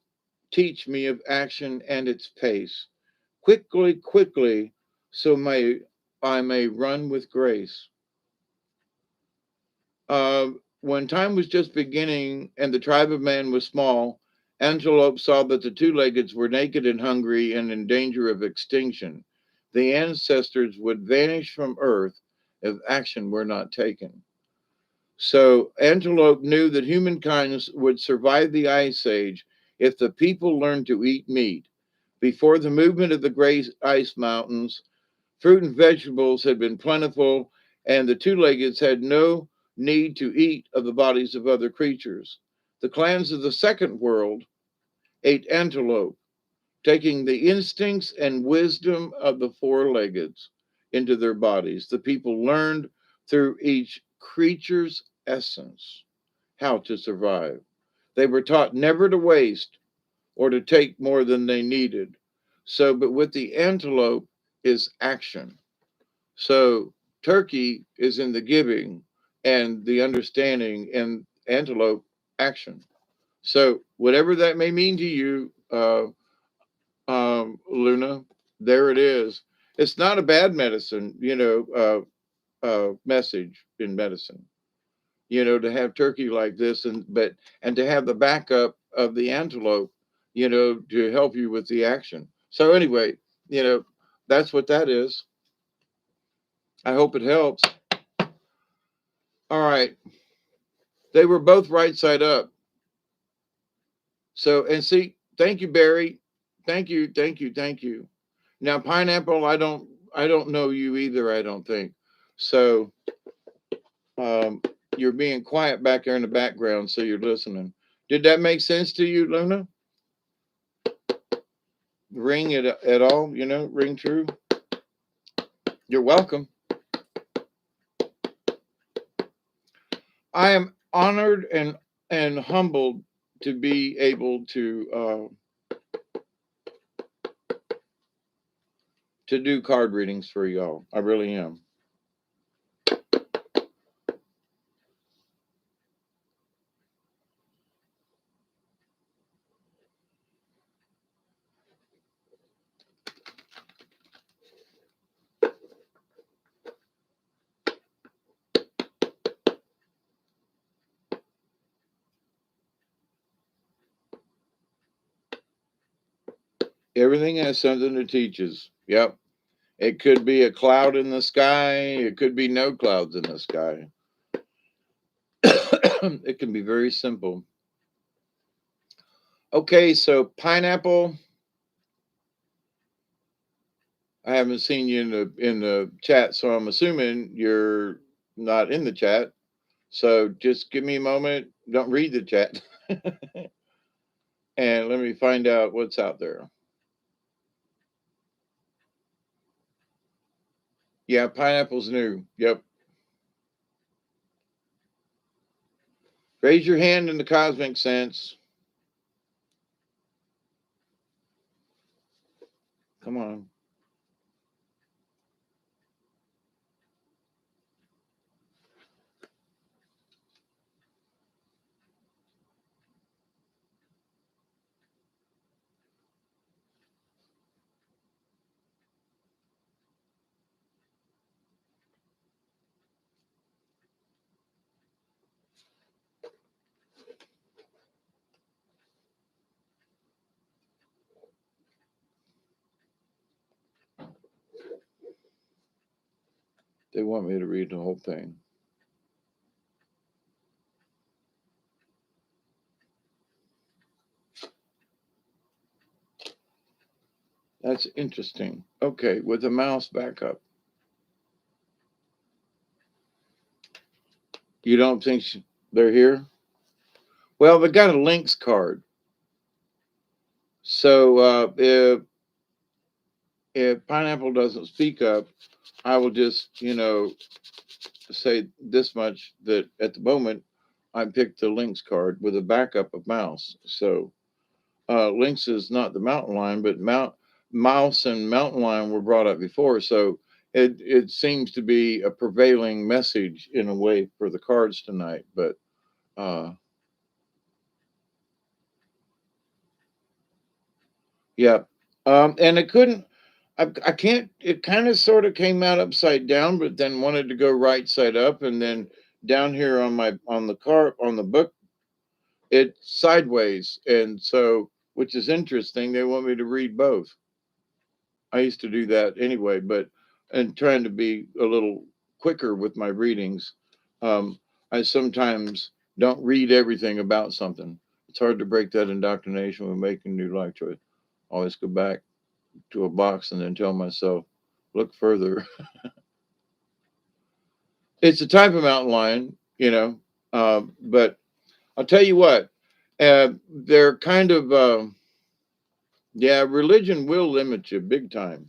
teach me of action and its pace. quickly, quickly, so may I may run with grace. When time was just beginning and the tribe of man was small, Antelope saw that the two-leggeds were naked and hungry and in danger of extinction. The ancestors would vanish from Earth if action were not taken. So Antelope knew that humankind would survive the Ice Age if the people learned to eat meat. Before the movement of the great ice mountains, fruit and vegetables had been plentiful, and the two-leggeds had no need to eat of the bodies of other creatures. The clans of the second world ate antelope, taking the instincts and wisdom of the four-leggeds into their bodies. The people learned through each creature's essence how to survive. They were taught never to waste or to take more than they needed. So, but with the antelope is action. So turkey is in the giving and the understanding, and antelope action. So whatever that may mean to you, Luna, there it is. It's not a bad medicine, message in medicine. To have turkey like this, and to have the backup of the antelope, to help you with the action. So anyway, that's what that is. I hope it helps. All right. They were both right side up. So, and see, thank you, Barry. Thank you, thank you, thank you. Now, pineapple, I don't know you either, I don't think. So, um, you're being quiet back there in the background, so you're listening. Did that make sense to you, Luna? Ring it at all, ring true? You're welcome. I am honored and humbled to be able to do card readings for y'all. I really am. Everything has something to teach us. Yep. It could be a cloud in the sky. It could be no clouds in the sky. It can be very simple. Okay, so pineapple. I haven't seen you in the chat, so I'm assuming you're not in the chat. So just give me a moment. Don't read the chat, and let me find out what's out there. Yeah, pineapple's new. Yep. Raise your hand in the cosmic sense. Come on. They want me to read the whole thing. That's interesting. Okay, with the mouse back up. You don't think they're here? Well, they got a links card. So if Pineapple doesn't speak up, I will just say this much, that at the moment I picked the links card with a backup of mouse. So links is not the mountain lion, but mouse and mountain lion were brought up before. So it seems to be a prevailing message in a way for the cards tonight. But uh, yeah, and it couldn't. I can't. It kind of sort of came out upside down, but then wanted to go right side up, and then down here on my on the car on the book, it sideways, and so which is interesting. They want me to read both. I used to do that anyway, but and trying to be a little quicker with my readings. I sometimes don't read everything about something. It's hard to break that indoctrination when making new life choice. Always go back to a box and then tell myself, look further. It's a type of mountain lion, but I'll tell you what, they're kind of, yeah, religion will limit you big time,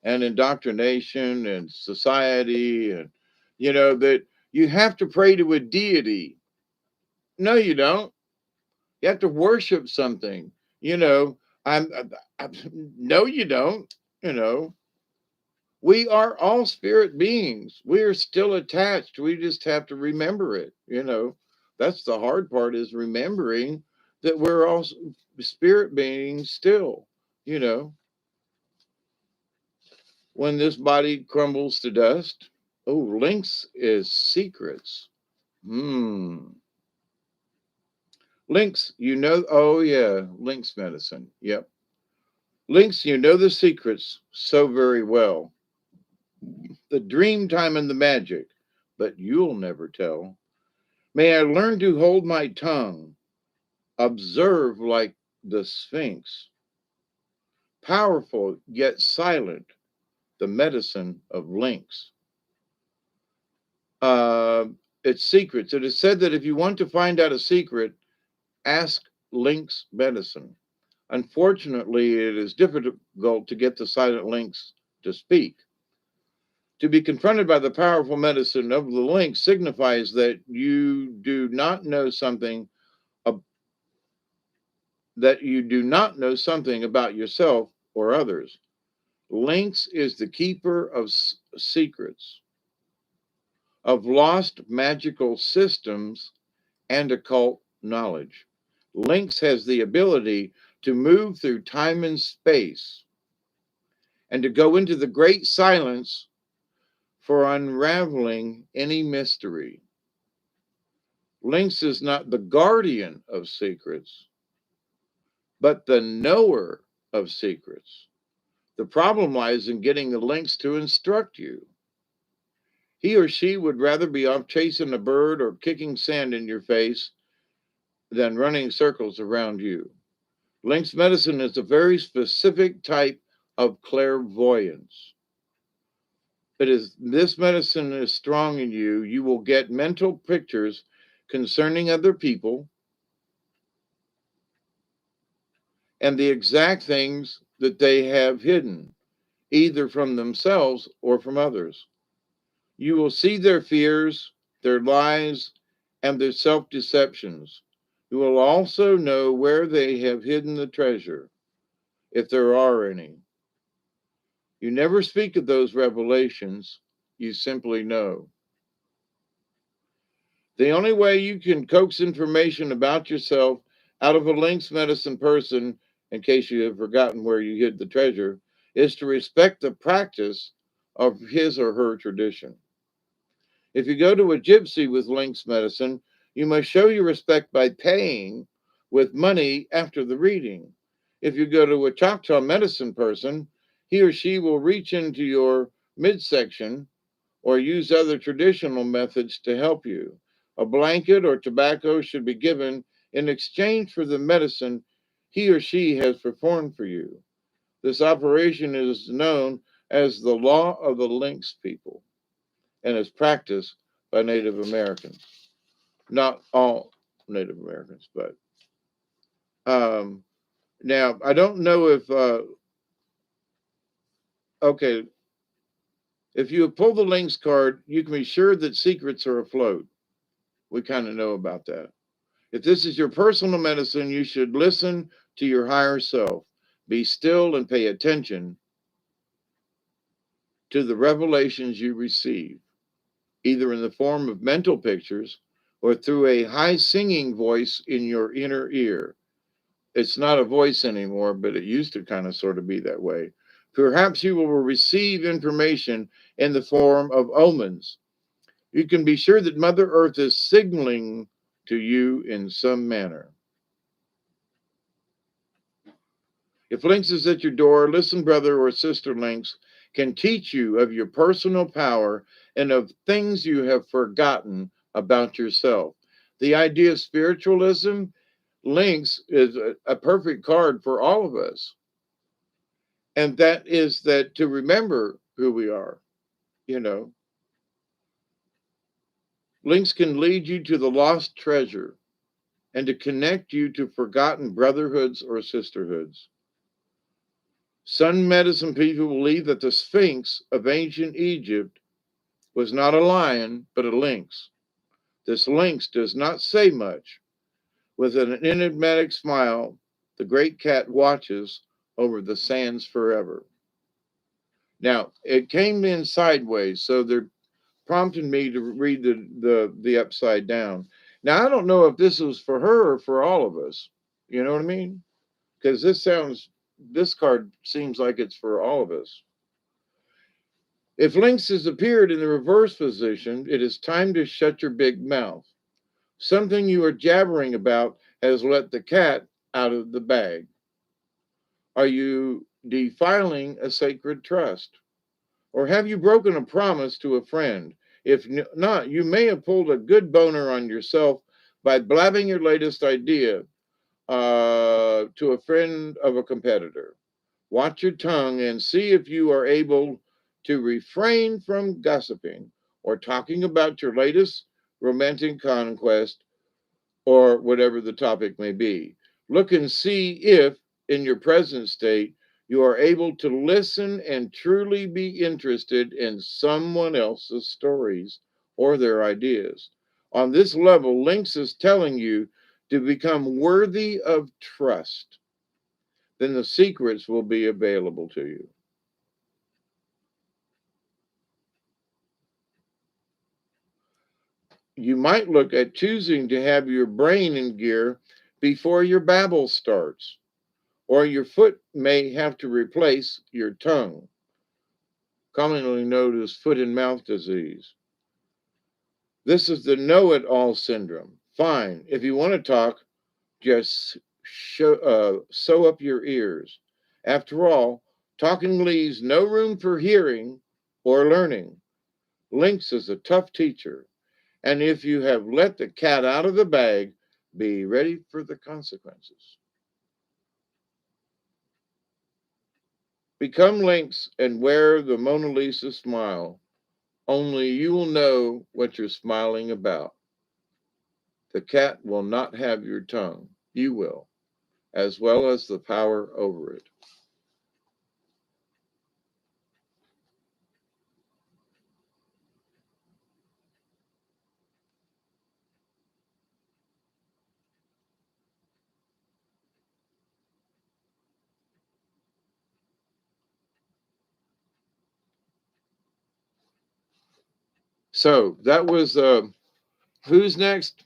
and indoctrination and society, and, that you have to pray to a deity. No, you don't. You have to worship something, you know. I'm, I, no, you don't, you know. We are all spirit beings. We are still attached. We just have to remember it. That's the hard part, is remembering that we're all spirit beings still, you know. When this body crumbles to dust. Oh, links is secrets. Hmm. Links, oh yeah, links medicine. Yep. Links, the secrets so very well. The dream time and the magic, but you'll never tell. May I learn to hold my tongue, observe like the Sphinx, powerful yet silent, the medicine of links. Uh, it's secrets. It is said that if you want to find out a secret, ask Link's medicine. Unfortunately, it is difficult to get the silent links to speak. To be confronted by the powerful medicine of the link signifies that you do not know something about yourself or others. Lynx is the keeper of secrets, of lost magical systems and occult knowledge. Lynx has the ability to move through time and space and to go into the great silence for unraveling any mystery. Lynx is not the guardian of secrets, but the knower of secrets. The problem lies in getting the lynx to instruct you. He or she would rather be off chasing a bird or kicking sand in your face than running circles around you. Lynx medicine is a very specific type of clairvoyance. It is this medicine is strong in you. You will get mental pictures concerning other people and the exact things that they have hidden, either from themselves or from others. You will see their fears, their lies, and their self deceptions. You will also know where they have hidden the treasure, if there are any. You never speak of those revelations, you simply know. The only way you can coax information about yourself out of a Lynx medicine person, in case you have forgotten where you hid the treasure, is to respect the practice of his or her tradition. If you go to a gypsy with Lynx medicine, you must show your respect by paying with money after the reading. If you go to a Choctaw medicine person, he or she will reach into your midsection or use other traditional methods to help you. A blanket or tobacco should be given in exchange for the medicine he or she has performed for you. This operation is known as the law of the Lynx people and is practiced by Native Americans. Not all Native Americans, but um, now I don't know if okay, if you pull the Lynx card, you can be sure that secrets are afloat. We kind of know about that. If this is your personal medicine, you should listen to your higher self. Be still and pay attention to the revelations you receive, either in the form of mental pictures or through a high singing voice in your inner ear. It's not a voice anymore, but it used to kind of sort of be that way. Perhaps you will receive information in the form of omens. You can be sure that Mother Earth is signaling to you in some manner. If Lynx is at your door, listen, brother or sister Lynx can teach you of your personal power and of things you have forgotten about yourself. The idea of spiritualism, Lynx is a perfect card for all of us. And that is that to remember who we are, you know. Links can lead you to the lost treasure and to connect you to forgotten brotherhoods or sisterhoods. Sun medicine people believe that the Sphinx of ancient Egypt was not a lion, but a lynx. This lynx does not say much. With an enigmatic smile, the great cat watches over the sands forever. Now, it came in sideways, so they're prompting me to read the upside down. Now, I don't know if this was for her or for all of us. You know what I mean? Because this card seems like it's for all of us. If Lynx has appeared in the reverse position, it is time to shut your big mouth. Something you are jabbering about has let the cat out of the bag. Are you defiling a sacred trust? Or have you broken a promise to a friend? If not, you may have pulled a good boner on yourself by blabbing your latest idea to a friend of a competitor. Watch your tongue and see if you are able to refrain from gossiping or talking about your latest romantic conquest or whatever the topic may be. Look and see if, in your present state, you are able to listen and truly be interested in someone else's stories or their ideas. On this level, Lynx is telling you to become worthy of trust. Then the secrets will be available to you. You might look at choosing to have your brain in gear before your babble starts, or your foot may have to replace your tongue, commonly known as foot and mouth disease. This is the know it all syndrome. Fine, if you want to talk, just sew up your ears. After all, talking leaves no room for hearing or learning. Lynx is a tough teacher, and if you have let the cat out of the bag, be ready for the consequences. Become Lynx and wear the Mona Lisa smile. Only you will know what you're smiling about. The cat will not have your tongue. You will, as well as the power over it. So that was who's next?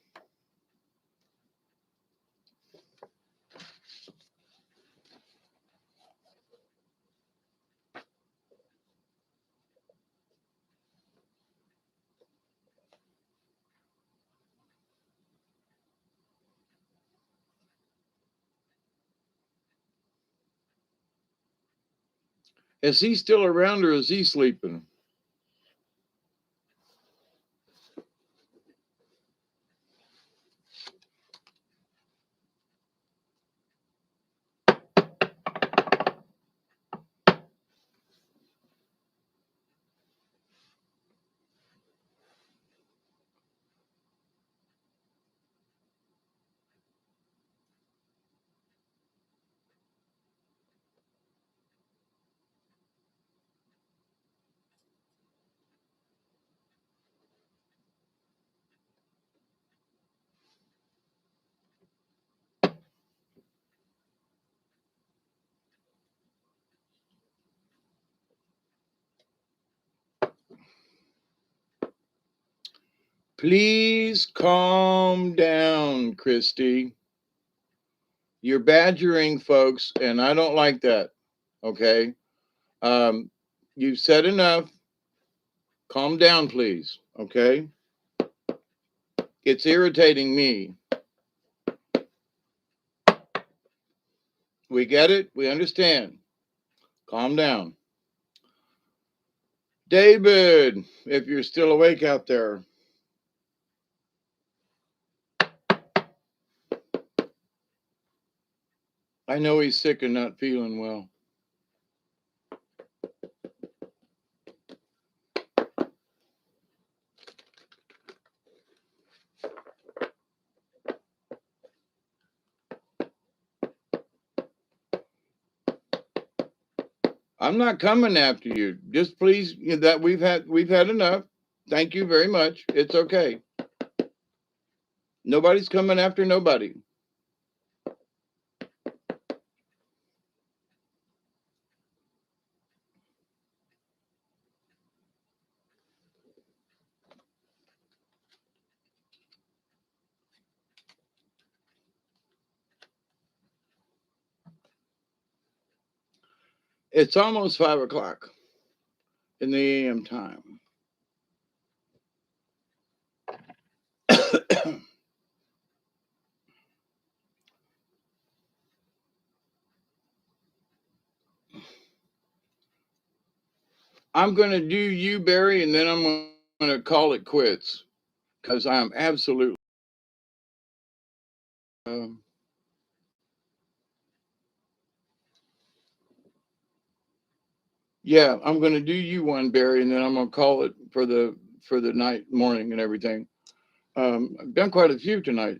Is he still around or is he sleeping? Please calm down, Christy. You're badgering folks, and I don't like that. Okay. Um, you've said enough. Calm down, please. Okay. It's irritating me. We get it. We understand. Calm down. David, if you're still awake out there, I know he's sick and not feeling well. I'm not coming after you. Just please, that we've had enough. Thank you very much. It's okay. Nobody's coming after nobody. It's almost 5 o'clock in the AM time. I'm going to do you, Barry, and then I'm going to call it quits because I'm absolutely. Uh, yeah, I'm going to do you one, Barry, and then I'm going to call it for the night, morning, and everything. I've done quite a few tonight.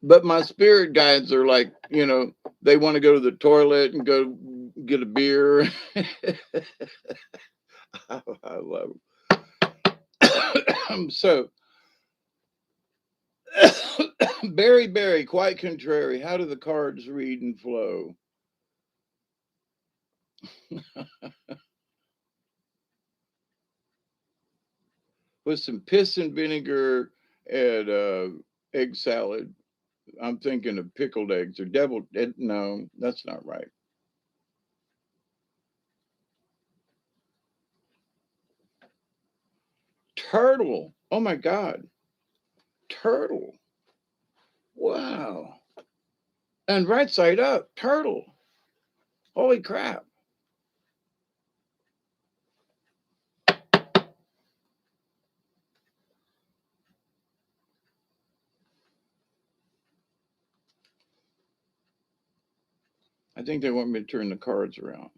But my spirit guides are like, they want to go to the toilet and go get a beer. I love them. So, Barry, quite contrary. How do the cards read and flow? With some piss and vinegar and egg salad. I'm thinking of pickled eggs or deviled. No, that's not right. Turtle. Oh my God. Turtle. Wow. And right side up. Turtle. Holy crap. I think they want me to turn the cards around.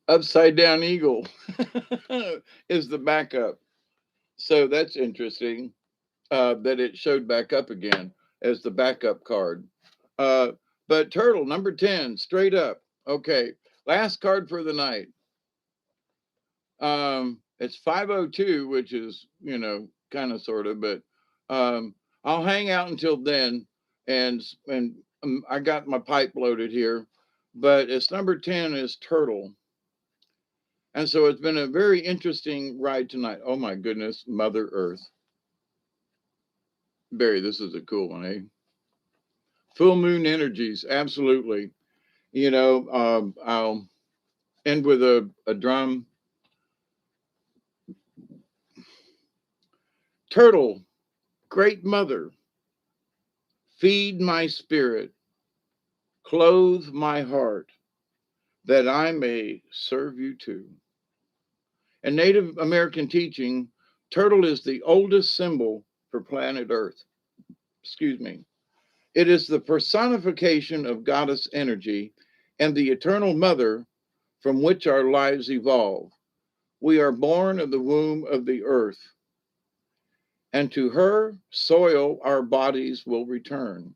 Upside down eagle is the backup. So that's interesting that it showed back up again as the backup card. Uh, but turtle, number 10, straight up. Okay. Last card for the night. It's 5:02, which is, kind of sort of, but I'll hang out until then. And I got my pipe loaded here, but it's number 10 is turtle. And so it's been a very interesting ride tonight. Oh my goodness, Mother Earth. Barry, this is a cool one, eh? Full moon energies, absolutely. I'll end with a drum. Turtle, great mother, feed my spirit, clothe my heart, that I may serve you too. In Native American teaching, turtle is the oldest symbol for planet Earth. Excuse me. It is the personification of goddess energy and the eternal mother from which our lives evolve. We are born of the womb of the earth, and to her soil our bodies will return.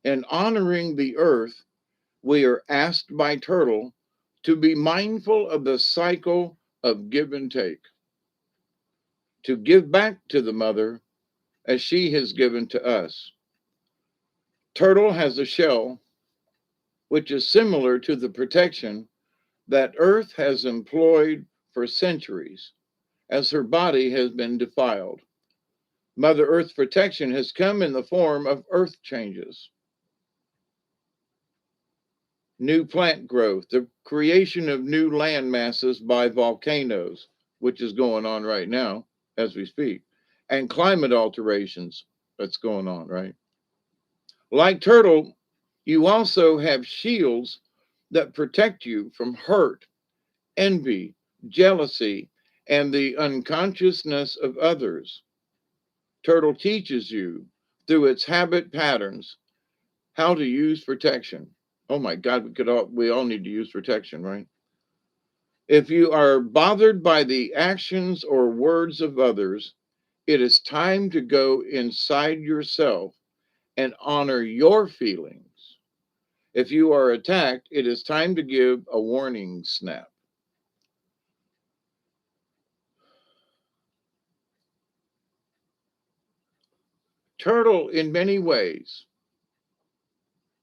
In honoring the earth, we are asked by Turtle to be mindful of the cycle of give and take, to give back to the mother as she has given to us. Turtle has a shell which is similar to the protection that Earth has employed for centuries as her body has been defiled. Mother Earth's protection has come in the form of earth changes, new plant growth, the creation of new land masses by volcanoes, which is going on right now as we speak, and climate alterations that's going on, right? Like turtle, you also have shields that protect you from hurt, envy, jealousy, and the unconsciousness of others. Turtle teaches you through its habit patterns how to use protection. Oh my God, we all need to use protection, right? If you are bothered by the actions or words of others, it is time to go inside yourself and honor your feelings. If you are attacked, it is time to give a warning snap. Turtle, in many ways,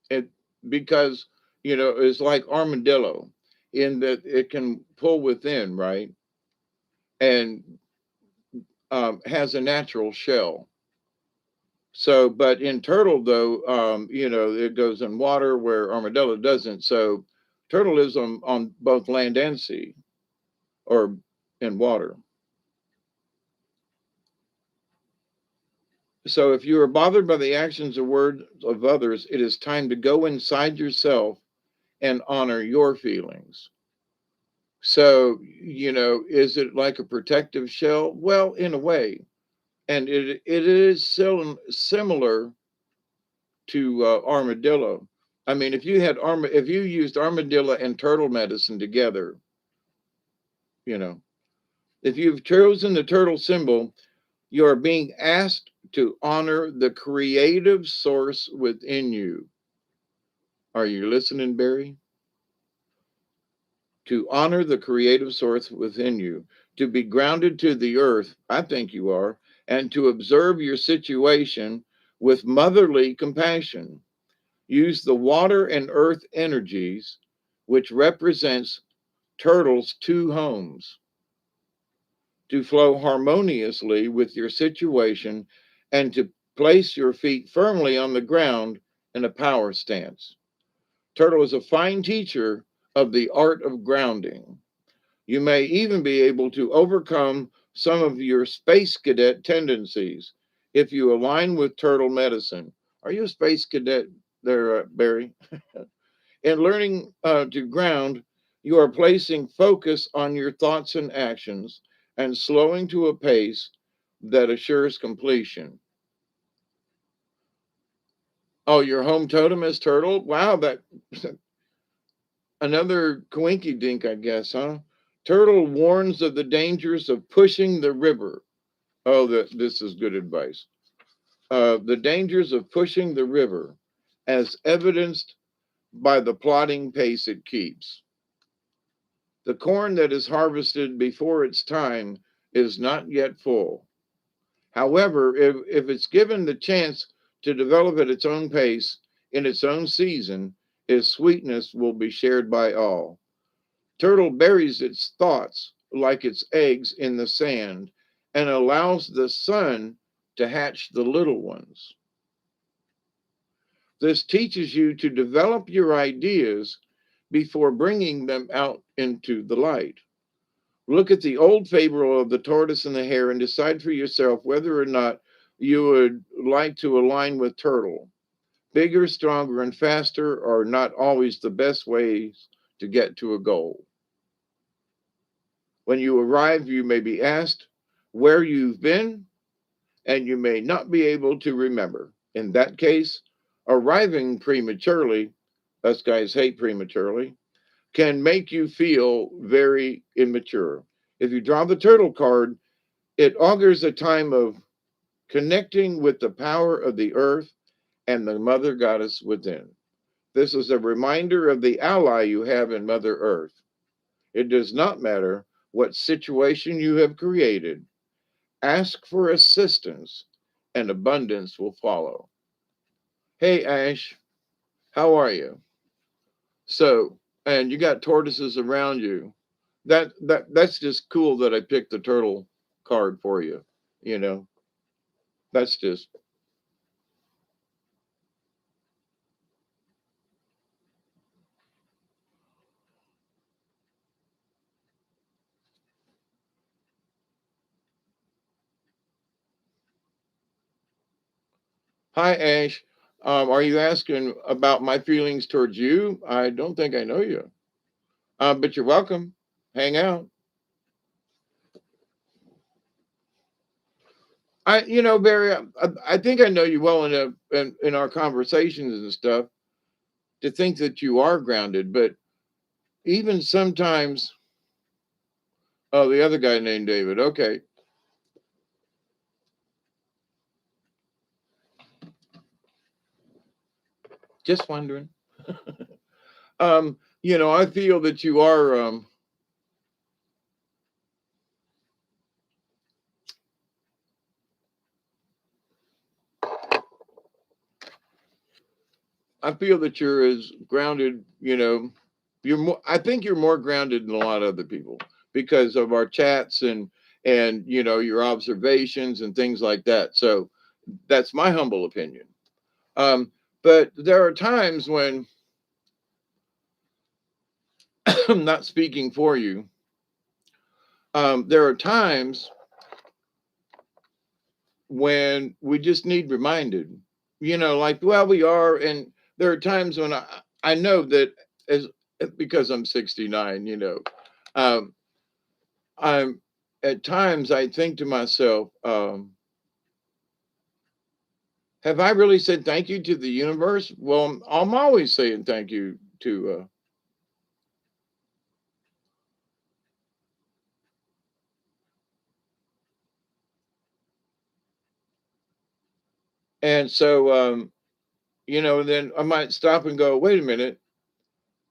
it because it's like armadillo in that it can pull within, right, and has a natural shell. So, but in turtle, though, it goes in water where armadillo doesn't. So, turtle lives on both land and sea, or in water. So, if you are bothered by the actions or words of others, it is time to go inside yourself and honor your feelings. So, is it like a protective shell? Well, in a way, and it is still similar to armadillo. I mean, if you used armadillo and turtle medicine together, you know, if you've chosen the turtle symbol, you are being asked to honor the creative source within you. Are you listening, Barry? To honor the creative source within you, to be grounded to the earth, I think you are, and to observe your situation with motherly compassion. Use the water and earth energies, which represents turtles' two homes, to flow harmoniously with your situation and to place your feet firmly on the ground in a power stance. Turtle is a fine teacher of the art of grounding. You may even be able to overcome some of your space cadet tendencies if you align with turtle medicine. Are you a space cadet there, Barry? In learning to ground, you are placing focus on your thoughts and actions and slowing to a pace that assures completion. Oh, your home totem is turtle? Wow, that another coinky dink, I guess, huh? Turtle warns of the dangers of pushing the river. Oh, this is good advice. The dangers of pushing the river, as evidenced by the plodding pace it keeps. The corn that is harvested before its time is not yet full. However, if it's given the chance to develop at its own pace, in its own season, its sweetness will be shared by all. Turtle buries its thoughts like its eggs in the sand and allows the sun to hatch the little ones. This teaches you to develop your ideas before bringing them out into the light. Look at the old fable of the tortoise and the hare and decide for yourself whether or not you would like to align with turtle. Bigger, stronger, and faster are not always the best ways to get to a goal. When you arrive, you may be asked where you've been, and you may not be able to remember. In that case, arriving prematurely, us guys hate prematurely, can make you feel very immature. If you draw the turtle card, it augurs a time of connecting with the power of the earth and the mother goddess within. This is a reminder of the ally you have in Mother Earth. It does not matter what situation you have created, ask for assistance, and abundance will follow. Hey, Ash, how are you? So, and you got tortoises around you. That's just cool that I picked the turtle card for you. You know, that's just hi, Ash. Are you asking about my feelings towards you? I don't think I know you, but you're welcome. Hang out. Barry, I think I know you well enough in our conversations and stuff to think that you are grounded. But even sometimes, oh, the other guy named David. Okay, just wondering. I feel that you are. I feel that you're as grounded. You're more. I think you're more grounded than a lot of other people because of our chats and your observations and things like that. So that's my humble opinion. Um, but there are times when I'm not speaking for you. There are times when we just need reminded, like, well, we are. And there are times when I know that as because I'm 69, um, I'm at times I think to myself, have I really said thank you to the universe? Well, I'm always saying thank you to, and so, then I might stop and go, wait a minute.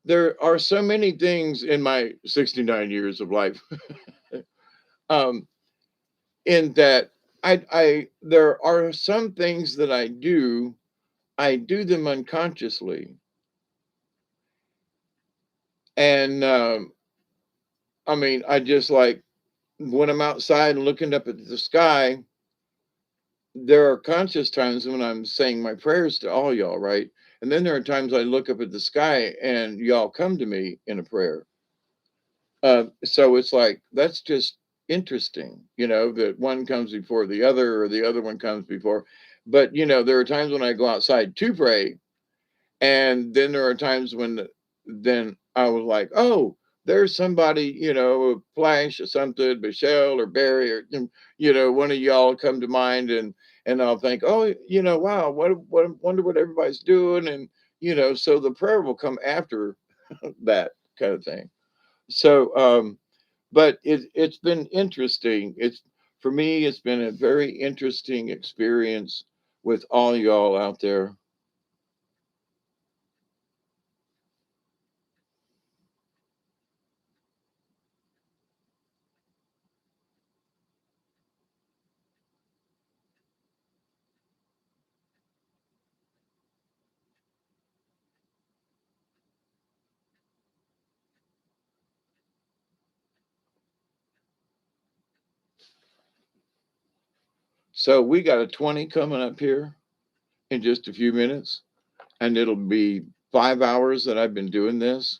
There are so many things in my 69 years of life, um, in that there are some things that I do them unconsciously. And I mean, I just like when I'm outside and looking up at the sky, there are conscious times when I'm saying my prayers to all y'all, right? And then there are times I look up at the sky and y'all come to me in a prayer. So it's like that's just interesting, that one comes before the other or the other one comes before. But there are times when I go outside to pray, and then there are times when then I was like, oh, there's somebody, Flash or something, Michelle or Barry or one of y'all come to mind, and I'll think, oh, wow, what wonder what everybody's doing, and so the prayer will come after that kind of thing. So but it's been interesting. It's for me, it's been a very interesting experience with all y'all out there. So we got a 20 coming up here in just a few minutes, and it'll be 5 hours that I've been doing this.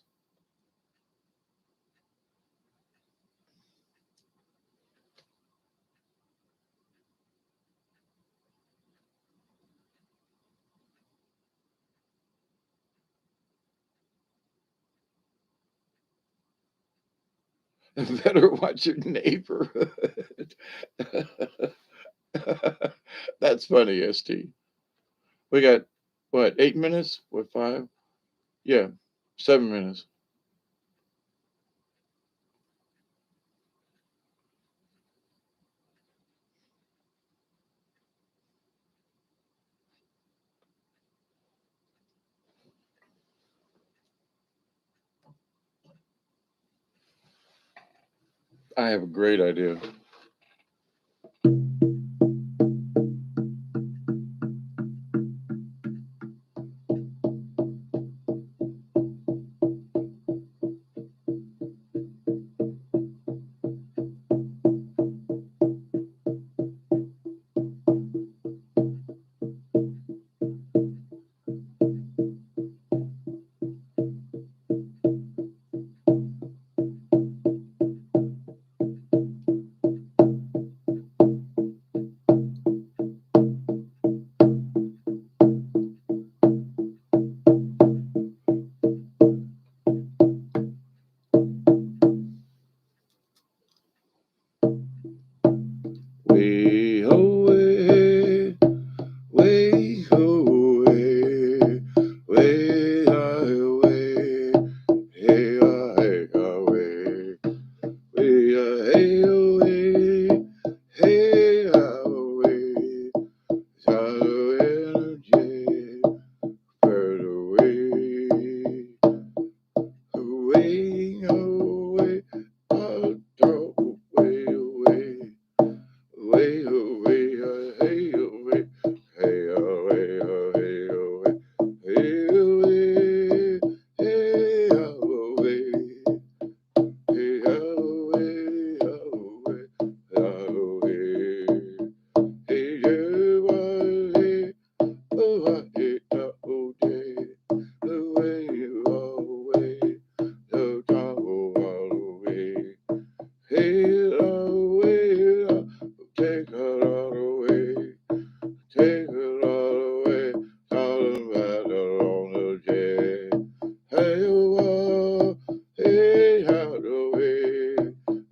Better watch your neighborhood. That's funny, ST. We got what, 8 minutes? What, five? Yeah, 7 minutes. I have a great idea. Way away, way away, way away, hey hey away, way hey away, hey away, shadow energy, bird away, away away, oh, away away. Way away, hey away, hey away, hey away, hey away, hey away, hey away, away, away, hey away, oh hey away, away away, so away, hey away, take it all away. Take it all away, talking about the lonely day. Hey, whoa, hey, how the way,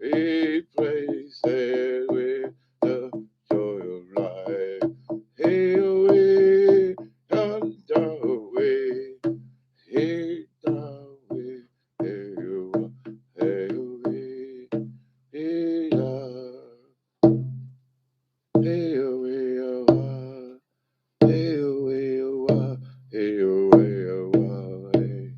a place that with the joy of life. Hey, away, the way, hey, the way, hey, hey, away, hey, hey, away, hey, away, hey, away, hey.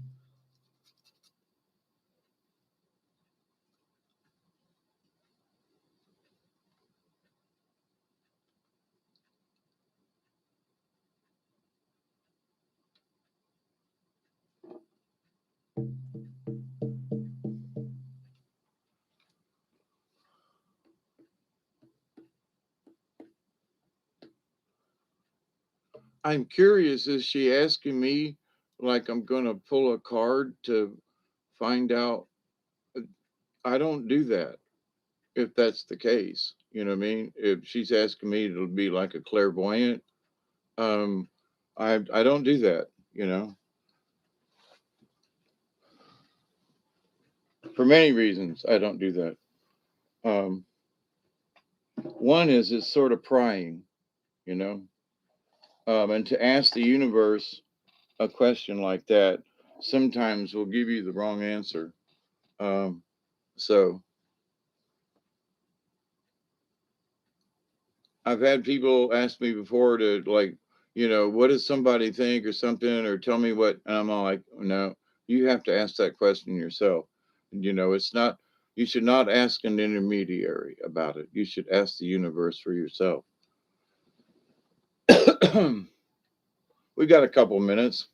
I'm curious, is she asking me like I'm going to pull a card to find out? I don't do that if that's the case. You know what I mean? If she's asking me to be like a clairvoyant, um, I don't do that, you know, for many reasons. I don't do that. Um, one is it's sort of prying, you know, and to ask the universe a question like that sometimes will give you the wrong answer. Um, so I've had people ask me before to like, what does somebody think or something, or tell me what, and I'm all like, no, you have to ask that question yourself. It's not, you should not ask an intermediary about it. You should ask the universe for yourself. We got a couple minutes.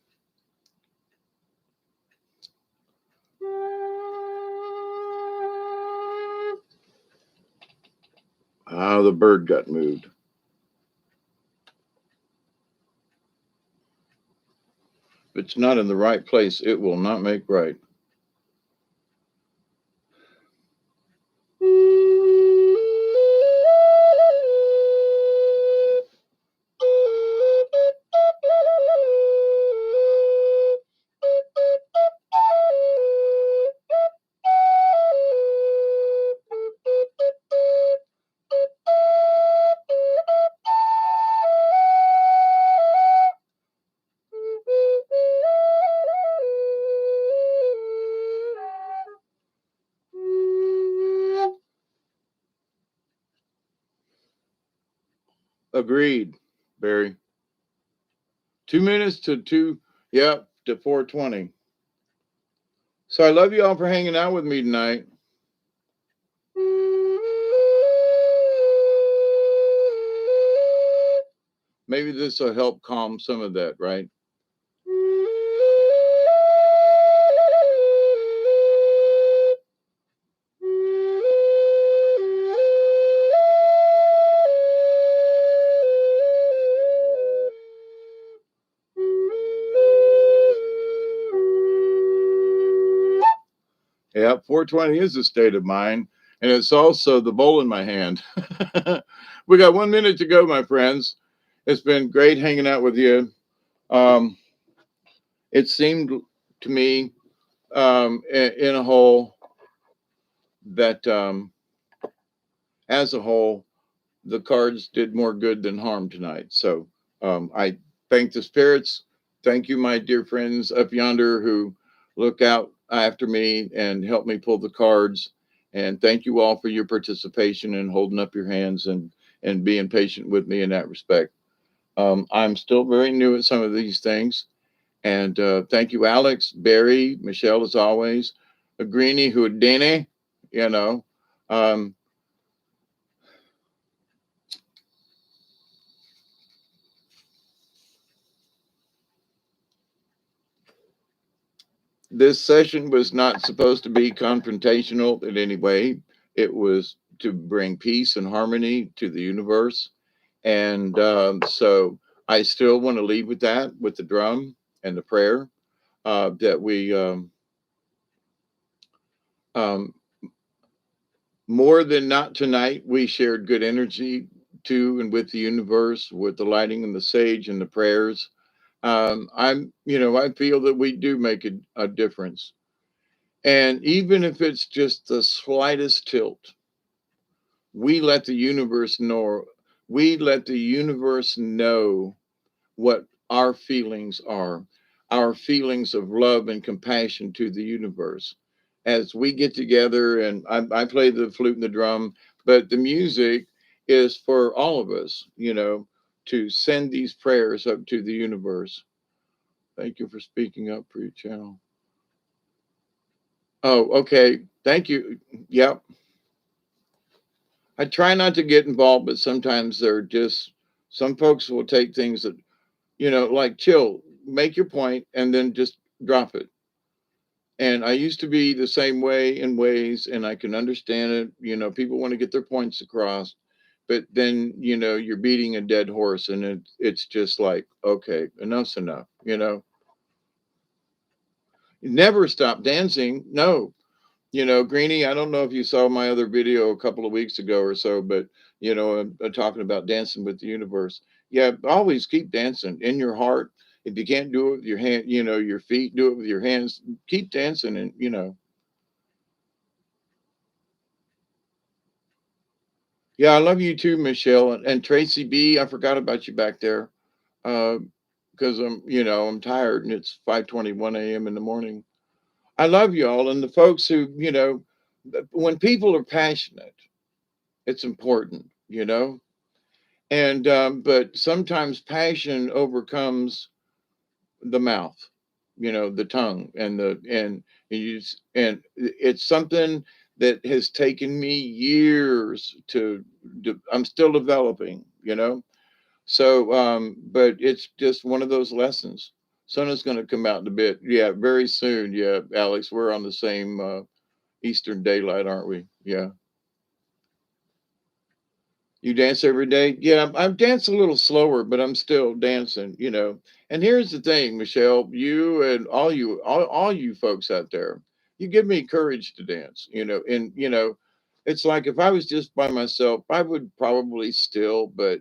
Ah, the bird got moved. If it's not in the right place, it will not make right. Agreed, Barry. 2 minutes to two, yep, to 4:20. So I love you all for hanging out with me tonight. Maybe this will help calm some of that, right? Yeah, 420 is a state of mind, and it's also the bowl in my hand. We got 1 minute to go, my friends. It's been great hanging out with you. Um, it seemed to me, in a whole, that as a whole, the cards did more good than harm tonight. So I thank the spirits. Thank you, my dear friends up yonder who look out after me and help me pull the cards. And thank you all for your participation and holding up your hands and being patient with me in that respect. I'm still very new at some of these things. And thank you, Alex, Barry, Michelle, as always, a Greenie who Dene, you know. Um, this session was not supposed to be confrontational in any way. It was to bring peace and harmony to the universe. And so I still want to leave with that, with the drum and the prayer that we, um, more than not tonight, we shared good energy to and with the universe, with the lighting and the sage and the prayers. I feel that we do make a difference. And even if it's just the slightest tilt, we let the universe know, we let the universe know what our feelings are, our feelings of love and compassion to the universe. As we get together, and I play the flute and the drum, but the music is for all of us, to send these prayers up to the universe. Thank you for speaking up for your channel. Oh, okay. Thank you. Yep. I try not to get involved, but sometimes they're just some folks will take things that, like chill, make your point and then just drop it. And I used to be the same way in ways, and I can understand it. People want to get their points across, but then, you're beating a dead horse and it's just like, okay, enough's enough, Never stop dancing. No, Greenie, I don't know if you saw my other video a couple of weeks ago or so, but I'm talking about dancing with the universe. Yeah, always keep dancing in your heart. If you can't do it with your hand, your feet, do it with your hands. Keep dancing, and yeah, I love you too, Michelle and Tracy B. I forgot about you back there, because I'm tired and it's 5:21 a.m. in the morning. I love you all, and the folks who when people are passionate, it's important, and but sometimes passion overcomes the mouth, the tongue, and it's something that has taken me years I'm still developing, so but it's just one of those lessons. Sun is going to come out in a bit, yeah, very soon. Yeah, Alex, we're on the same Eastern daylight, aren't we? Yeah. You dance every day? Yeah, I dance a little slower, but I'm still dancing, And here's the thing, Michelle, you and all you folks out there, you give me courage to dance, and it's like if I was just by myself, I would probably still, but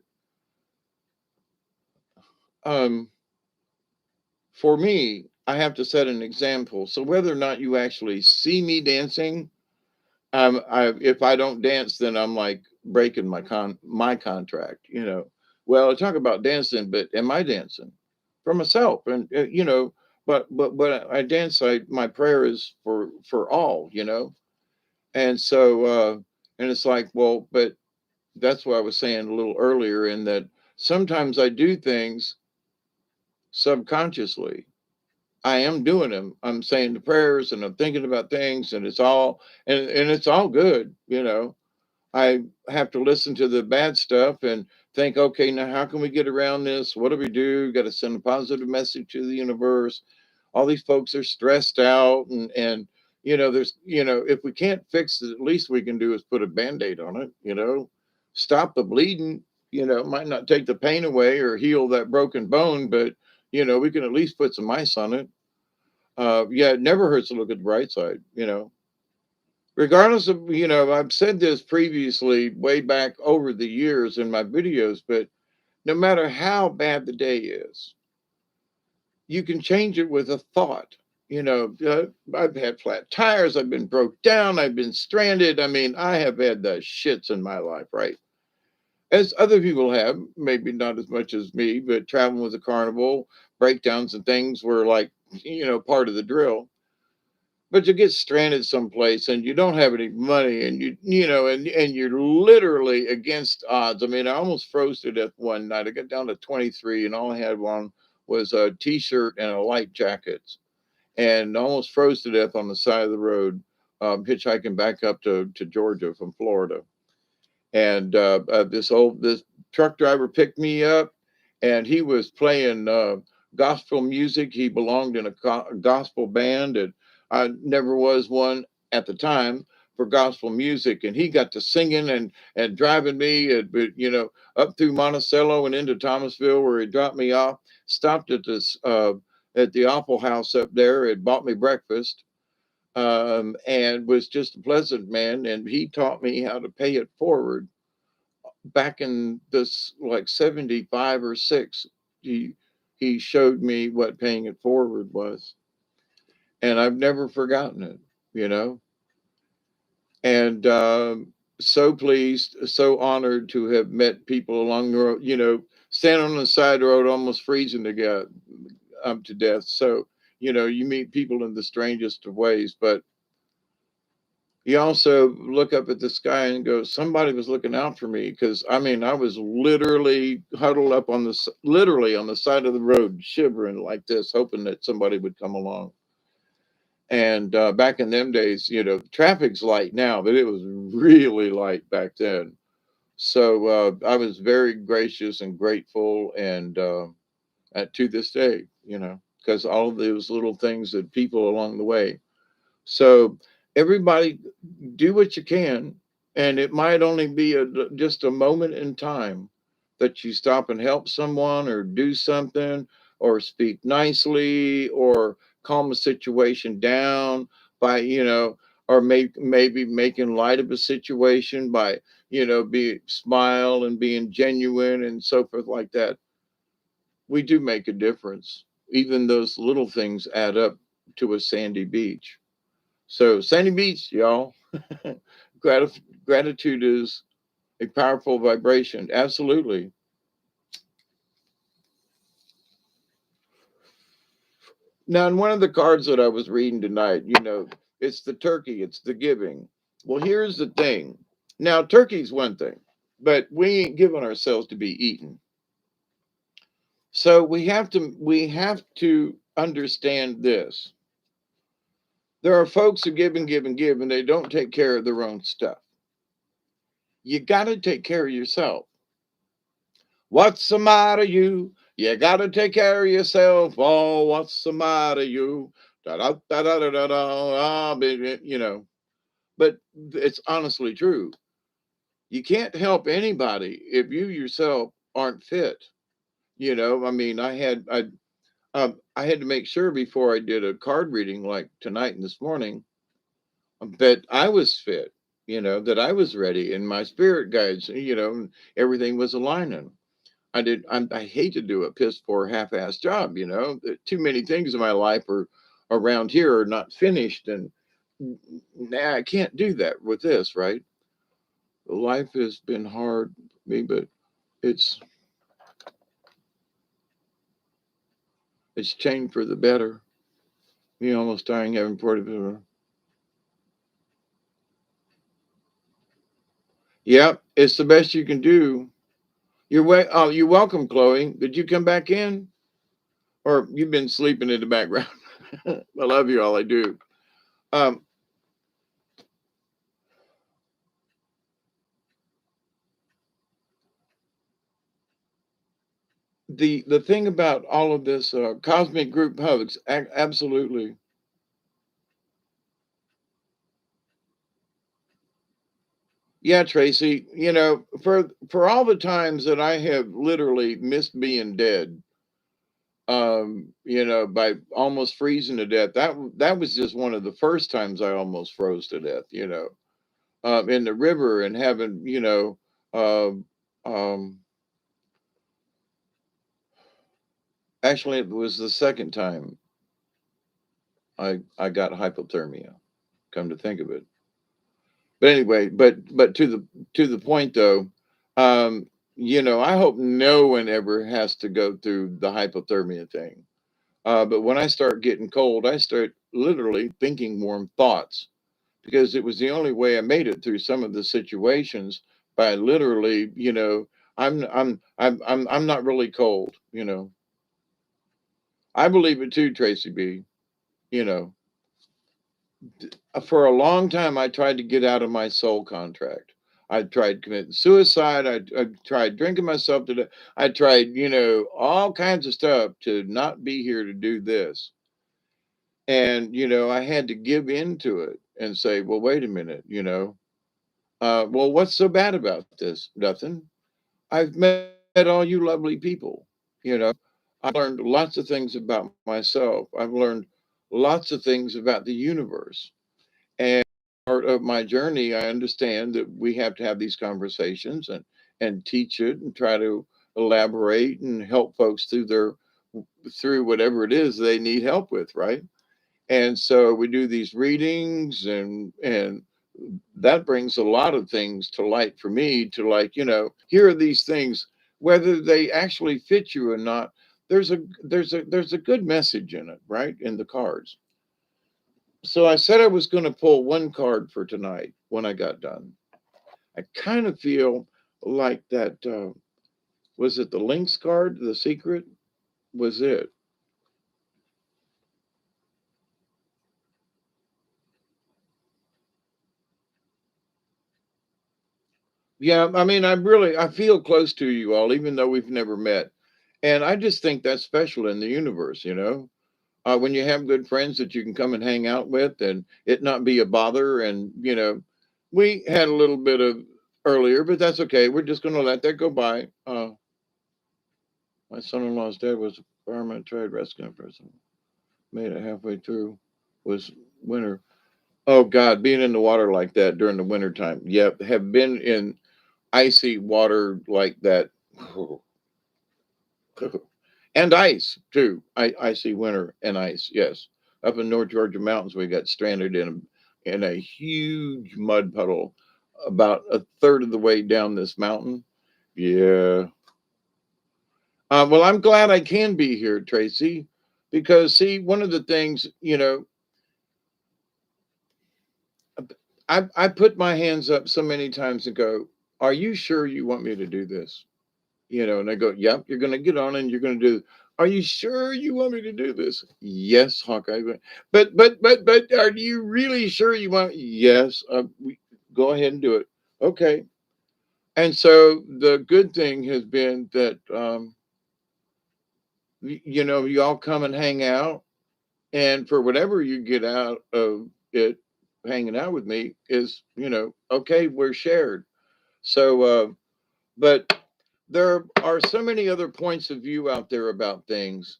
um for me, I have to set an example. So whether or not you actually see me dancing, if I don't dance, then I'm like breaking my contract. Well, I talk about dancing, but am I dancing for myself? And but I dance. My prayer is for all. And so and it's like, well, but that's what I was saying a little earlier, in that sometimes I do things subconsciously, I am doing them. I'm saying the prayers and I'm thinking about things, and it's all and it's all good, you know. I have to listen to the bad stuff and think, okay, now how can we get around this? What do we do? Got to send a positive message to the universe. All these folks are stressed out, and you know, there's if we can't fix it, at least we can do is put a band-aid on it, you know, stop the bleeding, might not take the pain away or heal that broken bone, but we can at least put some ice on it. Yeah, it never hurts to look at the bright side, regardless of, I've said this previously way back over the years in my videos, but no matter how bad the day is, you can change it with a thought. I've had flat tires, I've been broke down, I've been stranded. I mean, I have had the shits in my life, right? As other people have, maybe not as much as me, but traveling with a carnival, breakdowns and things were like, part of the drill. But you get stranded someplace and you don't have any money, and and you're literally against odds. I mean, I almost froze to death one night. I got down to 23 and all I had on was a t-shirt and a light jacket, and almost froze to death on the side of the road, hitchhiking back up to Georgia from Florida. And this truck driver picked me up, and he was playing gospel music. He belonged in a gospel band, and I never was one at the time for gospel music. And he got to singing and driving me, up through Monticello and into Thomasville, where he dropped me off. Stopped at this at the Awful House up there. It bought me breakfast, and was just a pleasant man. And he taught me how to pay it forward back in this like 75 or 6. He showed me what paying it forward was, and I've never forgotten it, you know. And so pleased, so honored to have met people along the road, standing on the side of the road almost freezing to death. So you meet people in the strangest of ways, but you also look up at the sky and go, somebody was looking out for me, because I mean, I was literally huddled up literally on the side of the road, shivering like this, hoping that somebody would come along. And back in them days, traffic's light now, but it was really light back then. So I was very gracious and grateful, and to this day, because all of those little things that people along the way. So everybody, do what you can, and it might only be just a moment in time that you stop and help someone or do something or speak nicely or calm a situation down by, or maybe making light of a situation by, be smile and being genuine and so forth like that. We do make a difference. Even those little things add up to a sandy beach. So sandy beach, y'all. Gratitude is a powerful vibration. Absolutely. Now, in one of the cards that I was reading tonight, it's the turkey, it's the giving. Well, here's the thing. Now, turkey's one thing, but we ain't giving ourselves to be eaten. So we have to understand this. There are folks who give and give and give, and they don't take care of their own stuff. You got to take care of yourself. What's the matter, you? You gotta take care of yourself. Oh, what's the matter, you? Da da da da da da da. Ah, baby, But it's honestly true. You can't help anybody if you yourself aren't fit. I mean, I had to make sure before I did a card reading like tonight and this morning that I was fit. That I was ready, and my spirit guides. Everything was aligning. I hate to do a piss poor half-ass job. Too many things in my life are around here are not finished, and now I can't do that with this, right? Life has been hard for me, but it's it's changed for the better. Me almost dying having portable. Yep, it's the best you can do. You're welcome, Chloe. Did you come back in, or you've been sleeping in the background? I love you all. I do. Um, the thing about all of this cosmic group hugs, absolutely. Yeah, Tracy. For all the times that I have literally missed being dead, by almost freezing to death. That was just one of the first times I almost froze to death. In the river and having, um, um, actually, it was the second time I got hypothermia. Come to think of it, but anyway, but to the point though, um, I hope no one ever has to go through the hypothermia thing. But when I start getting cold, I start literally thinking warm thoughts because it was the only way I made it through some of the situations by literally, I'm not really cold. I believe it too, Tracy B. You know, for a long time, I tried to get out of my soul contract. I tried committing suicide. I tried drinking myself to death. I tried, all kinds of stuff to not be here to do this. And, I had to give in to it and say, well, wait a minute, well, what's so bad about this? Nothing. I've met all you lovely people. I've learned lots of things about myself. I've learned lots of things about the universe. And part of my journey, I understand that we have to have these conversations and teach it and try to elaborate and help folks through whatever it is they need help with, right? And so we do these readings and that brings a lot of things to light for me to, like, here are these things, whether they actually fit you or not. There's a good message in it, right? In the cards. So I said I was going to pull one card for tonight when I got done. I kind of feel like that was it the Lynx card, the secret? Was it? Yeah, I mean, I feel close to you all, even though we've never met. And I just think that's special in the universe, when you have good friends that you can come and hang out with and it not be a bother. And, we had a little bit of earlier, but that's okay. We're just going to let that go by. My son in law's dad was a fireman, tried rescuing a person, made it halfway through, was winter. Oh, God, being in the water like that during the winter time. Yep, have been in icy water like that. And ice too. Icy winter and ice. Yes, up in North Georgia mountains, we got stranded in a huge mud puddle about a third of the way down this mountain. Yeah. Well, I'm glad I can be here, Tracy, because see, one of the things, I put my hands up so many times and go, "Are you sure you want me to do this?" And I go, "Yep, you're going to get on and you're going to do. Are you sure you want me to do this?" Yes, Hawkeye. But, are you really sure you want? Yes, go ahead and do it. Okay. And so the good thing has been that you all come and hang out, and for whatever you get out of it, hanging out with me is, okay, we're shared. So, but there are so many other points of view out there about things.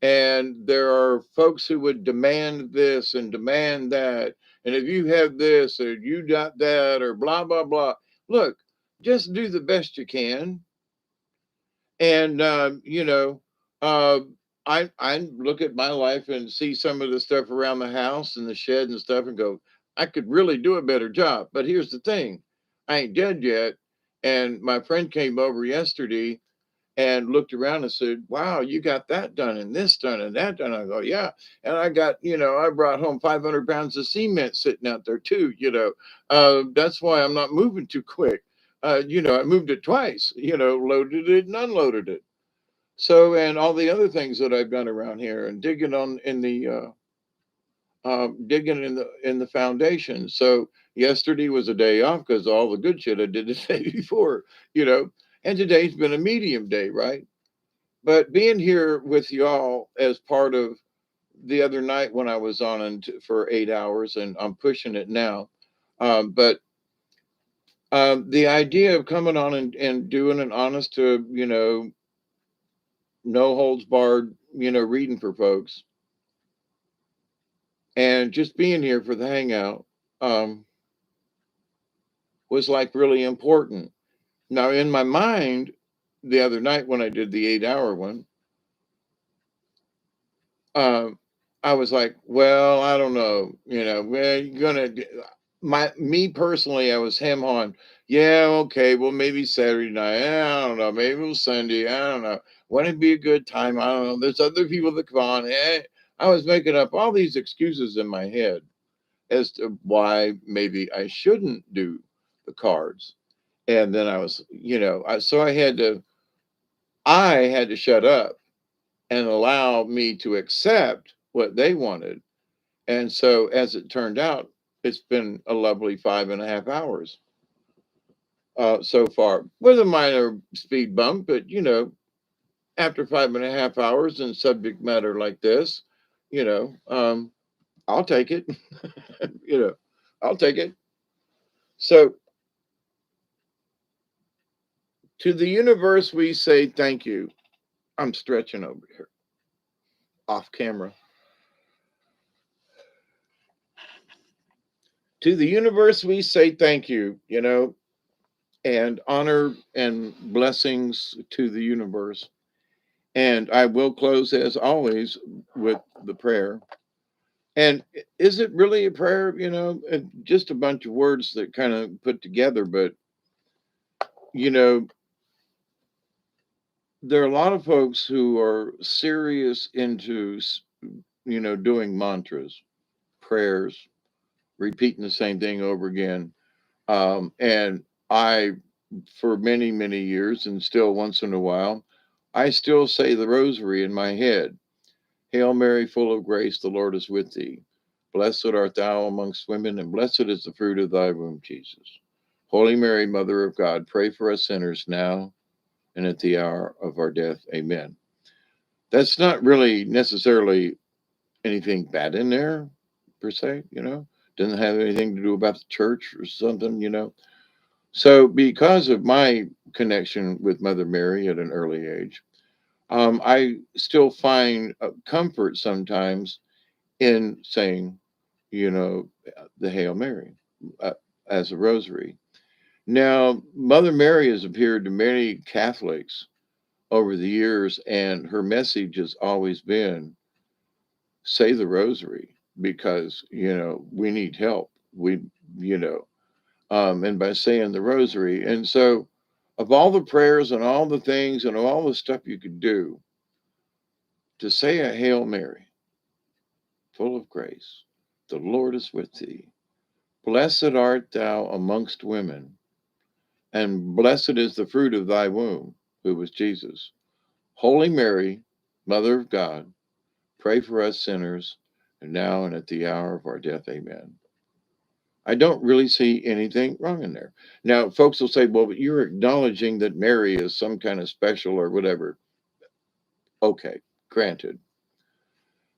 And there are folks who would demand this and demand that. And if you have this or you got that or blah, blah, blah. Look, just do the best you can. And, uh, I look at my life and see some of the stuff around the house and the shed and stuff and go, I could really do a better job. But here's the thing, I ain't dead yet. And my friend came over yesterday and looked around and said, "Wow, you got that done and this done and that done." I go, "Yeah." And I got, I brought home 500 pounds of cement sitting out there too, That's why I'm not moving too quick. I moved it twice, loaded it and unloaded it. So, and all the other things that I've done around here and digging on in the digging in the foundation. So yesterday was a day off because all the good shit I did the day before, you know. And today's been a medium day, right? But being here with y'all as part of the other night when I was on for 8 hours, and I'm pushing it now. But the idea of coming on and doing an honest to, no holds barred, reading for folks and just being here for the hangout um, was like really important. Now, in my mind, the other night when I did the 8 hour one, um, I was like, well, I don't know, well, you're gonna me personally, I was hem on, yeah, okay, well, maybe Saturday night, I don't know, maybe it was Sunday, I don't know, when it'd be a good time, I don't know. There's other people that come on. I was making up all these excuses in my head as to why maybe I shouldn't do the cards. And then I was, so I had to shut up and allow me to accept what they wanted. And so, as it turned out, it's been a lovely 5.5 hours so far, with a minor speed bump. But after 5.5 hours and subject matter like this, you know, um, I'll take it. you know, I'll take it. So, to the universe, we say thank you. I'm stretching over here off camera. To the universe, we say thank you. And honor and blessings to the universe. And I will close, as always, with the prayer. And is it really a prayer? Just a bunch of words that kind of put together. But, you know, there are a lot of folks who are serious into, doing mantras, prayers, repeating the same thing over again. And I, for many, many years, and still once in a while, I still say the rosary in my head. Hail Mary, full of grace, the Lord is with thee. Blessed art thou amongst women, and blessed is the fruit of thy womb, Jesus. Holy Mary, Mother of God, pray for us sinners now and at the hour of our death. Amen. That's not really necessarily anything bad in there, per se, Doesn't have anything to do about the church or something. So, because of my connection with Mother Mary at an early age, I still find comfort sometimes in saying, the Hail Mary uh, as a rosary. Now, Mother Mary has appeared to many Catholics over the years, and her message has always been say the rosary because, we need help. You know, and by saying the rosary. And so, of all the prayers and all the things and all the stuff you could do, to say a Hail Mary, full of grace, the Lord is with thee. Blessed art thou amongst women, and blessed is the fruit of thy womb, who was Jesus. Holy Mary, Mother of God, pray for us sinners, and now and at the hour of our death. Amen. I don't really see anything wrong in there. Now, folks will say, well, but you're acknowledging that Mary is some kind of special or whatever. Okay, granted.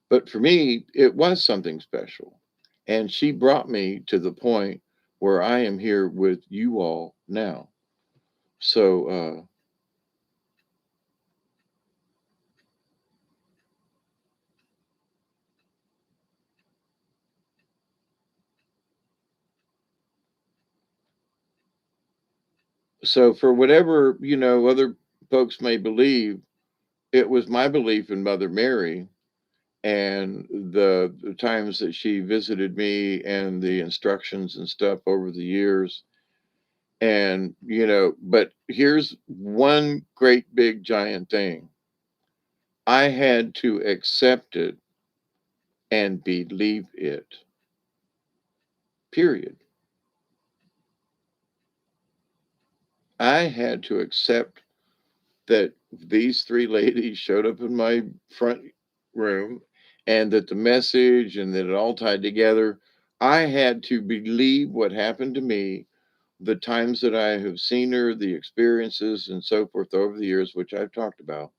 But for me, it was something special. And she brought me to the point where I am here with you all now. So for whatever, other folks may believe, it was my belief in Mother Mary and the times that she visited me and the instructions and stuff over the years. And, but here's one great big giant thing. I had to accept it and believe it. Period. I had to accept that these three ladies showed up in my front room and that the message and that it all tied together. I had to believe what happened to me, the times that I have seen her, the experiences and so forth over the years, which I've talked about,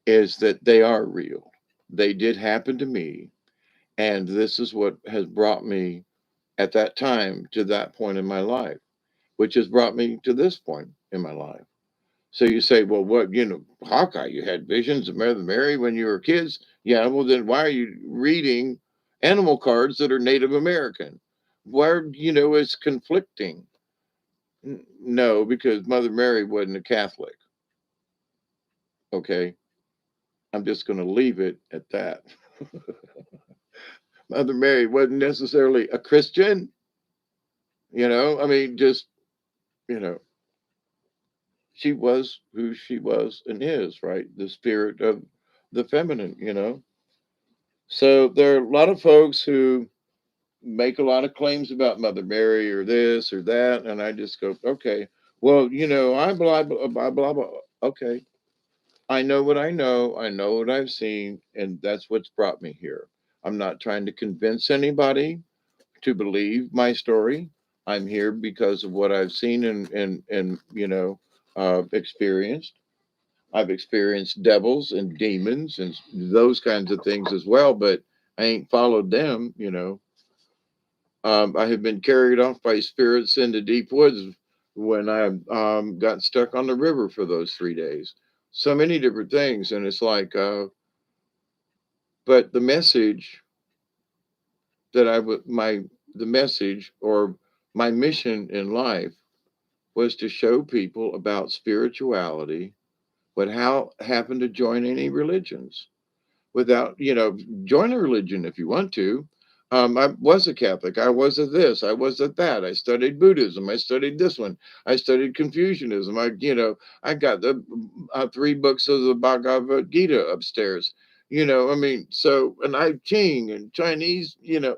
is that they are real. They did happen to me. And this is what has brought me at that time to that point in my life, which has brought me to this point in my life. So you say, well, what, Hawkeye, you had visions of Mother Mary when you were kids? Yeah, well, then why are you reading animal cards that are Native American? Why, it's conflicting. No, because Mother Mary wasn't a Catholic. Okay. I'm just going to leave it at that. Mother Mary wasn't necessarily a Christian, I mean, just, you know, she was who she was and is, right? The spirit of the feminine. So there are a lot of folks who make a lot of claims about Mother Mary or this or that. And I just go, okay, well, I blah, blah, blah, blah, blah. Okay. I know what I know. I know what I've seen. And that's what's brought me here. I'm not trying to convince anybody to believe my story. I'm here because of what I've seen and experienced. I've experienced devils and demons and those kinds of things as well, but I ain't followed them. I have been carried off by spirits into deep woods when I got stuck on the river for those 3 days. So many different things, and it's like, but the message that I would my the message or my mission in life was to show people about spirituality, but how happen to join any religions without, join a religion if you want to. I was a Catholic. I was a this. I was a that. I studied Buddhism. I studied this one. I studied Confucianism. I got the 3 books of the Bhagavad Gita upstairs. I mean, so, and I Ching and Chinese, and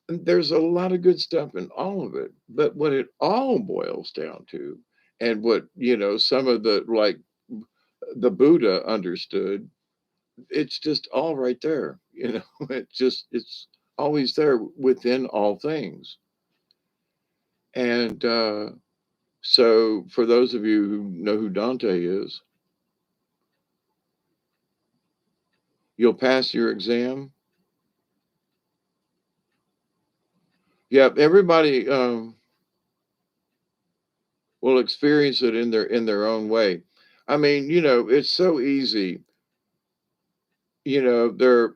there's a lot of good stuff in all of it. But what it all boils down to, and what, some of the, like, the Buddha understood, it's just all right there. It's always there within all things. And so, for those of you who know who Dante is, you'll pass your exam. Yeah, everybody will experience it in their own way. I mean, it's so easy. There are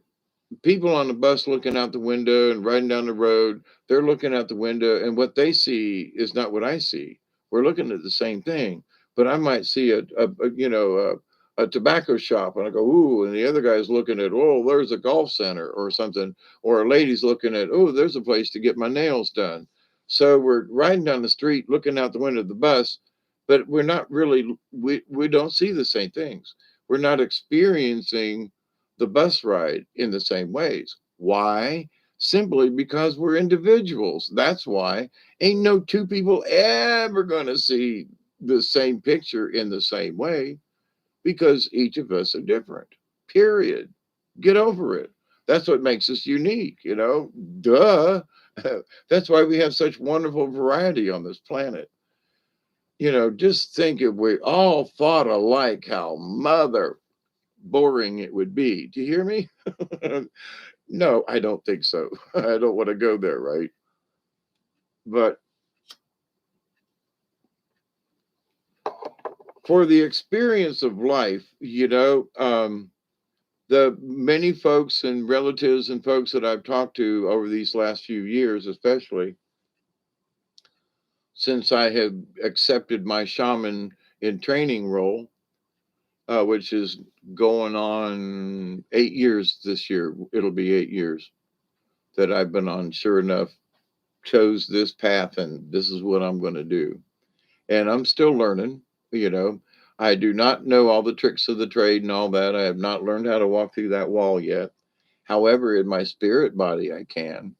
people on the bus looking out the window and riding down the road. They're looking out the window, and what they see is not what I see. We're looking at the same thing, but I might see a tobacco shop, and I go, ooh, and the other guy's looking at, oh, there's a golf center or something, or a lady's looking at, oh, there's a place to get my nails done. So we're riding down the street, looking out the window of the bus, but we're not really, we don't see the same things. We're not experiencing the bus ride in the same ways. Why? Simply because we're individuals. That's why. Ain't no two people ever going to see the same picture in the same way, because each of us are different. Period. Get over it. That's what makes us unique. Duh. That's why we have such wonderful variety on this planet. Just think if we all thought alike, how mother boring it would be. Do you hear me? No, I don't think so. I don't want to go there, right? But for the experience of life, the many folks and relatives and folks that I've talked to over these last few years, especially since I have accepted my shaman in training role, which is going on 8 years this year. It'll be 8 years that I've been on, sure enough, chose this path and this is what I'm going to do. And I'm still learning, you know. I do not know all the tricks of the trade and all that. I have not learned how to walk through that wall yet. However, in my spirit body, I can.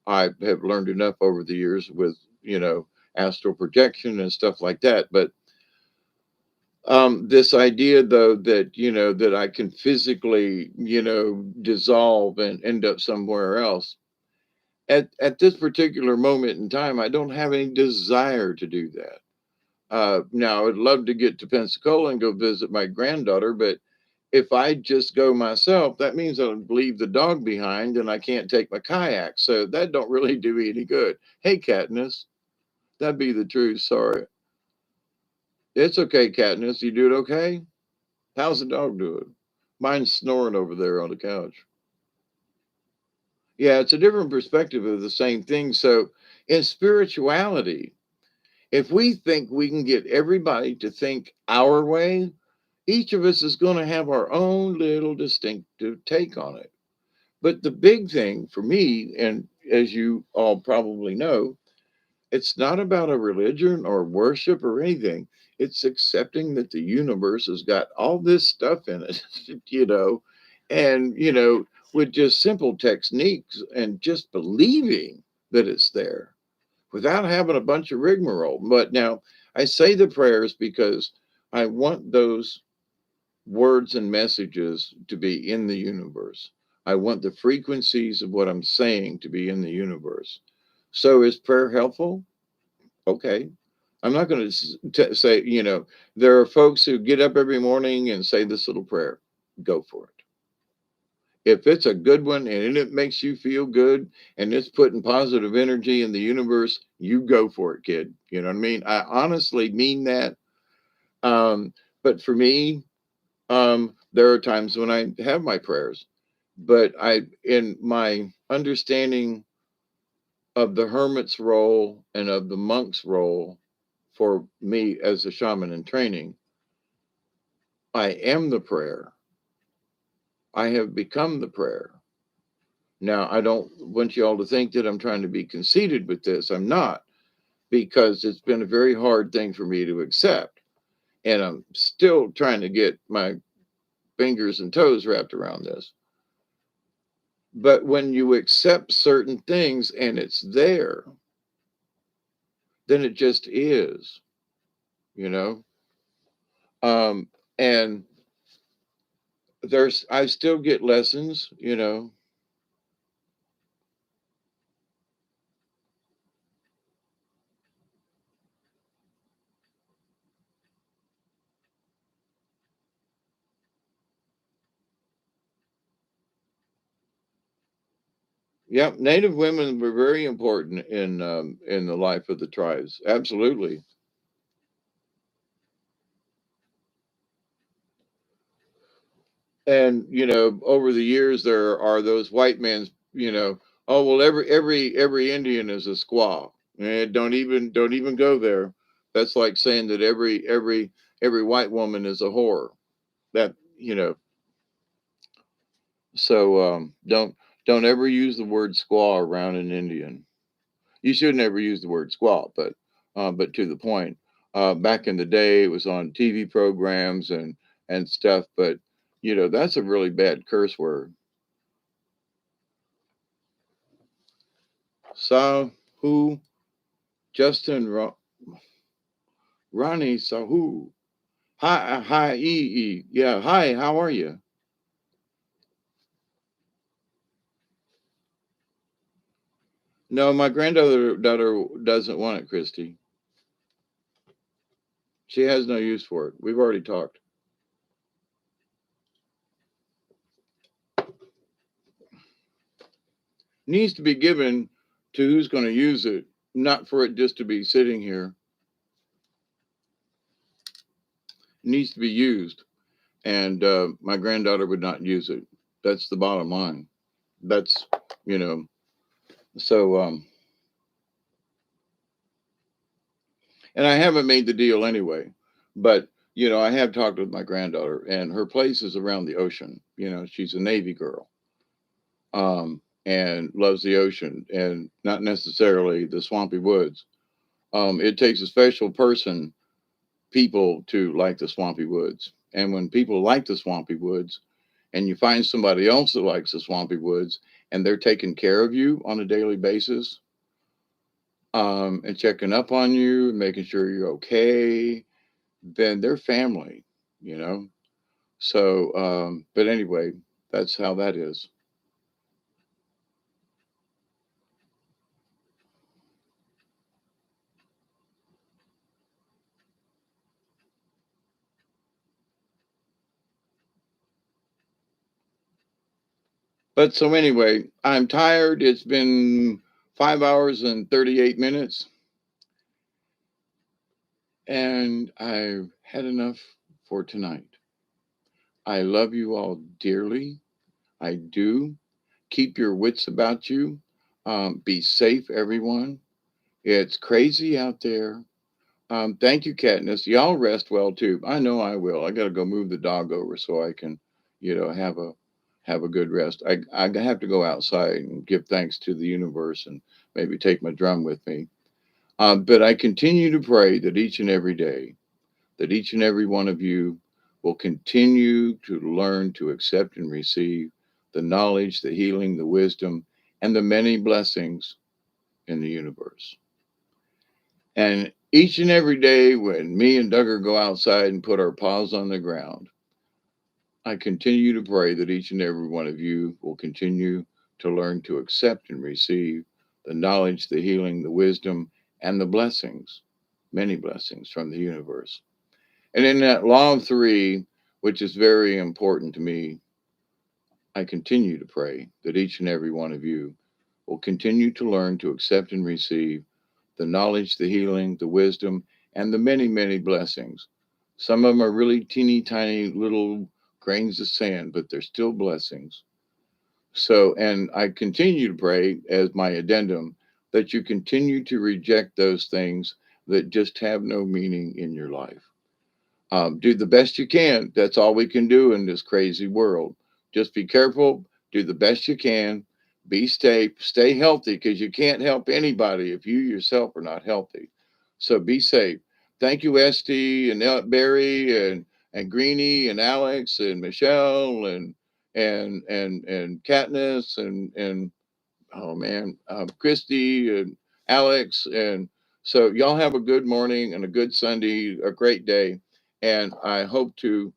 I have learned enough over the years with, astral projection and stuff like that. But This idea though that, that I can physically, dissolve and end up somewhere else. At this particular moment in time, I don't have any desire to do that. Now, I'd love to get to Pensacola and go visit my granddaughter, but if I just go myself, that means I'll leave the dog behind and I can't take my kayak. So that don't really do me any good. Hey, Katniss, that'd be the truth. Sorry. It's okay, Katniss. You do it okay? How's the dog doing? Mine's snoring over there on the couch. Yeah, it's a different perspective of the same thing. So in spirituality, if we think we can get everybody to think our way, each of us is going to have our own little distinctive take on it. But the big thing for me, and as you all probably know, it's not about a religion or worship or anything. It's accepting that the universe has got all this stuff in it, and, with just simple techniques and just believing that it's there without having a bunch of rigmarole. But now I say the prayers because I want those words and messages to be in the universe. I want the frequencies of what I'm saying to be in the universe. So is prayer helpful? Okay. I'm not going to say, there are folks who get up every morning and say this little prayer. Go for it. If it's a good one and it makes you feel good and it's putting positive energy in the universe, you go for it, kid. You know what I mean? I honestly mean that. Um, but for me, there are times when I have my prayers, but in my understanding of the hermit's role and of the monk's role for me as a shaman in training, I am the prayer. I have become the prayer. Now, I don't want you all to think that I'm trying to be conceited with this. I'm not, because it's been a very hard thing for me to accept. And I'm still trying to get my fingers and toes wrapped around this. But when you accept certain things and it's there, then it just is, you know? Um, and I still get lessons. Yep, Native women were very important in the life of the tribes. Absolutely. And over the years there are those white men's, oh well, every Indian is a squaw. Don't even go there. That's like saying that every white woman is a whore. That so don't ever use the word squaw around an Indian. You should never use the word squaw, but to the point. Back in the day, it was on TV programs and stuff, but that's a really bad curse word. Sahu Justin Ronnie Sahu. Hi, yeah, hi, how are you? No, my granddaughter doesn't want it, Christy. She has no use for it. We've already talked. Needs to be given to who's going to use it, not for it just to be sitting here. It needs to be used, and my granddaughter would not use it. That's the bottom line. That's you know. So, and I haven't made the deal anyway, but I have talked with my granddaughter, and her place is around the ocean. She's a Navy girl, and loves the ocean, and not necessarily the swampy woods. It takes a special person, people, to like the swampy woods, and when people like the swampy woods, and you find somebody else that likes the swampy woods, and they're taking care of you on a daily basis, and checking up on you, making sure you're okay, then they're family, you know. So, but anyway, that's how that is. But so anyway, I'm tired. It's been 5 hours and 38 minutes, and I've had enough for tonight. I love you all dearly. I do. Keep your wits about you. Be safe, everyone. It's crazy out there. Thank you, Katniss. Y'all rest well too. I know I will. I got to go move the dog over so I can, have a good rest. I have to go outside and give thanks to the universe and maybe take my drum with me. But I continue to pray that each and every day, that each and every one of you will continue to learn to accept and receive the knowledge, the healing, the wisdom, and the many blessings in the universe. And each and every day when me and Duggar go outside and put our paws on the ground, I continue to pray that each and every one of you will continue to learn to accept and receive the knowledge, the healing, the wisdom, and the blessings, many blessings from the universe. And in that law of three, which is very important to me, I continue to pray that each and every one of you will continue to learn to accept and receive the knowledge, the healing, the wisdom, and the many, many blessings. Some of them are really teeny tiny little grains of sand, but they're still blessings. So, and I continue to pray as my addendum that you continue to reject those things that just have no meaning in your life. Do the best you can. That's all we can do in this crazy world. Just be careful, do the best you can, be safe, stay healthy because you can't help anybody if you yourself are not healthy. So be safe. Thank you, Esty and Barry and Greenie and Alex and Michelle and Katniss and oh man, Christy and Alex. And so y'all have a good morning and a good Sunday, a great day. And I hope to,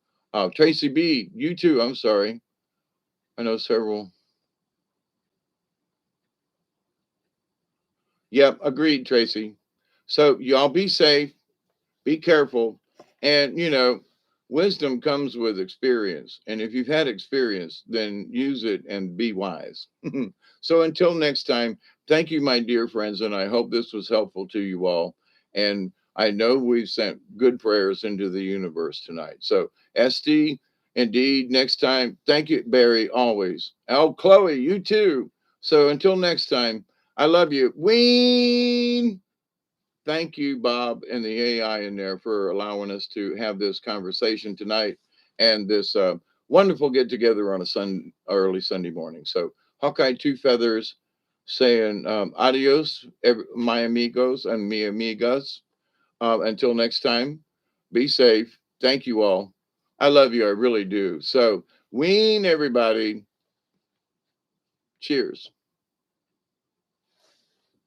Tracy B, you too. I'm sorry. I know several. Yep, agreed, Tracy. So y'all be safe. Be careful. And, wisdom comes with experience. And if you've had experience, then use it and be wise. So until next time, thank you, my dear friends. And I hope this was helpful to you all. And I know we've sent good prayers into the universe tonight. So, SD, indeed, next time, thank you, Barry, always. Oh, Chloe, you too. So until next time, I love you. Ween. Thank you, Bob, and the AI in there for allowing us to have this conversation tonight and this wonderful get together on a early Sunday morning. So, Hawkeye Two Feathers saying adios, my amigos and mi amigas. Until next time, be safe. Thank you all. I love you. I really do. So, ween everybody. Cheers.